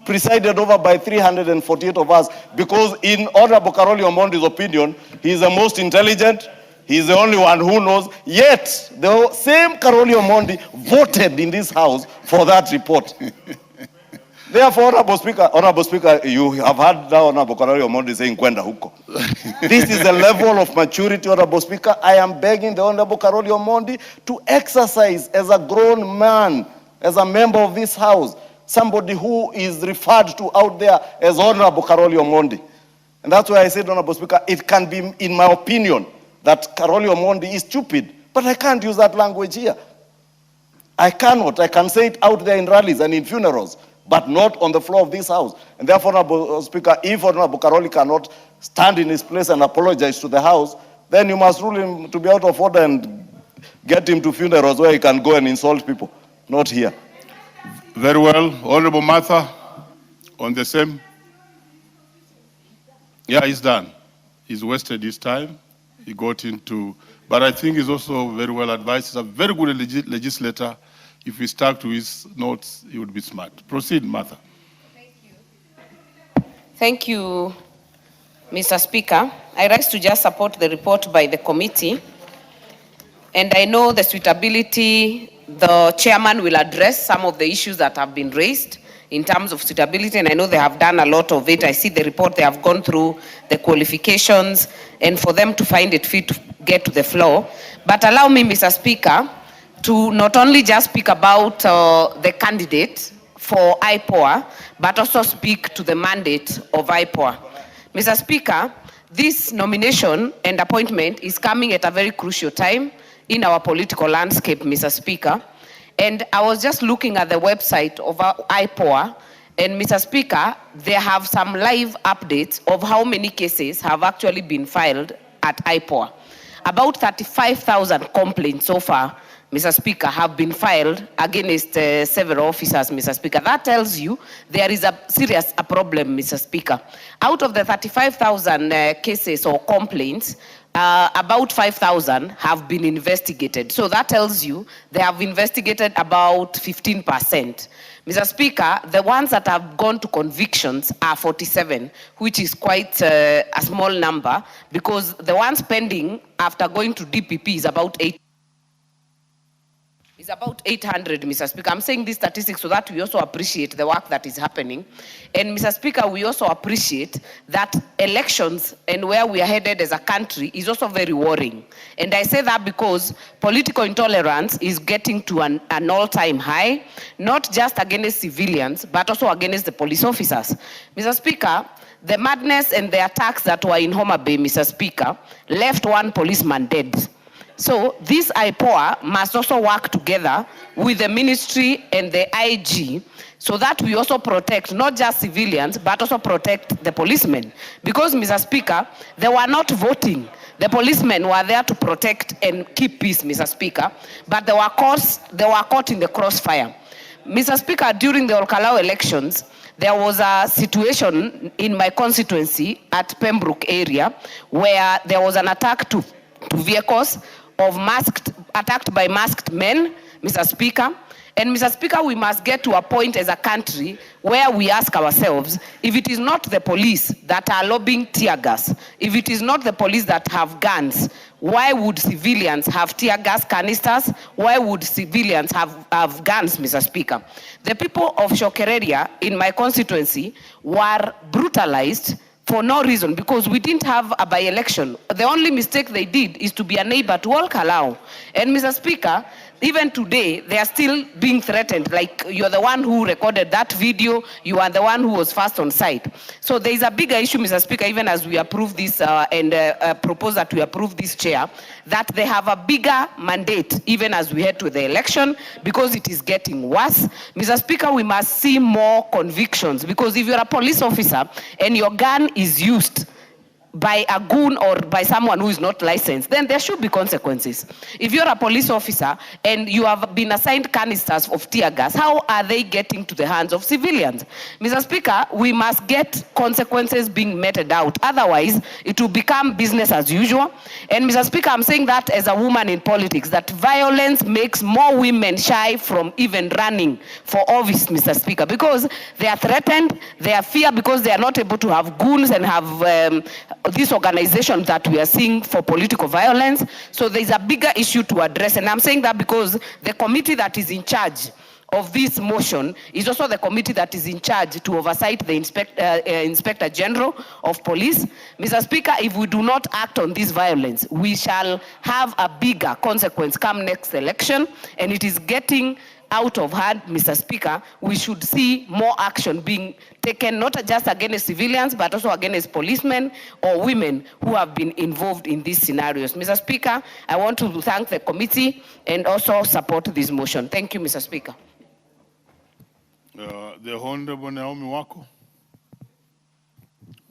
presided over by 348 of us, because in Honorable Karoli Omondi's opinion, he is the most intelligent, he is the only one who knows, yet the same Karoli Omondi voted in this House for that report. Therefore, Honorable Speaker, you have heard now Honorable Karoli Omondi saying kwenda huko. This is the level of maturity, Honorable Speaker. I am begging the Honorable Karoli Omondi to exercise as a grown man, as a member of this House, somebody who is referred to out there as Honorable Karoli Omondi. And that's why I said, Honorable Speaker, it can be, in my opinion, that Karoli Omondi is stupid, but I can't use that language here. I cannot. I can say it out there in rallies and in funerals, but not on the floor of this House. And therefore, Honorable Speaker, if Honorable Karoli cannot stand in his place and apologize to the House, then you must rule him to be out of order and get him to funerals where he can go and insult people, not here. Very well. Honorable Martha, on the same. Yeah, he's done. He's wasted his time. He got into, but I think he's also very well advised. He's a very good legislator. If he stuck to his notes, he would be smart. Proceed, Martha. Thank you, Mr. Speaker. I rise to just support the report by the committee. And I know the suitability, the chairman will address some of the issues that have been raised in terms of suitability, and I know they have done a lot of it. I see the report, they have gone through the qualifications, and for them to find it fit get to the floor. But allow me, Mr. Speaker, to not only just speak about the candidate for IPOA, but also speak to the mandate of IPOA. Mr. Speaker, this nomination and appointment is coming at a very crucial time in our political landscape, Mr. Speaker. And I was just looking at the website of IPOA, and Mr. Speaker, they have some live updates of how many cases have actually been filed at IPOA. About 35,000 complaints so far, Mr. Speaker, have been filed against several officers, Mr. Speaker. That tells you there is a serious problem, Mr. Speaker. Out of the 35,000 cases or complaints, about 5,000 have been investigated. So that tells you they have investigated about 15%. Mr. Speaker, the ones that have gone to convictions are 47, which is quite a small number, because the ones pending after going to DPP is about 800, Mr. Speaker. I'm saying these statistics so that we also appreciate the work that is happening. And Mr. Speaker, we also appreciate that elections and where we are headed as a country is also very worrying. And I say that because political intolerance is getting to an all-time high, not just against civilians, but also against the police officers. Mr. Speaker, the madness and the attacks that were in Mutembei, Mr. Speaker, left one policeman dead. So this IPOA must also work together with the ministry and the IG so that we also protect not just civilians, but also protect the policemen. Because, Mr. Speaker, they were not voting. The policemen were there to protect and keep peace, Mr. Speaker, but they were caught in the crossfire. Mr. Speaker, during the Olkalau elections, there was a situation in my constituency at Pembroke area where there was an attack to vehicles attacked by masked men, Mr. Speaker. And Mr. Speaker, we must get to a point as a country where we ask ourselves, if it is not the police that are lobbying tear gas, if it is not the police that have guns, why would civilians have tear gas canisters? Why would civilians have guns, Mr. Speaker? The people of Shokereria in my constituency were brutalized for no reason, because we didn't have a by-election. The only mistake they did is to be a neighbor to Olkalau. And Mr. Speaker, even today, they are still being threatened. Like, you're the one who recorded that video, you are the one who was first on site. So there is a bigger issue, Mr. Speaker, even as we approve this and propose that we approve this chair, that they have a bigger mandate, even as we head to the election, because it is getting worse. Mr. Speaker, we must see more convictions, because if you're a police officer and your gun is used by a goon or by someone who is not licensed, then there should be consequences. If you're a police officer and you have been assigned canisters of tear gas, how are they getting to the hands of civilians? Mr. Speaker, we must get consequences being meted out. Otherwise, it will become business as usual. And Mr. Speaker, I'm saying that as a woman in politics, that violence makes more women shy from even running for office, Mr. Speaker, because they are threatened, they are feared because they are not able to have goons and have this organization that we are seeing for political violence. So there is a bigger issue to address. And I'm saying that because the committee that is in charge of this motion is also the committee that is in charge to oversight the Inspector General of Police. Mr. Speaker, if we do not act on this violence, we shall have a bigger consequence come next election, and it is getting out of hand, Mr. Speaker. We should see more action being taken, not just against civilians, but also against policemen or women who have been involved in these scenarios. Mr. Speaker, I want to thank the committee and also support this motion. Thank you, Mr. Speaker. The Honorable Naomi Wako,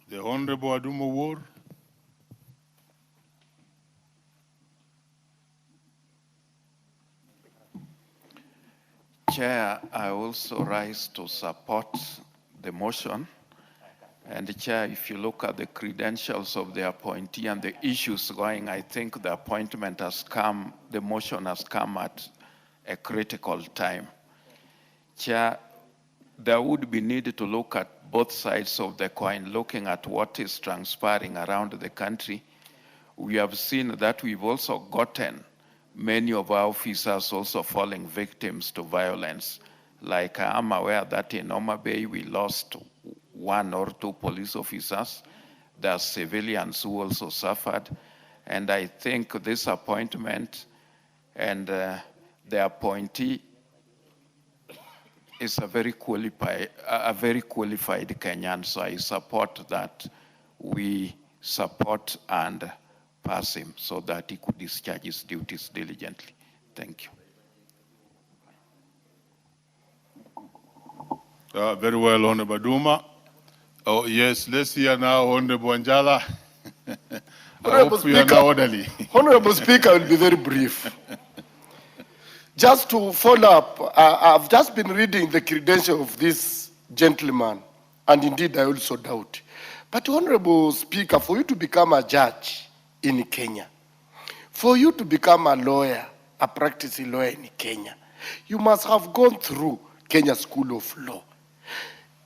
the Honorable Adumo War, Chair, I also rise to support the motion. And Chair, if you look at the credentials of the appointee and the issues going, I think the appointment has come, the motion has come at a critical time. Chair, there would be need to look at both sides of the coin, looking at what is transpiring around the country. We have seen that we've also gotten many of our officers also falling victims to violence. Like I'm aware that in Mutembei we lost 1 or 2 police officers. There are civilians who also suffered. And I think this appointment and the appointee is a very qualified Kenyan. So I support that we support and pass him so that he could discharge his duties diligently. Thank you. Very well, Honorable Duma. Oh, yes, let's hear now Honorable Wanjala. Honorable Speaker, Honorable Speaker, I will be very brief. Just to follow up, I've just been reading the credentials of this gentleman, and indeed I also doubt. But Honorable Speaker, for you to become a judge in Kenya, for you to become a lawyer, a practicing lawyer in Kenya, you must have gone through Kenya School of Law.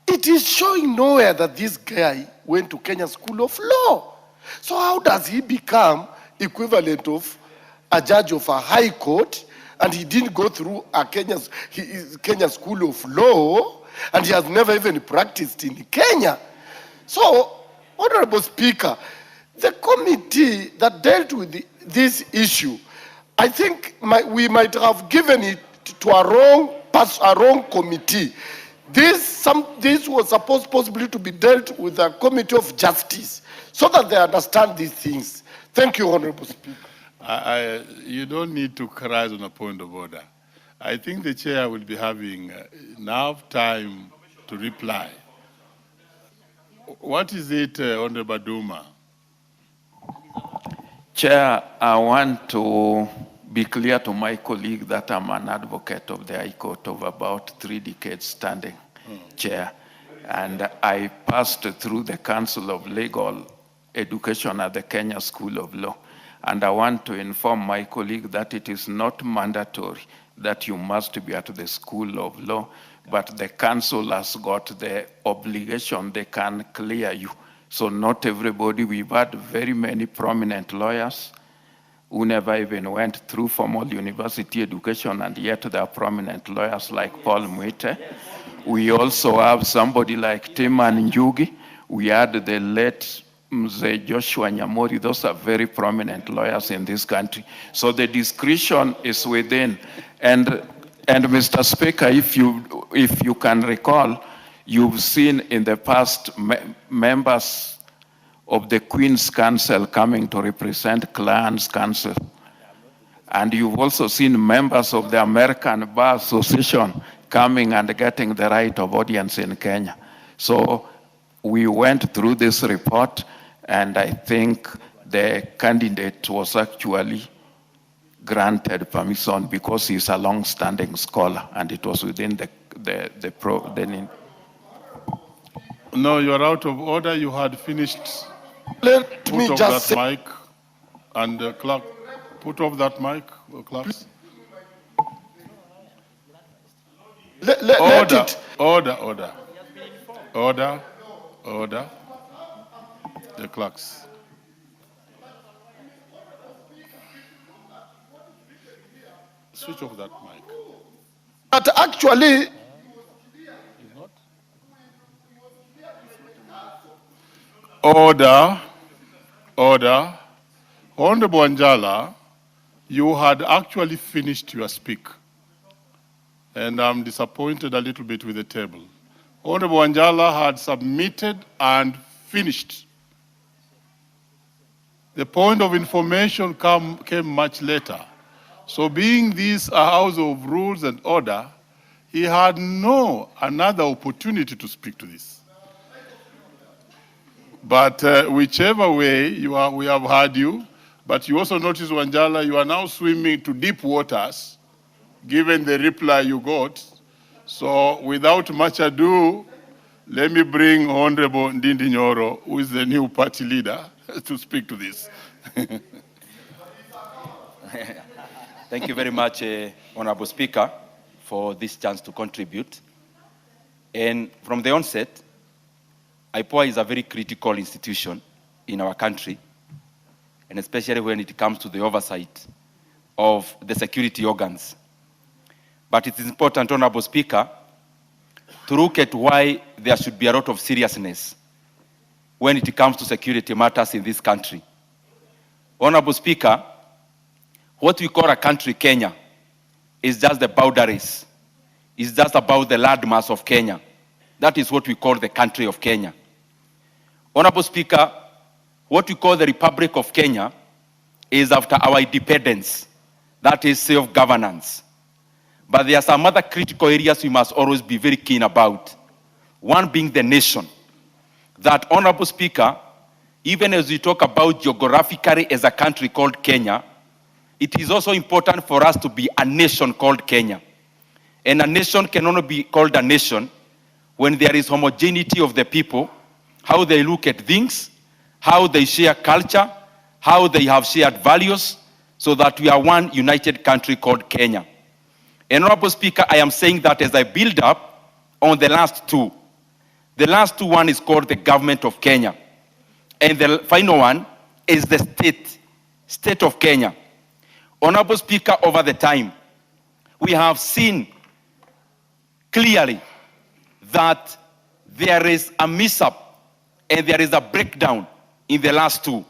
It is showing nowhere that this guy went to Kenya School of Law. So how does he become equivalent of a judge of a high court, and he didn't go through a Kenya School of Law, and he has never even practiced in Kenya? So, Honorable Speaker, the committee that dealt with this issue, I think we might have given it to a wrong committee. This was supposed possibly to be dealt with a committee of justice so that they understand these things. Thank you, Honorable Speaker. You don't need to cry on a point of order. I think the chair will be having enough time to reply. What is it, Honorable Duma? Chair, I want to be clear to my colleague that I'm an advocate of the High Court of about 3 decades standing, Chair. And I passed through the Council of Legal Education at the Kenya School of Law. And I want to inform my colleague that it is not mandatory that you must be at the School of Law, but the council has got the obligation, they can clear you. So not everybody, we've had very many prominent lawyers who never even went through formal university education, and yet they are prominent lawyers like Paul Mwite. We also have somebody like Timan Njugi. We had the late Mzee Joshua Nyamori. Those are very prominent lawyers in this country. So the discretion is within. And Mr. Speaker, if you can recall, you've seen in the past members of the Queen's Council coming to represent Clients Council. And you've also seen members of the American Bar Association coming and getting the right of audience in Kenya. So we went through this report, and I think the candidate was actually granted permission because he's a long-standing scholar, and it was within the No, you're out of order. You had finished. Let me just say. Put off that mic, and clerk, put off that mic, clerks. Order. The clerks. Switch off that mic. But actually, Order. Honorable Wanjala, you had actually finished your speak. And I'm disappointed a little bit with the table. Honorable Wanjala had submitted and finished. The point of information came much later. So being this a house of rules and order, he had no another opportunity to speak to this. But whichever way we have heard you, but you also notice, Wanjala, you are now swimming to deep waters, given the reply you got. So without much ado, let me bring Honorable Ndindi Nyoro, who is the new party leader, to speak to this. Thank you very much, Honorable Speaker, for this chance to contribute. And from the onset, IPOA is a very critical institution in our country, and especially when it comes to the oversight of the security organs. But it is important, Honorable Speaker, to look at why there should be a lot of seriousness when it comes to security matters in this country. Honorable Speaker, what we call a country, Kenya, is just the boundaries. It's just about the landmass of Kenya. That is what we call the country of Kenya. Honorable Speaker, what we call the Republic of Kenya is after our independence. That is self-governance. But there are some other critical areas we must always be very keen about. One being the nation. That, Honorable Speaker, even as we talk about geographically as a country called Kenya, it is also important for us to be a nation called Kenya. And a nation can only be called a nation when there is homogeneity of the people, how they look at things, how they share culture, how they have shared values, so that we are one united country called Kenya. And Honorable Speaker, I am saying that as I build up on the last two. The last two, one is called the government of Kenya. And the final one is the state of Kenya. Honorable Speaker, over the time, we have seen clearly that there is a mishap and there is a breakdown in the last two,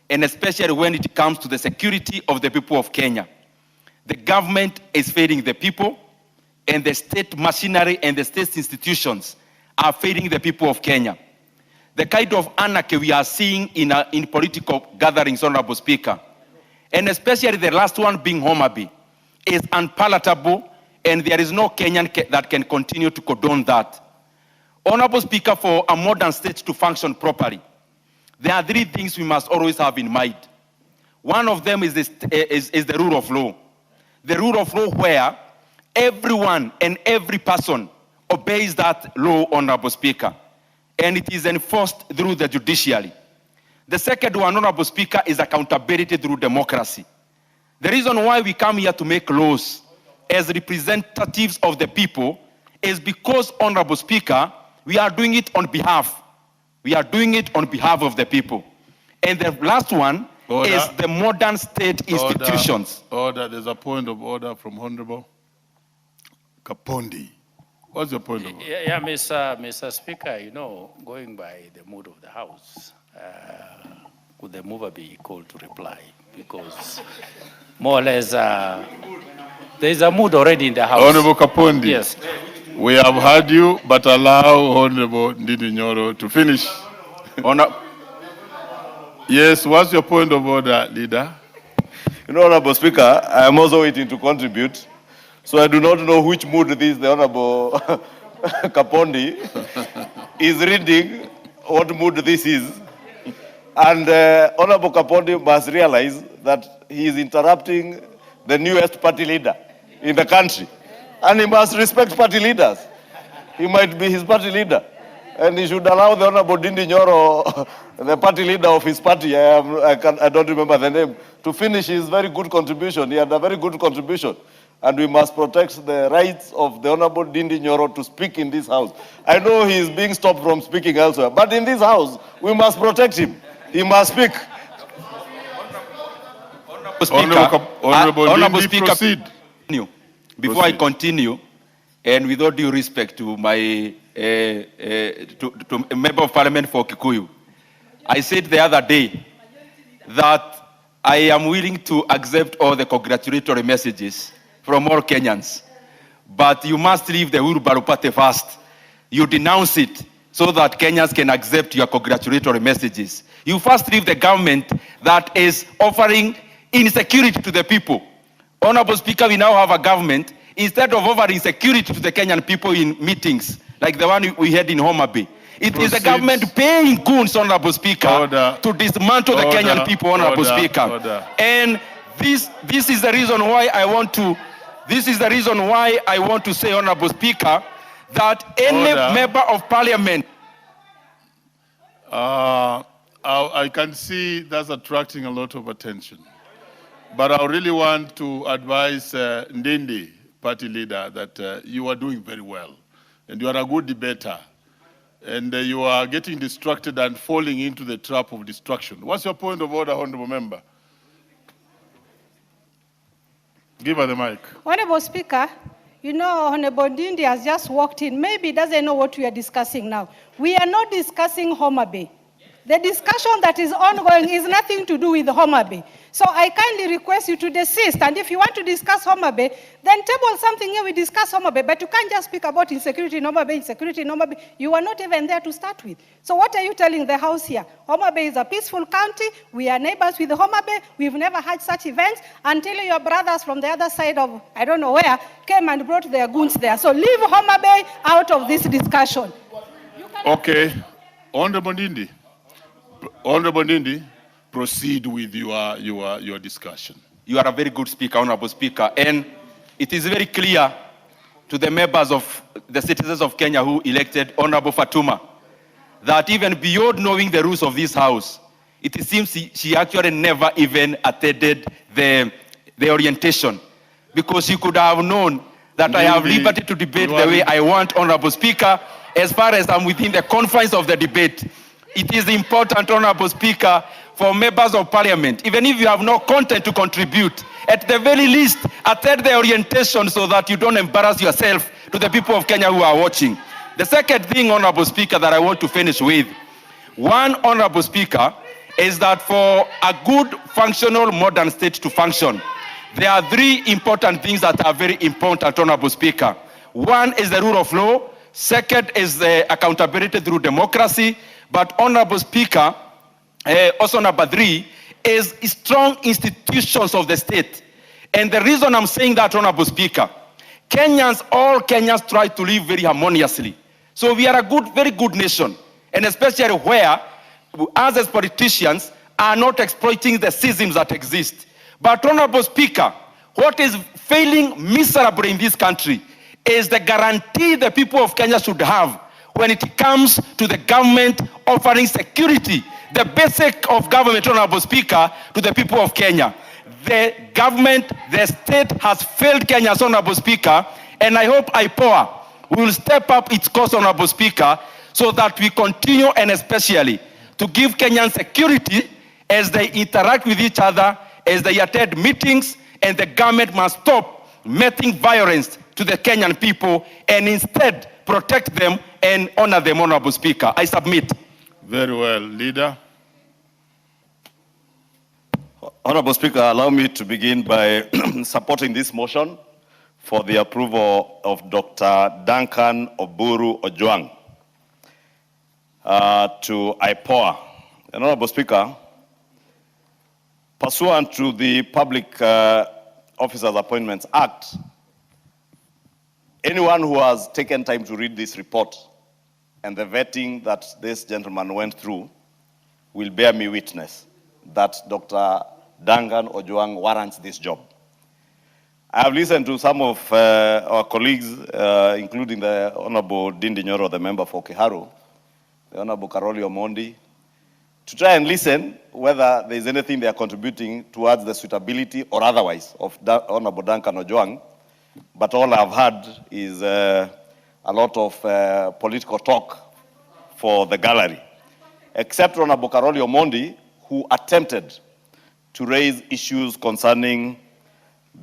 and especially when it comes to the security of the people of Kenya. The government is failing the people, and the state machinery and the state institutions are failing the people of Kenya. The kind of anarchy we are seeing in political gatherings, Honorable Speaker, and especially the last one being Homabay, is unpalatable, and there is no Kenyan that can continue to condone that. Honorable Speaker, for a modern state to function properly, there are three things we must always have in mind. One of them is the rule of law. The rule of law where everyone and every person obeys that law, Honorable Speaker, and it is enforced through the judiciary. The second one, Honorable Speaker, is accountability through democracy. The reason why we come here to make laws as representatives of the people is because, Honorable Speaker, we are doing it on behalf. We are doing it on behalf of the people. And the last one is the modern state institutions. Order. There's a point of order from Honorable Kapondi. What's your point of order? Yeah, Mr. Speaker, you know, going by the mood of the House, could the mover be called to reply? Because more or less, there is a mood already in the House. Honorable Kapondi. Yes. We have heard you, but allow Honorable Ndindi Nyoro to finish. Yes, what's your point of order, leader? You know, Honorable Speaker, I am also waiting to contribute. So I do not know which mood the Honorable Kapondi is reading, what mood this is. And Honorable Kapondi must realize that he is interrupting the newest party leader in the country. And he must respect party leaders. He might be his party leader. And he should allow the Honorable Ndindi Nyoro, the party leader of his party, I don't remember the name, to finish his very good contribution. He had a very good contribution. And we must protect the rights of the Honorable Ndindi Nyoro to speak in this House. I know he is being stopped from speaking elsewhere, but in this House, we must protect him. He must speak. Honorable Speaker, proceed. Before I continue, and with all due respect to my to a member of Parliament for Kikuyu, I said the other day that I am willing to accept all the congratulatory messages from all Kenyans, but you must leave the Uhuru Party first. You denounce it so that Kenyans can accept your congratulatory messages. You first leave the government that is offering insecurity to the people. Honorable Speaker, we now have a government, instead of offering security to the Kenyan people in meetings, like the one we had in Homabay, it is the government paying goons, Honorable Speaker, to dismantle the Kenyan people, Honorable Speaker. And this is the reason why I want to say, Honorable Speaker, that any member of Parliament. I can see that's attracting a lot of attention. But I really want to advise Ndindi, party leader, that you are doing very well. And you are a good debater. And you are getting distracted and falling into the trap of distraction. What's your point of order, Honorable Member? Give her the mic. Honorable Speaker, you know, Honorable Ndindi has just walked in. Maybe he doesn't know what we are discussing now. We are not discussing Homabay. The discussion that is ongoing is nothing to do with Homa Bay. So I kindly request you to desist, and if you want to discuss Homa Bay, then table something here, we discuss Homa Bay, but you can't just speak about insecurity in Homa Bay, insecurity in Homa Bay. You were not even there to start with. So what are you telling the House here? Homa Bay is a peaceful county, we are neighbors with Homa Bay, we've never had such events until your brothers from the other side of, I don't know where, came and brought their goons there. So leave Homa Bay out of this discussion. Okay, Honorable Ndindi. Honorable Ndindi, proceed with your discussion. You are a very good speaker, Honorable Speaker, and it is very clear to the members of the citizens of Kenya who elected Honorable Fatuma that even beyond knowing the rules of this House, it seems she actually never even attended the orientation, because she could have known that I have liberty to debate the way I want, Honorable Speaker, as far as I'm within the confines of the debate. It is important, Honorable Speaker, for members of Parliament, even if you have no content to contribute, at the very least, attend the orientation so that you don't embarrass yourself to the people of Kenya who are watching. The second thing, Honorable Speaker, that I want to finish with, one, Honorable Speaker, is that for a good, functional, modern state to function, there are three important things that are very important, Honorable Speaker. One is the rule of law. Second is the accountability through democracy. But Honorable Speaker, also number three, is strong institutions of the state. And the reason I'm saying that, Honorable Speaker, all Kenyans try to live very harmoniously. So we are a very good nation, and especially where us as politicians are not exploiting the systems that exist. But Honorable Speaker, what is failing miserably in this country is the guarantee the people of Kenya should have when it comes to the government offering security, the basic of government, Honorable Speaker, to the people of Kenya. The government, the state has failed Kenya, Honorable Speaker, and I hope IPOA will step up its course, Honorable Speaker, so that we continue, and especially to give Kenyans security as they interact with each other, as they attend meetings, and the government must stop meting violence to the Kenyan people and instead protect them and honor them, Honorable Speaker. I submit. Very well. Leader. Honorable Speaker, allow me to begin by supporting this motion for the approval of Dr. Duncan Oburu Ojwang to IPOA. Honorable Speaker, pursuant to the Public Officers Appointments Act, anyone who has taken time to read this report and the vetting that this gentleman went through will bear me witness that Dr. Duncan Ojwang warrants this job. I have listened to some of our colleagues, including the Honorable Ndindi Nyoro, the member for Kiharu, the Honorable Karoli Omondi, to try and listen whether there is anything they are contributing towards the suitability or otherwise of Honorable Duncan Ojwang. But all I've heard is a lot of political talk for the gallery, except Honorable Karoli Omondi, who attempted to raise issues concerning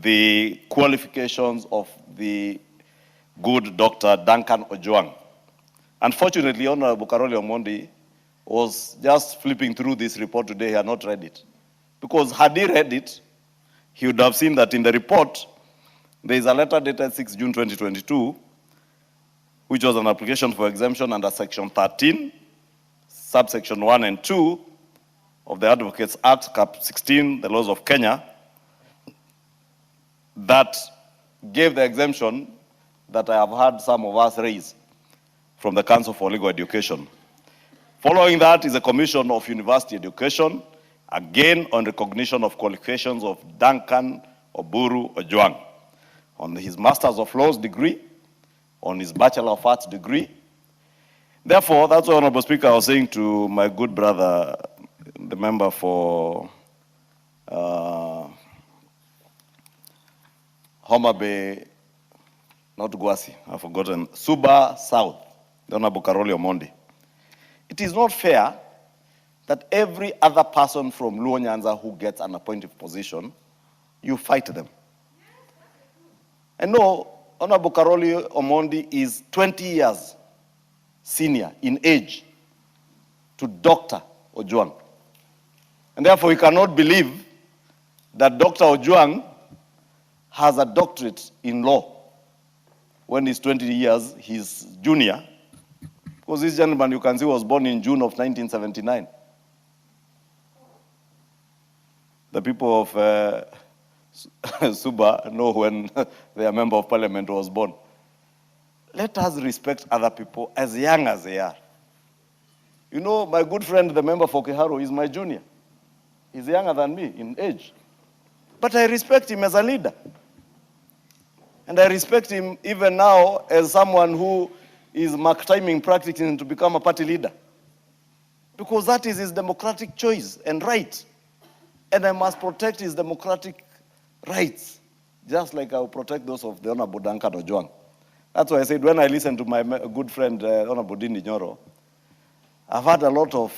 the qualifications of the good Dr. Duncan Ojwang. Unfortunately, Honorable Karoli Omondi was just flipping through this report today. He had not read it. Because had he read it, he would have seen that in the report, there is a letter dated 6 June 2022, which was an application for exemption under Section 13, subsection 1 and 2 of the Advocates Act, Cap 16, the laws of Kenya, that gave the exemption that I have heard some of us raise from the Council for Legal Education. Following that is a Commission of University Education, again on recognition of qualifications of Duncan Oburu Ojwang, on his Masters of Laws degree, on his Bachelor of Arts degree. Therefore, that's what, Honorable Speaker, I was saying to my good brother, the member for Homa Bay, not Gwasi, I've forgotten, Suba South, the Honorable Karoli Omondi. It is not fair that every other person from Luo Nyanza who gets an appointive position, you fight them. And no, Honorable Karoli Omondi is 20 years senior in age to Dr. Ojwang. And therefore, we cannot believe that Dr. Ojwang has a doctorate in law when he's 20 years his junior. Because this gentleman, you can see, was born in June of 1979. The people of Suba know when their member of parliament was born. Let us respect other people as young as they are. You know, my good friend, the member for Kiharu, is my junior. He's younger than me in age. But I respect him as a leader. And I respect him even now as someone who is mark timing practicing to become a party leader. Because that is his democratic choice and right. And I must protect his democratic rights, just like I will protect those of the Honorable Duncan Ojwang. That's why I said when I listened to my good friend, Honorable Dini Nyoro, I've heard a lot of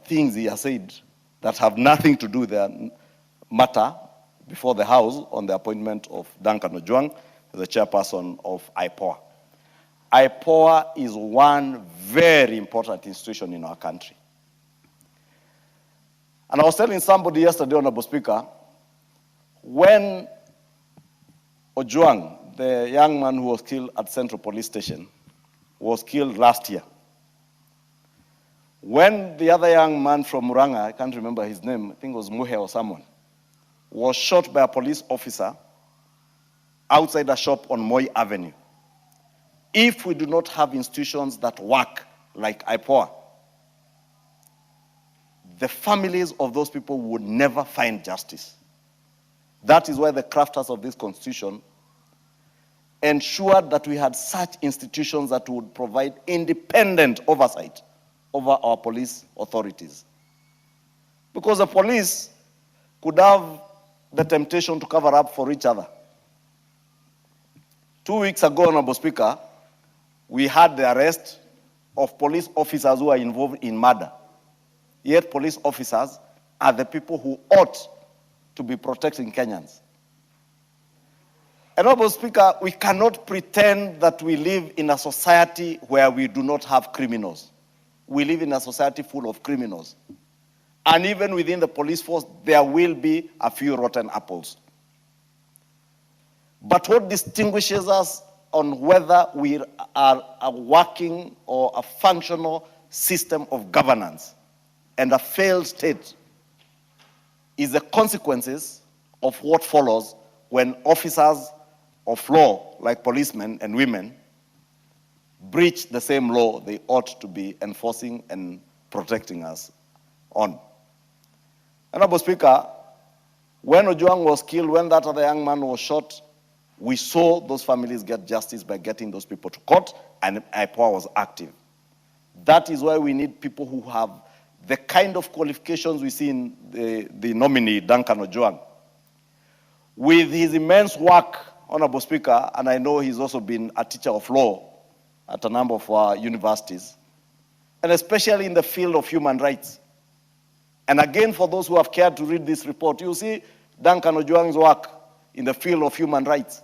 things he has said that have nothing to do with the matter before the House on the appointment of Duncan Ojwang as the chairperson of IPOA. IPOA is one very important institution in our country. And I was telling somebody yesterday, Honorable Speaker, when Ojwang, the young man who was killed at Central Police Station, was killed last year, when the other young man from Muranga, I can't remember his name, I think it was Muhe or someone, was shot by a police officer outside a shop on Moi Avenue. If we do not have institutions that work like IPOA, the families of those people would never find justice. That is why the crafters of this constitution ensured that we had such institutions that would provide independent oversight over our police authorities. Because the police could have the temptation to cover up for each other. 2 weeks ago, Honorable Speaker, we had the arrest of police officers who are involved in murder. Yet police officers are the people who ought to be protecting Kenyans. Honorable Speaker, we cannot pretend that we live in a society where we do not have criminals. We live in a society full of criminals. And even within the police force, there will be a few rotten apples. But what distinguishes us on whether we are a working or a functional system of governance and a failed state is the consequences of what follows when officers of law, like policemen and women, breach the same law they ought to be enforcing and protecting us on. Honorable Speaker, when Ojwang was killed, when that other young man was shot, we saw those families get justice by getting those people to court, and IPOA was active. That is why we need people who have the kind of qualifications we see in the nominee, Duncan Ojwang. With his immense work, Honorable Speaker, and I know he's also been a teacher of law at a number of our universities, and especially in the field of human rights. And again, for those who have cared to read this report, you see Duncan Ojwang's work in the field of human rights.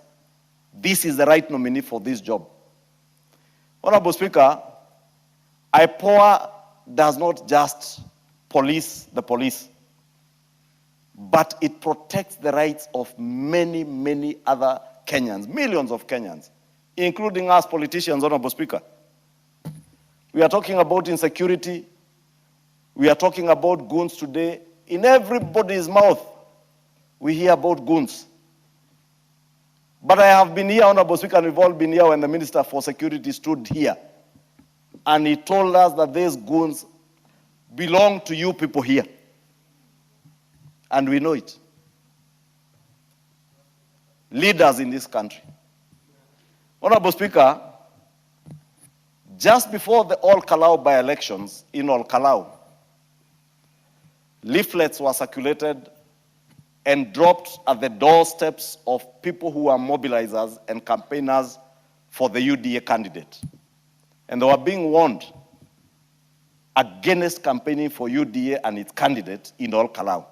This is the right nominee for this job. Honorable Speaker, IPOA does not just police the police, but it protects the rights of many, many other Kenyans, millions of Kenyans, including us politicians, Honorable Speaker. We are talking about insecurity. We are talking about goons today. In everybody's mouth, we hear about goons. But I have been here, Honorable Speaker, and we've all been here when the Minister for Security stood here. And he told us that these goons belong to you people here. And we know it. Leaders in this country. Honorable Speaker, just before the All Kalau by-elections in All Kalau, leaflets were circulated and dropped at the doorsteps of people who are mobilizers and campaigners for the UDA candidate. And they were being warned against campaigning for UDA and its candidate in All Kalau.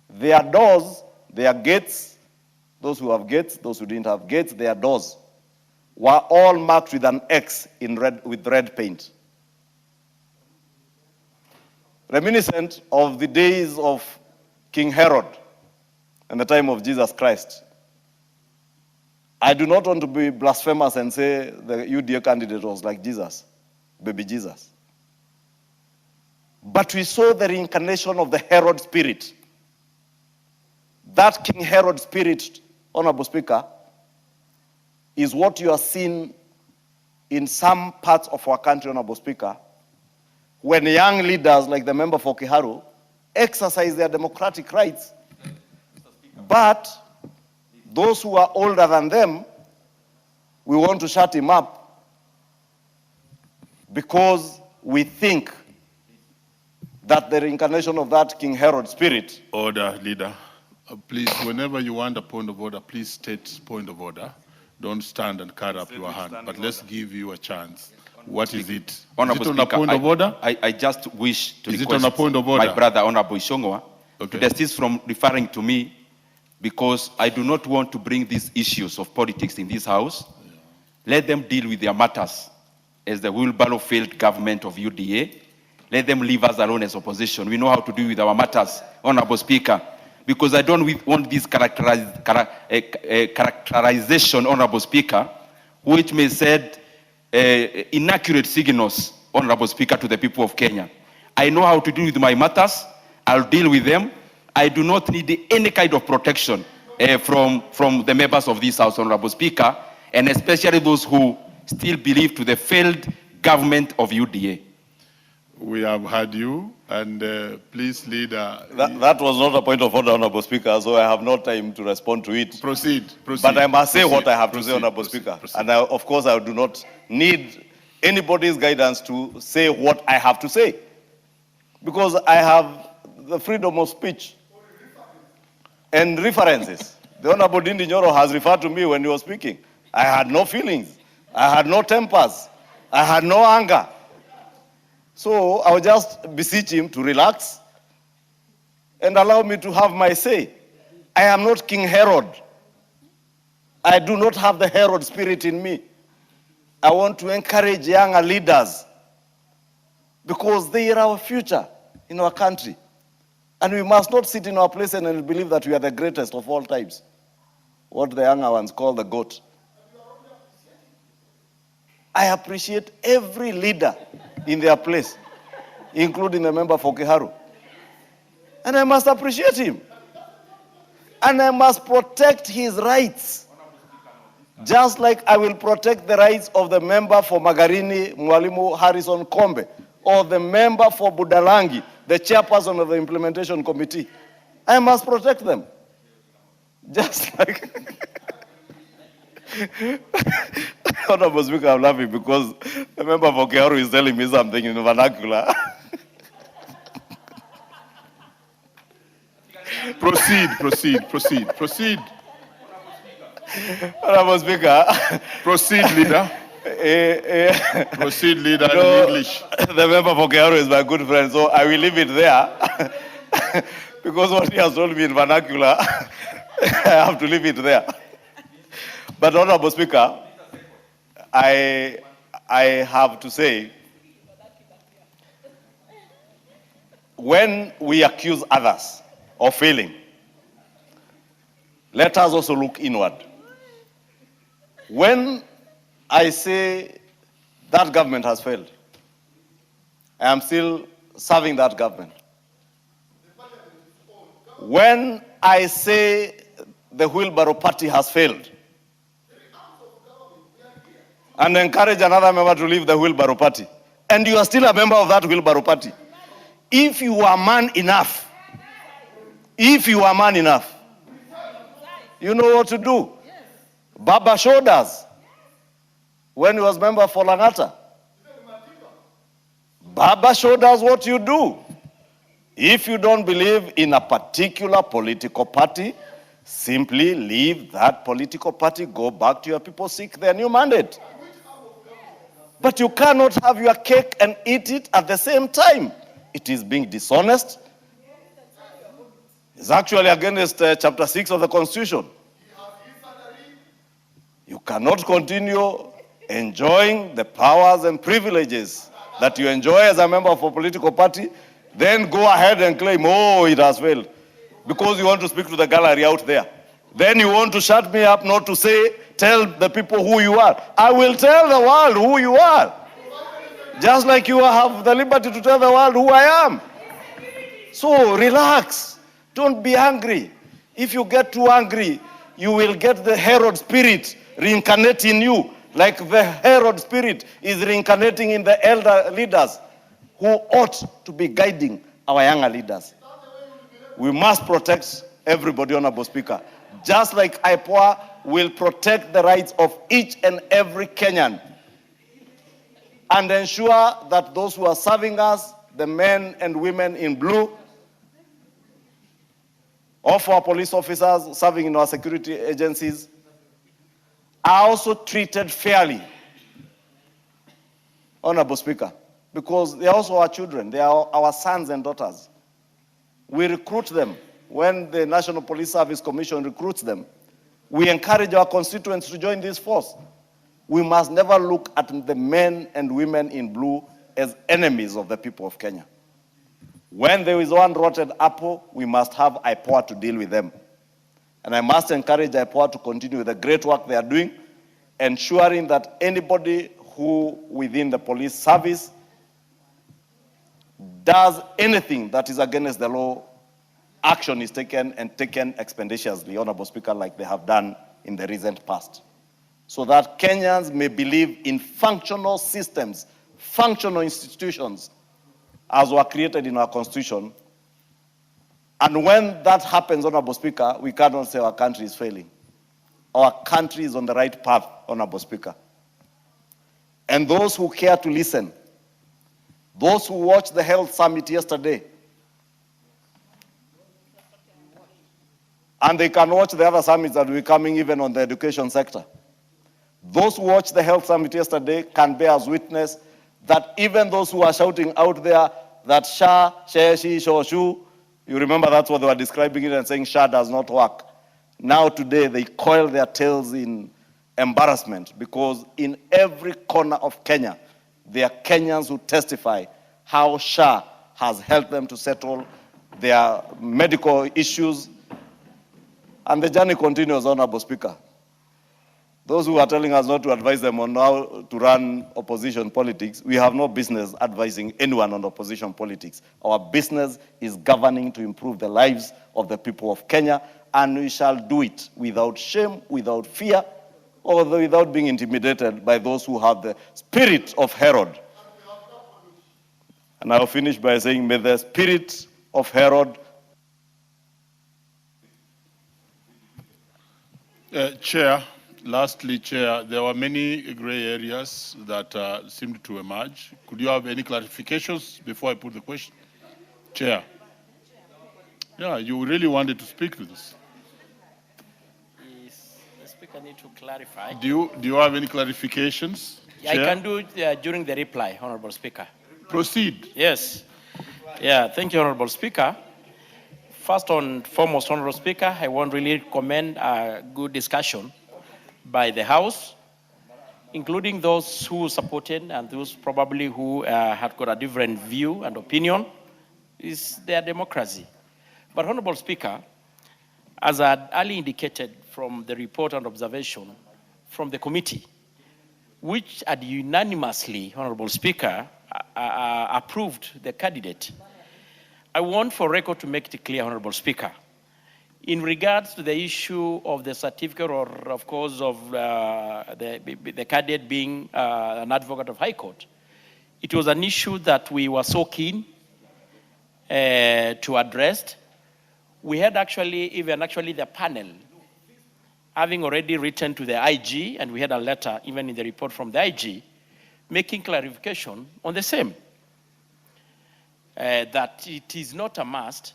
Their doors, their gates, those who have gates, those who didn't have gates, their doors were all marked with an X in red, with red paint. reminiscent of the days of King Herod and the time of Jesus Christ. I do not want to be blasphemous and say the UDA candidate was like Jesus, baby Jesus. But we saw the reincarnation of the Herod spirit. That King Herod spirit, Honorable Speaker, is what you are seeing in some parts of our country, Honorable Speaker, when young leaders like the member for Kiharu exercise their democratic rights. But those who are older than them, we want to shut him up because we think that the reincarnation of that King Herod spirit. Order, leader. Please, whenever you want a point of order, please state point of order. Don't stand and carry up your hand, but let's give you a chance. What is it? Honorable Is it on Speaker, a point of order? I just wish to Is it request on a point of order? my brother, Honorable Ishongwa, Okay. to desist from referring to me because I do not want to bring these issues of politics in this house. Let them deal with their matters as the wheelbarrow failed government of UDA. Let them leave us alone as opposition. We know how to deal with our matters, Honorable Speaker, because I don't want this characterization, Honorable Speaker, which may send inaccurate signals, Honorable Speaker, to the people of Kenya. I know how to deal with my matters. I'll deal with them. I do not need any kind of protection from the members of this House, Honorable Speaker, and especially those who still believe to the failed government of UDA. We have heard you, and please, leader. That was not a point of order, Honorable Speaker, so I have no time to respond to it. Proceed. But I must say what I have to say, Honorable Speaker. And of course, I do not need anybody's guidance to say what I have to say, because I have the freedom of speech and references. The Honorable Dindi Nyoro has referred to me when he was speaking. I had no feelings. I had no tempers. I had no anger. So I'll just beseech him to relax and allow me to have my say. I am not King Herod. I do not have the Herod spirit in me. I want to encourage younger leaders because they are our future in our country. And we must not sit in our place and believe that we are the greatest of all times. What the younger ones call the GOAT. I appreciate every leader in their place, including the member for Kiharu. And I must appreciate him. And I must protect his rights. Just like I will protect the rights of the member for Magarini, Mwalimu Harrison Kombe, or the member for Budalangi, the chairperson of the implementation committee. I must protect them. Just like... Honorable Speaker, I'm laughing because the member for Kiharu is telling me something in vernacular. Proceed. Honorable Speaker. Proceed, leader. Proceed, leader, in English. The member for Kiharu is my good friend, so I will leave it there. Because what he has told me in vernacular, I have to leave it there. But Honorable Speaker, I have to say, when we accuse others of failing, let us also look inward. When I say that government has failed, I am still serving that government. When I say the wheelbarrow party has failed, and encourage another member to leave the wheelbarrow party, and you are still a member of that wheelbarrow party, if you are man enough, you know what to do. Baba showed us when he was member for Langata. Baba showed us what you do. If you don't believe in a particular political party, simply leave that political party, go back to your people, seek their new mandate. But you cannot have your cake and eat it at the same time. It is being dishonest. It's actually against chapter 6 of the Constitution. You cannot continue enjoying the powers and privileges that you enjoy as a member of a political party then go ahead and claim, oh, it has failed, because you want to speak to the gallery out there. Then you want to shut me up not to say, tell the people who you are. I will tell the world who you are. Just like you have the liberty to tell the world who I am. So relax. Don't be angry. If you get too angry, you will get the Herod spirit reincarnate in you, like the Herod spirit is reincarnating in the elder leaders who ought to be guiding our younger leaders. We must protect everybody, Honorable Speaker. Just like IPOA will protect the rights of each and every Kenyan and ensure that those who are serving us, the men and women in blue, of our police officers serving in our security agencies, are also treated fairly, Honorable Speaker, because they are also our children. They are our sons and daughters. We recruit them. When the National Police Service Commission recruits them, we encourage our constituents to join this force. We must never look at the men and women in blue as enemies of the people of Kenya. When there is one rotten apple, we must have IPOA to deal with them. And I must encourage IPOA to continue the great work they are doing, ensuring that anybody who within the police service does anything that is against the law, action is taken and taken expeditiously, Honorable Speaker, like they have done in the recent past, so that Kenyans may believe in functional systems, functional institutions, as were created in our Constitution. And when that happens, Honorable Speaker, we cannot say our country is failing. Our country is on the right path, Honorable Speaker. And those who care to listen, those who watched the health summit yesterday, and they can watch the other summits that will be coming even on the education sector. Those who watched the health summit yesterday can bear as witness that even those who are shouting out there that SHA, she, shu, you remember that's what they were describing it and saying SHA does not work. Now today they coil their tails in embarrassment, because in every corner of Kenya, there are Kenyans who testify how SHA has helped them to settle their medical issues. And the journey continues, Honorable Speaker. Those who are telling us not to advise them on how to run opposition politics, we have no business advising anyone on opposition politics. Our business is governing to improve the lives of the people of Kenya, and we shall do it without shame, without fear, or without being intimidated by those who have the spirit of Herod. And I'll finish by saying, may the spirit of Herod Chair, lastly, Chair, there were many gray areas that seemed to emerge. Could you have any clarifications before I put the question? Chair. Yeah, you really wanted to speak to this. The Speaker needs to clarify. Do you have any clarifications? I Chair? can do it during the reply, Honorable Speaker. Proceed. Yes. Yeah, thank you, Honorable Speaker. First and foremost, Honorable Speaker, I want to really commend a good discussion by the House, including those who supported and those probably who had got a different view and opinion. It's their democracy. But Honorable Speaker, as I had earlier indicated from the report and observation from the committee, which had unanimously, Honorable Speaker, approved the candidate, I want for record to make it clear, Honorable Speaker, in regards to the issue of the certificate or, of course, of the candidate being an advocate of High Court, it was an issue that we were so keen to address. We had even the panel having already written to the IG, and we had a letter even in the report from the IG, making clarification on the same. That it is not a must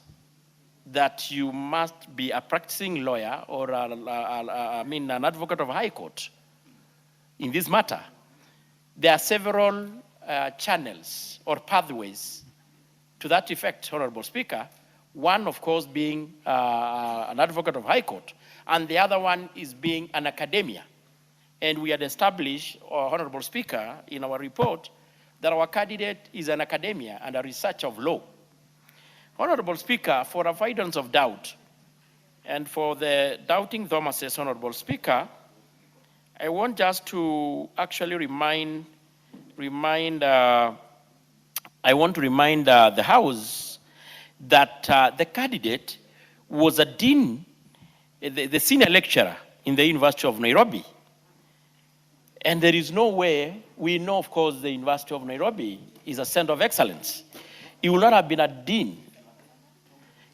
that you must be a practicing lawyer or an advocate of High Court in this matter. There are several channels or pathways to that effect, Honorable Speaker. One, of course, being an advocate of High Court, and the other one is being an academia. And we had established, Honorable Speaker, in our report, that our candidate is an academia and a researcher of law. Honorable Speaker, for avoidance of doubt, and for the doubting Thomas's, Honorable Speaker, I want just to actually remind the House that the candidate was a dean, the senior lecturer in the University of Nairobi. And there is no way, we know, of course, the University of Nairobi is a center of excellence. He would not have been a dean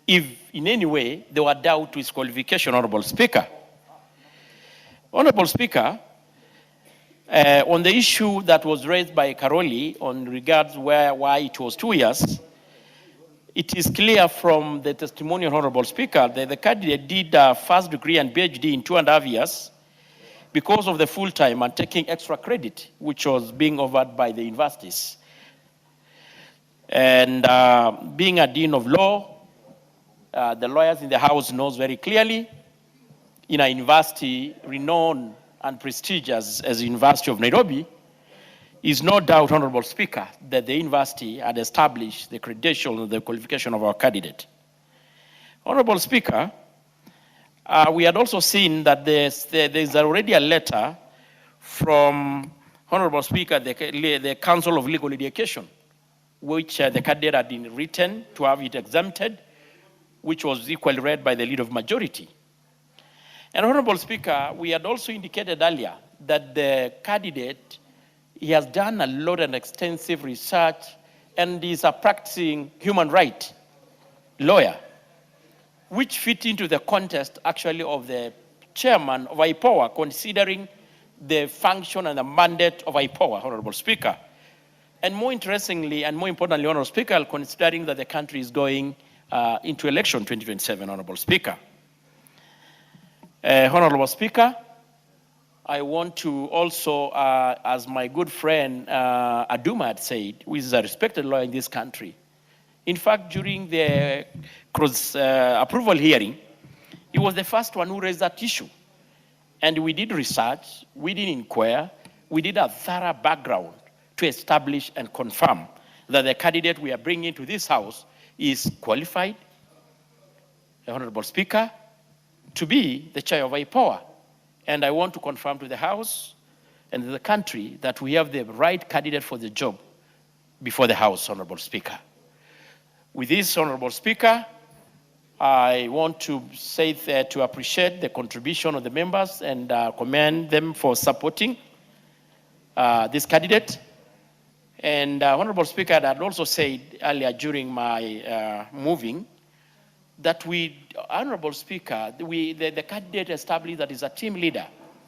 if in any way there were doubt to his qualification, Honorable Speaker. Honorable Speaker, on the issue that was raised by Karoli on regards why it was 2 years, it is clear from the testimony of Honorable Speaker that the candidate did a first degree and PhD in 2.5 years because of the full time and taking extra credit, which was being offered by the universities. And being a dean of law, the lawyers in the House knows very clearly, in a university renowned and prestigious as the University of Nairobi, is no doubt, Honorable Speaker, that the university had established the credentials and the qualification of our candidate. Honorable Speaker, we had also seen that there's already a letter from Honorable Speaker, the Council of Legal Education, which the candidate had been written to have it exempted, which was equally read by the leader of majority. And Honorable Speaker, we had also indicated earlier that the candidate, he has done a lot of extensive research and is a practicing human rights lawyer, which fit into the context actually of the chairman of IPOA, considering the function and the mandate of IPOA, Honorable Speaker. And more interestingly and more importantly, Honorable Speaker, considering that the country is going into election 2027, Honorable Speaker. Honorable Speaker, I want to also, as my good friend Aduma had said, who is a respected lawyer in this country, in fact, during the approval hearing, he was the first one who raised that issue. And we did research, we did inquire, we did a thorough background to establish and confirm that the candidate we are bringing to this House is qualified, Honorable Speaker, to be the chair of IPOA. And I want to confirm to the House and the country that we have the right candidate for the job before the House, Honorable Speaker. With this, Honorable Speaker, I want to say to appreciate the contribution of the members and commend them for supporting this candidate. And Honorable Speaker, I had also said earlier during my moving that Honorable Speaker, the candidate established that he's a team leader.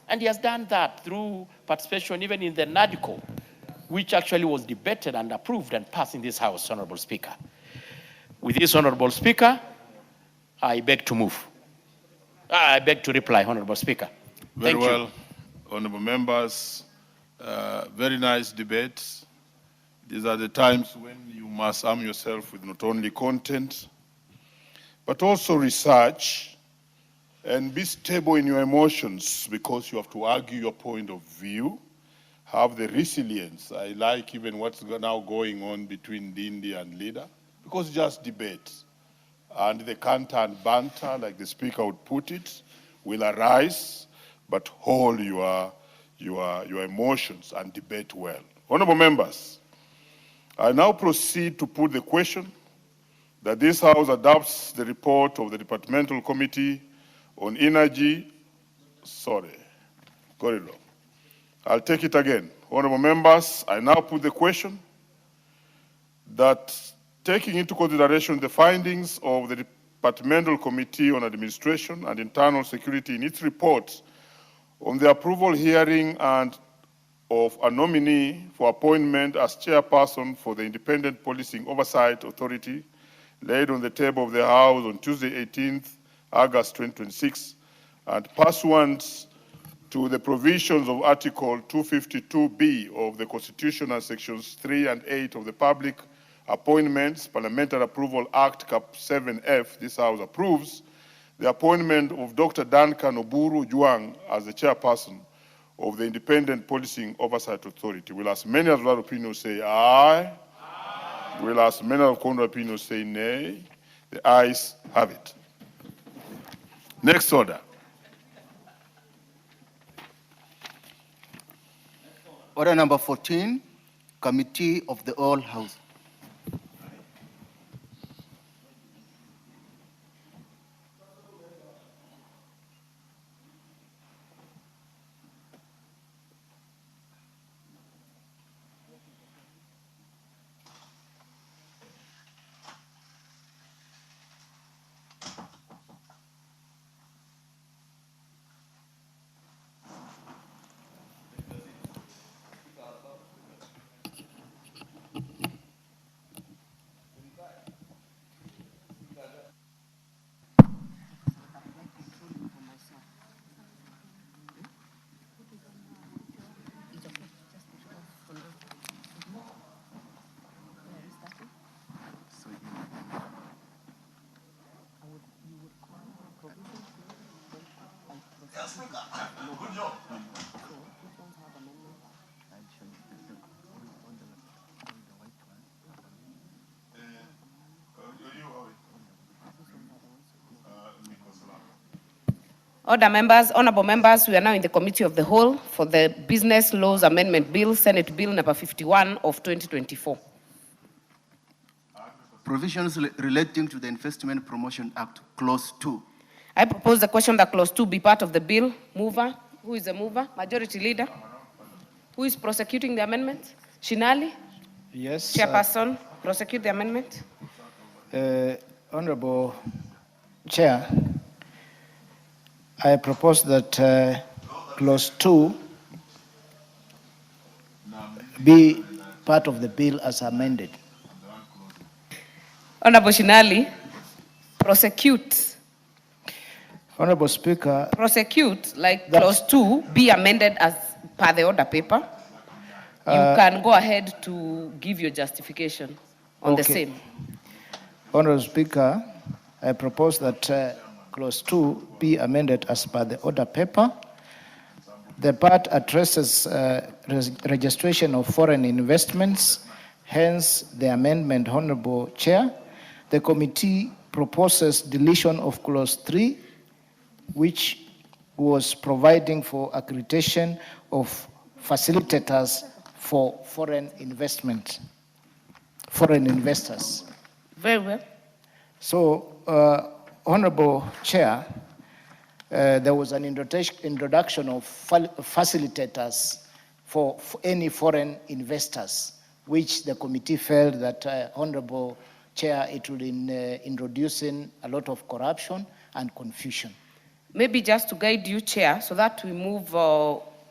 And he has done that through participation even in the NADCO, which actually was debated and approved and passed in this House, Honorable Speaker. With this, Honorable Speaker, I beg to move. I beg to reply, Honorable Speaker. Very well, honorable members. Very nice debates. These are the times when you must arm yourself with not only content, but also research, and be stable in your emotions, because you have to argue your point of view, have the resilience. I like even what's now going on between Dindi and leader, because just debate. And the canter and banter, like the speaker would put it, will arise, but hold your emotions and debate well. Honorable members, I now proceed to put the question that this House adopts the report of the Departmental Committee on Energy. I'll take it again. Honorable members, I now put the question that, taking into consideration the findings of the Departmental Committee on Administration and Internal Security in its report on the approval hearing and of a nominee for appointment as chairperson for the Independent Policing Oversight Authority, laid on the table of the House on Tuesday, 18th August 2026, and pursuant to the provisions of Article 252B of the Constitution and Sections 3 and 8 of the Public Appointments Parliamentary Approval Act, Cap 7F, this House approves the appointment of Dr. Duncan Oburu Juang as the chairperson of the Independent Policing Oversight Authority. Will as many as that opinion say aye? Will as many of contrary opinion say nay? The ayes have it. Next order. Order number 14, Committee of the All House. Order members, honorable members, we are now in the committee of the whole for the Business Laws Amendment Bill, Senate Bill number 51 of 2024. Provisions relating to the Investment Promotion Act, Clause 2. I propose the question that Clause 2 be part of the bill. Mover, who is the mover? Majority Leader? Who is prosecuting the amendment? Shinali? Yes. Chairperson, prosecute the amendment. Honorable Chair, I propose that Clause 2 be part of the bill as amended. Honorable Shinali, prosecute. Honorable Speaker. Prosecute, like Clause 2, be amended as per the order paper. You can go ahead to give your justification on the same. Honorable Speaker, I propose that Clause 2 be amended as per the order paper. The part addresses registration of foreign investments, hence the amendment, Honorable Chair. The committee proposes deletion of Clause 3, which was providing for accreditation of facilitators for foreign investment, foreign investors. Very well. So, Honorable Chair, there was an introduction of facilitators for any foreign investors, which the committee felt that, Honorable Chair, it would introduce in a lot of corruption and confusion. Maybe just to guide you, Chair, so that we move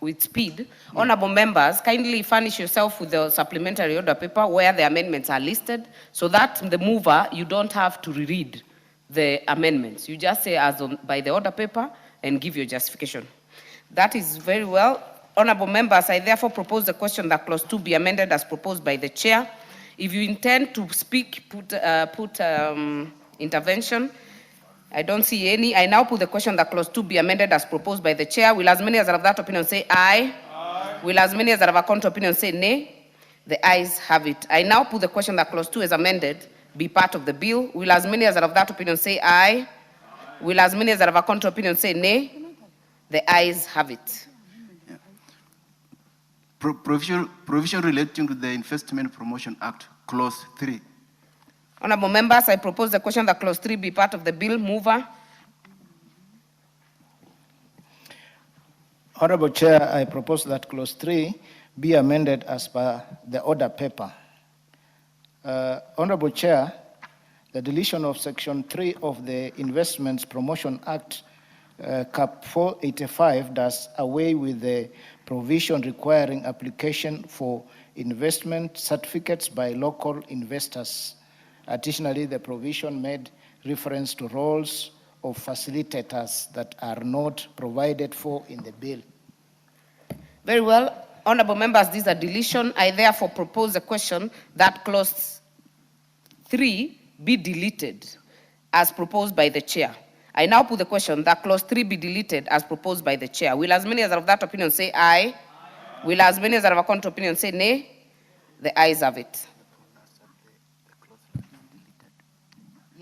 with speed. Honorable members, kindly furnish yourself with the supplementary order paper where the amendments are listed, so that the mover, you don't have to reread the amendments. You just say as on, by the order paper and give your justification. That is very well. Honorable members, I therefore propose the question that Clause 2 be amended as proposed by the Chair. If you intend to speak, put intervention. I don't see any. I now put the question that Clause 2 be amended as proposed by the Chair. Will as many as are of that opinion say aye? Aye. Will as many as are of a contrary opinion say nay? The ayes have it. I now put the question that Clause 2 is amended be part of the bill. Will as many as are of that opinion say aye? Aye. Will as many as are of a contrary opinion say nay? The ayes have it. Yeah. Provision relating to the Investment Promotion Act, Clause 3. Honorable members, I propose the question that Clause 3 be part of the bill. Mover. Honorable Chair, I propose that Clause 3 be amended as per the order paper. Honorable Chair, the deletion of Section 3 of the Investments Promotion Act, Cap 485, does away with the provision requiring application for investment certificates by local investors. Additionally, the provision made reference to roles of facilitators that are not provided for in the bill. Very well. Honorable members, these are deletion. I therefore propose the question that Clause 3 be deleted as proposed by the Chair. I now put the question that Clause 3 be deleted as proposed by the Chair. Will as many as are of that opinion say aye? Aye. Will as many as are of a contrary opinion say nay? The ayes have it.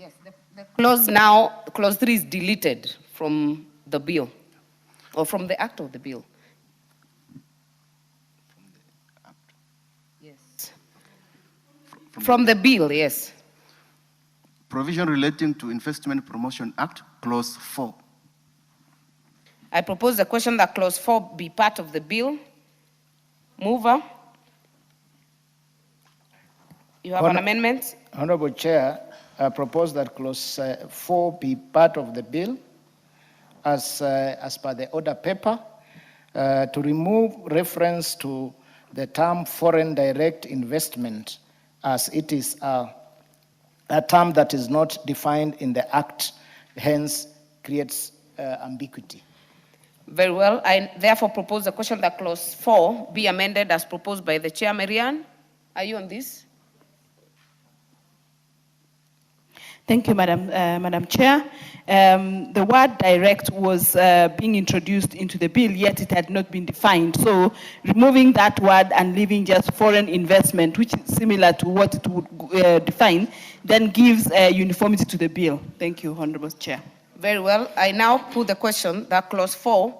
Yes, the clause now, clause 3 is deleted from the bill, or from the act of the bill. Yes. From the bill, yes. Provision relating to Investment Promotion Act, clause 4. I propose the question that clause 4 be part of the bill. Mover. You have an amendment? Honorable Chair, I propose that clause 4 be part of the bill as per the order paper to remove reference to the term foreign direct investment, as it is a term that is not defined in the Act, hence creates ambiguity. Very well. I therefore propose the question that clause 4 be amended as proposed by the chair. Marianne, are you on this? Thank you, Madam Chair. The word direct was being introduced into the bill, yet it had not been defined. So removing that word and leaving just foreign investment, which is similar to what it would define, then gives uniformity to the bill. Thank you, Honorable Chair. Very well. I now put the question that clause 4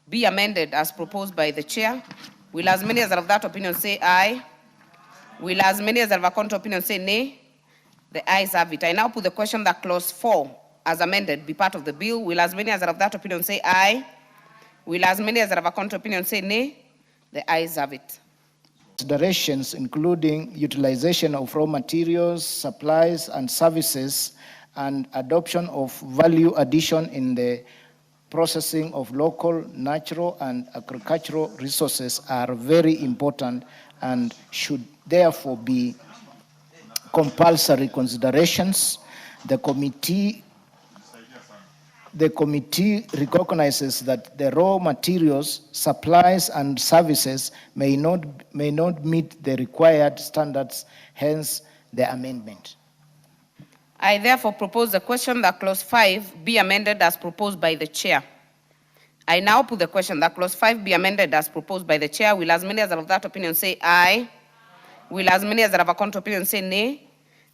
be amended as proposed by the chair. Will as many as are of that opinion say aye? Will as many as are of a contrary opinion say nay? The ayes have it. I now put the question that clause 4 as amended be part of the bill. Will as many as are of that opinion say aye? Will as many as are of a contrary opinion say nay? The ayes have it. Considerations including utilization of raw materials, supplies, and services, and adoption of value addition in the processing of local, natural, and agricultural resources are very important and should therefore be compulsory considerations. The committee recognizes that the raw materials, supplies, and services may not meet the required standards, hence the amendment. I therefore propose the question that clause 5 be amended as proposed by the chair. I now put the question that clause 5 be amended as proposed by the chair. Will as many as are of that opinion say aye? Will as many as are of a contrary opinion say nay?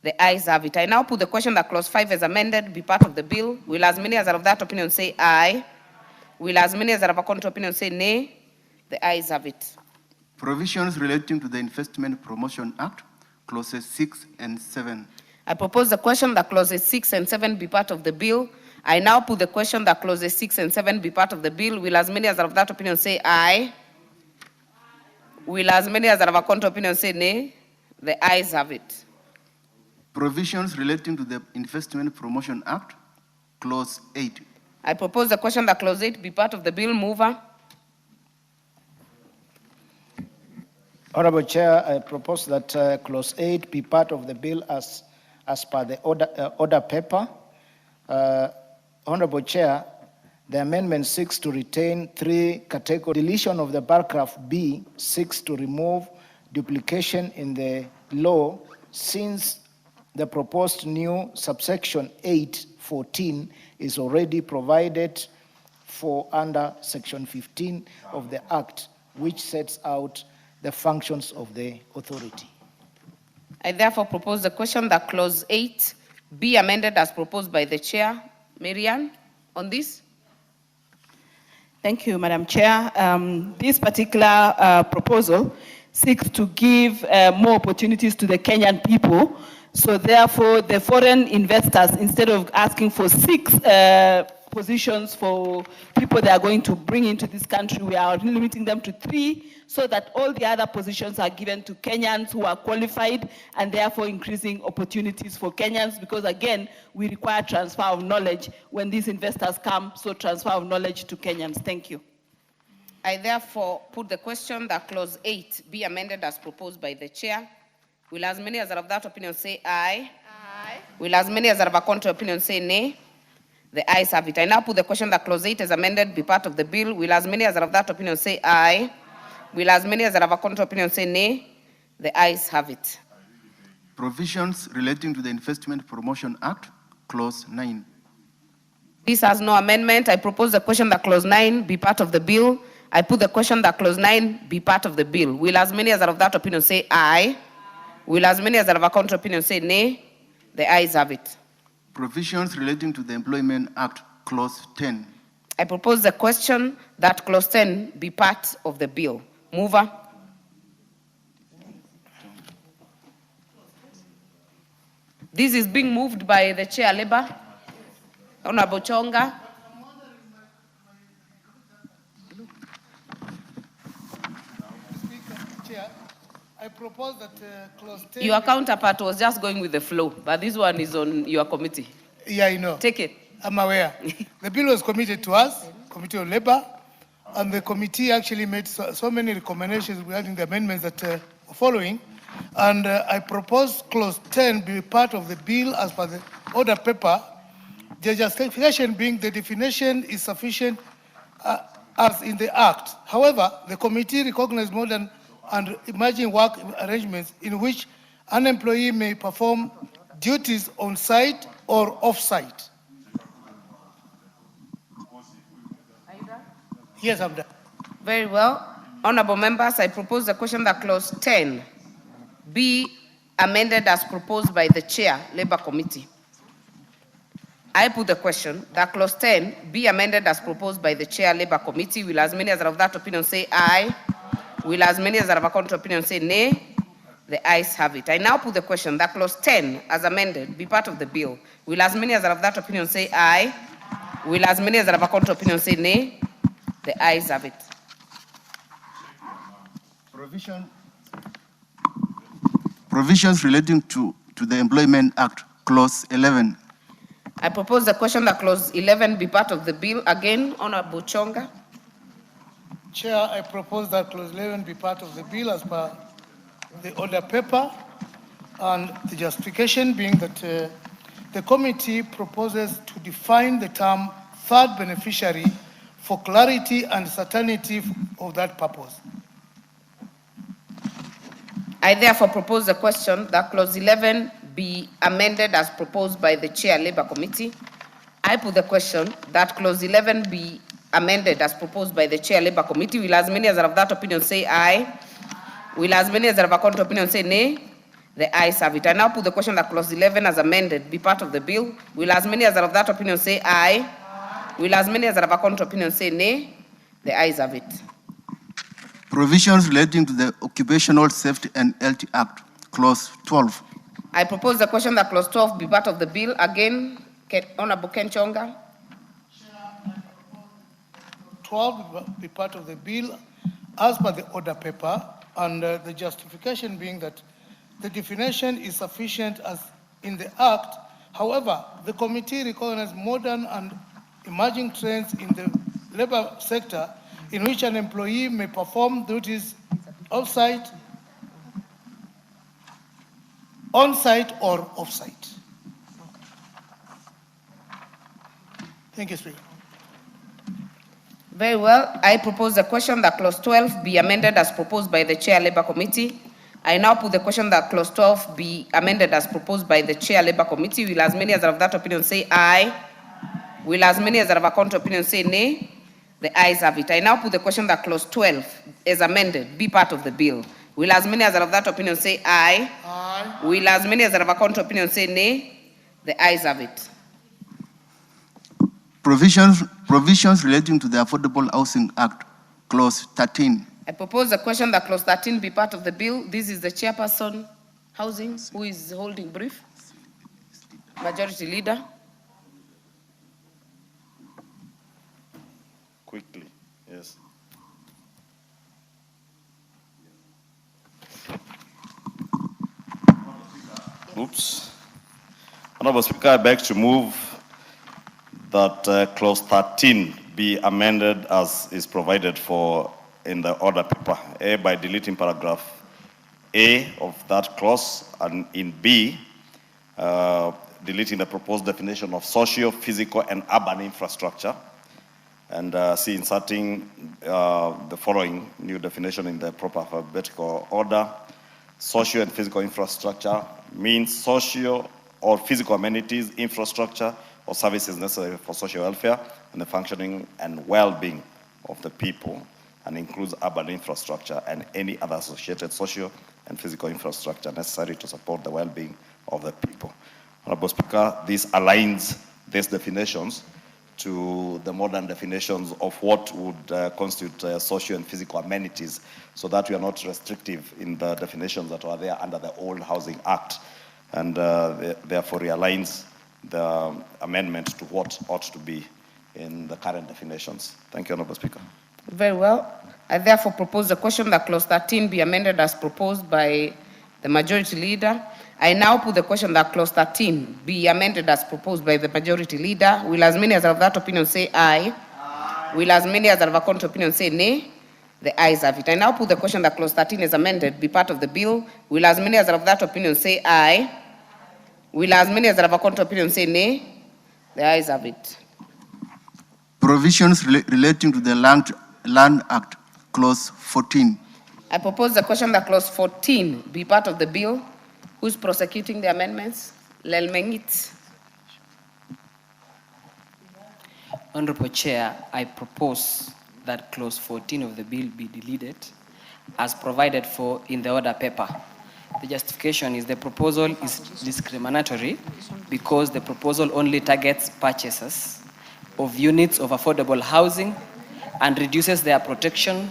The ayes have it. I now put the question that clause 5 as amended be part of the bill. Will as many as are of that opinion say aye? Will as many as are of a contrary opinion say nay? The ayes have it. Provisions relating to the Investment Promotion Act, clauses 6 and 7. I propose the question that clauses 6 and 7 be part of the bill. I now put the question that clauses 6 and 7 be part of the bill. Will as many as are of that opinion say aye? Will as many as are of a contrary opinion say nay? The ayes have it. Provisions relating to the Investment Promotion Act, clause 8. I propose the question that clause 8 be part of the bill. Mover. Honorable Chair, I propose that clause 8 be part of the bill as per the order paper. Honorable Chair, the amendment seeks to retain 3 categories. Deletion of the paragraph B seeks to remove duplication in the law, since the proposed new subsection 8(14) is already provided for under section 15 of the Act, which sets out the functions of the authority. I therefore propose the question that clause 8 be amended as proposed by the chair. Marianne, on this? Thank you, Madam Chair. This particular proposal seeks to give more opportunities to the Kenyan people. So therefore, the foreign investors, instead of asking for 6 positions for people they are going to bring into this country, we are limiting them to 3, so that all the other positions are given to Kenyans who are qualified, and therefore increasing opportunities for Kenyans, because again, we require transfer of knowledge when these investors come, so transfer of knowledge to Kenyans. Thank you. I therefore put the question that clause 8 be amended as proposed by the chair. Will as many as are of that opinion say aye? Aye. Will as many as are of a contrary opinion say nay? The ayes have it. I now put the question that clause 8 as amended be part of the bill. Will as many as are of that opinion say aye? Will as many as are of a contrary opinion say nay? The ayes have it. Provisions relating to the Investment Promotion Act, clause 9. This has no amendment. I propose the question that clause 9 be part of the bill. I put the question that clause 9 be part of the bill. Will as many as are of that opinion say aye? Will as many as are of a contrary opinion say nay? The ayes have it. Provisions relating to the Employment Act, Clause 10. I propose the question that Clause 10 be part of the bill. Mover. This is being moved by the Chair Labour, Honorable Chonga. Chair, I propose that Clause 10... Your counterpart was just going with the flow, but this one is on your committee. Yeah, I know. Take it. I'm aware. The bill was committed to us, Committee on Labor, and the committee actually made so many recommendations regarding the amendments that were following. And I propose Clause 10 be part of the bill as per the order paper. The justification being the definition is sufficient as in the Act. However, the committee recognized modern and emerging work arrangements in which an employee may perform duties on site or off site. Yes, I'm done. Very well. Honorable members, I propose the question that Clause 10 be amended as proposed by the Chair, Labour Committee. I put the question that Clause 10 be amended as proposed by the Chair, Labour Committee. Will as many as are of that opinion say aye? Will as many as are of a contrary opinion say nay? The ayes have it. I now put the question that Clause 10 as amended be part of the bill. Will as many as are of that opinion say aye? Will as many as are of a contrary opinion say nay? The ayes have it. Provisions relating to the Employment Act, Clause 11. I propose the question that Clause 11 be part of the bill. Again, Honorable Chonga. Chair, I propose that Clause 11 be part of the bill as per the order paper, and the justification being that the committee proposes to define the term third beneficiary for clarity and certainty of that purpose. I therefore propose the question that Clause 11 be amended as proposed by the Chair, Labour Committee. I put the question that Clause 11 be amended as proposed by the Chair, Labour Committee. Will as many as are of that opinion say aye? Will as many as are of a contrary opinion say nay? The ayes have it. I now put the question that Clause 11 as amended be part of the bill. Will as many as are of that opinion say aye? Will as many as are of a contrary opinion say nay? The ayes have it. Provisions relating to the Occupational Safety and Health Act, Clause 12. I propose the question that Clause 12 be part of the bill. Again, Honorable Ken Chonga. 12 be part of the bill as per the order paper, and the justification being that the definition is sufficient as in the Act. However, the committee recognized modern and emerging trends in the labor sector in which an employee may perform duties off-site, on-site, or off-site. Thank you, Speaker. Very well. I propose the question that Clause 12 be amended as proposed by the Chair, Labour Committee. I now put the question that Clause 12 be amended as proposed by the Chair, Labour Committee. Will as many as are of that opinion say aye? Will as many as are of a contrary opinion say nay? The ayes have it. I now put the question that Clause 12 is amended be part of the bill. Will as many as are of that opinion say aye? Aye. Will as many as are of a contrary opinion say nay? The ayes have it. Provisions relating to the Affordable Housing Act, Clause 13. I propose the question that Clause 13 be part of the bill. This is the Chairperson, Housing, who is holding brief. Majority Leader. Quickly, yes. Oops. Honorable Speaker, I beg to move that Clause 13 be amended as is provided for in the order paper. A, by deleting paragraph A of that clause, and in B, deleting the proposed definition of socio, physical, and urban infrastructure, and C, inserting the following new definition in the proper alphabetical order. Socio and physical infrastructure means socio or physical amenities, infrastructure, or services necessary for social welfare and the functioning and well-being of the people, and includes urban infrastructure and any other associated social and physical infrastructure necessary to support the well-being of the people. Honorable Speaker, this aligns these definitions to the modern definitions of what would constitute social and physical amenities, so that we are not restrictive in the definitions that were there under the old Housing Act, and therefore realigns the amendment to what ought to be in the current definitions. Thank you, Honorable Speaker. Very well. I therefore propose the question that clause 13 be amended as proposed by the majority leader. I now put the question that clause 13 be amended as proposed by the majority leader. Will as many as are of that opinion say aye? Aye. Will as many as are of a contrary opinion say nay? The ayes have it. I now put the question that clause 13 is amended be part of the bill. Will as many as are of that opinion say aye? Will as many as are of a contrary opinion say nay? The ayes have it. Provisions relating to the Land Act, clause 14. I propose the question that clause 14 be part of the bill. Who's prosecuting the amendments? Lelmengit. Honorable Chair, I propose that clause 14 of the bill be deleted as provided for in the order paper. The justification is the proposal is discriminatory because the proposal only targets purchasers of units of affordable housing and reduces their protection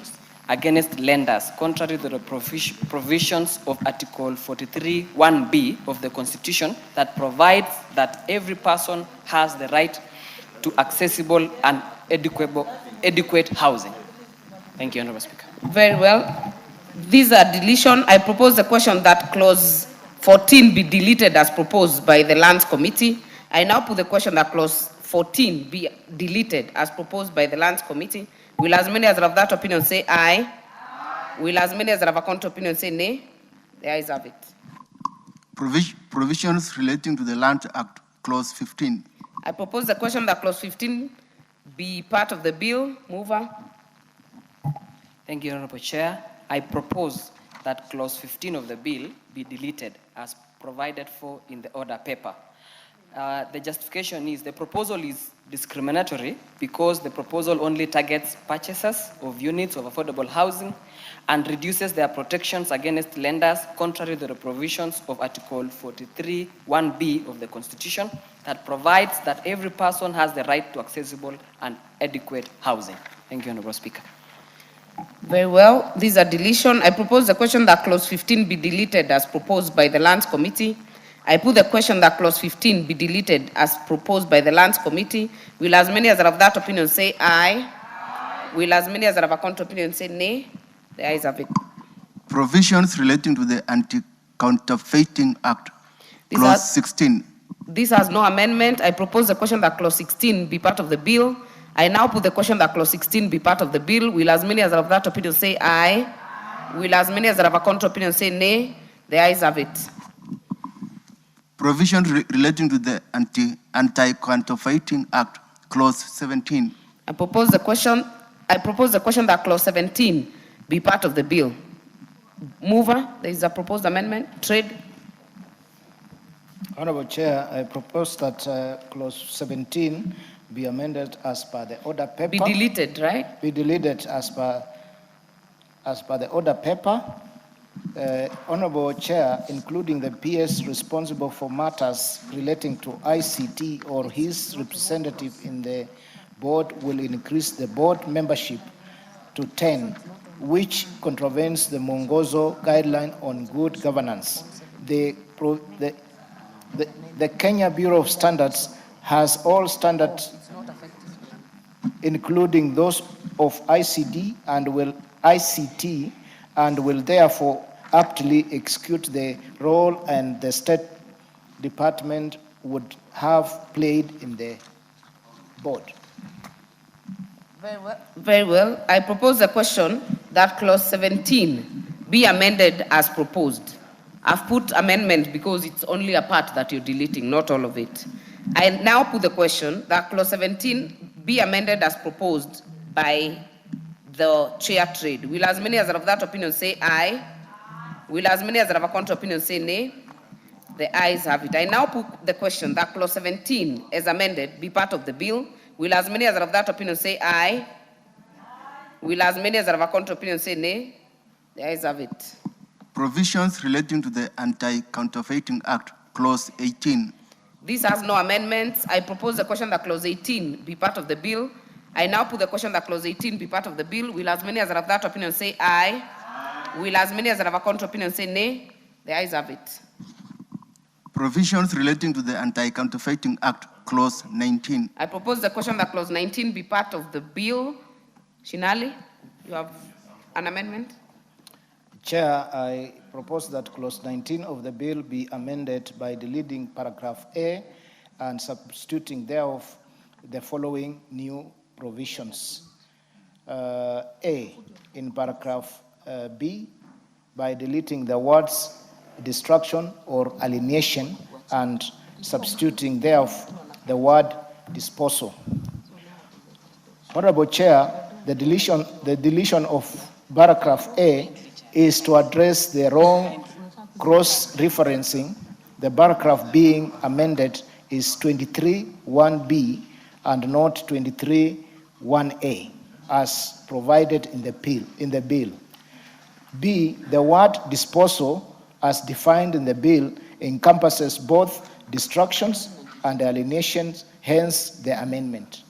against lenders, contrary to the provisions of Article 43(1)(b) of the Constitution that provides that every person has the right to accessible and adequate housing. Thank you, Honorable Speaker. Very well. These are deletion. I propose the question that clause 14 be deleted as proposed by the Lands Committee. I now put the question that clause 14 be deleted as proposed by the Lands Committee. Will as many as are of that opinion say aye? Aye. Will as many as are of a contrary opinion say nay? The ayes have it. Provisions relating to the Land Act, clause 15. I propose the question that clause 15 be part of the bill. Mover. Thank you, Honorable Chair. I propose that clause 15 of the bill be deleted as provided for in the order paper. The justification is the proposal is discriminatory because the proposal only targets purchasers of units of affordable housing and reduces their protections against lenders, contrary to the provisions of Article 43(1)(b) of the Constitution that provides that every person has the right to accessible and adequate housing. Thank you, Honorable Speaker. Very well. These are deletion. I propose the question that clause 15 be deleted as proposed by the Lands Committee. I put the question that clause 15 be deleted as proposed by the Lands Committee. Will as many as are of that opinion say aye? Aye. Will as many as are of a contrary opinion say nay? The ayes have it. Provisions relating to the Anti-Counterfeiting Act, clause 16. This has no amendment. I propose the question that clause 16 be part of the bill. I now put the question that clause 16 be part of the bill. Will as many as are of that opinion say aye? Aye. Will as many as are of a contrary opinion say nay? The ayes have it. Provisions relating to the Anti-Counterfeiting Act, clause 17. I propose the question that clause 17 be part of the bill. Mover, there is a proposed amendment. Trade. Honorable Chair, I propose that clause 17 be amended as per the order paper. Be deleted, right? Be deleted as per the order paper. Honorable Chair, including the PS responsible for matters relating to ICT or his representative in the board will increase the board membership to 10, which contravenes the Mwongozo guideline on good governance. The Kenya Bureau of Standards has all standards, including those of ICT, and will therefore aptly execute the role and the State Department would have played in the board. Very well. I propose the question that clause 17 be amended as proposed. I've put amendment because it's only a part that you're deleting, not all of it. I now put the question that clause 17 be amended as proposed by the chair trade. Will as many as are of that opinion say aye? Will as many as are of a contrary opinion say nay? The ayes have it. I now put the question that clause 17 as amended be part of the bill. Will as many as are of that opinion say aye? Will as many as are of a contrary opinion say nay? The ayes have it. Provisions relating to the Anti-Counterfeiting Act, clause 18. This has no amendments. I propose the question that clause 18 be part of the bill. I now put the question that clause 18 be part of the bill. Will as many as are of that opinion say aye? Will as many as are of a contrary opinion say nay? The ayes have it. Provisions relating to the Anti-Counterfeiting Act, clause 19. I propose the question that clause 19 be part of the bill. Shinali, you have an amendment? Chair, I propose that clause 19 of the bill be amended by deleting paragraph A and substituting thereof the following new provisions. A, in paragraph B, by deleting the words destruction or alienation and substituting thereof the word disposal. Honorable Chair, the deletion of paragraph A is to address the wrong cross-referencing. The paragraph being amended is 23(1)B and not 23(1)A as provided in the bill. B, the word disposal as defined in the bill encompasses both destructions and alienations, hence the amendment.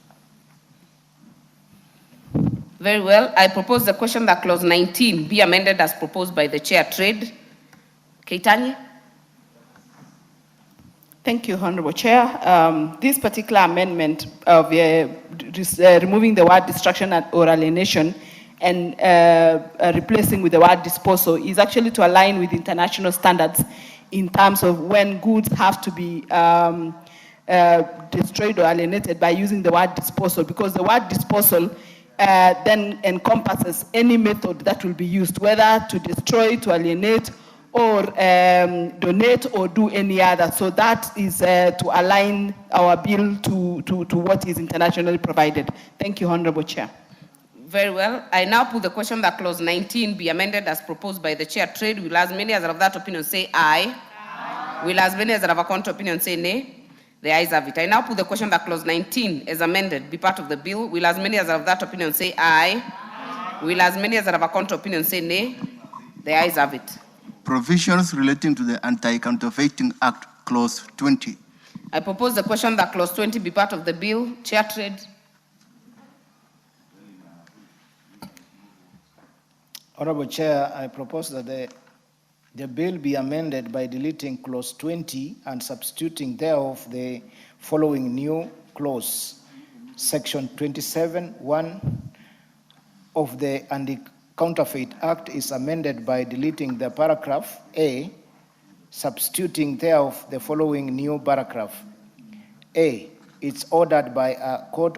Very well. I propose the question that clause 19 be amended as proposed by the Chair Trade. Keitani. Thank you, Honorable Chair. This particular amendment of removing the word destruction or alienation and replacing with the word disposal is actually to align with international standards in terms of when goods have to be destroyed or alienated by using the word disposal, because the word disposal then encompasses any method that will be used, whether to destroy, to alienate, or donate, or do any other. So that is to align our bill to what is internationally provided. Thank you, Honorable Chair. Very well. I now put the question that clause 19 be amended as proposed by the Chair Trade. Will as many as are of that opinion say aye? Aye. Will as many as are of a contrary opinion say nay? The ayes have it. I now put the question that clause 19 as amended be part of the bill. Will as many as are of that opinion say aye? Aye. Will as many as are of a contrary opinion say nay? The ayes have it. Provisions relating to the Anti-Counterfeiting Act, clause 20. I propose the question that clause 20 be part of the bill. Chair Trade. Honorable Chair, I propose that the bill be amended by deleting clause 20 and substituting thereof the following new clause. Section 27(1) of the Anti-Counterfeit Act is amended by deleting the paragraph A, substituting thereof the following new paragraph. A, it's ordered by a court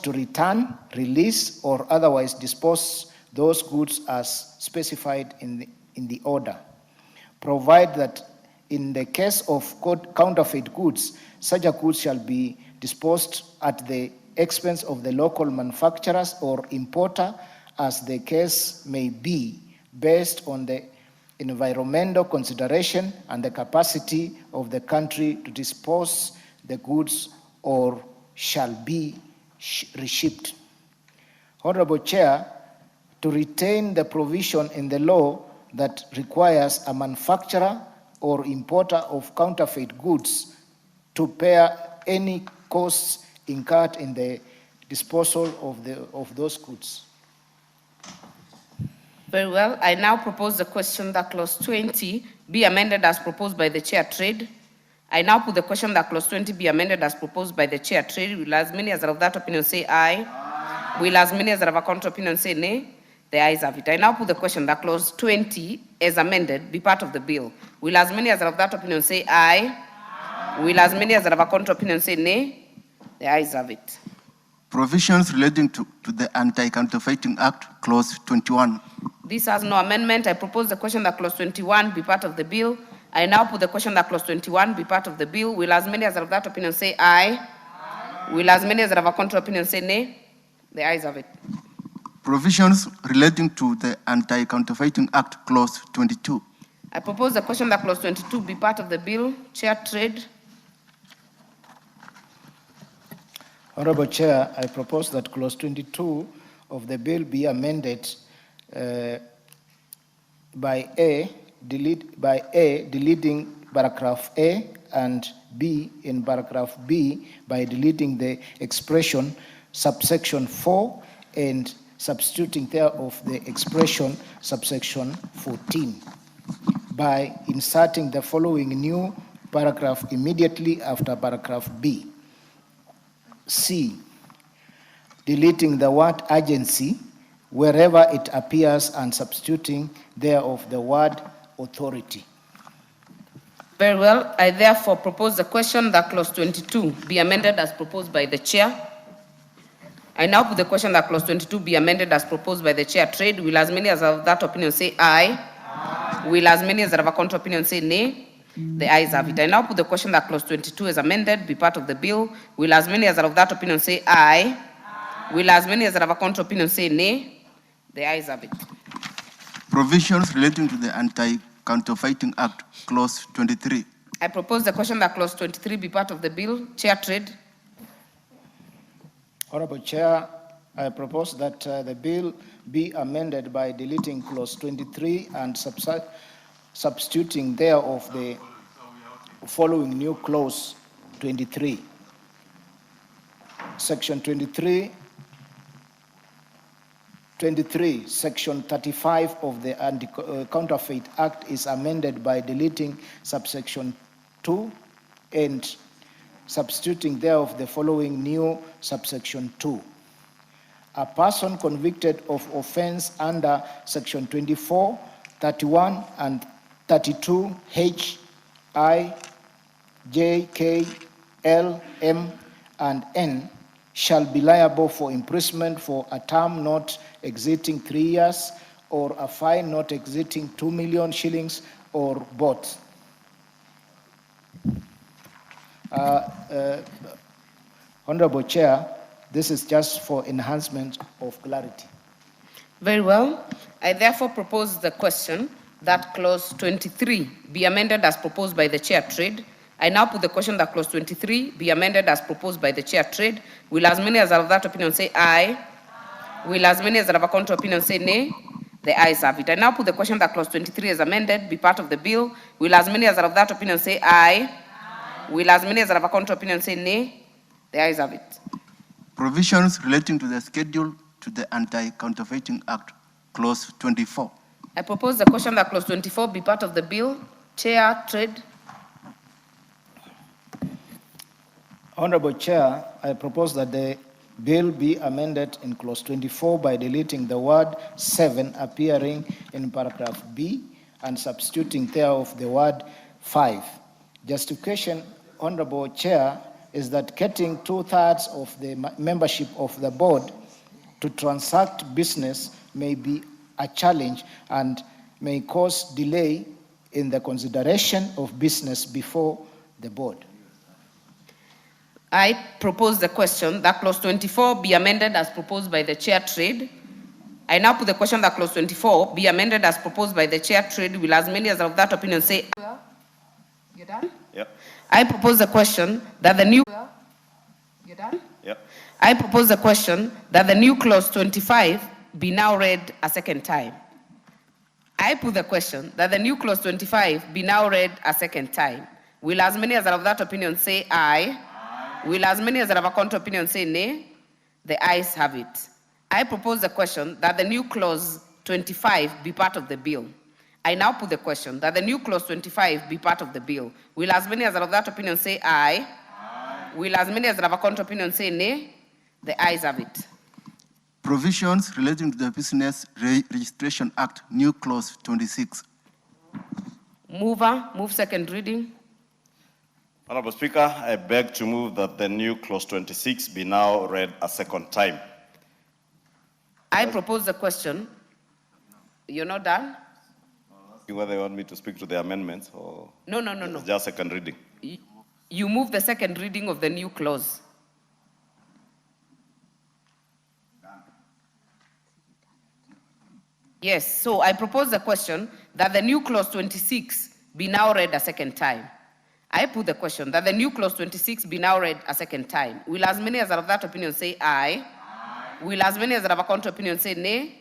to return, release, or otherwise dispose those goods as specified in the order. Provide that in the case of counterfeit goods, such goods shall be disposed at the expense of the local manufacturers or importer, as the case may be, based on the environmental consideration and the capacity of the country to dispose the goods, or shall be reshipped. Honorable Chair, to retain the provision in the law that requires a manufacturer or importer of counterfeit goods to bear any costs incurred in the disposal of those goods. Very well. I now propose the question that clause 20 be amended as proposed by the Chair Trade. I now put the question that clause 20 be amended as proposed by the Chair Trade. Will as many as are of that opinion say aye? Aye. Will as many as are of a contrary opinion say nay? The ayes have it. I now put the question that clause 20 as amended be part of the bill. Will as many as are of that opinion say aye? Aye. Will as many as are of a contrary opinion say nay? The ayes have it. Provisions relating to the Anti-Counterfeiting Act, clause 21. This has no amendment. I propose the question that clause 21 be part of the bill. I now put the question that clause 21 be part of the bill. Will as many as are of that opinion say aye? Aye. Will as many as are of a contrary opinion say nay? The ayes have it. Provisions relating to the Anti-Counterfeiting Act, clause 22. I propose the question that clause 22 be part of the bill. Chair Trade. Honorable Chair, I propose that clause 22 of the bill be amended by A, deleting paragraph A and B in paragraph B by deleting the expression subsection 4 and substituting thereof the expression subsection 14 by inserting the following new paragraph immediately after paragraph B. C, deleting the word agency wherever it appears and substituting thereof the word authority. Very well. I therefore propose the question that clause 22 be amended as proposed by the chair. I now put the question that clause 22 be amended as proposed by the chair. Trade. Will as many as have that opinion say aye? Aye. Will as many as have a counter opinion say nay? The ayes have it. I now put the question that clause 22 is amended be part of the bill. Will as many as have that opinion say aye? Aye. Will as many as have a counter opinion say nay? The ayes have it. Provisions relating to the Anti-Counterfeiting Act, clause 23. I propose the question that clause 23 be part of the bill. Chair. Trade. Honorable Chair, I propose that the bill be amended by deleting clause 23 and substituting thereof the following new clause 23. Section 23, Section 35 of the Anti-Counterfeit Act is amended by deleting subsection 2 and substituting thereof the following new subsection 2. A person convicted of offense under section 24, 31, and 32 H, I, J, K, L, M, and N shall be liable for imprisonment for a term not exceeding 3 years or a fine not exceeding 2 million shillings or both. Honorable Chair, this is just for enhancement of clarity. Very well. I therefore propose the question that clause 23 be amended as proposed by the chair. Trade. I now put the question that clause 23 be amended as proposed by the chair. Trade. Will as many as have that opinion say aye? Aye. Will as many as have a counter opinion say nay? The ayes have it. I now put the question that clause 23 is amended be part of the bill. Will as many as have that opinion say aye? Aye. Will as many as have a counter opinion say nay? The ayes have it. Provisions relating to the schedule to the Anti-Counterfeiting Act, clause 24. I propose the question that clause 24 be part of the bill. Chair. Trade. Honorable Chair, I propose that the bill be amended in clause 24 by deleting the word 7 appearing in paragraph B and substituting thereof the word 5. Justification, Honorable Chair, is that getting 2/3 of the membership of the board to transact business may be a challenge and may cause delay in the consideration of business before the board. I propose the question that clause 24 be amended as proposed by the chair. Trade. I now put the question that clause 24 be amended as proposed by the chair. Trade. Will as many as of that opinion say aye? You're done? Yep. I propose the question that the new... You're done? Yep. I propose the question that the new clause 25 be now read a second time. I put the question that the new clause 25 be now read a second time. Will as many as are of that opinion say aye? Aye. Will as many as are of a counter opinion say nay? The ayes have it. I propose the question that the new clause 25 be part of the bill. I now put the question that the new clause 25 be part of the bill. Will as many as are of that opinion say aye? Aye. Will as many as are of a counter opinion say nay? The ayes have it. Provisions relating to the Business Registration Act, new clause 26. Mover, move second reading. Honorable Speaker, I beg to move that the new clause 26 be now read a second time. I propose the question. You're not done? Whether you want me to speak to the amendments or... No. Just second reading. You move the second reading of the new clause. Yes, so I propose the question that the new clause 26 be now read a second time. I put the question that the new clause 26 be now read a second time. Will as many as are of that opinion say aye? Aye. Will as many as are of a counter opinion say nay?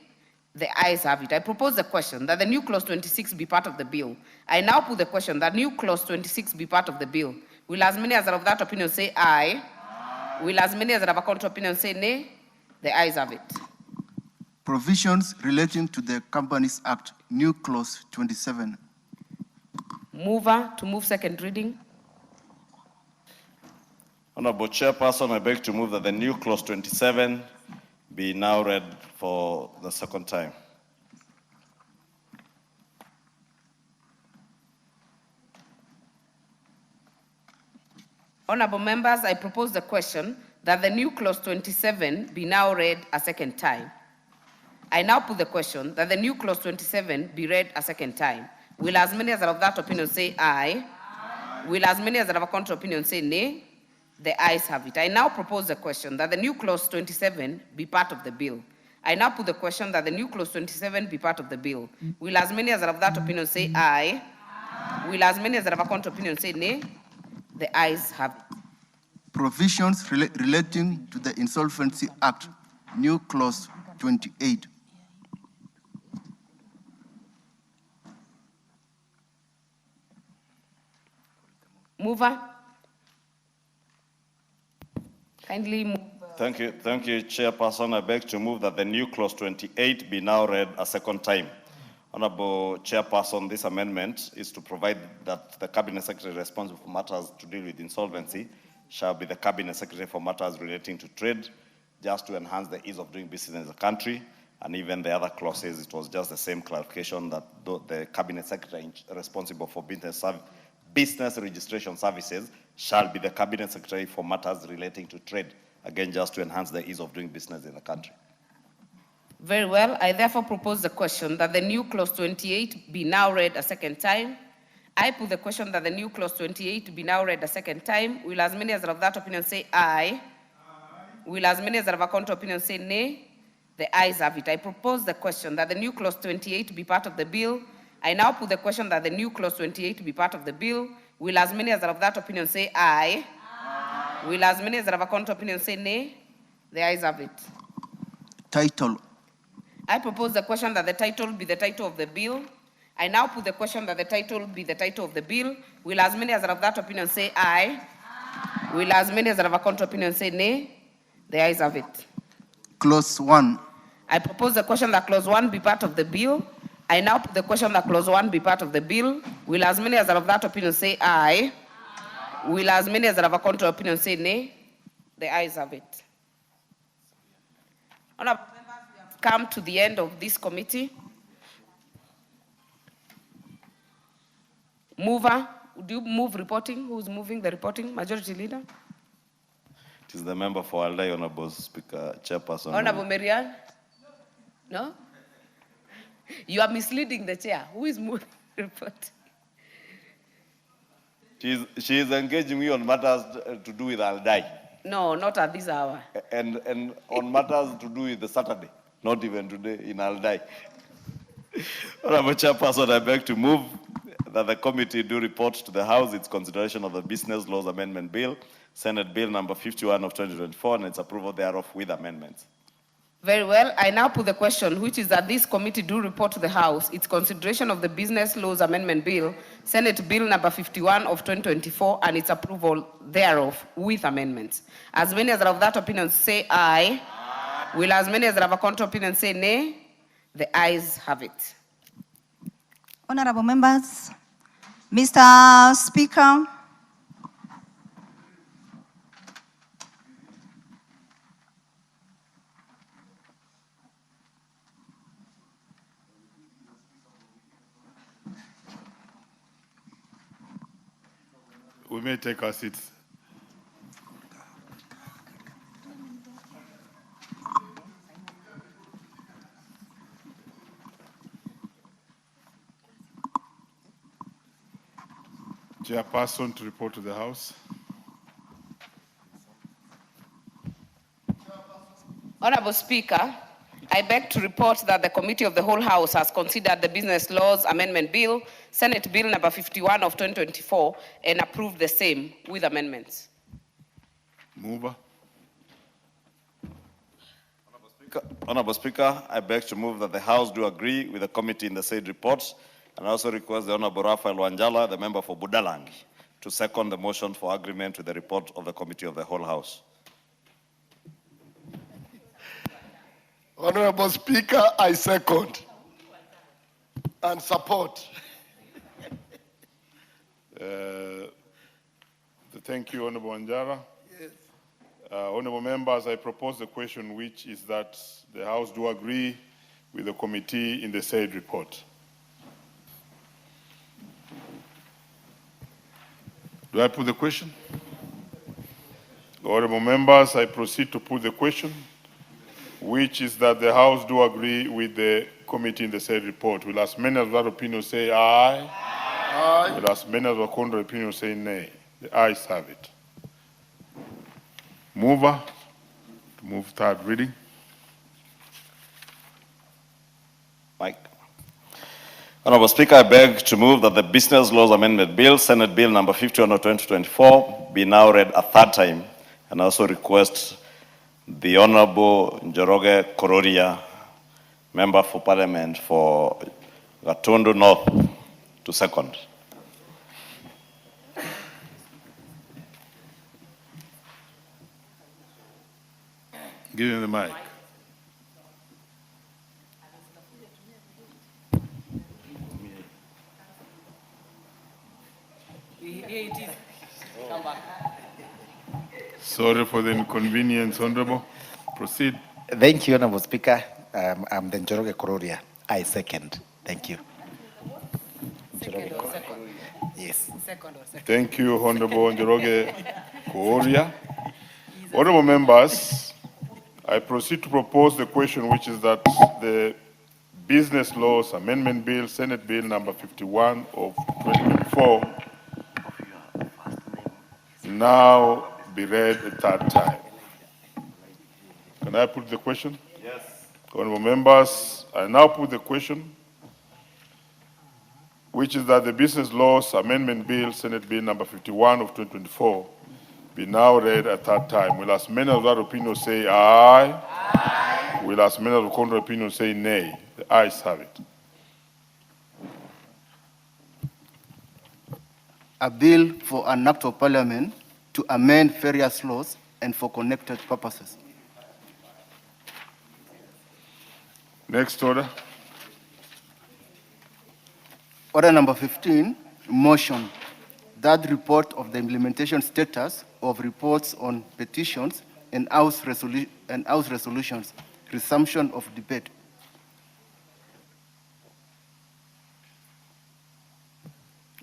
The ayes have it. I propose the question that the new clause 26 be part of the bill. I now put the question that new clause 26 be part of the bill. Will as many as are of that opinion say aye? Aye. Will as many as are of a contrary opinion say nay? The ayes have it. Provisions relating to the Companies Act, new clause 27. Mover to move second reading. Honorable Chairperson, I beg to move that the new clause 27 be now read for the second time. Honorable members, I propose the question that the new clause 27 be now read a second time. I now put the question that the new clause 27 be read a second time. Will as many as are of that opinion say aye? Aye. Will as many as are of a contrary opinion say nay? The ayes have it. I now propose the question that the new clause 27 be part of the bill. I now put the question that the new clause 27 be part of the bill. Will as many as are of that opinion say aye? Aye. Will as many as are of a contrary opinion say nay? The ayes have it. Provisions relating to the Insolvency Act, new clause 28. Mover. Kindly move. Thank you, Chairperson. I beg to move that the new clause 28 be now read a second time. Honorable Chairperson, this amendment is to provide that the Cabinet Secretary responsible for matters to deal with insolvency shall be the Cabinet Secretary for matters relating to trade, just to enhance the ease of doing business in the country. And even the other clauses, it was just the same clarification that the Cabinet Secretary responsible for business registration services shall be the Cabinet Secretary for matters relating to trade. Again, just to enhance the ease of doing business in the country. Very well. I therefore propose the question that the new clause 28 be now read a second time. I put the question that the new clause 28 be now read a second time. Will as many as are of that opinion say aye? Aye. Will as many as are of a contrary opinion say nay? The ayes have it. I propose the question that the new clause 28 be part of the bill. I now put the question that the new clause 28 be part of the bill. Will as many as are of that opinion say aye? Aye. Will as many as are of a contrary opinion say nay? The ayes have it. Title. I propose the question that the title be the title of the bill. I now put the question that the title be the title of the bill. Will as many as are of that opinion say aye? Aye. Will as many as are of a contrary opinion say nay? The ayes have it. Clause 1. I propose the question that clause 1 be part of the bill. I now put the question that clause 1 be part of the bill. Will as many as are of that opinion say aye? Aye. Will as many as are of a contrary opinion say nay? The ayes have it. Honorable members, we have come to the end of this committee. Mover, would you move reporting? Who's moving the reporting? Majority Leader? It is the member for Aldai, Honorable Speaker, Chairperson. Honorable Marianne? No? You are misleading the chair. Who is moving the report? She is engaging me on matters to do with Aldai. No, not at this hour. And on matters to do with the Saturday, not even today in Aldai. Honorable Chairperson, I beg to move that the committee do report to the House its consideration of the Business Laws Amendment Bill, Senate Bill number 51 of 2024, and its approval thereof with amendments. Very well. I now put the question, which is that this committee do report to the House its consideration of the Business Laws Amendment Bill, Senate Bill number 51 of 2024, and its approval thereof with amendments. As many as are of that opinion say aye. Aye. Will as many as are of a contrary opinion say nay? The ayes have it. Honorable members, Mr. Speaker, we may take our seats. Chairperson to report to the House. Honorable Speaker, I beg to report that the Committee of the Whole House has considered the Business Laws Amendment Bill, Senate Bill number 51 of 2024, and approved the same with amendments. Mover. Honorable Speaker, I beg to move that the House do agree with the committee in the said report, and I also request the Honorable Raphael Wanjala, the member for Budalangi, to second the motion for agreement with the report of the Committee of the Whole House. Honorable Speaker, I second and support. Thank you, Honorable Wanjala. Yes. Honorable members, I propose the question, which is that the House do agree with the committee in the said report. Do I put the question? Honorable members, I proceed to put the question, which is that the House do agree with the committee in the said report. Will as many as that opinion say aye? Aye. Will as many as the contrary opinion say nay? The ayes have it. Mover, to move third reading. Mike. Honorable Speaker, I beg to move that the Business Laws Amendment Bill, Senate Bill number 50 of 2024, be now read a third time, and also request the Honorable Njoroge Kororia, Member for Parliament for Gatundu North, to second. Give him the mic. Sorry for the inconvenience, Honorable. Proceed. Thank you, Honorable Speaker. I'm the Njoroge Kororia. I second. Thank you. Yes. Thank you, Honorable Njoroge Kororia. Honorable members, I proceed to propose the question, which is that the Business Laws Amendment Bill, Senate Bill number 51 of 2024, now be read a third time. Can I put the question? Yes. Honorable members, I now put the question, which is that the Business Laws Amendment Bill, Senate Bill number 51 of 2024, be now read a third time. Will as many of that opinion say aye? Aye. Will as many of the contrary opinion say nay? The ayes have it. A bill for an act of parliament to amend various laws and for connected purposes. Next order. Order number 15, motion that report of the implementation status of reports on petitions and House resolutions, resumption of debate.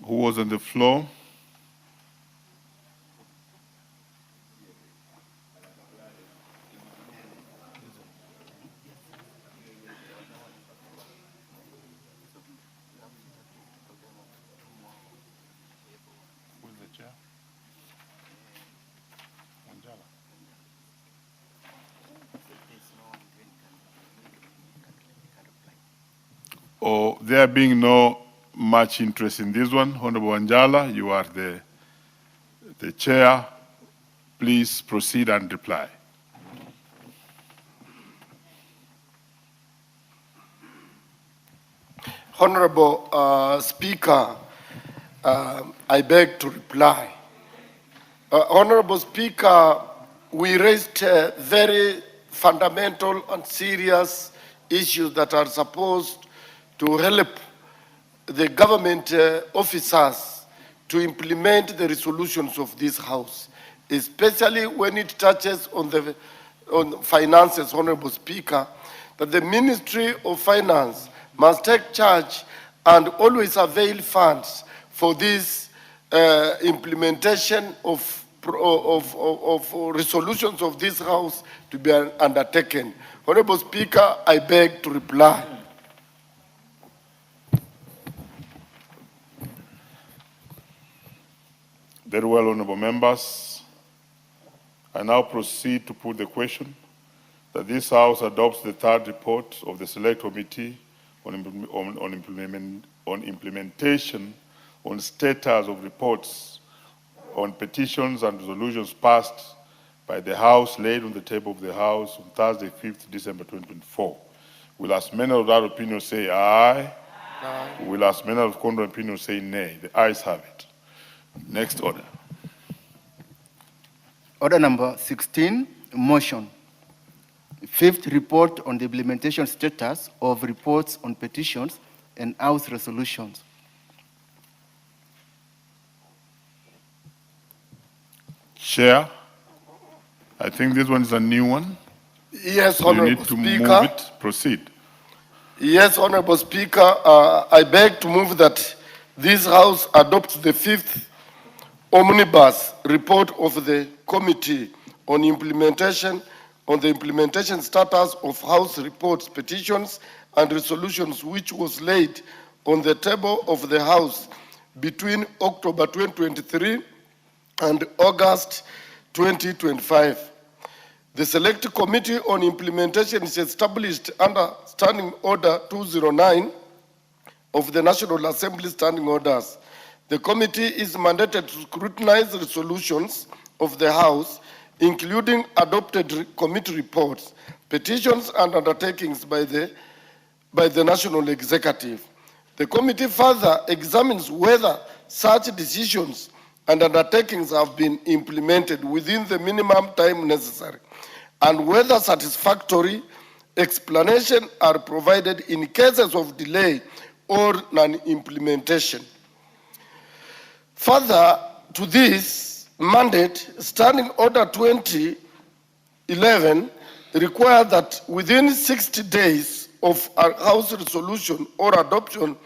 Who was on the floor? Oh, there being no much interest in this one, Honorable Wanjala, you are the chair. Please proceed and reply. Honorable Speaker, I beg to reply. Honorable Speaker, we raised very fundamental and serious issues that are supposed to help the government officers to implement the resolutions of this House, especially when it touches on finances, Honorable Speaker, that the Ministry of Finance must take charge and always avail funds for this implementation of resolutions of this House to be undertaken. Honorable Speaker, I beg to reply. Very well, honorable members. I now proceed to put the question that this House adopts the third report of the Select Committee on implementation on status of reports on petitions and resolutions passed by the House laid on the table of the House on Thursday, 5th December 2024. Will as many of that opinion say aye? Aye. Will as many of contrary opinion say nay? The ayes have it. Next order. Order number 16, motion. Fifth, report on the implementation status of reports on petitions and House resolutions. Chair, I think this one is a new one. Yes, So Honorable you need to Speaker. move it. Proceed. Yes, Honorable Speaker, I beg to move that this House adopts the fifth omnibus report of the Committee on the implementation status of House reports, petitions, and resolutions, which was laid on the table of the House between October 2023 and August 2025. The Select Committee on Implementation is established under Standing Order 209 of the National Assembly Standing Orders. The committee is mandated to scrutinize resolutions of the House, including adopted committee reports, petitions, and undertakings by the National Executive. The committee further examines whether such decisions and undertakings have been implemented within the minimum time necessary, and whether satisfactory explanations are provided in cases of delay or non-implementation. Further to this mandate, Standing Order 2011 requires that within 60 days of a House resolution or adoption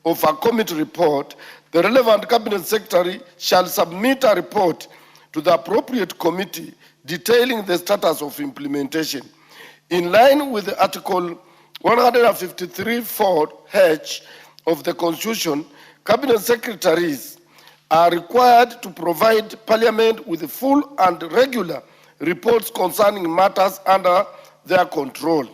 of a committee report, the relevant Cabinet Secretary shall submit a report to the appropriate committee detailing the status of implementation. In line with Article 153(4)(h) of the Constitution, Cabinet Secretaries are required to provide Parliament with full and regular reports concerning matters under their control.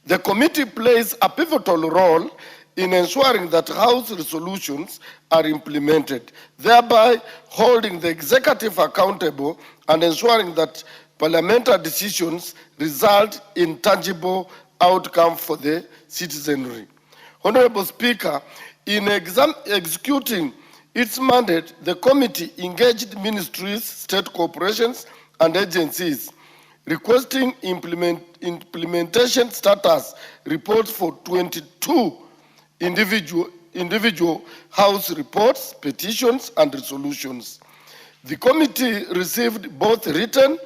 The committee plays a pivotal role in ensuring that House resolutions are implemented, thereby holding the executive accountable and ensuring that parliamentary decisions result in tangible outcome for the citizenry. Honorable Speaker, in executing its mandate, the committee engaged ministries, state corporations, and agencies, requesting implementation status reports for 22 individual House reports, petitions, and resolutions. The committee received both written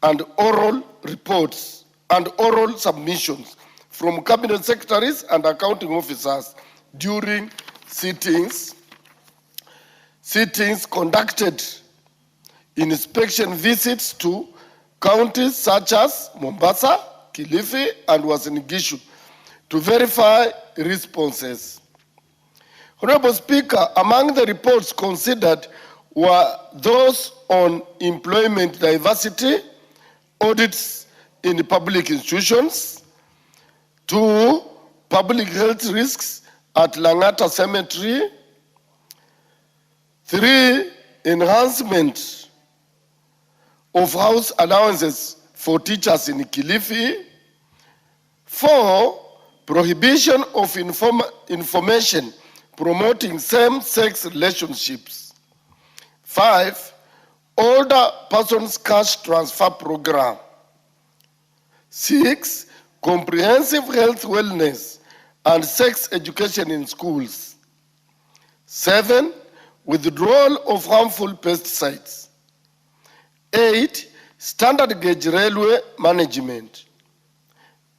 and oral reports and oral submissions from Cabinet Secretaries and accounting officers during sittings conducted, inspection visits to counties such as Mombasa, Kilifi, and Uasin Gishu to verify responses. Honorable Speaker, among the reports considered were those on employment diversity, audits in public institutions, 2, public health risks at Langata Cemetery, 3, enhancement of house allowances for teachers in Kilifi, 4, prohibition of information promoting same-sex relationships, 5, older persons cash transfer program, 6, comprehensive health, wellness, and sex education in schools, 7, withdrawal of harmful pesticides, 8, standard gauge railway management,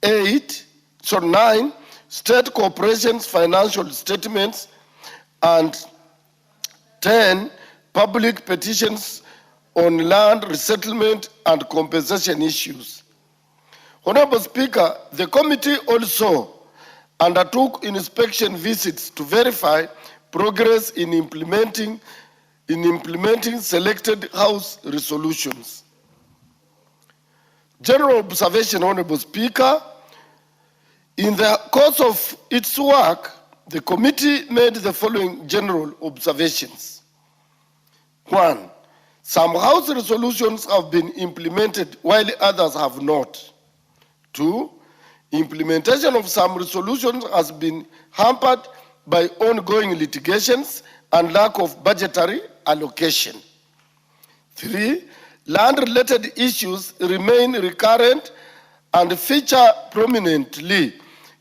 9, state corporations financial statements, and 10, public petitions on land resettlement and compensation issues. Honorable Speaker, the committee also undertook inspection visits to verify progress in implementing selected House resolutions. General observation, Honorable Speaker, in the course of its work, the committee made the following general observations. 1, Some House resolutions have been implemented while others have not. 2, implementation of some resolutions has been hampered by ongoing litigations and lack of budgetary allocation. 3, land-related issues remain recurrent and feature prominently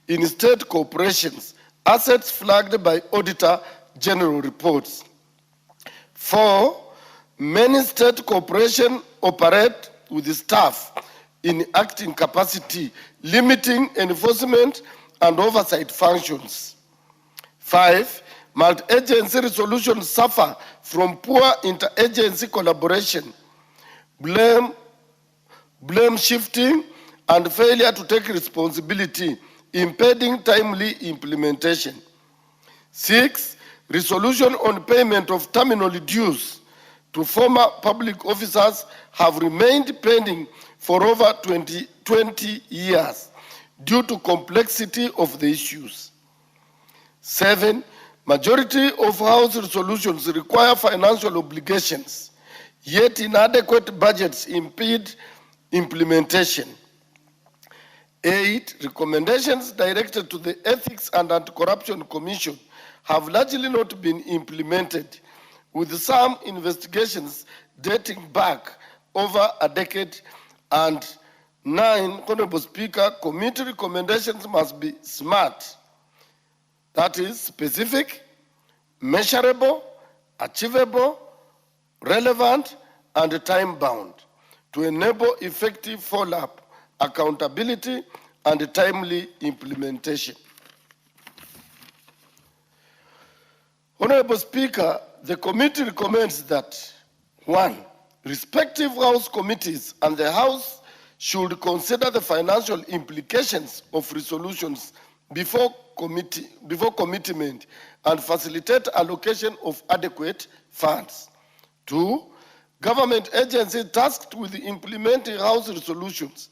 in state corporations, assets flagged by Auditor General reports. 4, many state corporations operate with staff in acting capacity, limiting enforcement and oversight functions. 5, multi-agency resolutions suffer from poor interagency collaboration, blame shifting, and failure to take responsibility, impeding timely implementation. 6, resolution on payment of terminal dues to former public officers have remained pending for over 20 years due to complexity of the issues. 7, majority of House resolutions require financial obligations, yet inadequate budgets impede implementation. 8, recommendations directed to the Ethics and Anti-Corruption Commission have largely not been implemented, with some investigations dating back over a decade. And 9, Honorable Speaker, committee recommendations must be SMART, that is specific, measurable, achievable, relevant, and time-bound, to enable effective follow-up, accountability, and timely implementation. Honorable Speaker, the committee recommends that 1, respective House committees and the House should consider the financial implications of resolutions before commitment and facilitate allocation of adequate funds. 2, government agencies tasked with implementing House resolutions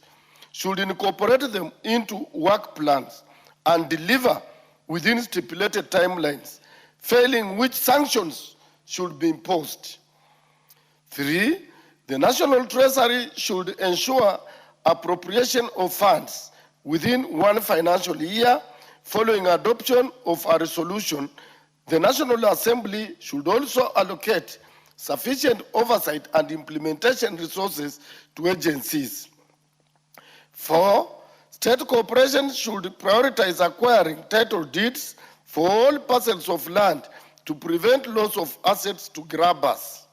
should incorporate them into work plans and deliver within stipulated timelines, failing which sanctions should be imposed. 3, the National Treasury should ensure appropriation of funds within 1 financial year following adoption of a resolution. The National Assembly should also allocate sufficient oversight and implementation resources to agencies. 4, state corporations should prioritize acquiring title deeds for all parcels of land to prevent loss of assets to grabbers.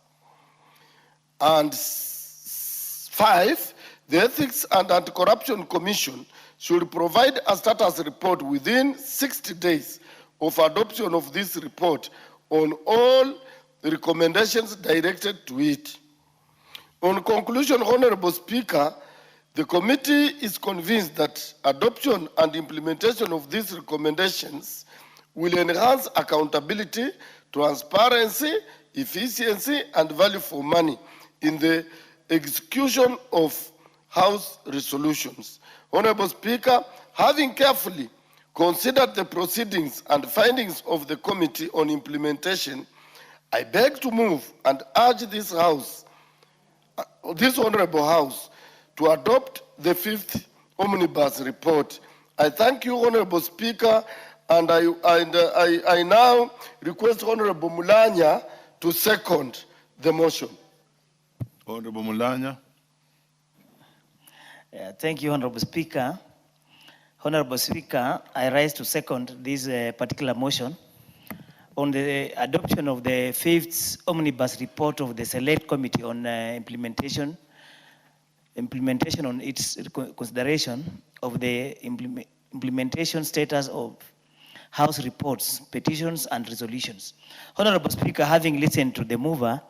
And 5, the Ethics and Anti-Corruption Commission should provide a status report within 60 days of adoption of this report on all recommendations directed to it. On conclusion, Honorable Speaker, the committee is convinced that adoption and implementation of these recommendations will enhance accountability, transparency, efficiency, and value for money in the execution of House resolutions. Honorable Speaker, having carefully considered the proceedings and findings of the Committee on Implementation, I beg to move and urge this House, this Honorable House, to adopt the 5th Omnibus report. I thank you, Honorable Speaker, and I now request Honorable Mulanya to second the motion. Honorable Mulanya. Thank you, Honorable Speaker. Honorable Speaker, I rise to second this particular motion on the adoption of the 5th Omnibus report of the Select Committee on implementation on its consideration of the implementation status of House reports, petitions, and resolutions. Honorable Speaker, having listened to the mover,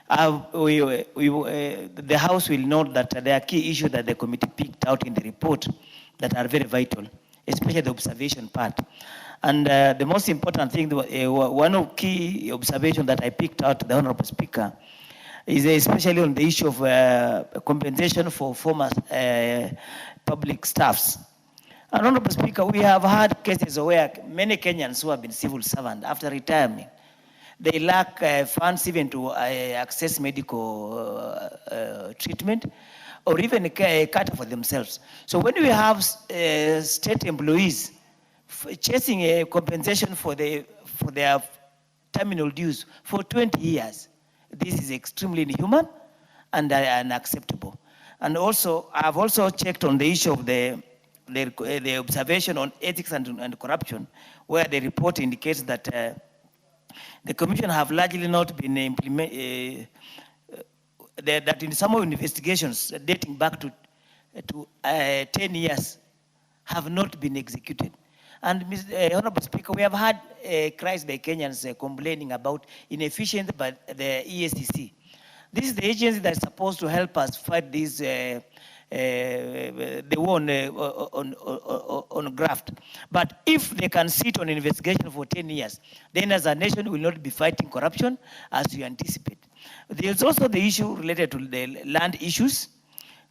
the House will note that there are key issues that the committee picked out in the report that are very vital, especially the observation part. And the most important thing, one of key observations that I picked out, the Honorable Speaker, is especially on the issue of compensation for former public staffs. And Honorable Speaker, we have had cases where many Kenyans who have been civil servants after retirement, They lack funds even to access medical treatment or even cater for themselves. So when we have state employees chasing a compensation for their terminal dues for 20 years, this is extremely inhuman and unacceptable. And also, I've also checked on the issue of the observation on ethics and corruption, where the report indicates that the commission have largely not been that in some of investigations dating back to 10 years have not been executed. And Honorable Speaker, we have had cries by Kenyans complaining about inefficient by the EACC. This is the agency that is supposed to help us fight this the war on graft. But if they can sit on investigation for 10 years, then as a nation we will not be fighting corruption as we anticipate. There's also the issue related to the land issues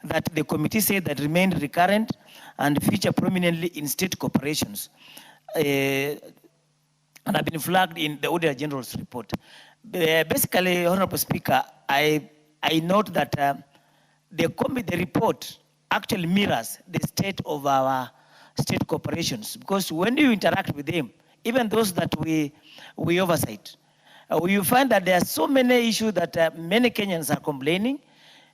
that the committee said that remain recurrent and feature prominently in state corporations. And have been flagged in the Auditor General's report. Basically, Honorable Speaker, I note that the report actually mirrors the state of our state corporations, because when you interact with them, even those that we oversight, you find that there are so many issues that many Kenyans are complaining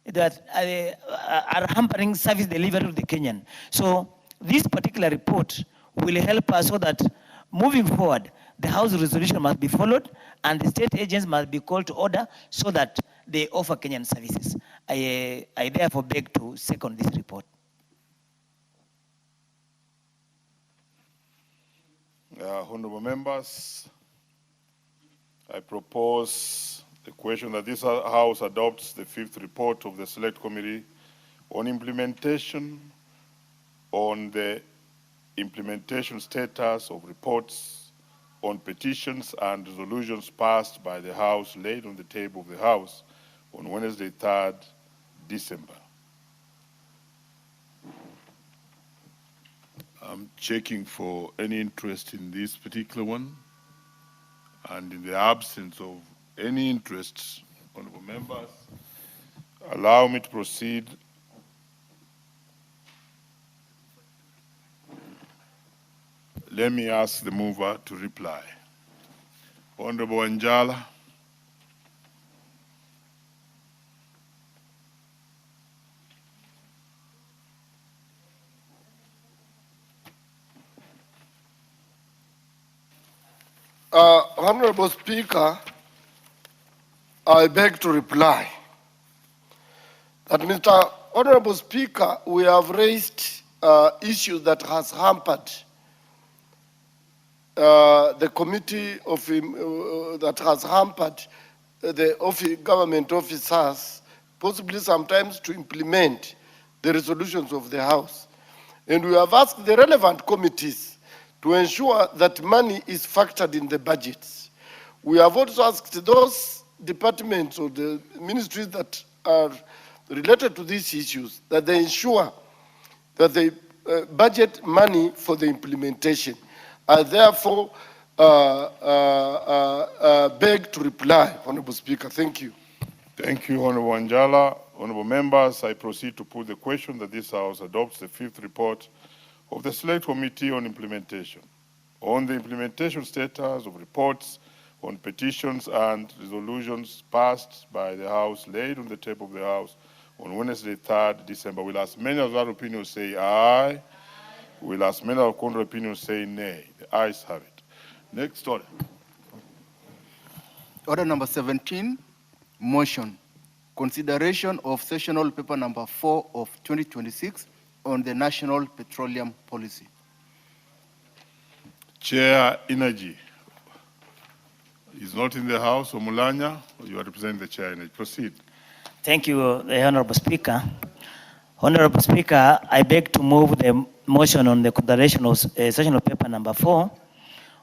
that are hampering service delivery to the Kenyan. So this particular report will help us so that moving forward, the House resolution must be followed and the state agents must be called to order so that they offer Kenyan services. I therefore beg to second this report. Honorable members, I propose the question that this House adopts the 5th report of the Select Committee on implementation on the implementation status of reports on petitions and resolutions passed by the House laid on the table of the House on Wednesday, 3rd December. I'm checking for any interest in this particular one, and in the absence of any interest, honorable members, allow me to proceed. Let me ask the mover to reply. Honorable Anjala. Honorable Speaker, I beg to reply that, Mr. Honorable Speaker, we have raised issues that has hampered the committee of that has hampered the government officers, possibly sometimes to implement the resolutions of the House. And we have asked the relevant committees to ensure that money is factored in the budgets. We have also asked those departments or the ministries that are related to these issues that they ensure that they budget money for the implementation. I therefore beg to reply, Honorable Speaker. Thank you. Thank you, Honorable Anjala. Honorable members, I proceed to put the question that this House adopts the 5th report of the Select Committee on Implementation, on the implementation status of reports on petitions and resolutions passed by the House laid on the table of the House on Wednesday, 3rd December. Will as many of our opinions say aye? Will as many of contrary opinions say nay? The ayes have it. Next order. Order number 17, motion. Consideration of sessional paper number 4 of 2026 on the National Petroleum Policy. Chair Energy is not in the House. Omulanya, you are representing the Chair Energy. Proceed. Thank you, the Honorable Speaker. Honorable Speaker, I beg to move the motion on the consideration of sessional paper number 4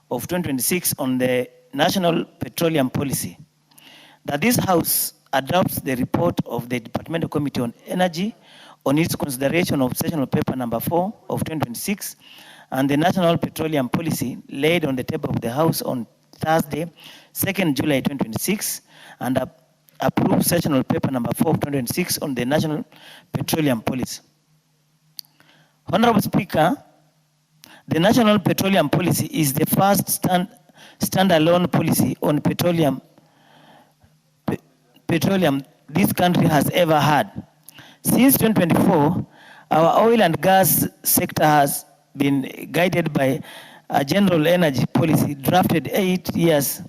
of 2026 on the National Petroleum Policy, that this House adopts the report of the Departmental Committee on Energy on its consideration of sessional paper number 4 of 2026 and the National Petroleum Policy laid on the table of the House on Thursday, 2nd July 2026, and approve sessional paper number 4 of 2026 on the National Petroleum Policy. Honorable Speaker, the National Petroleum Policy is the first standalone policy on petroleum this country has ever had. Since 2024, our oil and gas sector has been guided by a general energy policy drafted 8 years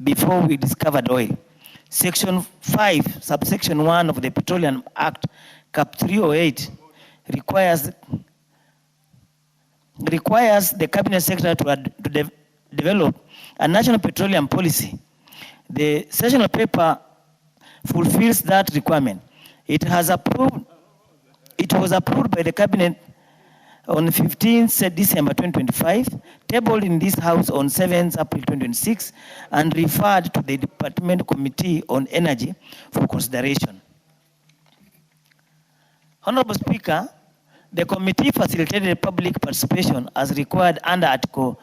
before we discovered oil. Section 5, subsection 1 of the Petroleum Act, Cap 308, requires the Cabinet Secretary to develop a national petroleum policy. The sessional paper fulfills that requirement. It was approved by the Cabinet on 15th December 2025, tabled in this House on 7th April 2026, and referred to the Department Committee on Energy for consideration. Honorable Speaker, the committee facilitated public participation as required under Article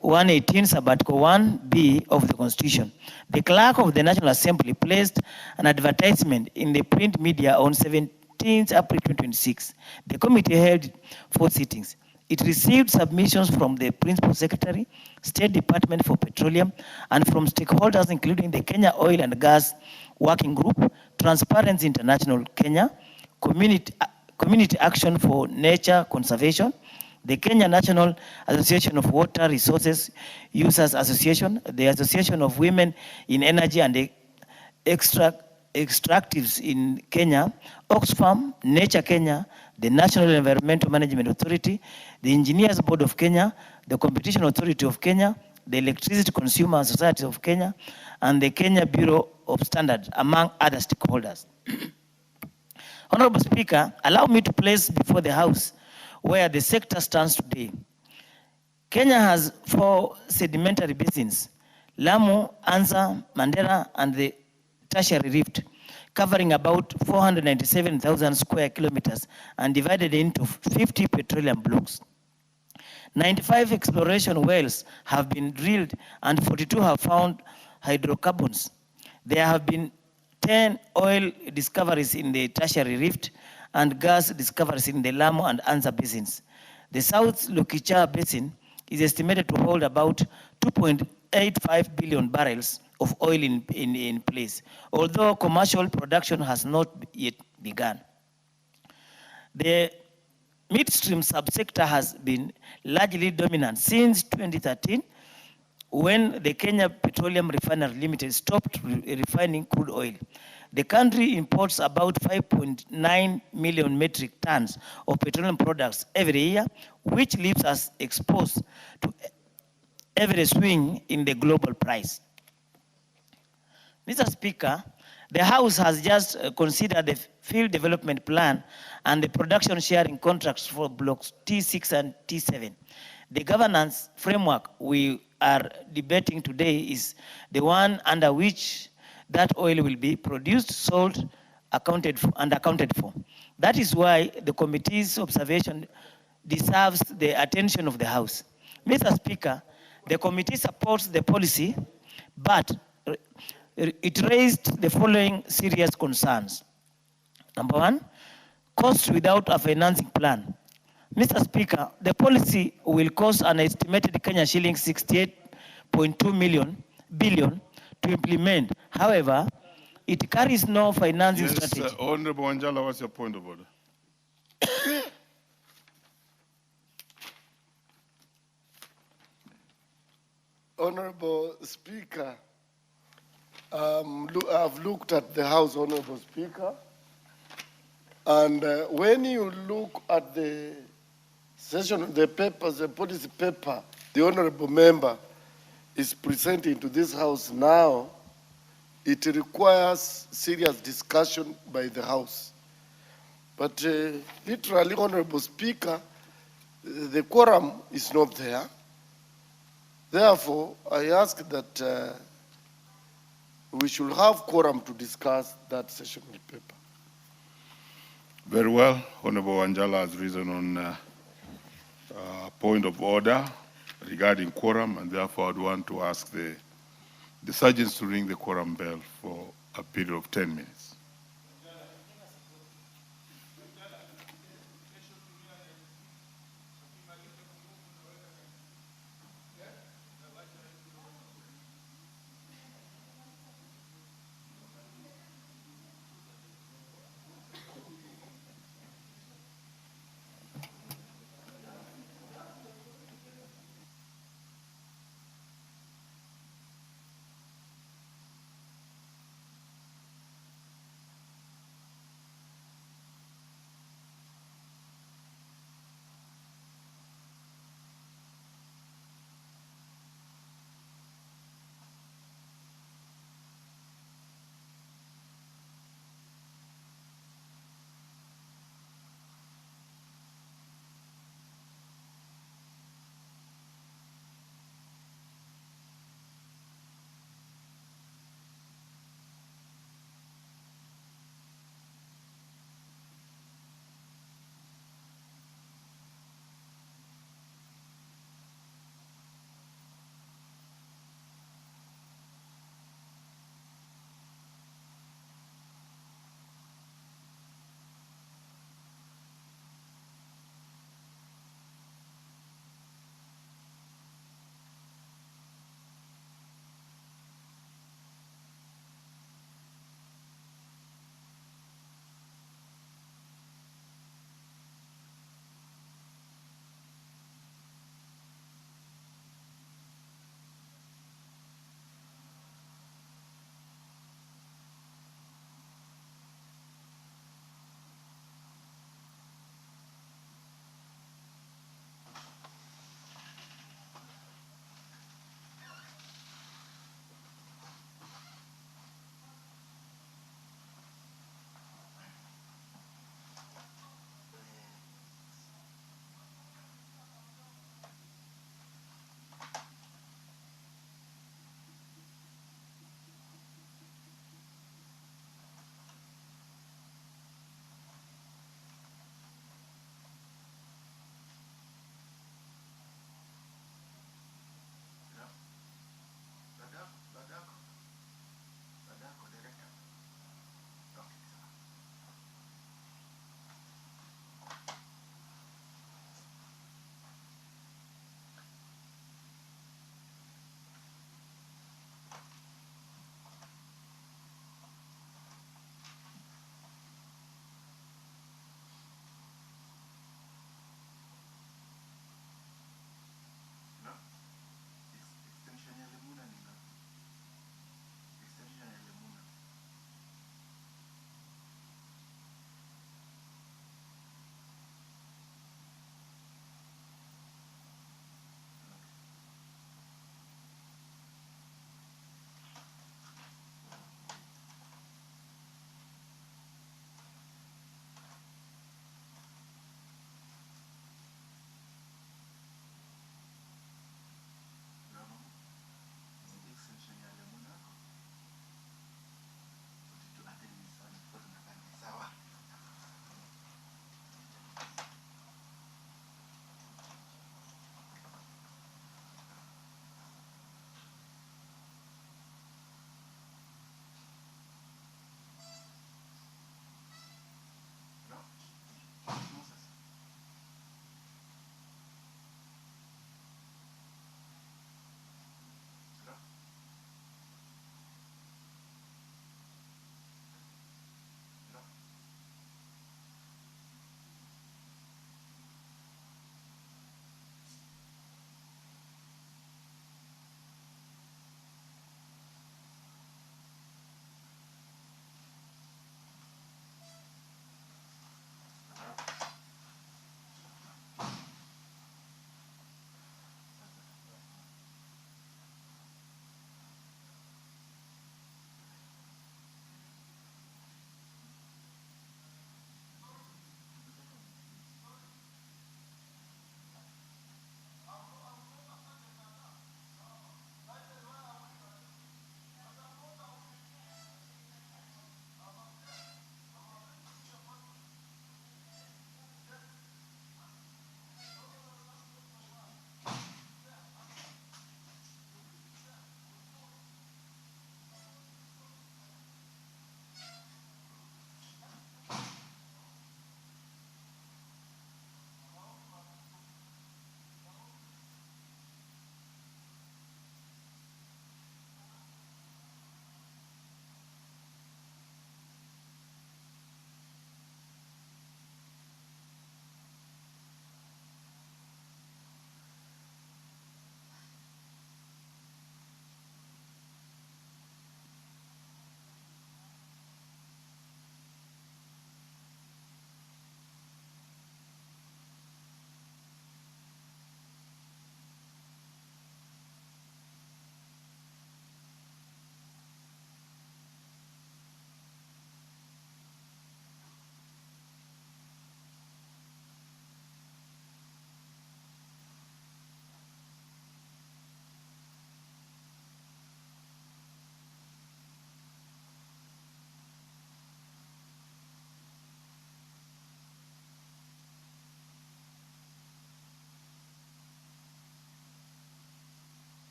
118, Sub-Article 1B of the Constitution. The Clerk of the National Assembly placed an advertisement in the print media on 17th April 2026. The committee held 4 sittings. It received submissions from the Principal Secretary, State Department for Petroleum, and from stakeholders including the Kenya Oil and Gas Working Group, Transparency International Kenya, Community Action for Nature Conservation, the Kenya National Association of Water Resources Users Association, the Association of Women in Energy and Extractives in Kenya, Oxfam, Nature Kenya, the National Environmental Management Authority, the Engineers Board of Kenya, the Competition Authority of Kenya, the Electricity Consumer Society of Kenya, and the Kenya Bureau of Standards, among other stakeholders. Honorable Speaker, allow me to place before the House where the sector stands today. Kenya has 4 sedimentary basins, Lamu, Anza, Mandera, and the Tertiary Rift, covering about 497,000 square kilometers and divided into 50 petroleum blocks. 95 exploration wells have been drilled and 42 have found hydrocarbons. There have been 10 oil discoveries in the Tertiary Rift and gas discoveries in the Lamu and Anza basins. The South Lokicha Basin is estimated to hold about 2.85 billion barrels of oil in place, although commercial production has not yet begun. The midstream subsector has been largely dominant since 2013, when the Kenya Petroleum Refinery Limited stopped refining crude oil. The country imports about 5.9 million metric tons of petroleum products every year, which leaves us exposed to every swing in the global price. Mr. Speaker, the House has just considered the field development plan and the production sharing contracts for blocks T6 and T7. The governance framework we are debating today is the one under which that oil will be produced, sold, accounted for. That is why the committee's observation deserves the attention of the House. Mr. Speaker, the committee supports the policy, but it raised the following serious concerns. Number 1, costs without a financing plan. Mr. Speaker, the policy will cost an estimated Kenya shilling 68.2 billion to implement. However, it carries no financing strategy. Honorable Wanjala, what's your point of order? Honorable Speaker, I've looked at the House, Honorable Speaker, and when you look at the session, the papers, the policy paper, the Honorable Member is presenting to this House now, it requires serious discussion by the House. But literally, Honorable Speaker, the quorum is not there. Therefore, I ask that we should have quorum to discuss that session paper. Very well. Honorable Wanjala has risen on point of order regarding quorum, and therefore I'd want to ask the the sergeants to ring the quorum bell for a period of 10 minutes.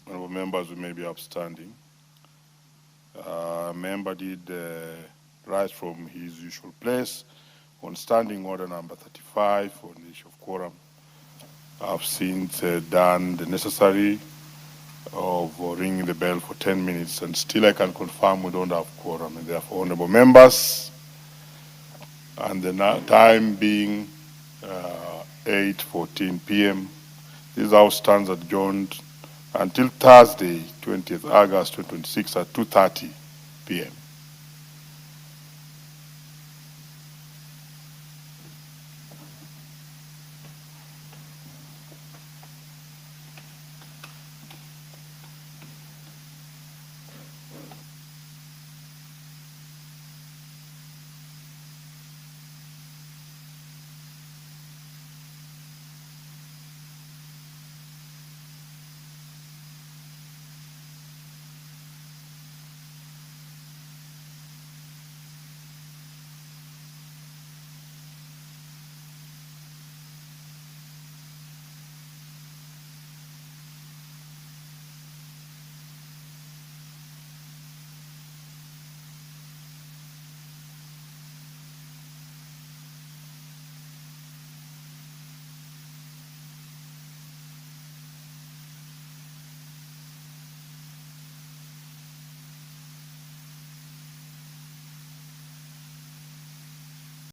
Honorable members who may be upstanding. Member did rise from his usual place on standing order number 35 on the issue of quorum. I've since done the necessary of ringing the bell for 10 minutes, and still I can confirm we don't have quorum. And therefore, honorable members, and the time being 8:14 p.m., this House stands adjourned until Thursday, 20th August 2026 at 2:30 p.m.